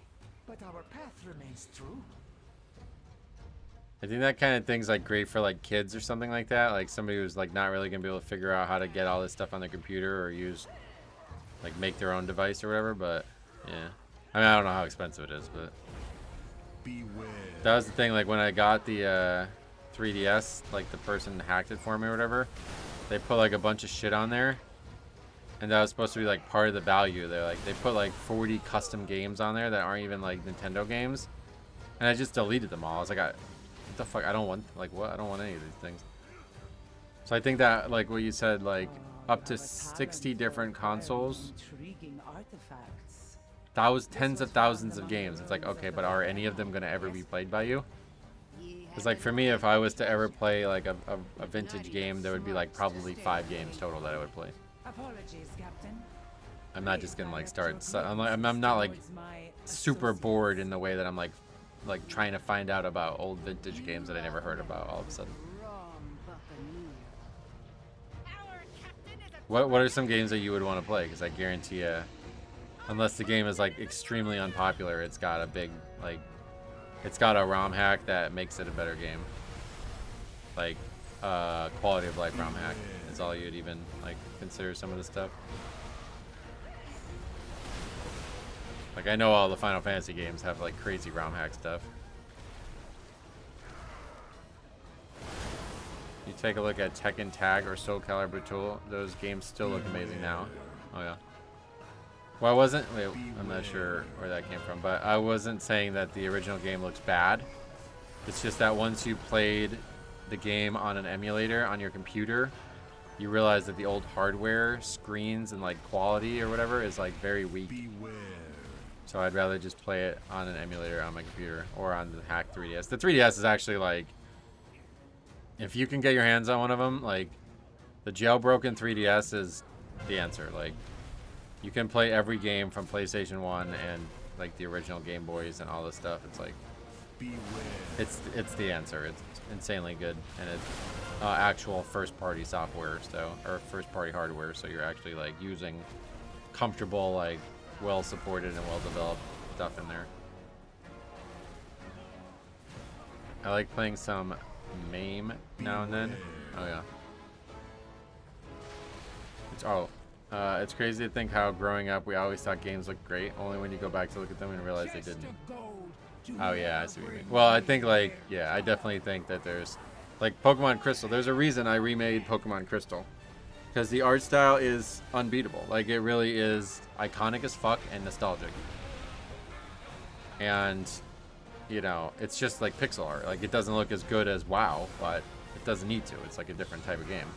but our path remains true.
I think that kind of thing's like great for like kids or something like that. Like somebody who's like not really gonna be able to figure out how to get all this stuff on their computer or use, like, make their own device or whatever. But yeah, I mean, I don't know how expensive it is, but
Beware.
that was the thing. Like when I got the 3DS, like the person hacked it for me or whatever. They put like a bunch of shit on there. And that was supposed to be like part of the value. They're like, they put like 40 custom games on there that aren't even like Nintendo games. And I just deleted them all. I was like, what the fuck? I don't want, like, what? I don't want any of these things. So I think that, like what you said, like up to 60 different consoles.
Intriguing artifacts.
That was tens of thousands of games. It's like, okay, but are any of them going to ever be played by you? It's like, for me, if I was to ever play like a vintage game, there would be like probably 5 games total that I would play.
Apologies, Captain.
I'm not just gonna like start. I'm not like super bored in the way that I'm like trying to find out about old vintage games that I never heard about all of a sudden.
Wrong, Buccaneer.
What are some games that you would want to play? Because I guarantee you, unless the game is like extremely unpopular, it's got a big like, it's got a ROM hack that makes it a better game. Like quality of life ROM hack is all you'd even like consider some of the stuff. Like I know all the Final Fantasy games have like crazy ROM hack stuff. You take a look at Tekken Tag or Soul Calibur Tool, those games still look amazing now. Oh yeah. Well, I wasn't, wait, I'm not sure where that came from, but I wasn't saying that the original game looks bad. It's just that once you played the game on an emulator on your computer, you realize that the old hardware, screens, and like quality or whatever is like very weak. So I'd rather just play it on an emulator on my computer or on the hacked 3DS. The 3DS is actually like, if you can get your hands on one of them, like the jailbroken 3DS is the answer. Like you can play every game from PlayStation 1 and like the original Game Boys and all this stuff. It's like, it's the answer. It's insanely good, and it's actual first-party software, so, or first-party hardware. So you're actually like using comfortable, like well-supported and well-developed stuff in there. I like playing some MAME now and then. Oh yeah. It's crazy to think how growing up we always thought games looked great, only when you go back to look at them and realize they didn't. Oh yeah, I see what you mean. Well, I think like, yeah, I definitely think that there's like Pokemon Crystal. There's a reason I remade Pokemon Crystal, because the art style is unbeatable. Like it really is iconic as fuck and nostalgic. And you know, it's just like pixel art. Like it doesn't look as good as WoW, but it doesn't need to. It's like a different type of game.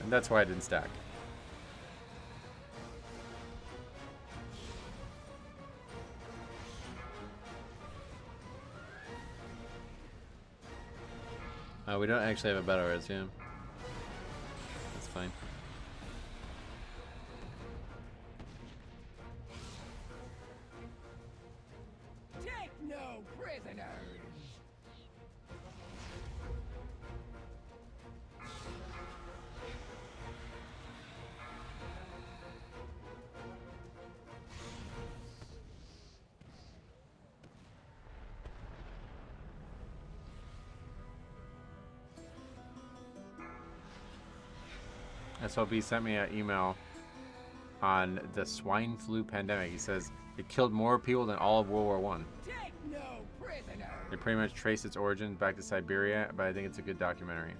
And that's why I didn't stack. We don't actually have a battle resume. That's fine.
Take no prisoners.
SLB sent me an email on the swine flu pandemic. He says it killed more people than all of World War One.
Take no prisoners.
They pretty much trace its origins back to Siberia, but I think it's a good documentary.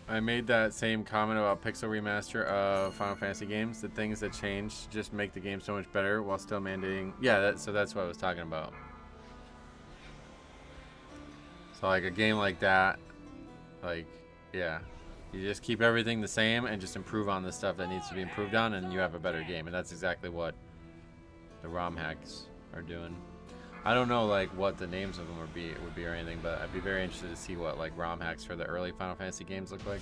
I made that same comment about pixel remaster of Final Fantasy games. The things that change just make the game so much better while still mandating. Yeah, so that's what I was talking about. So like a game like that, like, yeah, you just keep everything the same and just improve on the stuff that needs to be improved on, and you have a better game. And that's exactly what the ROM hacks are doing. I don't know like what the names of them would be or anything, but I'd be very interested to see what like ROM hacks for the early Final Fantasy games look like.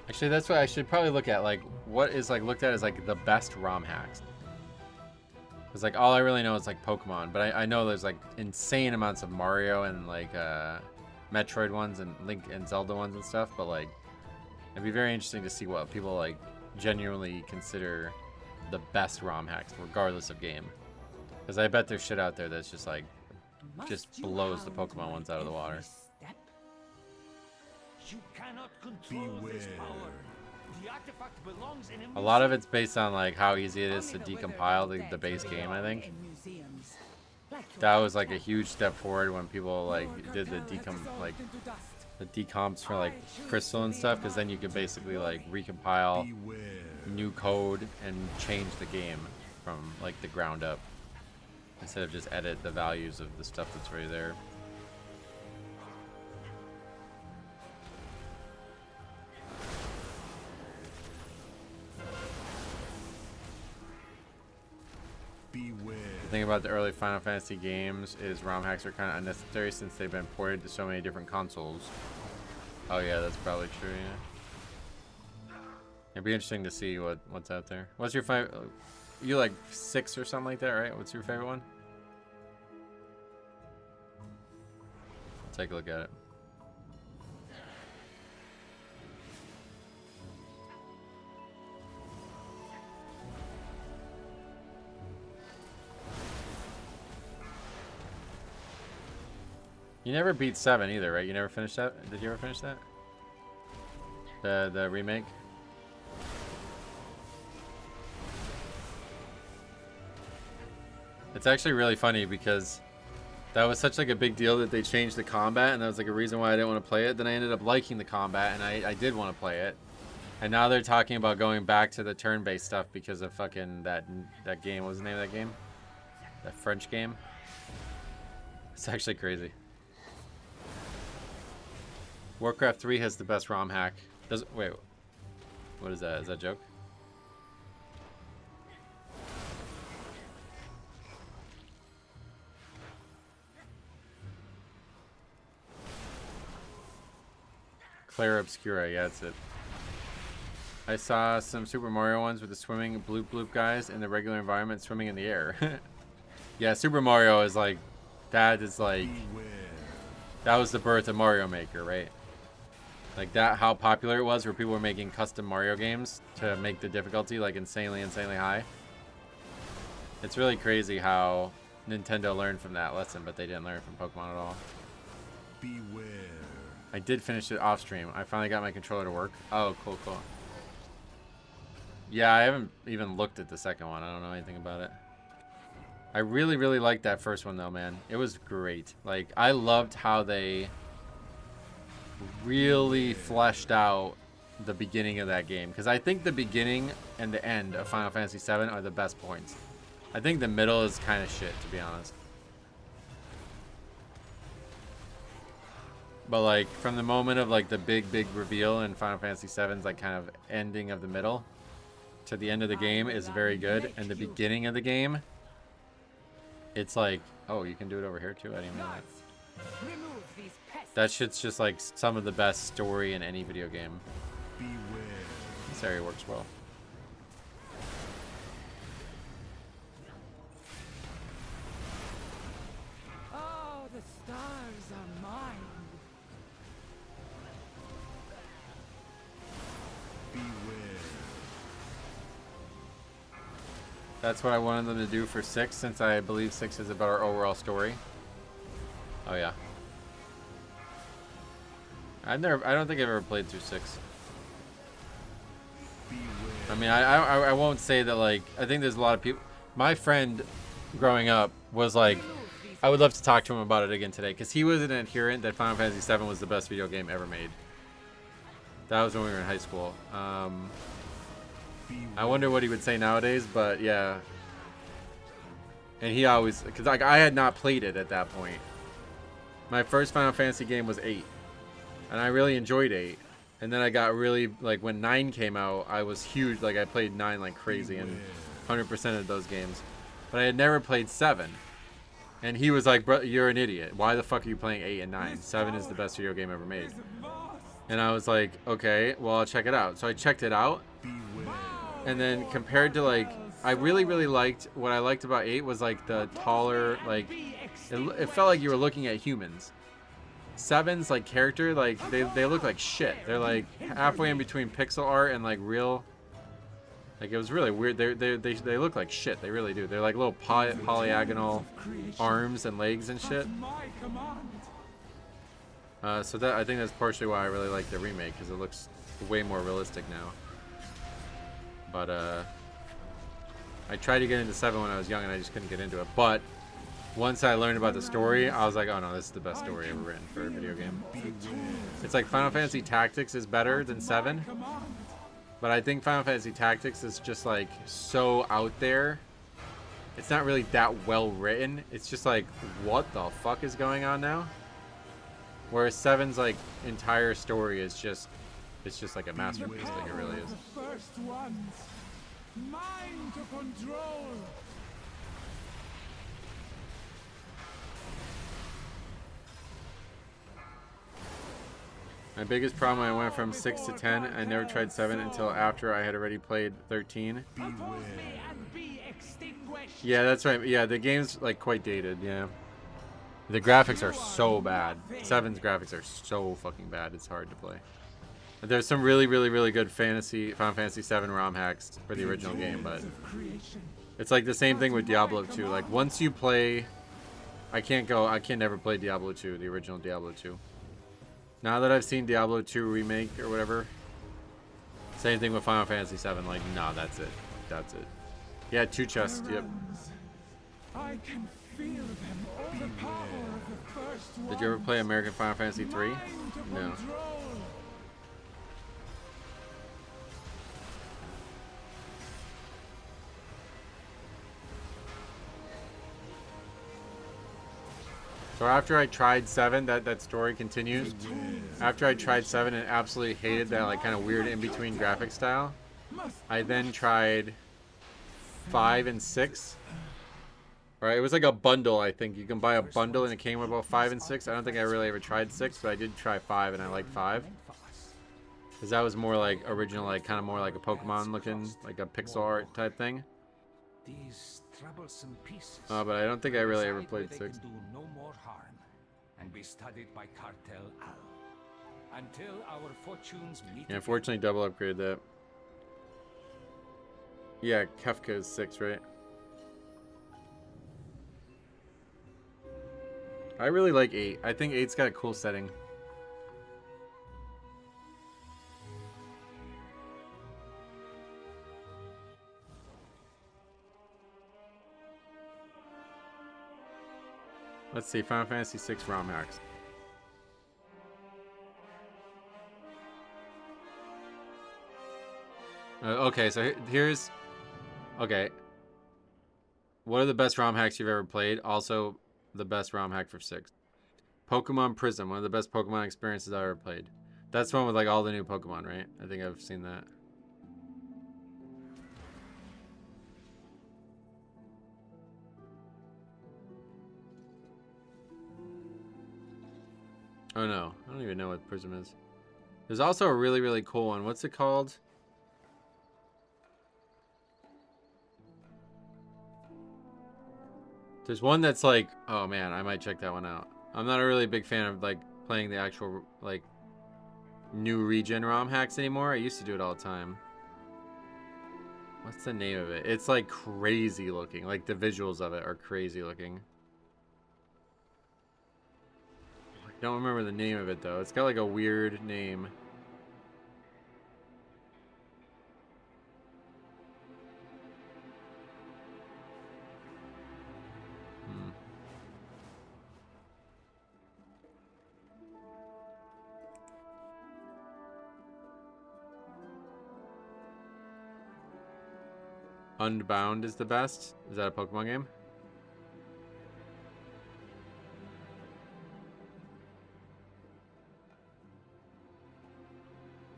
Actually, that's what I should probably look at. Like, what is like looked at as like the best ROM hacks? Because like all I really know is like Pokemon, but I know there's like insane amounts of Mario and like Metroid ones and Link and Zelda ones and stuff. But like, it'd be very interesting to see what people like genuinely consider the best ROM hacks, regardless of game. Because I bet there's shit out there that's just like just blows the Pokemon ones out of the water.
You cannot control this power. The artifact belongs in
A lot of it's based on like how easy it is to decompile the base game, I think. That was like a huge step forward when people like did the decomps for like Crystal and stuff, because then you could basically like recompile new code and change the game. from like the ground up, instead of just edit the values of the stuff that's already there.
Beware.
The thing about the early Final Fantasy games is ROM hacks are kind of unnecessary since they've been ported to so many different consoles. Oh yeah, that's probably true, yeah. It'd be interesting to see what's out there. What's your favorite? You like 6 or something like that, right? What's your favorite one? I'll take a look at it. You never beat 7 either, right? You never finished that? Did you ever finish that? The remake? It's actually really funny because that was such like a big deal that they changed the combat, and that was like a reason why I didn't want to play it. Then I ended up liking the combat, and I did want to play it. And now they're talking about going back to the turn-based stuff because of fucking that game. What was the name of that game? That French game? It's actually crazy. Warcraft 3 has the best ROM hack. Wait, what is that? Is that a joke? Clara Obscura, yeah, that's it. I saw some Super Mario ones with the swimming bloop bloop guys in the regular environment swimming in the air. Yeah, Super Mario is like, that is like, that was the birth of Mario Maker, right? Like that, how popular it was where people were making custom Mario games to make the difficulty like insanely high. It's really crazy how Nintendo learned from that lesson, but they didn't learn from Pokemon at all.
Beware.
I did finish it off stream. I finally got my controller to work. Oh, cool, cool. Yeah, I haven't even looked at the second one. I don't know anything about it. I really liked that first one though, man. It was great. Like, I loved how they really fleshed out the beginning of that game, because I think the beginning and the end of Final Fantasy VII are the best points. I think the middle is kind of shit, to be honest. But like from the moment of like the big reveal in Final Fantasy VII's like kind of ending of the middle to the end of the game is very good, and the beginning of the game, it's like, oh, you can do it over here too. I didn't even know that. That shit's just like some of the best story in any video game.
Beware.
This area works well.
Oh, the stars are mine.
Beware.
That's what I wanted them to do for 6, since I believe 6 is about our overall story. Oh yeah. I don't think I've ever played through 6.
Beware.
I mean, I won't say that, like, I think there's a lot of people. My friend growing up was like, I would love to talk to him about it again today, because he was an adherent that Final Fantasy VII was the best video game ever made. That was when we were in high school. I wonder what he would say nowadays, but yeah. And he always, because like I had not played it at that point. My first Final Fantasy game was 8. And I really enjoyed 8. And then I got really, like, when 9 came out, I was huge. Like, I played 9 like crazy and 100% of those games. But I had never played 7. And he was like, bro, you're an idiot. Why the fuck are you playing 8 and 9? 7 is the best video game ever made. And I was like, okay, well, I'll check it out. So I checked it out. And then compared to, like, I really liked, what I liked about 8 was, like, the taller, like, it felt like you were looking at humans. 7's like character, like they look like shit. They're like halfway in between pixel art and like real. Like it was really weird. They look like shit. They really do. They're like little polyagonal arms and legs and shit. So that, I think that's partially why I really like the remake, because it looks way more realistic now. But I tried to get into 7 when I was young and I just couldn't get into it. But once I learned about the story, I was like, oh no, this is the best story ever written for a video game. It's like Final Fantasy Tactics is better than 7. But I think Final Fantasy Tactics is just like so out there it's not really that well written. It's just like, what the fuck is going on now? Whereas 7's like entire story is just, it's just like a masterpiece. Like it really is.
The first ones. Mine to control.
My biggest problem when I went from 6 to 10, I never tried 7 until after I had already played 13. Yeah, that's right. Yeah, the game's like quite dated, yeah. The graphics are so bad. 7's graphics are so fucking bad, it's hard to play. There's some really, really, really good Final Fantasy 7 ROM hacks for the original game, but it's like the same thing with Diablo 2. Like once you play, I can never play Diablo 2, the original Diablo 2. Now that I've seen Diablo 2 remake or whatever, same thing with Final Fantasy 7. Like, nah, that's it. That's it. Yeah, 2 chests. Yep.
I can feel them. The power of the first one.
Did you ever play American Final Fantasy 3? No. So after I tried 7, that story continues. After I tried 7 and absolutely hated that like kind of weird in-between graphic style, I then tried 5 and 6. Right, it was like a bundle, I think. You can buy a bundle and it came with about 5 and 6. I don't think I really ever tried 6, but I did try 5 and I liked 5. Because that was more like original, like kind of more like a Pokemon looking, like a pixel art type thing.
These troublesome pieces.
But I don't think I really ever played 6.
Do no more harm and be studied by Cartel Al until our fortunes meet.
Yeah, unfortunately, double upgraded that. Yeah, Kefka is 6, right? I really like 8. I think 8's got a cool setting. Let's see, Final Fantasy 6 ROM hacks. Okay, so here's... Okay. What are the best ROM hacks you've ever played? Also, the best ROM hack for 6. Pokemon Prism, one of the best Pokemon experiences I've ever played. That's one with like all the new Pokemon, right? I think I've seen that. Oh no, I don't even know what Prism is. There's also a really, really cool one. What's it called? There's one that's like, oh man, I might check that one out. I'm not a really big fan of like playing the actual like new regen ROM hacks anymore. I used to do it all the time. What's the name of it? It's like crazy looking. Like the visuals of it are crazy looking. I don't remember the name of it though. It's got like a weird name. Unbound is the best. Is that a Pokemon game?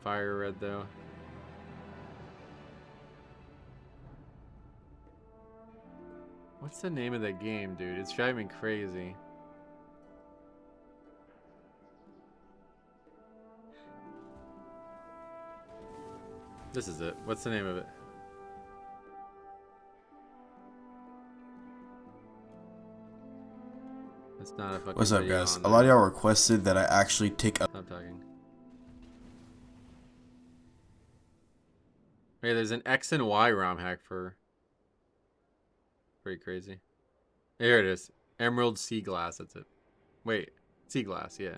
Fire Red though. What's the name of that game, dude? It's driving me crazy. This is it. What's the name of it? It's not a fucking
What's up,
video
guys?
on
A lot of
there.
y'all requested that I actually take a...
Stop talking. Hey, there's an X and Y ROM hack for... Pretty crazy. Here it is. Emerald Sea Glass, that's it. Wait, Sea Glass, yeah.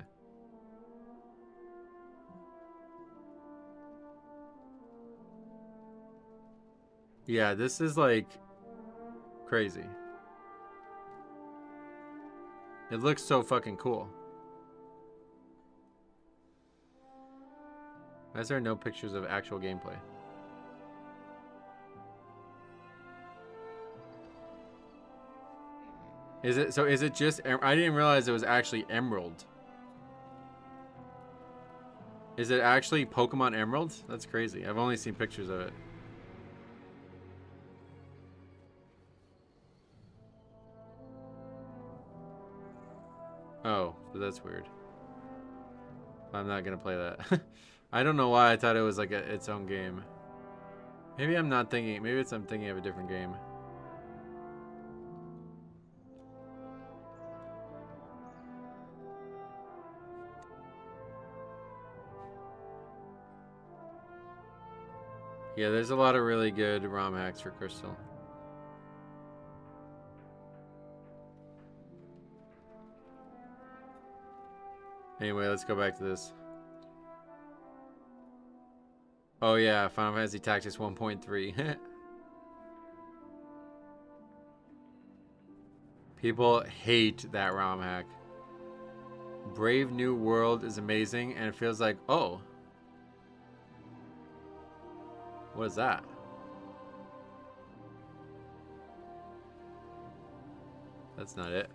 Yeah, this is like... crazy. It looks so fucking cool. Why is there no pictures of actual gameplay? Is it, so is it just, I didn't realize it was actually Emerald. Is it actually Pokemon Emerald? That's crazy. I've only seen pictures of it. Oh, so that's weird. I'm not gonna play that. I don't know why I thought it was like its own game. Maybe I'm not thinking, maybe I'm thinking of a different game. Yeah, there's a lot of really good ROM hacks for Crystal. Anyway, let's go back to this. Oh yeah, Final Fantasy Tactics 1.3. People hate that ROM hack. Brave New World is amazing, and it feels like, oh. What is that? That's not it.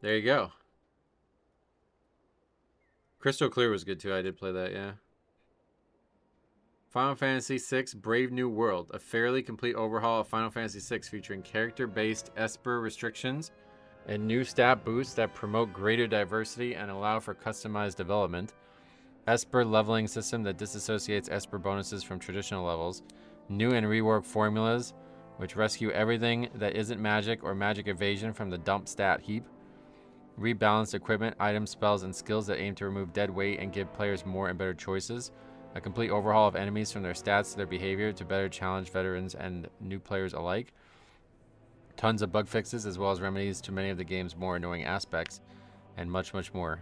There you go. Crystal Clear was good too. I did play that, yeah. Final Fantasy VI Brave New World, a fairly complete overhaul of Final Fantasy VI featuring character-based Esper restrictions and new stat boosts that promote greater diversity and allow for customized development. Esper leveling system that disassociates Esper bonuses from traditional levels. New and reworked formulas which rescue everything that isn't magic or magic evasion from the dump stat heap. Rebalanced equipment, items, spells, and skills that aim to remove dead weight and give players more and better choices. A complete overhaul of enemies from their stats to their behavior to better challenge veterans and new players alike. Tons of bug fixes as well as remedies to many of the game's more annoying aspects. And much, much more.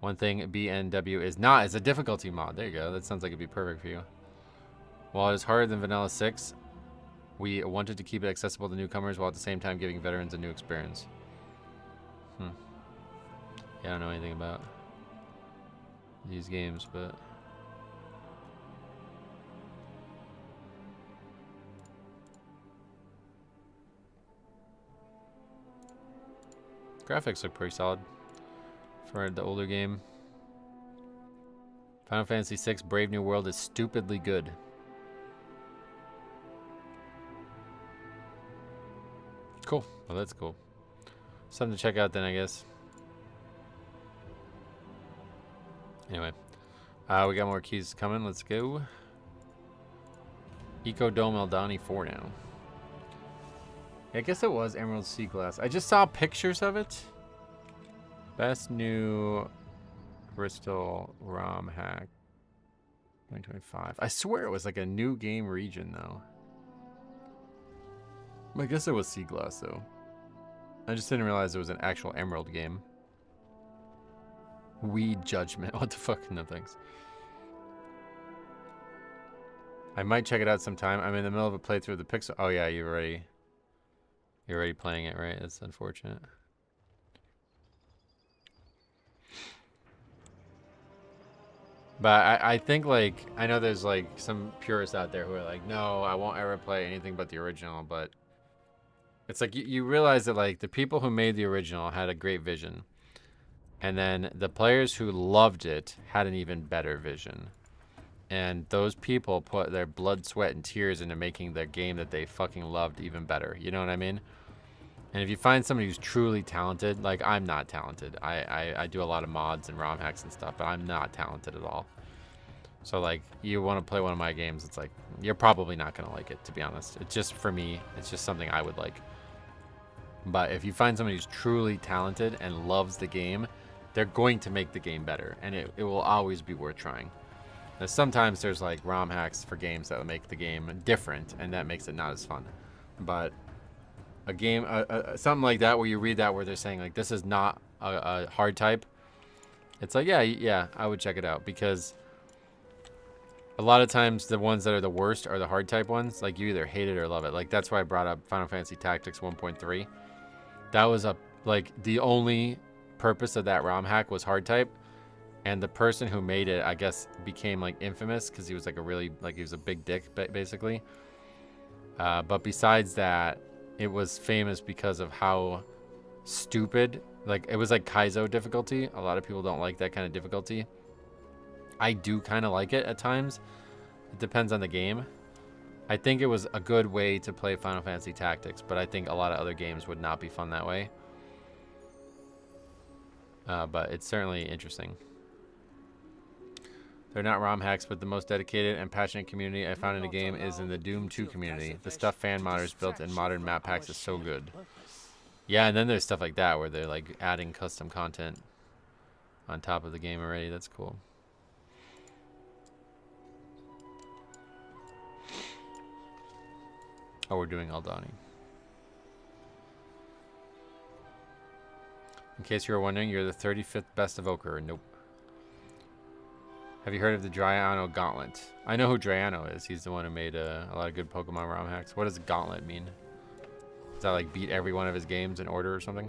One thing BNW is not is a difficulty mod. There you go. That sounds like it'd be perfect for you. While it is harder than Vanilla 6, we wanted to keep it accessible to newcomers while at the same time giving veterans a new experience. Yeah, I don't know anything about these games, but graphics look pretty solid for the older game. Final Fantasy VI Brave New World is stupidly good. Cool. Well, that's cool. Something to check out then, I guess. Anyway, we got more keys coming. Let's go. Eco Dome Eldani 4 now. Yeah, I guess it was Emerald Sea Glass. I just saw pictures of it. Best new Crystal ROM hack 2025. I swear it was like a new game region though. I guess it was Sea Glass though. I just didn't realize it was an actual Emerald game. Weed Judgment. What the fuck? No thanks. I might check it out sometime. I'm in the middle of a playthrough of the Pixel. Oh yeah, you're already playing it, right? That's unfortunate. But I think like I know there's like some purists out there who are like, no, I won't ever play anything but the original. But it's like you realize that like the people who made the original had a great vision. And then the players who loved it had an even better vision. And those people put their blood, sweat, and tears into making their game that they fucking loved even better. You know what I mean? And if you find somebody who's truly talented, like I'm not talented. I do a lot of mods and ROM hacks and stuff, but I'm not talented at all. So like you want to play one of my games, it's like you're probably not going to like it, to be honest. It's just for me, it's just something I would like. But if you find somebody who's truly talented and loves the game, they're going to make the game better, and it will always be worth trying. Now, sometimes there's like ROM hacks for games that will make the game different, and that makes it not as fun. But a game, something like that, where you read that where they're saying like this is not a hard type, it's like yeah, I would check it out, because a lot of times the ones that are the worst are the hard type ones. Like you either hate it or love it. Like that's why I brought up Final Fantasy Tactics 1.3. That was like the only purpose of that ROM hack was hard type, and the person who made it, I guess, became like infamous because he was like he was a big dick basically. But besides that, it was famous because of how stupid, like it was like Kaizo difficulty. A lot of people don't like that kind of difficulty. I do kind of like it at times. It depends on the game. I think it was a good way to play Final Fantasy Tactics, but I think a lot of other games would not be fun that way. But it's certainly interesting. They're not ROM hacks, but the most dedicated and passionate community I found in a game is in the Doom 2 community. The stuff fan modders built in modern map packs is so good. Yeah, and then there's stuff like that where they're like adding custom content on top of the game already. That's cool. Oh, we're doing Aldani. In case you were wondering, you're the 35th best evoker. Nope. Have you heard of the Draiano Gauntlet? I know who Draiano is. He's the one who made a lot of good Pokemon ROM hacks. What does Gauntlet mean? Does that like beat every one of his games in order or something?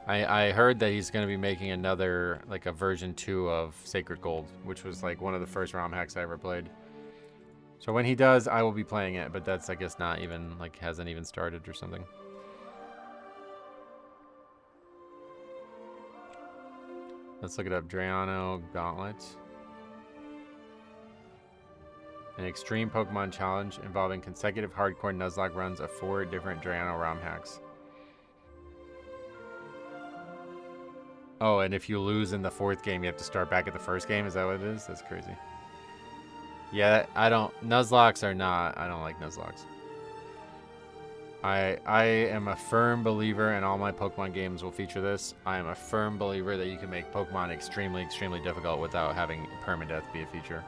I heard that he's going to be making another, like a version 2 of Sacred Gold, which was like one of the first ROM hacks I ever played. So when he does, I will be playing it, but that's, I guess, not even, like, hasn't even started or something. Let's look it up. Draiano Gauntlet. An extreme Pokemon challenge involving consecutive hardcore Nuzlocke runs of 4 different Draiano ROM hacks. Oh, and if you lose in the 4th game, you have to start back at the 1st game? Is that what it is? That's crazy. Yeah, Nuzlocks are not, I don't like Nuzlocks. I am a firm believer, and all my Pokemon games will feature this. I am a firm believer that you can make Pokemon extremely, extremely difficult without having permadeath be a feature.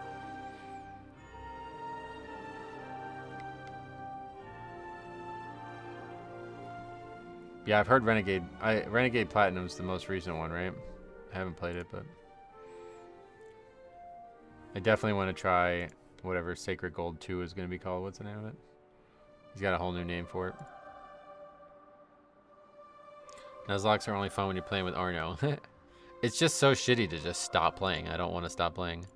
Yeah, I've heard Renegade. Renegade Platinum's the most recent one, right? I haven't played it, but I definitely want to try whatever Sacred Gold 2 is going to be called. What's the name of it? He's got a whole new name for it. Nuzlocke are only fun when you're playing with Arno. It's just so shitty to just stop playing. I don't want to stop playing.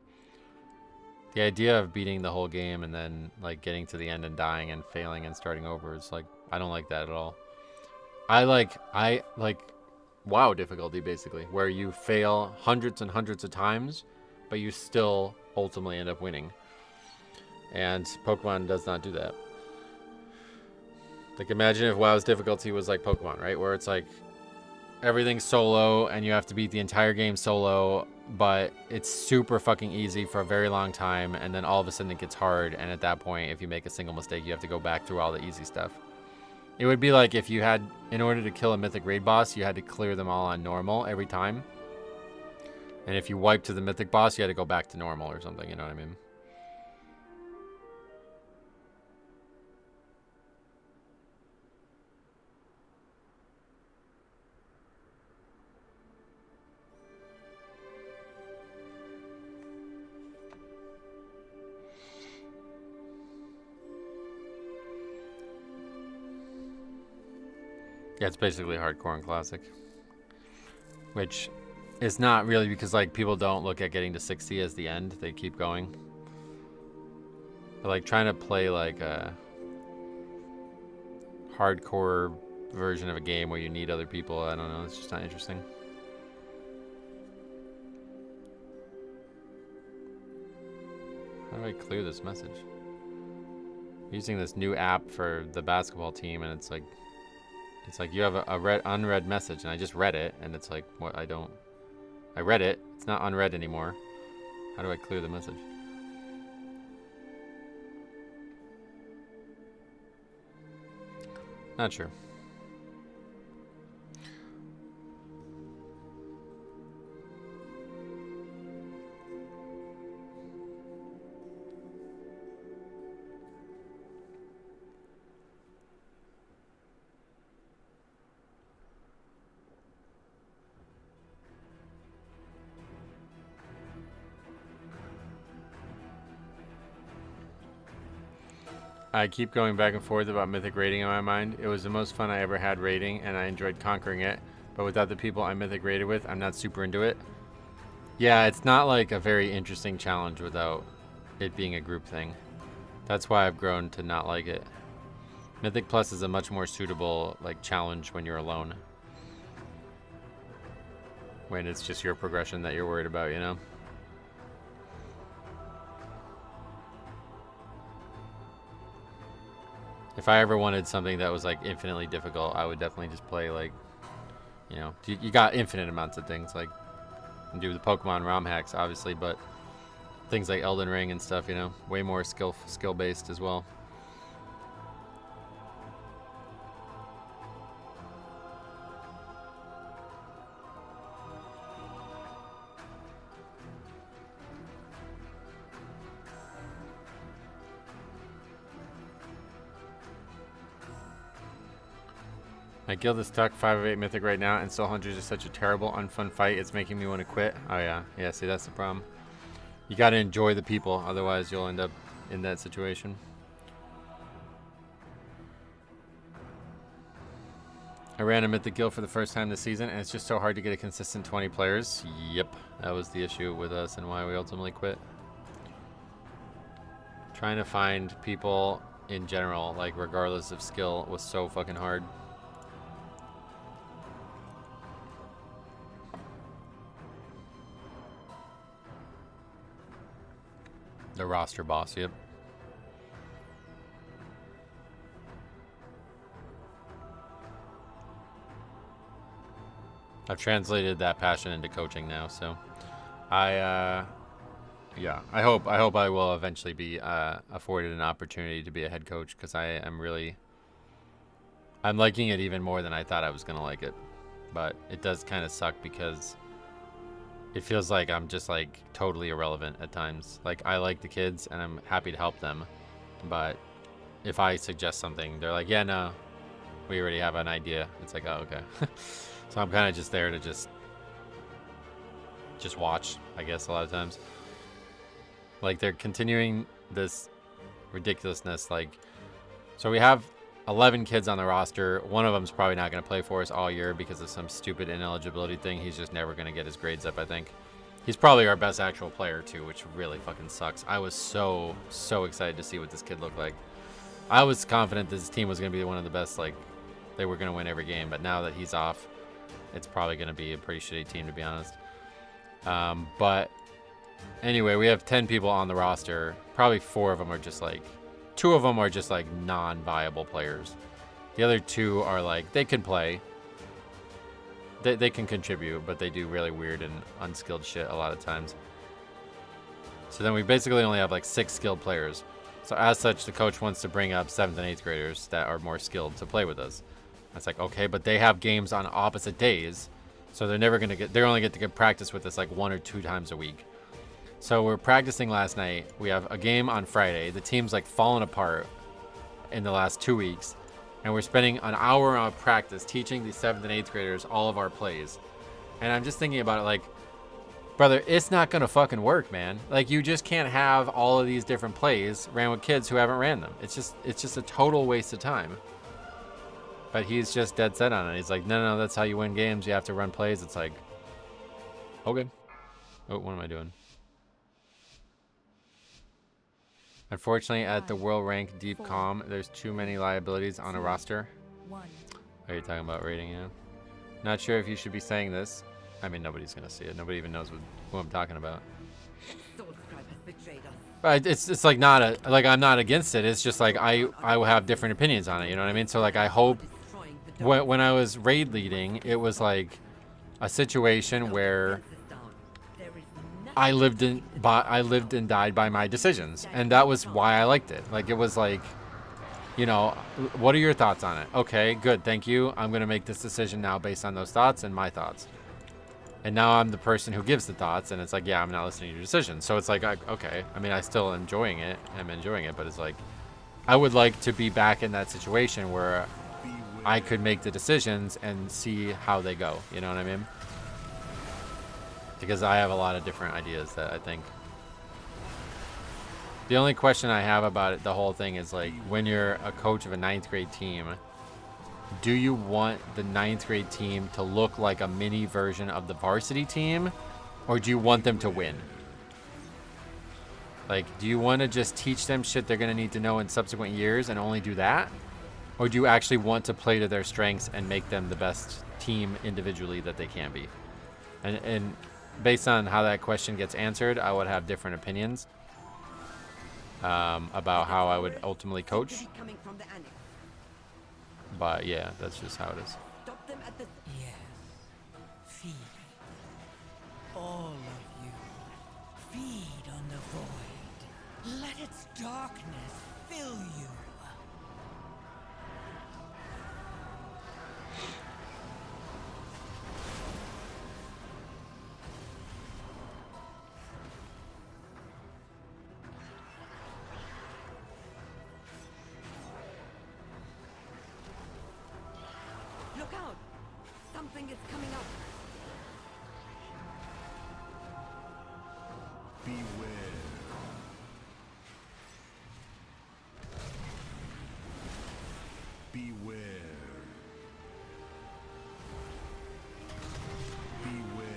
The idea of beating the whole game and then like getting to the end and dying and failing and starting over is like, I don't like that at all. I like WoW difficulty basically, where you fail hundreds and hundreds of times, but you still ultimately end up winning. And Pokemon does not do that. Like, imagine if WoW's difficulty was like Pokemon, right? Where it's like everything's solo and you have to beat the entire game solo, but it's super fucking easy for a very long time, and then all of a sudden it gets hard, and at that point, if you make a single mistake, you have to go back through all the easy stuff. It would be like if you had, in order to kill a Mythic Raid boss, you had to clear them all on normal every time. And if you wiped to the Mythic boss, you had to go back to normal or something, you know what I mean? Yeah, it's basically hardcore and classic. Which is not really, because like people don't look at getting to 60 as the end. They keep going. But like trying to play like a hardcore version of a game where you need other people, I don't know, it's just not interesting. How do I clear this message? I'm using this new app for the basketball team, and it's like you have a unread message, and I just read it, and it's like, what, I read it, it's not unread anymore. How do I clear the message? Not sure. I keep going back and forth about Mythic raiding in my mind. It was the most fun I ever had raiding, and I enjoyed conquering it. But without the people I Mythic raided with, I'm not super into it. Yeah, it's not like a very interesting challenge without it being a group thing. That's why I've grown to not like it. Mythic Plus is a much more suitable like challenge when you're alone. When it's just your progression that you're worried about, you know? If I ever wanted something that was like infinitely difficult, I would definitely just play like, you know, you got infinite amounts of things like do the Pokemon ROM hacks, obviously, but things like Elden Ring and stuff, you know, way more skill based as well. My guild is stuck 5 of 8 mythic right now, and Soul Hunters is such a terrible, unfun fight. It's making me want to quit. Oh yeah, yeah. See, that's the problem. You got to enjoy the people, otherwise you'll end up in that situation. I ran a mythic guild for the first time this season, and it's just so hard to get a consistent 20 players. Yep, that was the issue with us and why we ultimately quit. Trying to find people in general, like regardless of skill, was so fucking hard. The roster boss, yep. I've translated that passion into coaching now, so yeah, I hope I will eventually be afforded an opportunity to be a head coach, because I'm liking it even more than I thought I was gonna like it. But it does kind of suck because it feels like I'm just like totally irrelevant at times. Like, I like the kids and I'm happy to help them, but if I suggest something, they're like, yeah, no, we already have an idea. It's like, oh, okay. So I'm kind of just there to just watch, I guess, a lot of times. Like, they're continuing this ridiculousness. Like, so we have 11 kids on the roster. One of them's probably not going to play for us all year because of some stupid ineligibility thing. He's just never going to get his grades up, I think. He's probably our best actual player, too, which really fucking sucks. I was so excited to see what this kid looked like. I was confident this team was going to be one of the best, like, they were going to win every game. But now that he's off, it's probably going to be a pretty shitty team, to be honest. But anyway, we have 10 people on the roster. Probably 4 of them are just, like, 2 of them are just like non-viable players. The other 2 are like, they can play. They can contribute, but they do really weird and unskilled shit a lot of times. So then we basically only have like 6 skilled players. So as such, the coach wants to bring up 7th and 8th graders that are more skilled to play with us. It's like, okay, but they have games on opposite days. So they're never going to they're only get to get practice with us like 1 or 2 times a week. So we're practicing last night. We have a game on Friday. The team's like fallen apart in the last 2 weeks. And we're spending an hour on practice teaching the 7th and 8th graders all of our plays. And I'm just thinking about it like, brother, it's not going to fucking work, man. Like, you just can't have all of these different plays ran with kids who haven't ran them. It's just a total waste of time. But he's just dead set on it. He's like, no, that's how you win games. You have to run plays. It's like, okay. Oh, what am I doing? Unfortunately, at the world rank deep calm, there's too many liabilities on a roster. Are you talking about rating? Yeah. Not sure if you should be saying this. I mean, nobody's gonna see it. Nobody even knows who I'm talking about. But it's like not a like I'm not against it. It's just like I will have different opinions on it. You know what I mean? So like I hope when I was raid leading, it was like a situation where I lived and died by my decisions, and that was why I liked it. Like, it was like, you know, what are your thoughts on it? Okay, good, thank you. I'm gonna make this decision now based on those thoughts and my thoughts. And now I'm the person who gives the thoughts, and it's like, yeah, I'm not listening to your decisions. So it's like, okay, I mean, I still enjoying it. I'm enjoying it, but it's like, I would like to be back in that situation where I could make the decisions and see how they go. You know what I mean? Because I have a lot of different ideas that I think. The only question I have about it, the whole thing, is like, when you're a coach of a 9th grade team, do you want the 9th grade team to look like a mini version of the varsity team, or do you want them to win? Like, do you want to just teach them shit they're going to need to know in subsequent years and only do that? Or do you actually want to play to their strengths and make them the best team individually that they can be? And based on how that question gets answered, I would have different opinions about how I would ultimately coach. But yeah, that's just how it is.
Yes. Feed. All of you. Feed on the void. Let its darkness fill you.
Look out! Something is coming up.
Beware. Beware. Beware.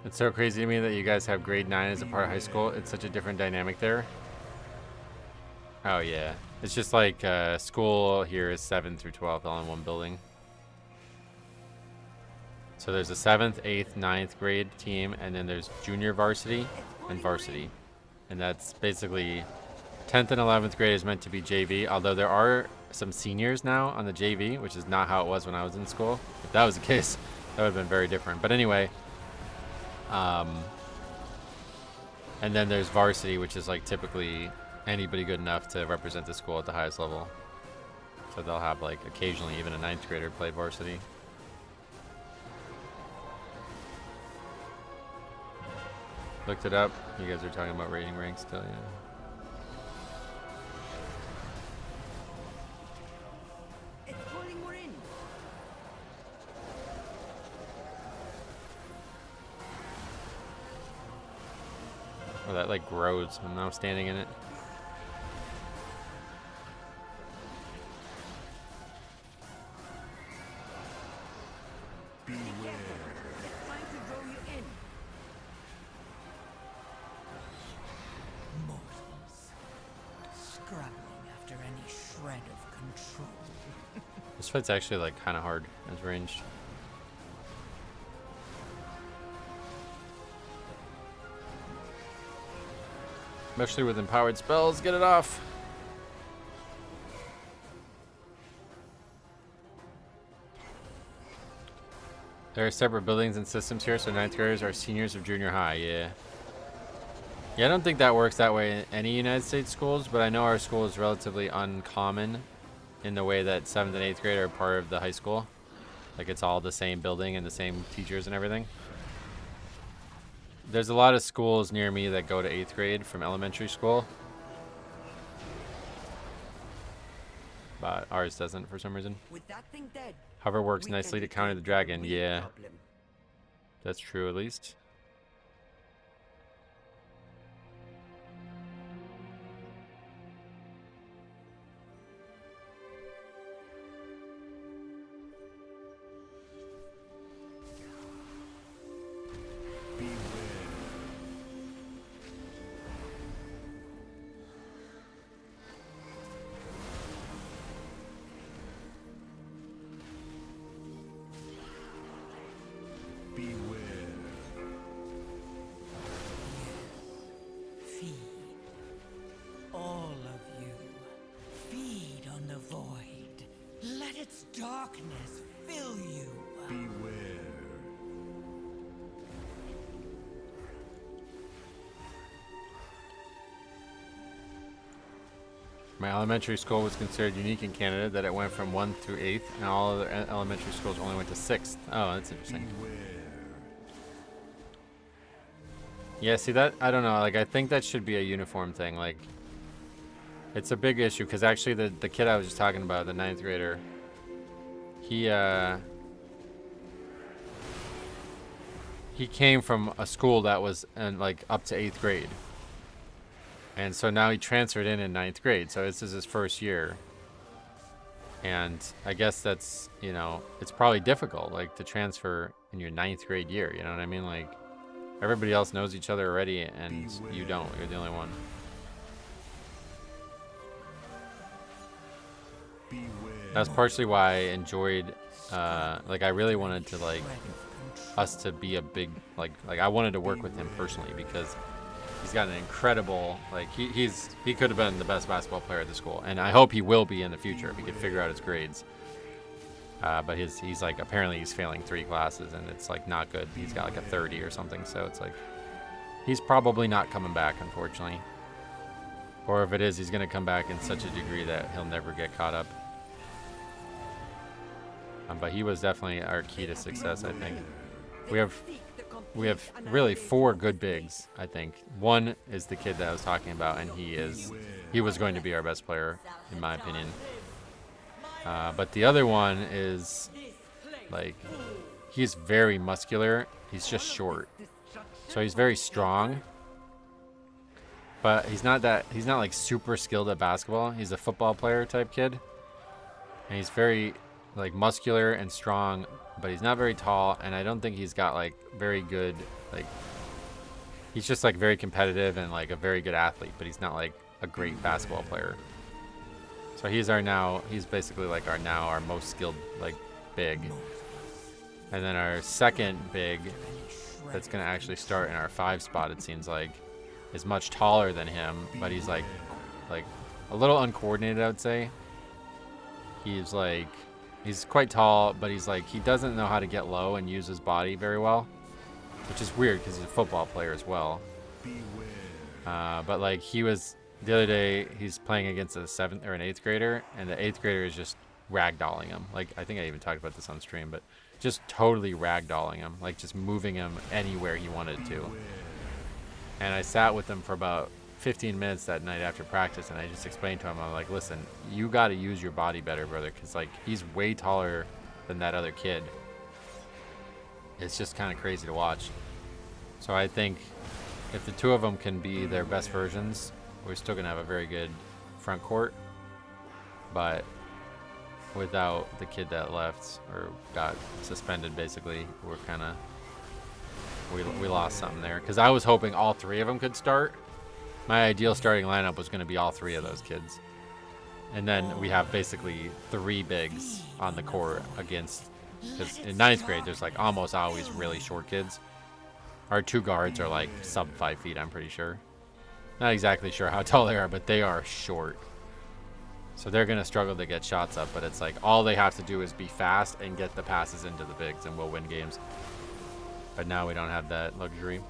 It's so crazy to me that you guys have grade 9 as a part of high school. It's such a different dynamic there. Oh yeah. It's just like school here is 7th through 12th all in one building. So there's a 7th, 8th, 9th grade team, and then there's junior varsity and varsity. And that's basically 10th and 11th grade is meant to be JV, although there are some seniors now on the JV, which is not how it was when I was in school. If that was the case, that would have been very different. But anyway, and then there's varsity, which is like typically anybody good enough to represent the school at the highest level. So they'll have like occasionally even a 9th grader play varsity. Looked it up. You guys are talking about rating ranks still, yeah.
It's pulling more in.
Oh, that like grows. I'm now standing in it.
It's trying to draw you in.
Mortals. Scrabbling after any shred of control.
This fight's actually like kind of hard as ranged. Especially with empowered spells. Get it off. There are separate buildings and systems here, so 9th graders are seniors of junior high, yeah. Yeah, I don't think that works that way in any United States schools, but I know our school is relatively uncommon in the way that 7th and 8th grade are part of the high school. Like it's all the same building and the same teachers and everything. There's a lot of schools near me that go to 8th grade from elementary school. But ours doesn't for some reason.
With that thing dead,
Hover works
we
nicely
can
to counter the
take
dragon,
real
yeah.
problem.
That's true at least.
Feed. All of you. Feed on the void. Let its darkness fill you.
Beware.
My elementary school was considered unique in Canada that it went from 1th through 8th, and all other elementary schools only went to 6th. Oh, that's interesting. Yeah, see that? I don't know. Like, I think that should be a uniform thing. Like, it's a big issue because actually the kid I was just talking about, the 9th grader, he came from a school that was in, like, up to 8th grade. And so now he transferred in ninth grade. So this is his first year. And I guess that's, you know, it's probably difficult, like, to transfer in your ninth grade year. You know what I mean? Like, everybody else knows each other already, and you don't. You're the only one. That's partially why I enjoyed, like, I really wanted to, like, us to be a big, like I wanted to work with him personally, because he's got an incredible, like, he could have been the best basketball player at the school, and I hope he will be in the future if he could figure out his grades. But he's like, apparently he's failing 3 classes, and it's like not good. He's got like a 30 or something, so it's like he's probably not coming back, unfortunately. Or if it is, he's gonna come back in such a degree that he'll never get caught up. But he was definitely our key to success, I think. We have really 4 good bigs, I think. One is the kid that I was talking about, and he was going to be our best player, in my opinion. But the other one is, like, he's very muscular. He's just short. So he's very strong. But he's not like super skilled at basketball. He's a football player type kid. And he's very, like, muscular and strong, but he's not very tall, and I don't think he's got, like, very good, like, he's just, like, very competitive and, like, a very good athlete, but he's not, like, a great basketball player. So he's basically, like, our most skilled, like, big. And then our second big that's going to actually start in our 5 spot, it seems like, is much taller than him, but he's, like a little uncoordinated, I would say. He's quite tall, but he's like, he doesn't know how to get low and use his body very well, which is weird because he's a football player as well. But like, the other day, he's playing against a 7th or an 8th grader, and the 8th grader is just ragdolling him. Like, I think I even talked about this on stream, but just totally ragdolling him, like just moving him anywhere he wanted to. And I sat with him for about 15 minutes that night after practice, and I just explained to him, I'm like, listen, you got to use your body better, brother, because, like, he's way taller than that other kid. It's just kind of crazy to watch. So I think if the 2 of them can be their best versions, we're still going to have a very good front court. But without the kid that left or got suspended, basically, we're kind of, we lost something there, because I was hoping all 3 of them could start. My ideal starting lineup was going to be all 3 of those kids. And then we have basically 3 bigs on the court against, because in 9th grade, there's like almost always really short kids. Our 2 guards are like sub 5 feet, I'm pretty sure. Not exactly sure how tall they are, but they are short. So they're going to struggle to get shots up, but it's like all they have to do is be fast and get the passes into the bigs, and we'll win games. But now we don't have that luxury.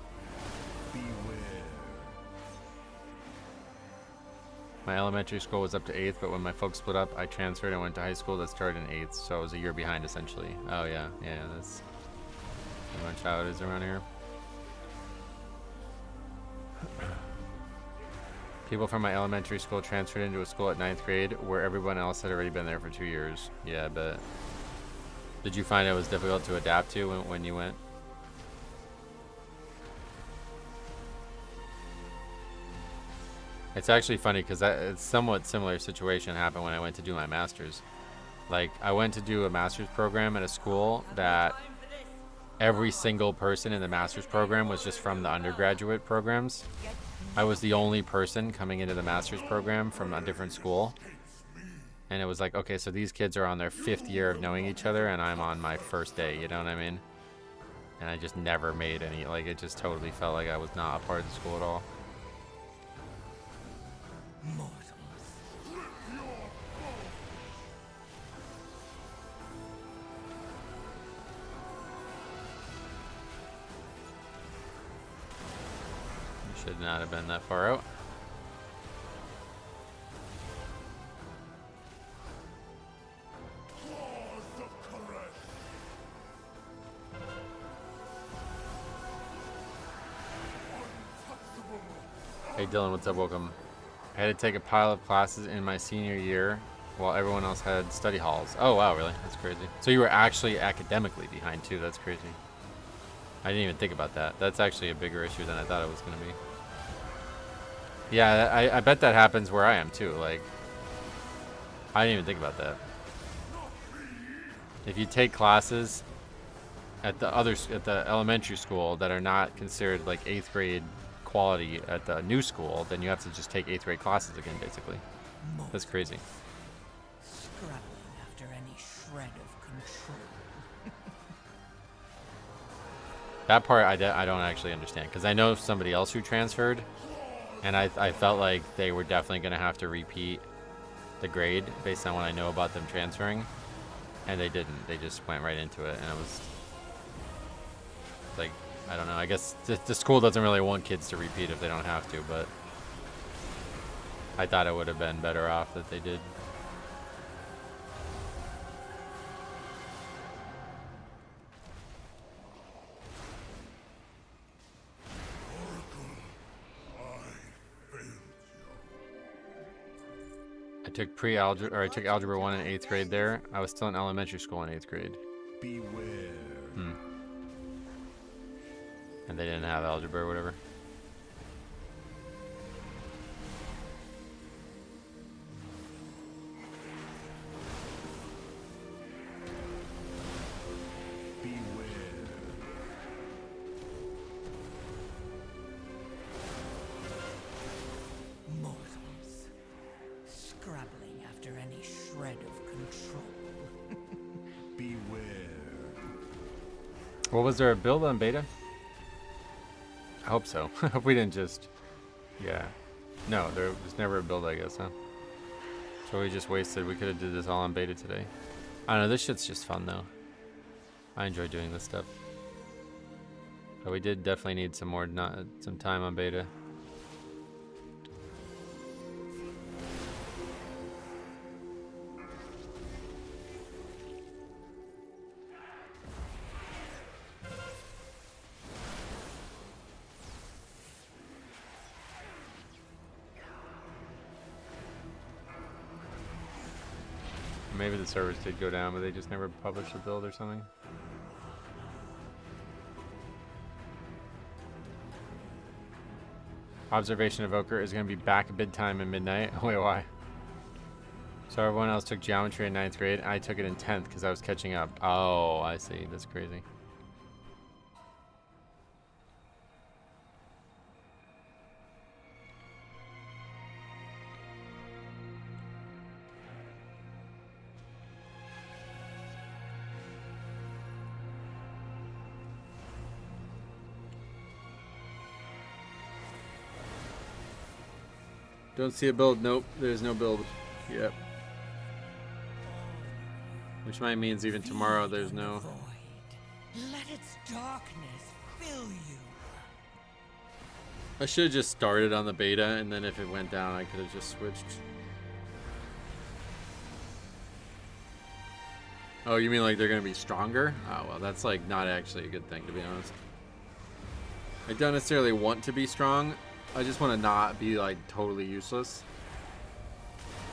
My elementary school was up to 8th, but when my folks split up, I transferred and went to high school that started in 8th, so I was a year behind, essentially. Oh, yeah. Yeah, that's pretty much how it is around here. People from my elementary school transferred into a school at 9th grade where everyone else had already been there for 2 years. Yeah, but did you find it was difficult to adapt to when you went? It's actually funny because it's somewhat similar situation happened when I went to do my master's. Like, I went to do a master's program at a school that every single person in the master's program was just from the undergraduate programs. I was the only person coming into the master's program from a different school. And it was like, okay, so these kids are on their 5th year of knowing each other, and I'm on my 1st day, you know what I mean? And I just never made any, like, it just totally felt like I was not a part of the school at all. Should not have been that far out. Hey Dylan, what's up? Welcome. I had to take a pile of classes in my senior year while everyone else had study halls. Oh wow, really? That's crazy. So you were actually academically behind too. That's crazy. I didn't even think about that. That's actually a bigger issue than I thought it was going to be. Yeah, I bet that happens where I am too. Like, I didn't even think about that. If you take classes at the elementary school that are not considered like 8th grade quality at the new school, then you have to just take 8th grade classes again, basically. That's crazy.
Scrabbling after any shred of control.
That part I don't actually understand, because I know somebody else who transferred, and I felt like they were definitely going to have to repeat the grade based on what I know about them transferring, and they didn't. They just went right into it, and it was like, I don't know. I guess the school doesn't really want kids to repeat if they don't have to, but I thought it would have been better off that they did. I took I took algebra 1 in 8th grade there. I was still in elementary school in 8th grade.
Beware.
And they didn't have algebra or whatever.
Mortals. Scrabbling after any shred of control.
Beware.
What was there, a build on beta? I hope so. I hope we didn't just... Yeah. No, there was never a build, I guess, huh? So we just wasted. We could have did this all on beta today. I don't know, this shit's just fun, though. I enjoy doing this stuff. But we did definitely need some more, some time on beta. Maybe the servers did go down, but they just never published a build or something. Observation Evoker is going to be back at bid time at midnight. Wait, why? So everyone else took geometry in 9th grade. I took it in 10th because I was catching up. Oh, I see. That's crazy. Don't see a build. Nope, there's no build. Yep. Which might means even tomorrow there's no.
Let its darkness fill you.
I should have just started on the beta, and then if it went down, I could have just switched. Oh, you mean like they're gonna be stronger? Oh well, that's like not actually a good thing, to be honest. I don't necessarily want to be strong. I just want to not be like totally useless.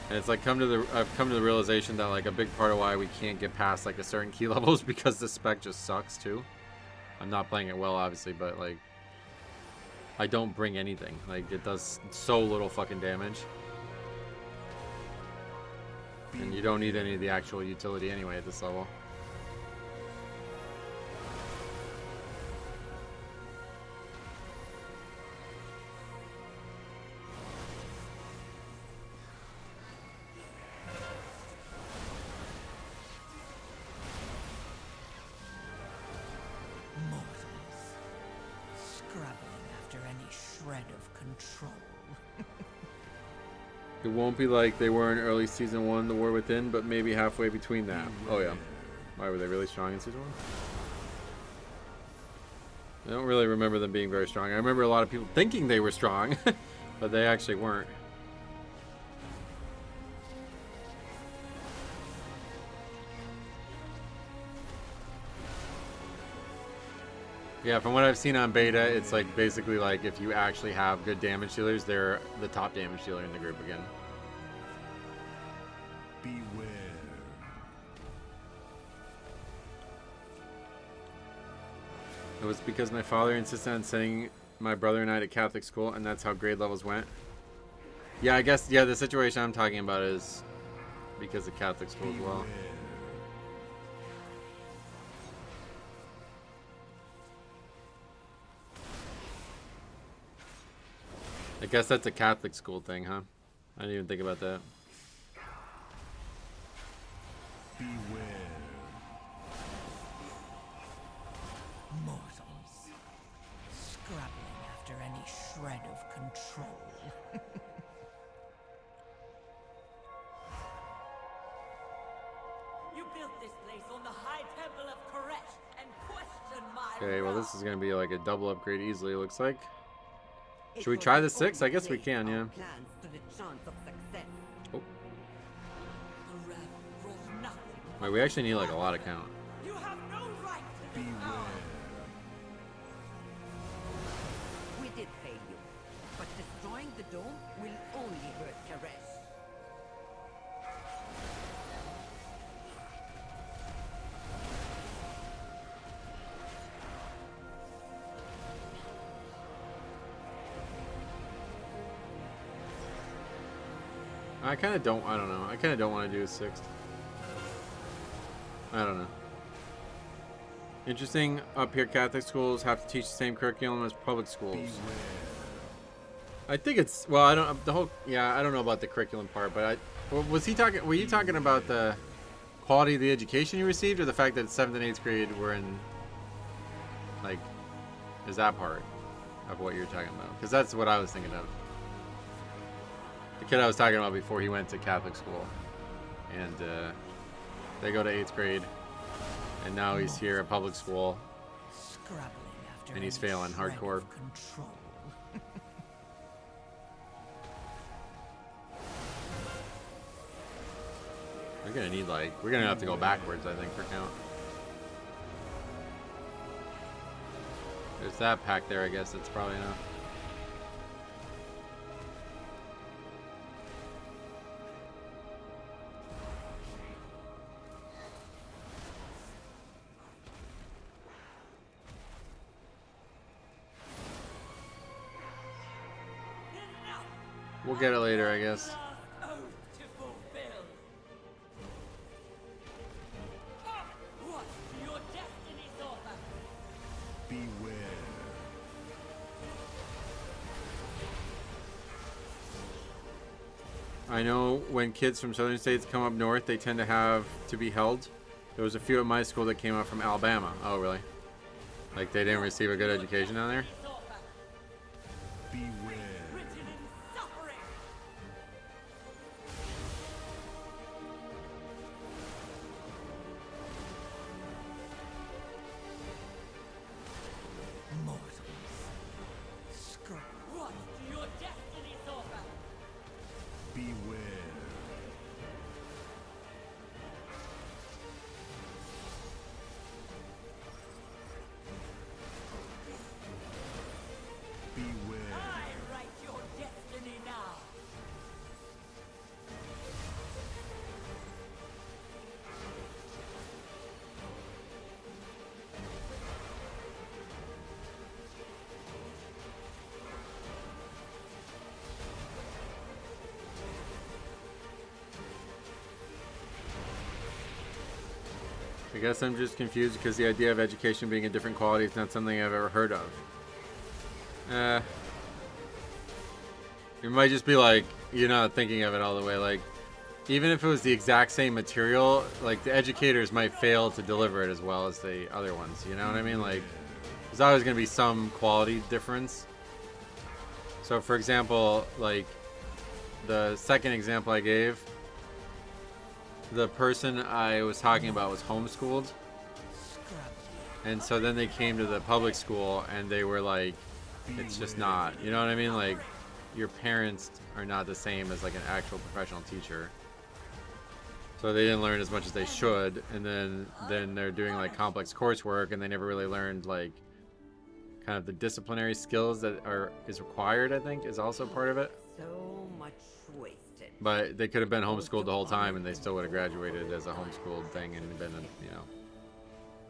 And it's like I've come to the realization that like a big part of why we can't get past like a certain key level is because the spec just sucks too. I'm not playing it well, obviously, but like I don't bring anything. Like it does so little fucking damage. And you don't need any of the actual utility anyway at this level. It won't be like they were in early season 1, The War Within, but maybe halfway between that. Oh yeah. Why were they really strong in season 1? I don't really remember them being very strong. I remember a lot of people thinking they were strong, but they actually weren't. Yeah, from what I've seen on beta, it's like basically like if you actually have good damage dealers, they're the top damage dealer in the group again.
Beware.
It was because my father insisted on sending my brother and I to Catholic school, and that's how grade levels went. Yeah, I guess, yeah, the situation I'm talking about is because of Catholic school as well. I guess that's a Catholic school thing, huh? I didn't even think about that.
Beware.
Mortals, scrabbling after any shred of control.
You built this place on the high temple of Koresh and question my
Okay, well, this
wrath.
is going to be like a double upgrade easily, it looks like.
It
Should we
was
try
the
the 6? I
only
guess we
place
can,
our
yeah.
plans stood a chance of success.
Oh.
The wrath brought nothing.
Wait, we actually need like a lot of count.
You have no right to this power.
Beware.
We did fail you, but destroying the dome will only hurt Koresh.
I kind of don't, I don't know. I kind of don't want to do a 6th. I don't know. Interesting, up here Catholic schools have to teach the same curriculum as public schools.
Beware.
I think it's, well, I don't, the whole, yeah, I don't know about the curriculum part, but was he talking, were you talking about the quality of the education you received, or the fact that 7th and 8th grade were in, like, is that part of what you're talking about? Because that's what I was thinking of. The kid I was talking about before, he went to Catholic school, and they go to 8th grade, and now he's here at public school,
Scrabbling after
and he's
any
failing
shred
hardcore.
of control.
We're gonna need, like, we're gonna have to go backwards, I think, for count. There's that pack there, I guess it's probably enough. We'll get it later, I guess.
Oath to fulfill. What to your destiny, Zorba?
Beware.
I know when kids from southern states come up north, they tend to have to be held. There was a few at my school that came up from Alabama. Oh, really? Like they didn't receive a good education down there?
Beware.
Written in suffering.
Mortals, scrub.
What to your destiny, Zorba?
Beware. Beware.
I write your destiny now.
I guess I'm just confused because the idea of education being a different quality is not something I've ever heard of. It might just be like, you're not thinking of it all the way. Like, even if it was the exact same material, like the educators might fail to deliver it as well as the other ones. You know what I mean? Like, there's always going to be some quality difference. So for example, like the second example I gave, the person I was talking about was homeschooled. And so then they came to the public school and they were like, it's just not, you know what I mean? Like, your parents are not the same as like an actual professional teacher. So they didn't learn as much as they should, and then they're doing like complex coursework, and they never really learned like kind of the disciplinary skills that is required. I think is also part of it.
So much wasted.
But they could have been homeschooled the whole time, and they still would have graduated as a homeschooled thing, and been, you know,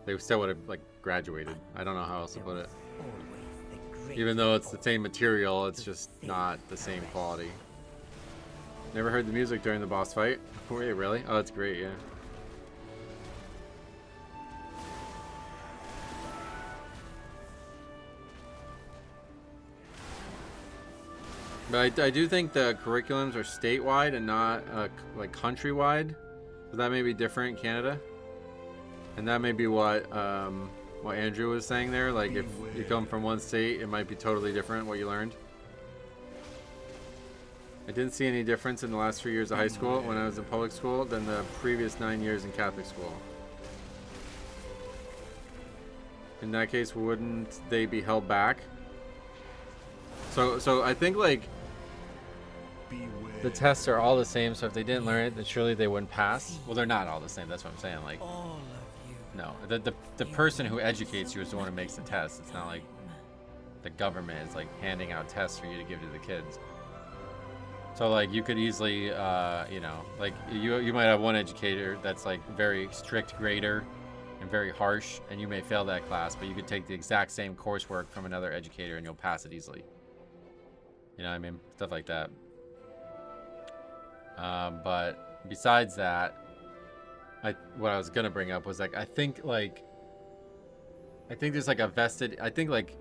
they still would have like graduated. I don't know how else to put it. Even though it's the same material, it's just not the same quality. Never heard the music during the boss fight. Wait, really? Oh, that's great, yeah. But I do think the curriculums are statewide and not like countrywide. So that may be different in Canada. And that may be what Andrew was saying there. Like if you come from one state, it might be totally different what you learned. I didn't see any difference in the last 3 years of high school when I was in public school than the previous 9 years in Catholic school. In that case, wouldn't they be held back? So I think like the tests are all the same. So if they didn't learn it, then surely they wouldn't pass. Well, they're not all the same. That's what I'm saying. Like, no, the person who educates you is the one who makes the test. It's not like the government is like handing out tests for you to give to the kids. So like you could easily, you know, like you might have one educator that's like very strict grader and very harsh, and you may fail that class, but you could take the exact same coursework from another educator and you'll pass it easily. You know what I mean? Stuff like that. But besides that, what I was gonna bring up was like I think there's like a vested. I think like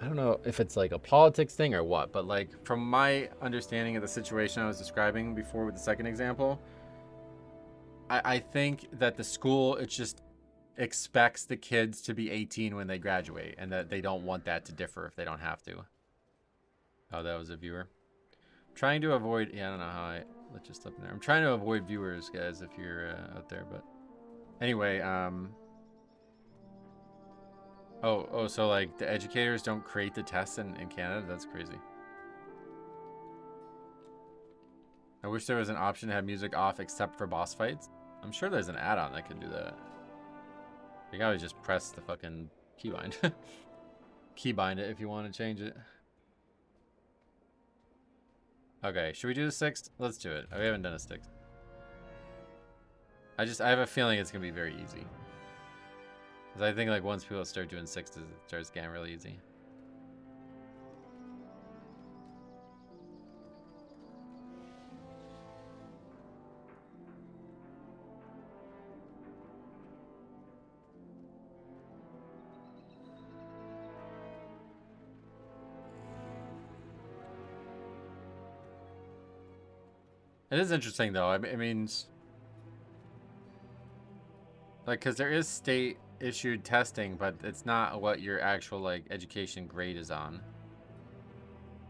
I don't know if it's like a politics thing or what, but like from my understanding of the situation I was describing before with the second example, I think that the school it just expects the kids to be 18 when they graduate, and that they don't want that to differ if they don't have to. Oh, that was a viewer. I'm trying to avoid. Yeah, I don't know how I. Let's just up in there. I'm trying to avoid viewers, guys, if you're out there. But anyway, Oh, so like the educators don't create the tests in Canada? That's crazy. I wish there was an option to have music off except for boss fights. I'm sure there's an add-on that can do that. You gotta just press the fucking keybind. Keybind it if you want to change it. Okay, should we do the sixth? Let's do it. We haven't done a sixth. I have a feeling it's gonna be very easy. Because I think like once people start doing sixes, it starts getting really easy. It is interesting though. I mean, like, because there is state issued testing, but it's not what your actual like education grade is on.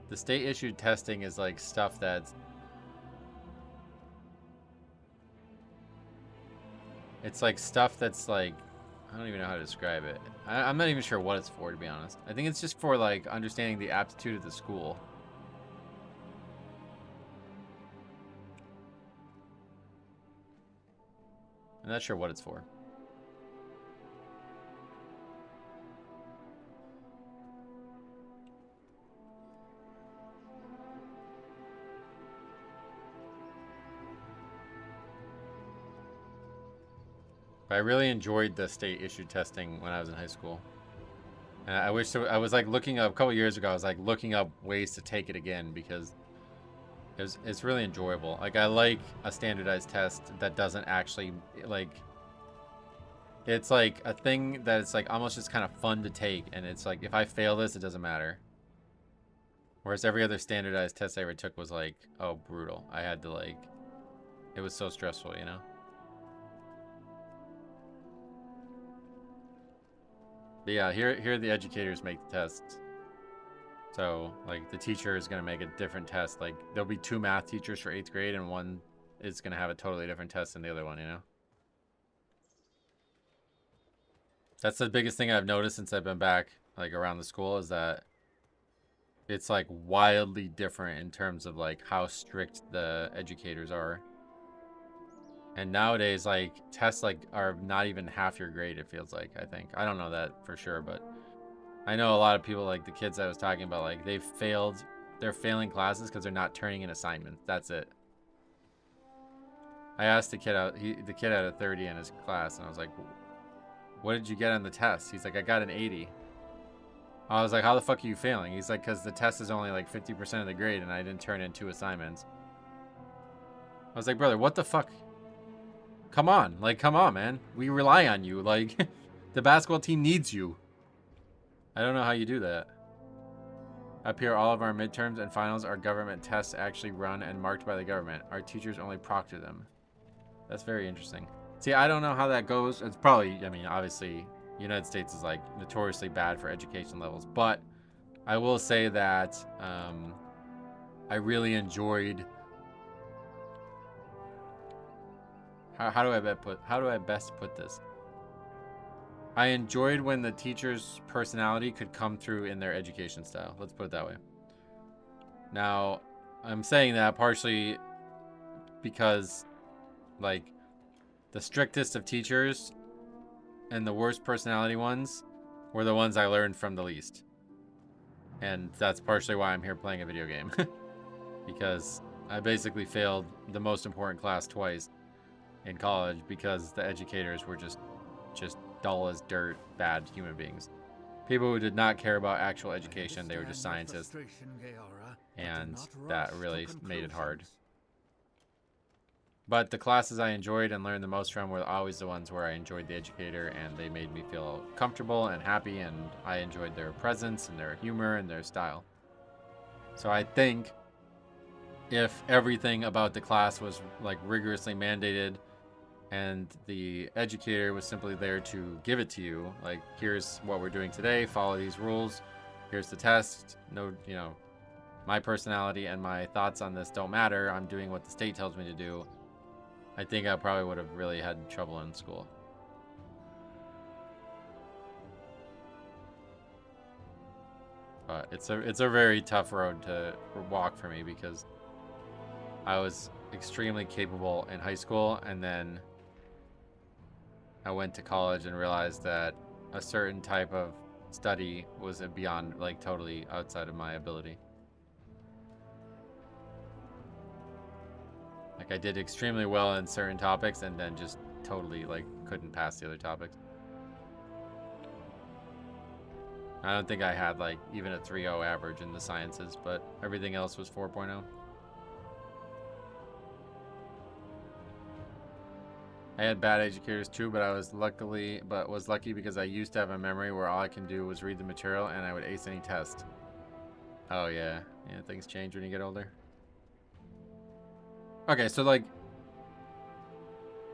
The state issued testing is like stuff that's like I don't even know how to describe it. I'm not even sure what it's for, to be honest. I think it's just for like understanding the aptitude of the school. I'm not sure what it's for. But I really enjoyed the state issued testing when I was in high school. And I wish I was like looking up a couple years ago. I was like looking up ways to take it again because it's really enjoyable. Like I like a standardized test that doesn't actually like. It's like a thing that it's like almost just kind of fun to take, and it's like if I fail this, it doesn't matter. Whereas every other standardized test I ever took was like, oh, brutal. I had to like, it was so stressful, you know. But yeah, here the educators make the tests. So like the teacher is gonna make a different test. Like there'll be 2 math teachers for 8th grade, and one is gonna have a totally different test than the other one, you know. That's the biggest thing I've noticed since I've been back, like around the school, is that it's like wildly different in terms of like how strict the educators are. And nowadays, like tests like are not even half your grade. It feels like, I think. I don't know that for sure, but I know a lot of people, like the kids I was talking about, like they're failing classes because they're not turning in assignments. That's it. I asked the kid out. The kid had a 30 in his class, and I was like, "What did you get on the test?" He's like, "I got an 80." I was like, "How the fuck are you failing?" He's like, "Because the test is only like 50% of the grade, and I didn't turn in 2 assignments." I was like, brother, what the fuck? Come on. Like, come on, man. We rely on you. Like, the basketball team needs you. I don't know how you do that. Up here, all of our midterms and finals are government tests actually run and marked by the government. Our teachers only proctor them. That's very interesting. See, I don't know how that goes. It's probably, I mean, obviously, United States is like notoriously bad for education levels. But I will say that I really enjoyed. How do I best put this? I enjoyed when the teacher's personality could come through in their education style. Let's put it that way. Now, I'm saying that partially because, like, the strictest of teachers and the worst personality ones were the ones I learned from the least. And that's partially why I'm here playing a video game. Because I basically failed the most important class twice in college because the educators were just dull as dirt, bad human beings. People who did not care about actual education, they were just scientists. And that really made it hard. But the classes I enjoyed and learned the most from were always the ones where I enjoyed the educator and they made me feel comfortable and happy, and I enjoyed their presence and their humor and their style. So I think if everything about the class was like rigorously mandated and the educator was simply there to give it to you, like, here's what we're doing today, follow these rules, here's the test, no, you know, my personality and my thoughts on this don't matter, I'm doing what the state tells me to do, I think I probably would have really had trouble in school. But it's a very tough road to walk for me because I was extremely capable in high school, and then I went to college and realized that a certain type of study was beyond, like, totally outside of my ability. Like, I did extremely well in certain topics and then just totally, like, couldn't pass the other topics. I don't think I had, like, even a 3.0 average in the sciences, but everything else was 4.0. I had bad educators too, but I was lucky because I used to have a memory where all I can do was read the material and I would ace any test. Oh yeah, things change when you get older. Okay, so like,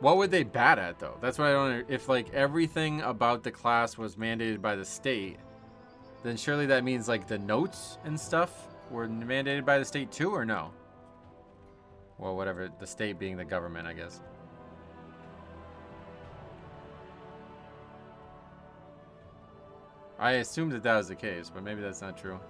what were they bad at though? That's what I don't. If like everything about the class was mandated by the state, then surely that means like the notes and stuff were mandated by the state too, or no? Well, whatever, the state being the government, I guess. I assumed that was the case, but maybe that's not true.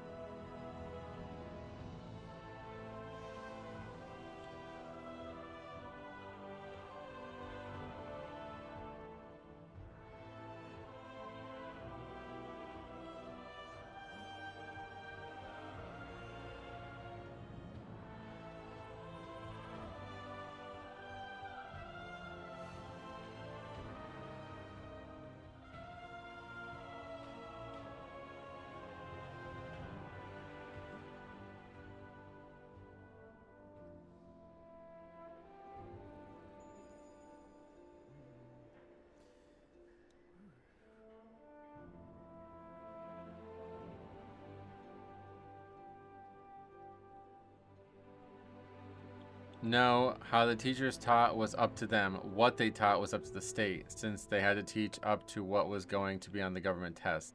No, how the teachers taught was up to them. What they taught was up to the state, since they had to teach up to what was going to be on the government test.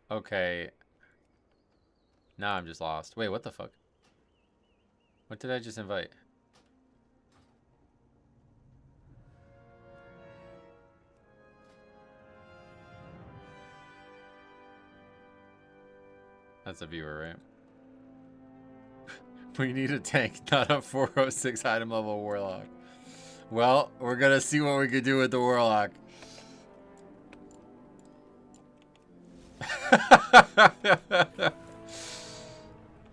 Okay. Now I'm just lost. Wait, what the fuck? What did I just invite? That's a viewer, right? We need a tank, not a 406 item level warlock. Well, we're gonna see what we can do with the warlock.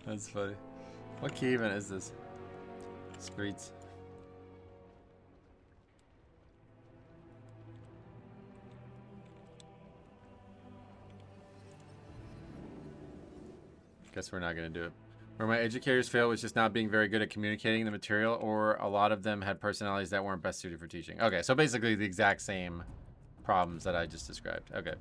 That's funny. What key event is this? Screets. Guess we're not gonna do it. Where my educators failed was just not being very good at communicating the material, or a lot of them had personalities that weren't best suited for teaching. Okay, so basically the exact same problems that I just described. Okay.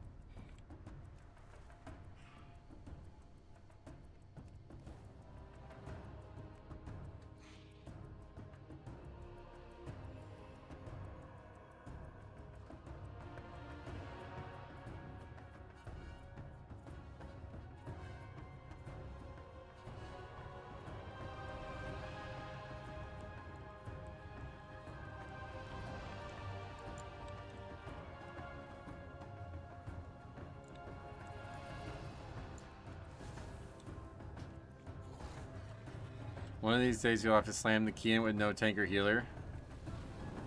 One of these days you'll have to slam the key in with no tank or healer.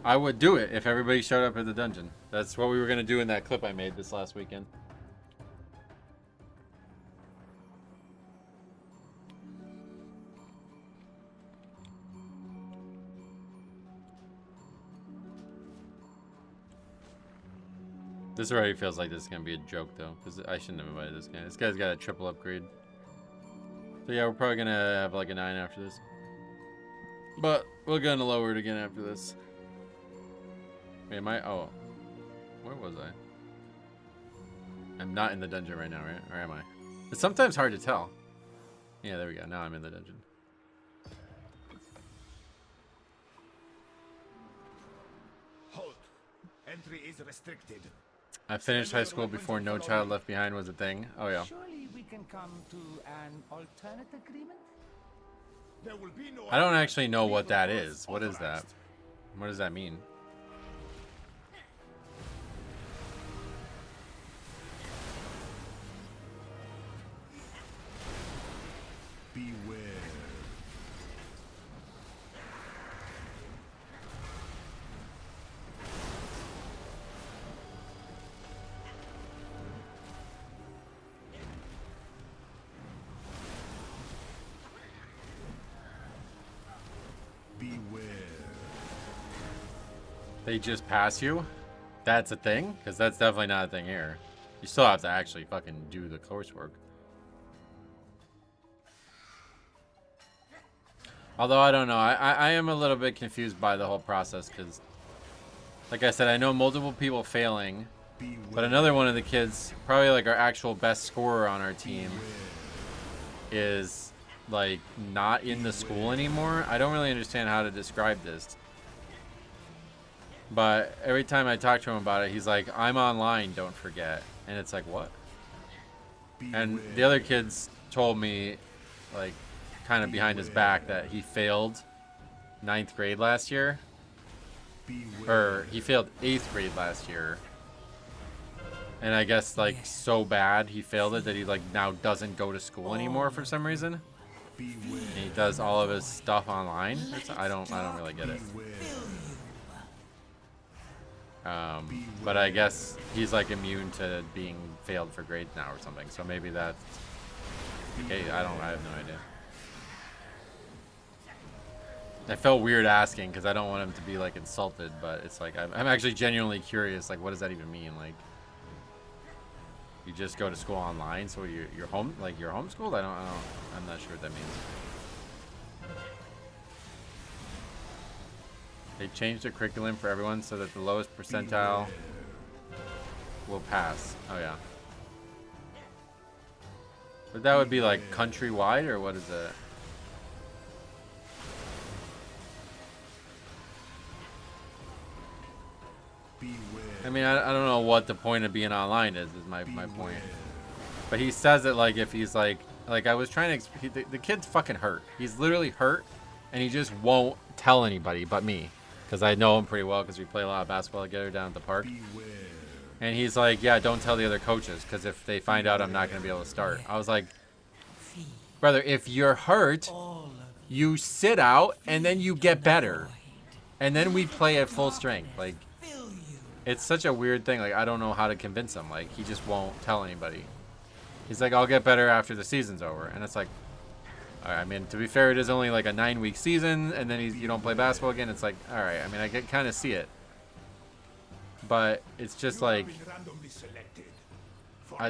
I would do it if everybody showed up at the dungeon. That's what we were going to do in that clip I made this last weekend. This already feels like this is going to be a joke though, because I shouldn't have invited this guy. This guy's got a triple upgrade. So yeah, we're probably going to have like a 9 after this. But we're going to lower it again after this. Wait, am I? Oh. Where was I? I'm not in the dungeon right now, right? Or am I? It's sometimes hard to tell. Yeah, there we go. Now I'm in the dungeon.
Halt. Entry is restricted.
I finished high school before No Child Left Behind was a thing. Oh, yeah.
Surely we can come to an alternate agreement?
There will be no
I don't actually know what that is. What is that? What does that mean?
Beware. Beware.
They just pass you? That's a thing? Because that's definitely not a thing here. You still have to actually fucking do the coursework. Although, I don't know. I am a little bit confused by the whole process because, like I said, I know multiple people failing. But another one of the kids, probably like our actual best scorer on our team, is like not in the school anymore. I don't really understand how to describe this. But every time I talk to him about it, he's like, I'm online, don't forget. And it's like, what? And the other kids told me, like, kind of behind his back, that he failed 9th grade last year. Or he failed 8th grade last year. And I guess, like, so bad he failed it that he, like, now doesn't go to school anymore for some reason. And he does all of his stuff online. I don't really get it. But I guess he's like immune to being failed for grades now or something. So maybe that's okay. I have no idea. I felt weird asking because I don't want him to be like insulted, but it's like I'm actually genuinely curious. Like, what does that even mean? Like, you just go to school online, so you're home, like you're homeschooled? I'm not sure what that means. They changed the curriculum for everyone so that the lowest percentile will pass. Oh yeah. But that would be like countrywide, or what is it? I mean, I don't know what the point of being online is my point. But he says it like if he's like I was trying to, the kid's fucking hurt. He's literally hurt, and he just won't tell anybody but me. Because I know him pretty well because we play a lot of basketball together down at the park. And he's like, yeah, don't tell the other coaches because if they find out, I'm not going to be able to start. I was like, brother, if you're hurt, you sit out and then you get better. And then we play at full strength. Like, it's such a weird thing. Like, I don't know how to convince him. Like, he just won't tell anybody. He's like, I'll get better after the season's over. And it's like, all right, I mean, to be fair, it is only like a 9-week season, and then you don't play basketball again. It's like, all right, I mean, I can kind of see it. But it's just like,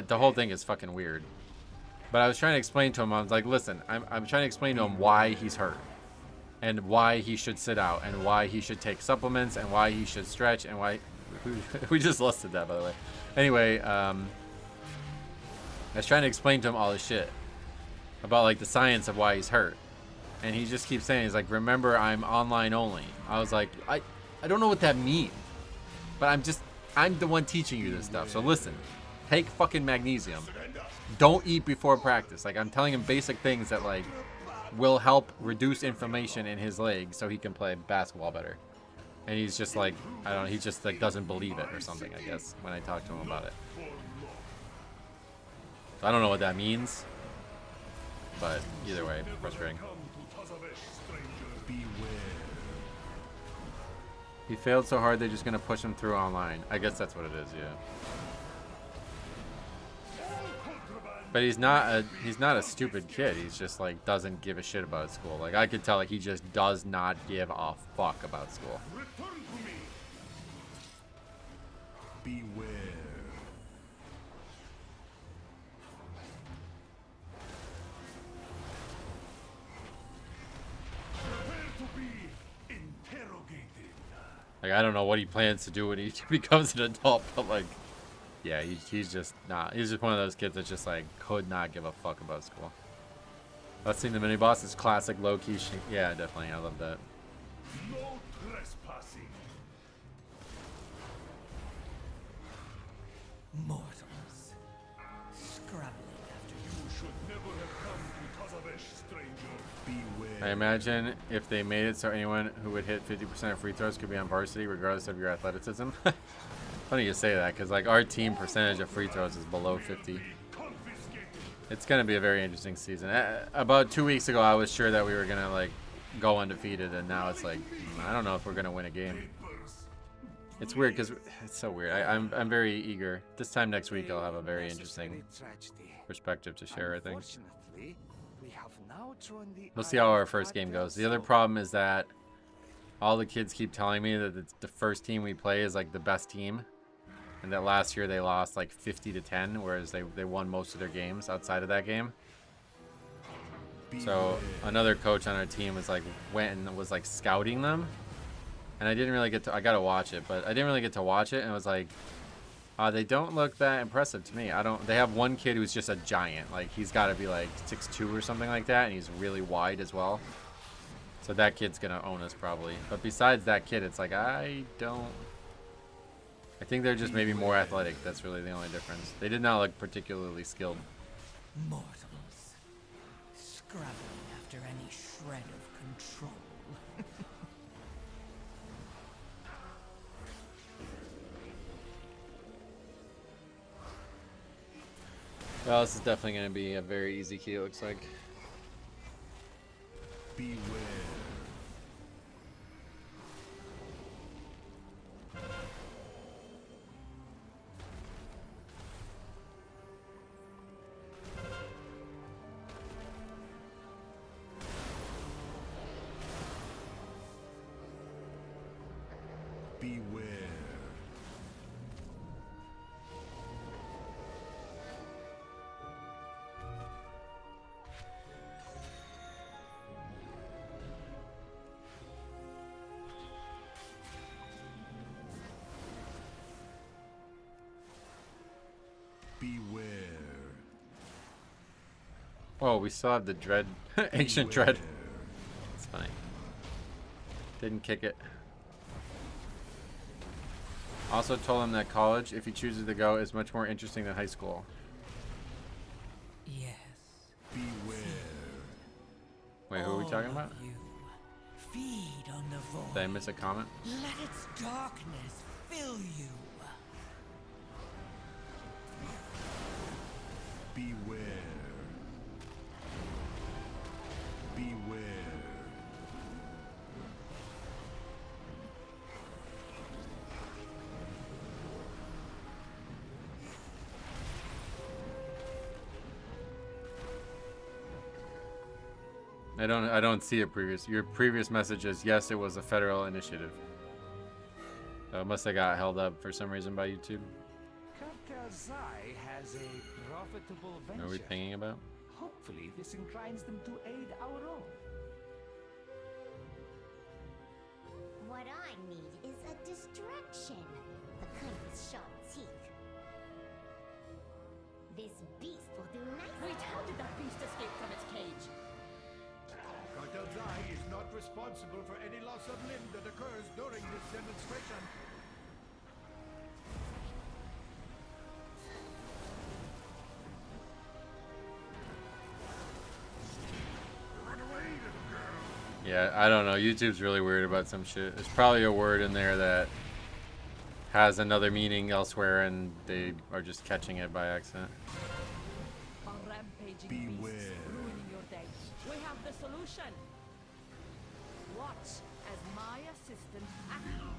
the whole thing is fucking weird. But I was trying to explain to him, I was like, listen, I'm trying to explain to him why he's hurt. And why he should sit out. And why he should take supplements. And why he should stretch. And why... We just listed that, by the way. Anyway, I was trying to explain to him all this shit. About, like, the science of why he's hurt. And he just keeps saying, he's like, remember, I'm online only. I was like, I don't know what that means. But I'm the one teaching you this stuff. So listen, take fucking magnesium. Don't eat before practice. Like, I'm telling him basic things that, like, will help reduce inflammation in his legs so he can play basketball better. And he's just like, I don't know, he just, like, doesn't believe it or something, I guess, when I talk to him about it. So I don't know what that means. But either way, frustrating. He failed so hard they're just gonna push him through online. I guess that's what it is, yeah. But he's not a stupid kid. He's just like doesn't give a shit about school. Like I could tell like he just does not give a fuck about school.
Beware.
Like I don't know what he plans to do when he becomes an adult, but like, yeah, he's just not. He's just one of those kids that just like could not give a fuck about school. I've seen the mini boss. It's classic low key. Yeah, definitely. I love that.
No trespassing.
Mortals, scrabbling after
You should never have come because of a stranger. Beware.
I imagine if they made it so anyone who would hit 50% of free throws could be on varsity regardless of your athleticism. Funny you say that because like our team percentage of free throws is below 50. It's gonna be a very interesting season. About 2 weeks ago I was sure that we were gonna like go undefeated, and now it's like I don't know if we're gonna win a game. It's weird because it's so weird. I'm very eager. This time next week I'll have a very interesting perspective to share, I think. We'll see how our first game goes. The other problem is that all the kids keep telling me that the first team we play is like the best team, and that last year they lost like 50-10, whereas they won most of their games outside of that game. So another coach on our team was like went and was like scouting them, and I didn't really get to. I gotta watch it, but I didn't really get to watch it, and it was like, they don't look that impressive to me. They have one kid who's just a giant. Like he's got to be like 6'2" or something like that, and he's really wide as well. So that kid's gonna own us probably. But besides that kid, it's like I think they're just maybe more athletic. That's really the only difference. They did not look particularly skilled.
mortals, scrabbling after any shred of control.
Well, this is definitely going to be a very easy key, it looks like.
Beware. Beware. Beware.
Oh, we still have the dread, ancient dread. It's funny. Didn't kick it. Also told him that college, if he chooses to go, is much more interesting than high school.
Yes.
Beware.
Wait, who are we talking
All
about?
of you, feed on the void.
Did I miss a comment?
Let its darkness fill you.
Beware. Beware.
I don't see your previous message is yes, it was a federal initiative. So it must have got held up for some reason by YouTube.
Has a profitable
What are we
venture.
thinking about?
Hopefully, this inclines them to aid our own.
What I need is a distraction. The kind with sharp teeth. This beast will do nice.
Wait, how did that beast escape from its cage?
Cartel's Eye is not responsible for any loss of limb that occurs during this demonstration. Run away, little girl.
Yeah, I don't know. YouTube's really weird about some shit. There's probably a word in there that has another meaning elsewhere, and they are just catching it by accident.
A rampaging
Beware.
beast ruining your day. We have the solution. Watch as my assistant
I am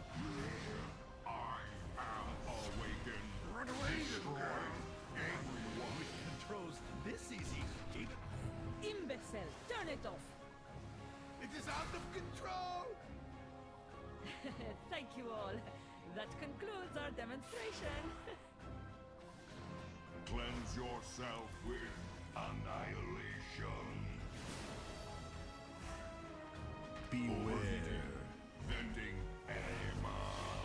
awakened. Run away, little girl. Angry one.
With controls this easy,
imbecile. Turn it off.
It is out of control.
Thank you all. That concludes our demonstration.
Cleanse yourself with annihilation. Beware. Venting animal.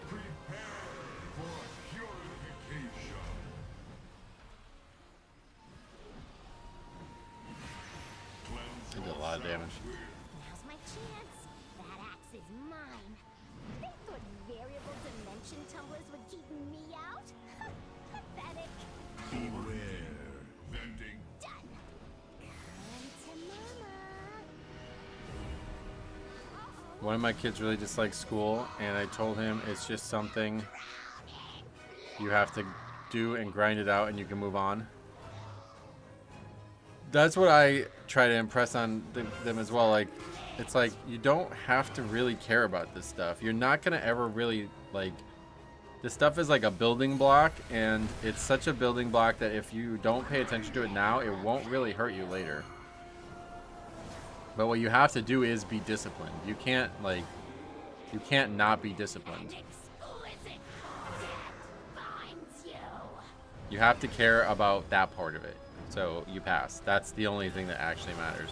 Prepare for purification. Cleanse
They did a lot of damage.
Now's my chance. That axe is mine. They thought variable dimension tumblers would keep me out? Pathetic.
Beware. Venting.
Done. Come to mama.
One of my kids really dislikes school, and I told him it's just something you have to do and grind it out, and you can move on. That's what I try to impress on them as well. Like, it's like, you don't have to really care about this stuff. You're not gonna ever really, like, this stuff is like a building block, and it's such a building block that if you don't pay attention to it now, it won't really hurt you later. But what you have to do is be disciplined. You can't, like, you can't not be disciplined.
Exquisite content finds you.
You have to care about that part of it. So you pass. That's the only thing that actually matters.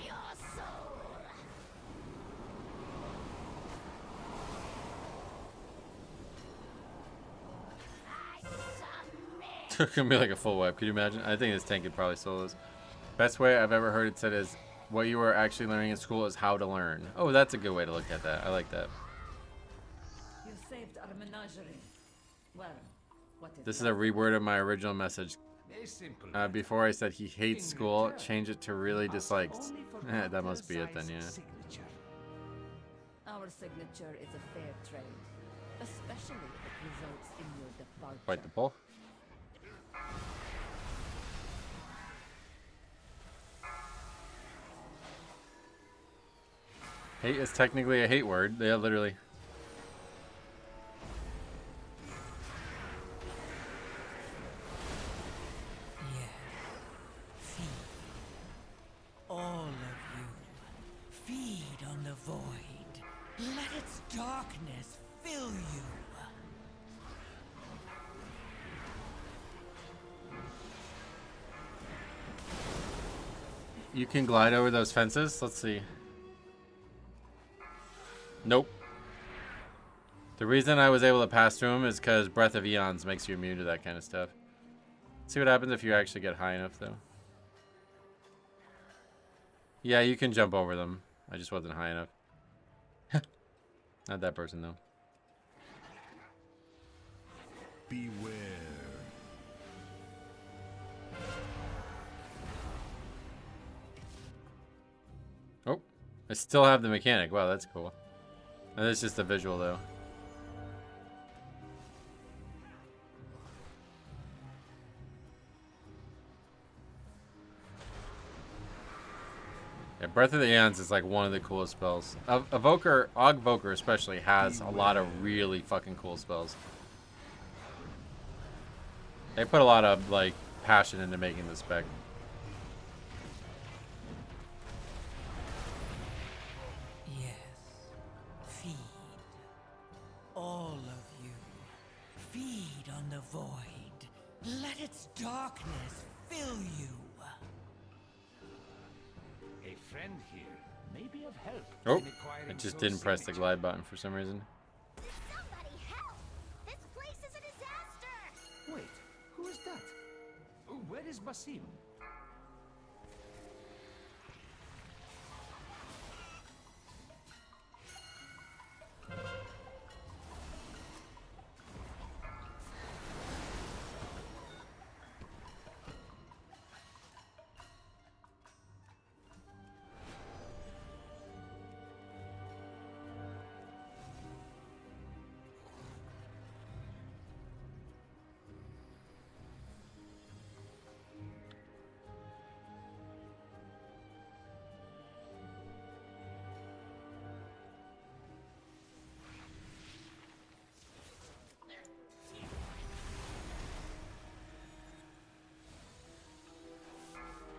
Your soul. I submit.
It's gonna be like a full wipe. Could you imagine? I think this tank could probably solo this. Best way I've ever heard it said is, what you are actually learning in school is how to learn. Oh, that's a good way to look at that. I like that.
You saved our menagerie. Well, what
This is a reword of my original message.
A simple
Before I said he hates school, change it to really dislikes. That must be it then, yeah.
signature.
Our signature is a fair trade, especially if it results in your departure.
Fight the pull. Hate is technically a hate word. Yeah, literally.
Yeah. Feed. All of you. Feed on the void. Let its darkness fill you.
You can glide over those fences. Let's see. Nope. The reason I was able to pass through them is because Breath of Eons makes you immune to that kind of stuff. Let's see what happens if you actually get high enough, though. Yeah, you can jump over them. I just wasn't high enough. Not that person, though.
Beware.
Oh, I still have the mechanic. Wow, that's cool. And that's just the visual, though. Yeah, Breath of the Eons is like one of the coolest spells. Evoker, Evoker especially, has a lot of really fucking cool spells. They put a lot of like passion into making this spec.
Yes. Feed. All of you. Feed on the void. Let its darkness fill you.
A friend here may be of help.
Oh,
in acquiring
I just
those
didn't press the
signatures.
glide button for some reason.
Somebody help! This place is a disaster!
Wait, who is that? Oh, where is Basim?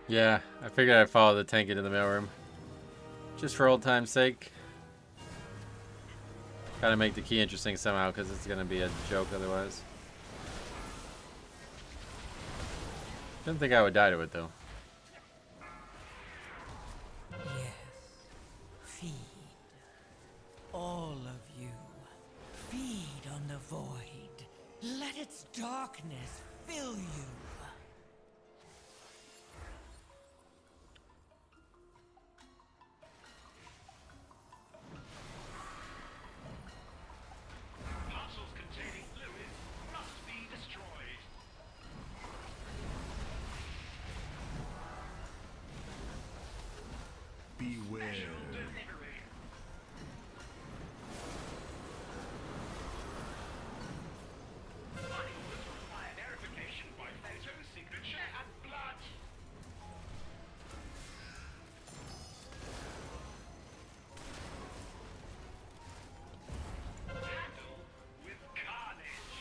Yeah, I figured I'd follow the tank into the mailroom. Just for old time's sake. Gotta make the key interesting somehow, because it's gonna be a joke otherwise. Didn't think I would die to it, though.
Yes. Feed. All of you. Feed on the void. Let its darkness fill you.
Parcels containing fluids must be destroyed. Beware. Verification by photo, signature, and blood. Handle with carnage.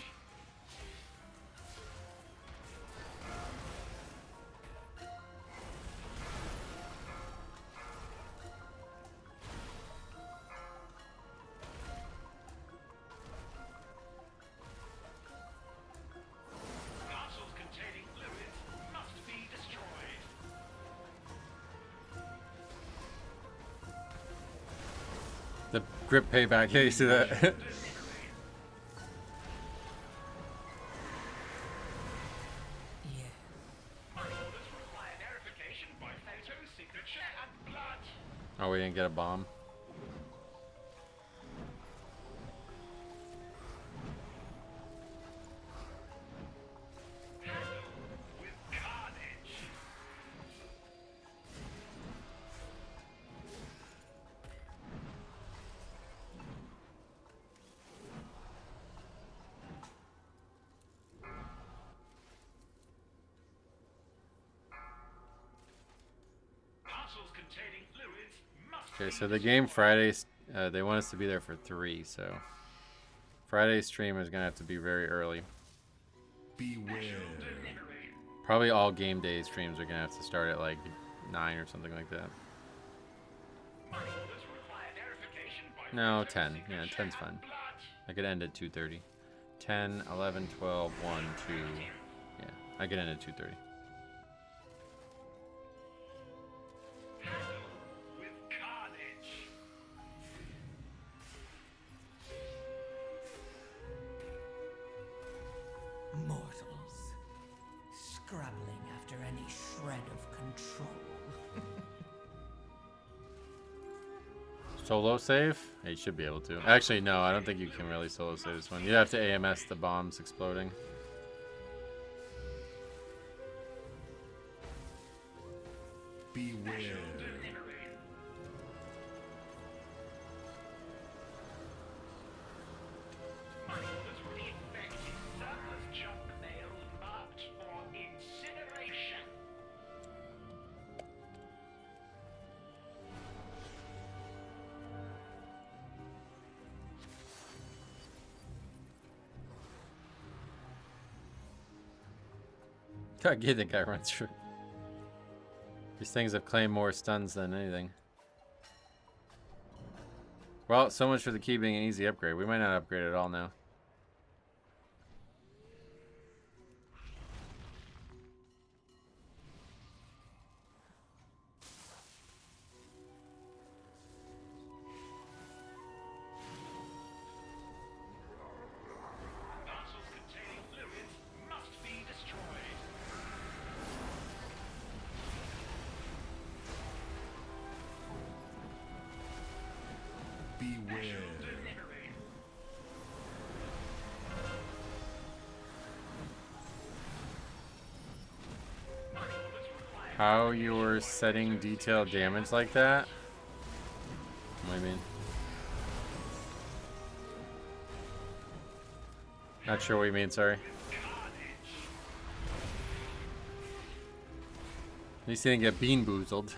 Parcels containing fluids must be destroyed.
The grip payback, yeah, you see that?
Yes.
My orders require verification by photo, signature, and blood.
Oh, we didn't get a bomb.
Handle with carnage. Parcels containing fluids must
Okay,
be
so the game Friday, they want us to be there for 3, so Friday's stream is gonna have to be very early.
Beware.
Probably all game day streams are gonna have to start at like 9 or something like that.
My orders require verification by
No,
photo,
10. Yeah,
signature,
10's fine.
and blood.
I could end at 2:30. 10, 11, 12, 1, 2. Yeah, I could end at 2:30.
Handle with carnage.
Mortals. Scrabbling after any shred of control.
Solo save? Yeah, you should be able to. Actually, no, I don't think you can really solo save this one. You'd have to AMS the bombs exploding.
Beware. My orders were infected surplus junk mail marked for incineration.
God, get the guy runs through. These things have claimed more stuns than anything. Well, so much for the key being an easy upgrade. We might not upgrade at all now.
Beware.
How you're setting detailed damage like that? What do you mean? Not sure what you mean, sorry. At least he didn't get bean boozled.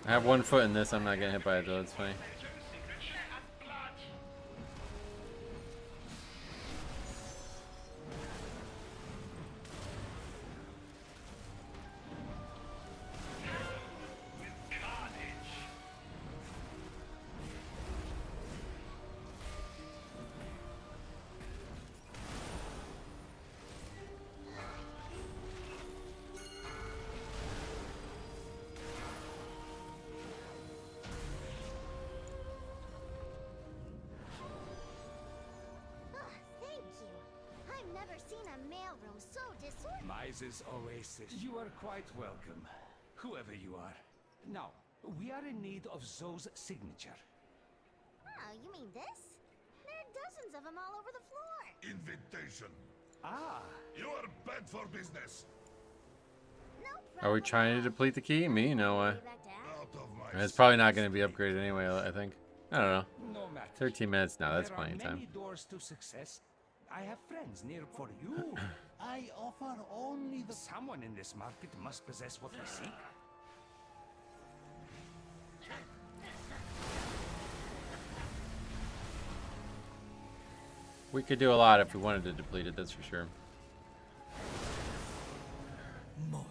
I have one foot in this. I'm not getting hit by it though. It's funny.
Mize's Oasis. You are quite welcome, whoever you are. Now, we are in need of Zoe's signature.
Oh, you mean this? There are dozens of them all over the floor.
Invitation.
Ah.
You are bad for business.
Are we trying to deplete the key? Me? No way.
Out of my
It's probably not going to be upgraded anyway, I think. I don't know.
No matter.
13 minutes now. That's
There
plenty of
are
time.
many doors to success. I have friends near for you. I offer only the... Someone in this market must possess what we seek.
We could do a lot if we wanted to deplete it, that's for sure.
Mortals.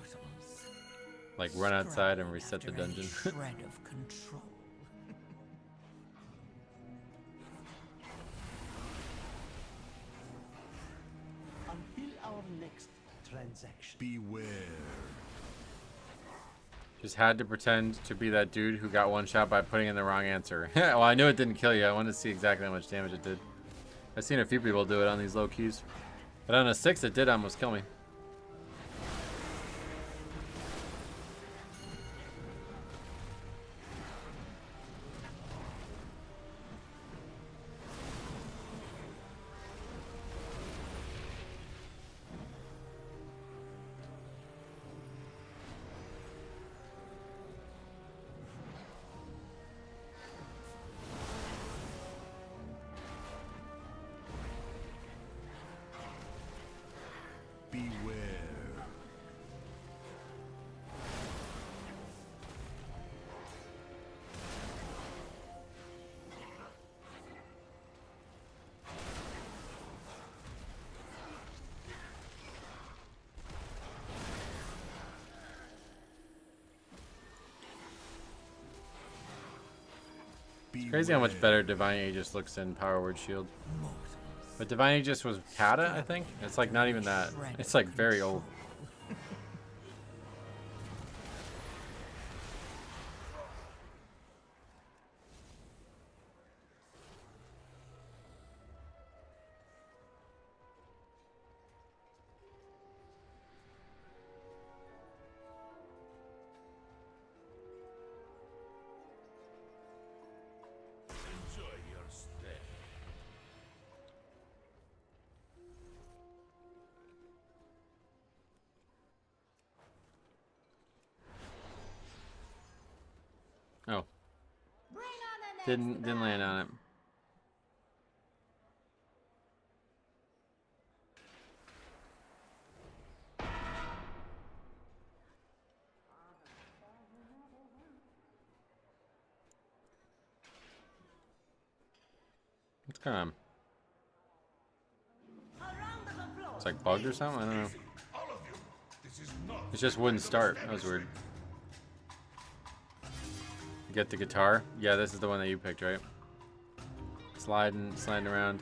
Like run outside and reset the
After any
dungeon.
shred of control.
Until our next transaction.
Beware.
Just had to pretend to be that dude who got one shot by putting in the wrong answer. Well, I knew it didn't kill you. I wanted to see exactly how much damage it did. I've seen a few people do it on these low keys. But on a 6, it did almost kill me.
Beware.
It's crazy how much better Divine Aegis looks in Power Word Shield. But Divine Aegis was Kata, I think? It's like not even that. It's like very old.
Enjoy your stay.
Didn't land on it. It's kind of. It's like bugged or something. I don't know. It just wouldn't start. That was weird. Get the guitar. Yeah, this is the one that you picked, right? Sliding around.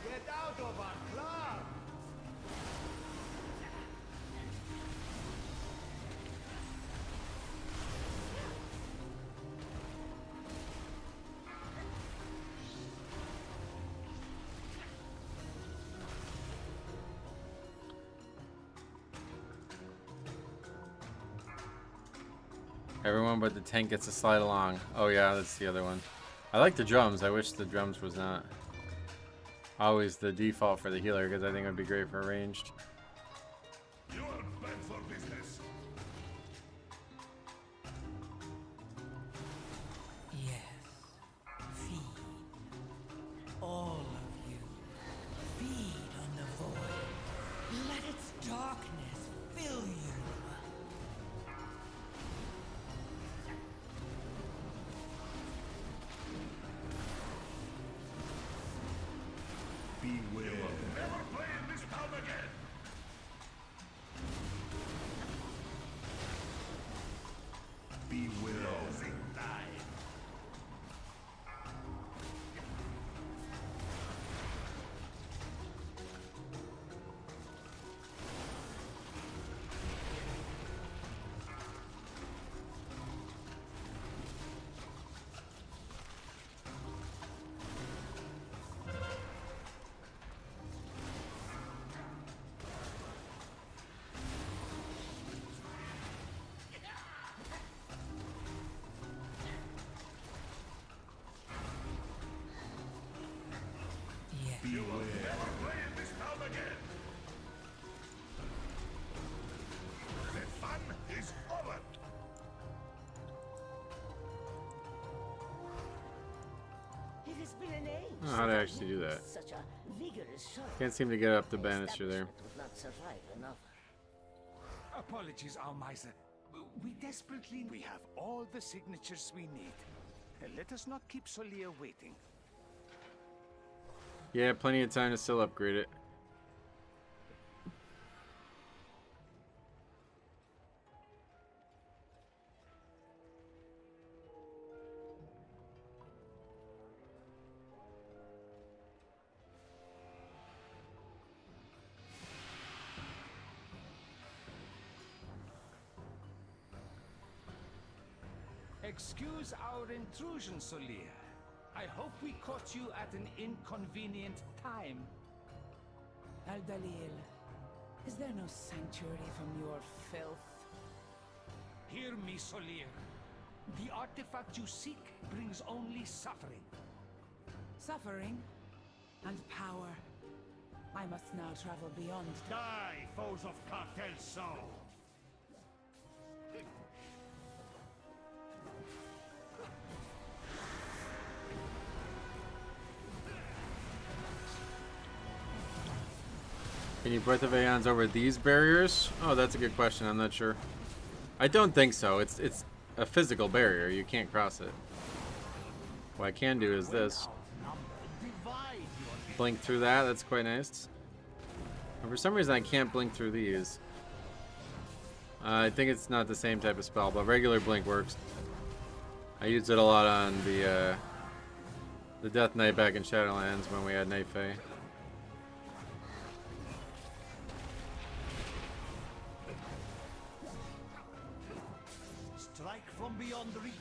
Get out of our club!
Everyone but the tank gets to slide along. Oh yeah, that's the other one. I like the drums. I wish the drums was not always the default for the healer, because I think it would be great for ranged.
You are bad for business.
Yes. Feed. All of you. Feed on the void. Let its darkness fill you.
Beware. Never play in this town again. Beware. Closing time.
Yes.
You will never play in this town again. The fun is over.
It has been an age.
I don't know how to actually do that.
Such a vigorous shot.
Can't seem to get up the banister there.
Would not survive another.
Apologies, Almiser. We desperately... We have all the signatures we need. Let us not keep Solia waiting.
Yeah, plenty of time to still upgrade it.
Excuse our intrusion, Solia. I hope we caught you at an inconvenient time.
Al-Dalil, is there no sanctuary from your filth?
Hear me, Solia. The artifact you seek brings only suffering.
Suffering and power. I must now travel beyond.
Die, foes of Cartel Soul.
Can you Breath of Aeons over these barriers? Oh, that's a good question. I'm not sure. I don't think so. It's a physical barrier. You can't cross it. What I can do is this. Blink through that. That's quite nice. And for some reason, I can't blink through these. I think it's not the same type of spell, but regular blink works. I used it a lot on the Death Knight back in Shadowlands when we had Night Fae.
Strike from beyond reach.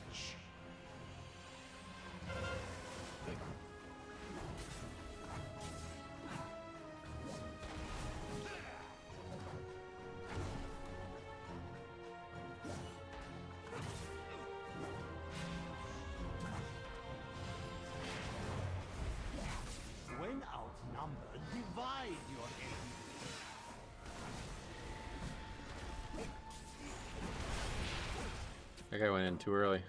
That guy went in too early.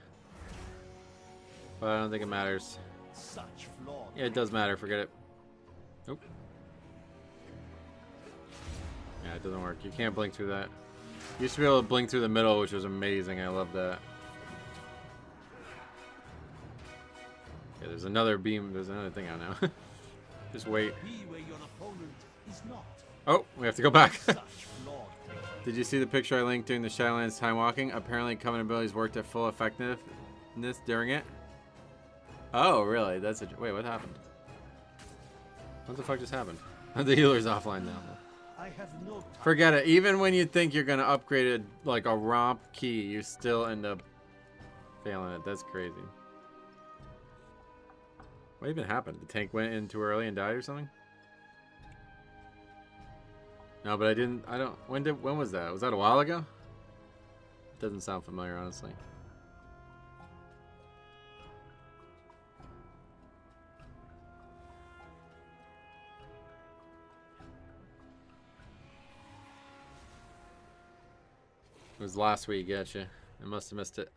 But I don't think it matters.
Such flawed.
Yeah, it does matter. Forget it. Nope. Yeah, it doesn't work. You can't blink through that. You used to be able to blink through the middle, which was amazing. I love that. Yeah, there's another beam. There's another thing out now. Just wait.
Be where your opponent is not.
Oh, we have to go back.
Such flawed.
Did you see the picture I linked during the Shadowlands time walking? Apparently, covenant abilities worked at full effectiveness during it. Oh, really? That's a... Wait, what happened? What the fuck just happened? The healer's offline now.
I have no time.
Forget it. Even when you think you're gonna upgrade it like a romp key, you still end up failing it. That's crazy. What even happened? The tank went in too early and died or something? No, but I didn't. I don't. When was that? Was that a while ago? Doesn't sound familiar, honestly. It was last week, gotcha. I must have missed it.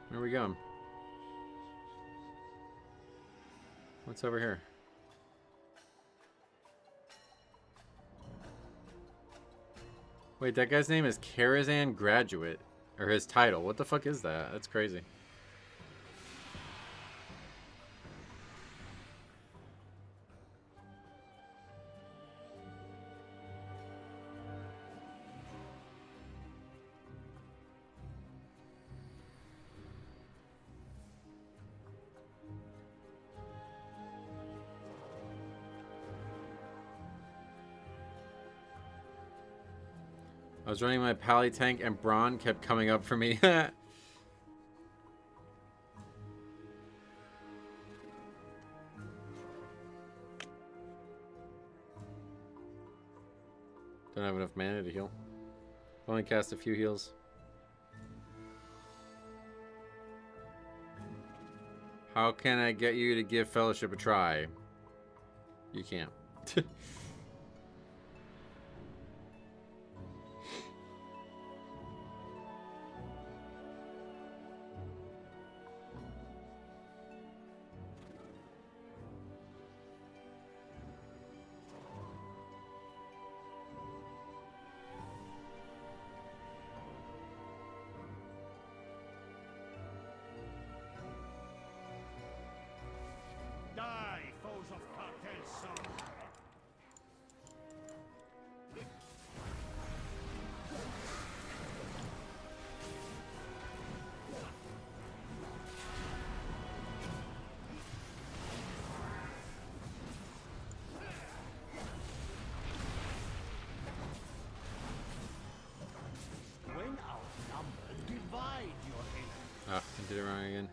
Where are we going? What's over here? Wait, that guy's name is Karazhan Graduate. Or his title. What the fuck is that? That's crazy. I was running my Pally tank and Braun kept coming up for me. Don't have enough mana to heal. Only cast a few heals. How can I get you to give Fellowship a try? You can't.
Die, foes of Cartel Soul. When outnumbered, divide your enemy.
Ah, I did it wrong again.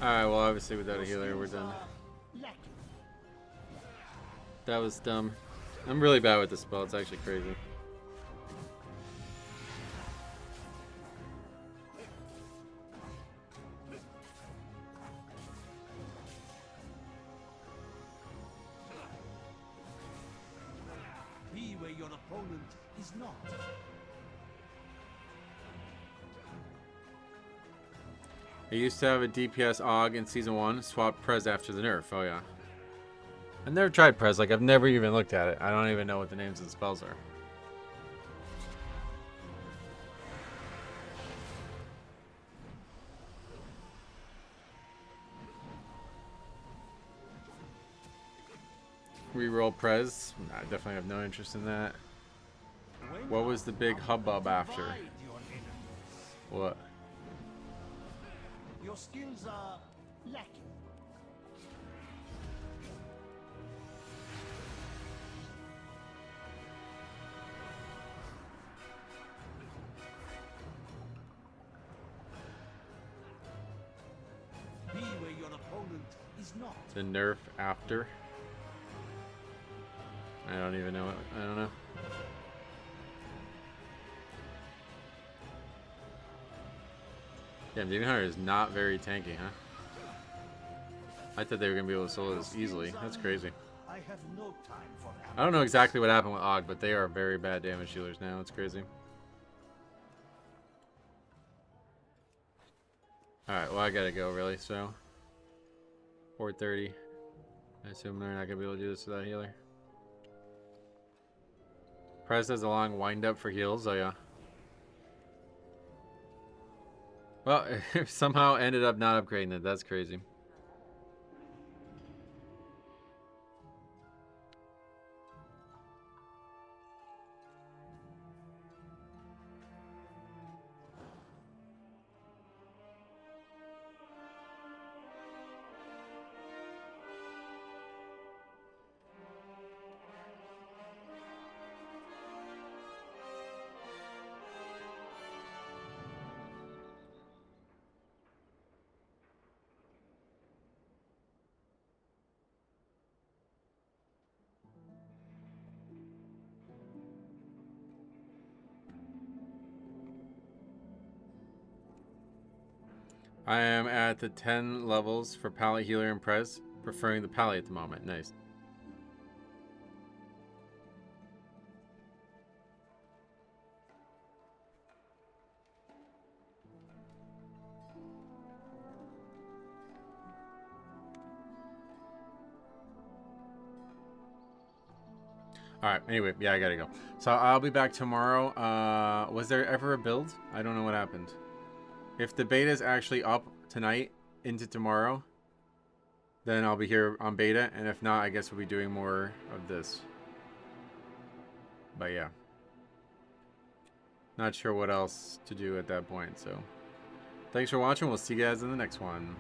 Alright, well obviously without a healer we're done. That was dumb. I'm really bad with this spell, it's actually crazy.
Be where your opponent is not.
I used to have a DPS AUG in Season 1, swapped Prez after the nerf, oh yeah. I've never tried Prez, like I've never even looked at it. I don't even know what the names of the spells are. Reroll Prez? Nah, I definitely have no interest in that. What was the big hubbub after?
Divide your enemies.
What?
Your skills are lacking. Be where your opponent is not.
The nerf after? I don't even know it. I don't know. Damn, Demon Hunter is not very tanky, huh? I thought they were gonna be able to solo this easily. That's crazy.
I have no time for
I don't know exactly what happened with Og, but they are very bad damage dealers now. It's crazy. Alright, well I gotta go really, so 4:30. I assume they're not gonna be able to do this without a healer. Prez has a long wind up for heals, oh yeah. Well, somehow ended up not upgrading it, that's crazy. I am at the 10 levels for Pally, Healer, and Prez. Preferring the Pally at the moment. Nice. Alright, anyway, yeah, I gotta go. So I'll be back tomorrow. Was there ever a build? I don't know what happened. If the beta is actually up tonight into tomorrow, then I'll be here on beta, and if not, I guess we'll be doing more of this. But yeah. Not sure what else to do at that point, so. Thanks for watching. We'll see you guys in the next one.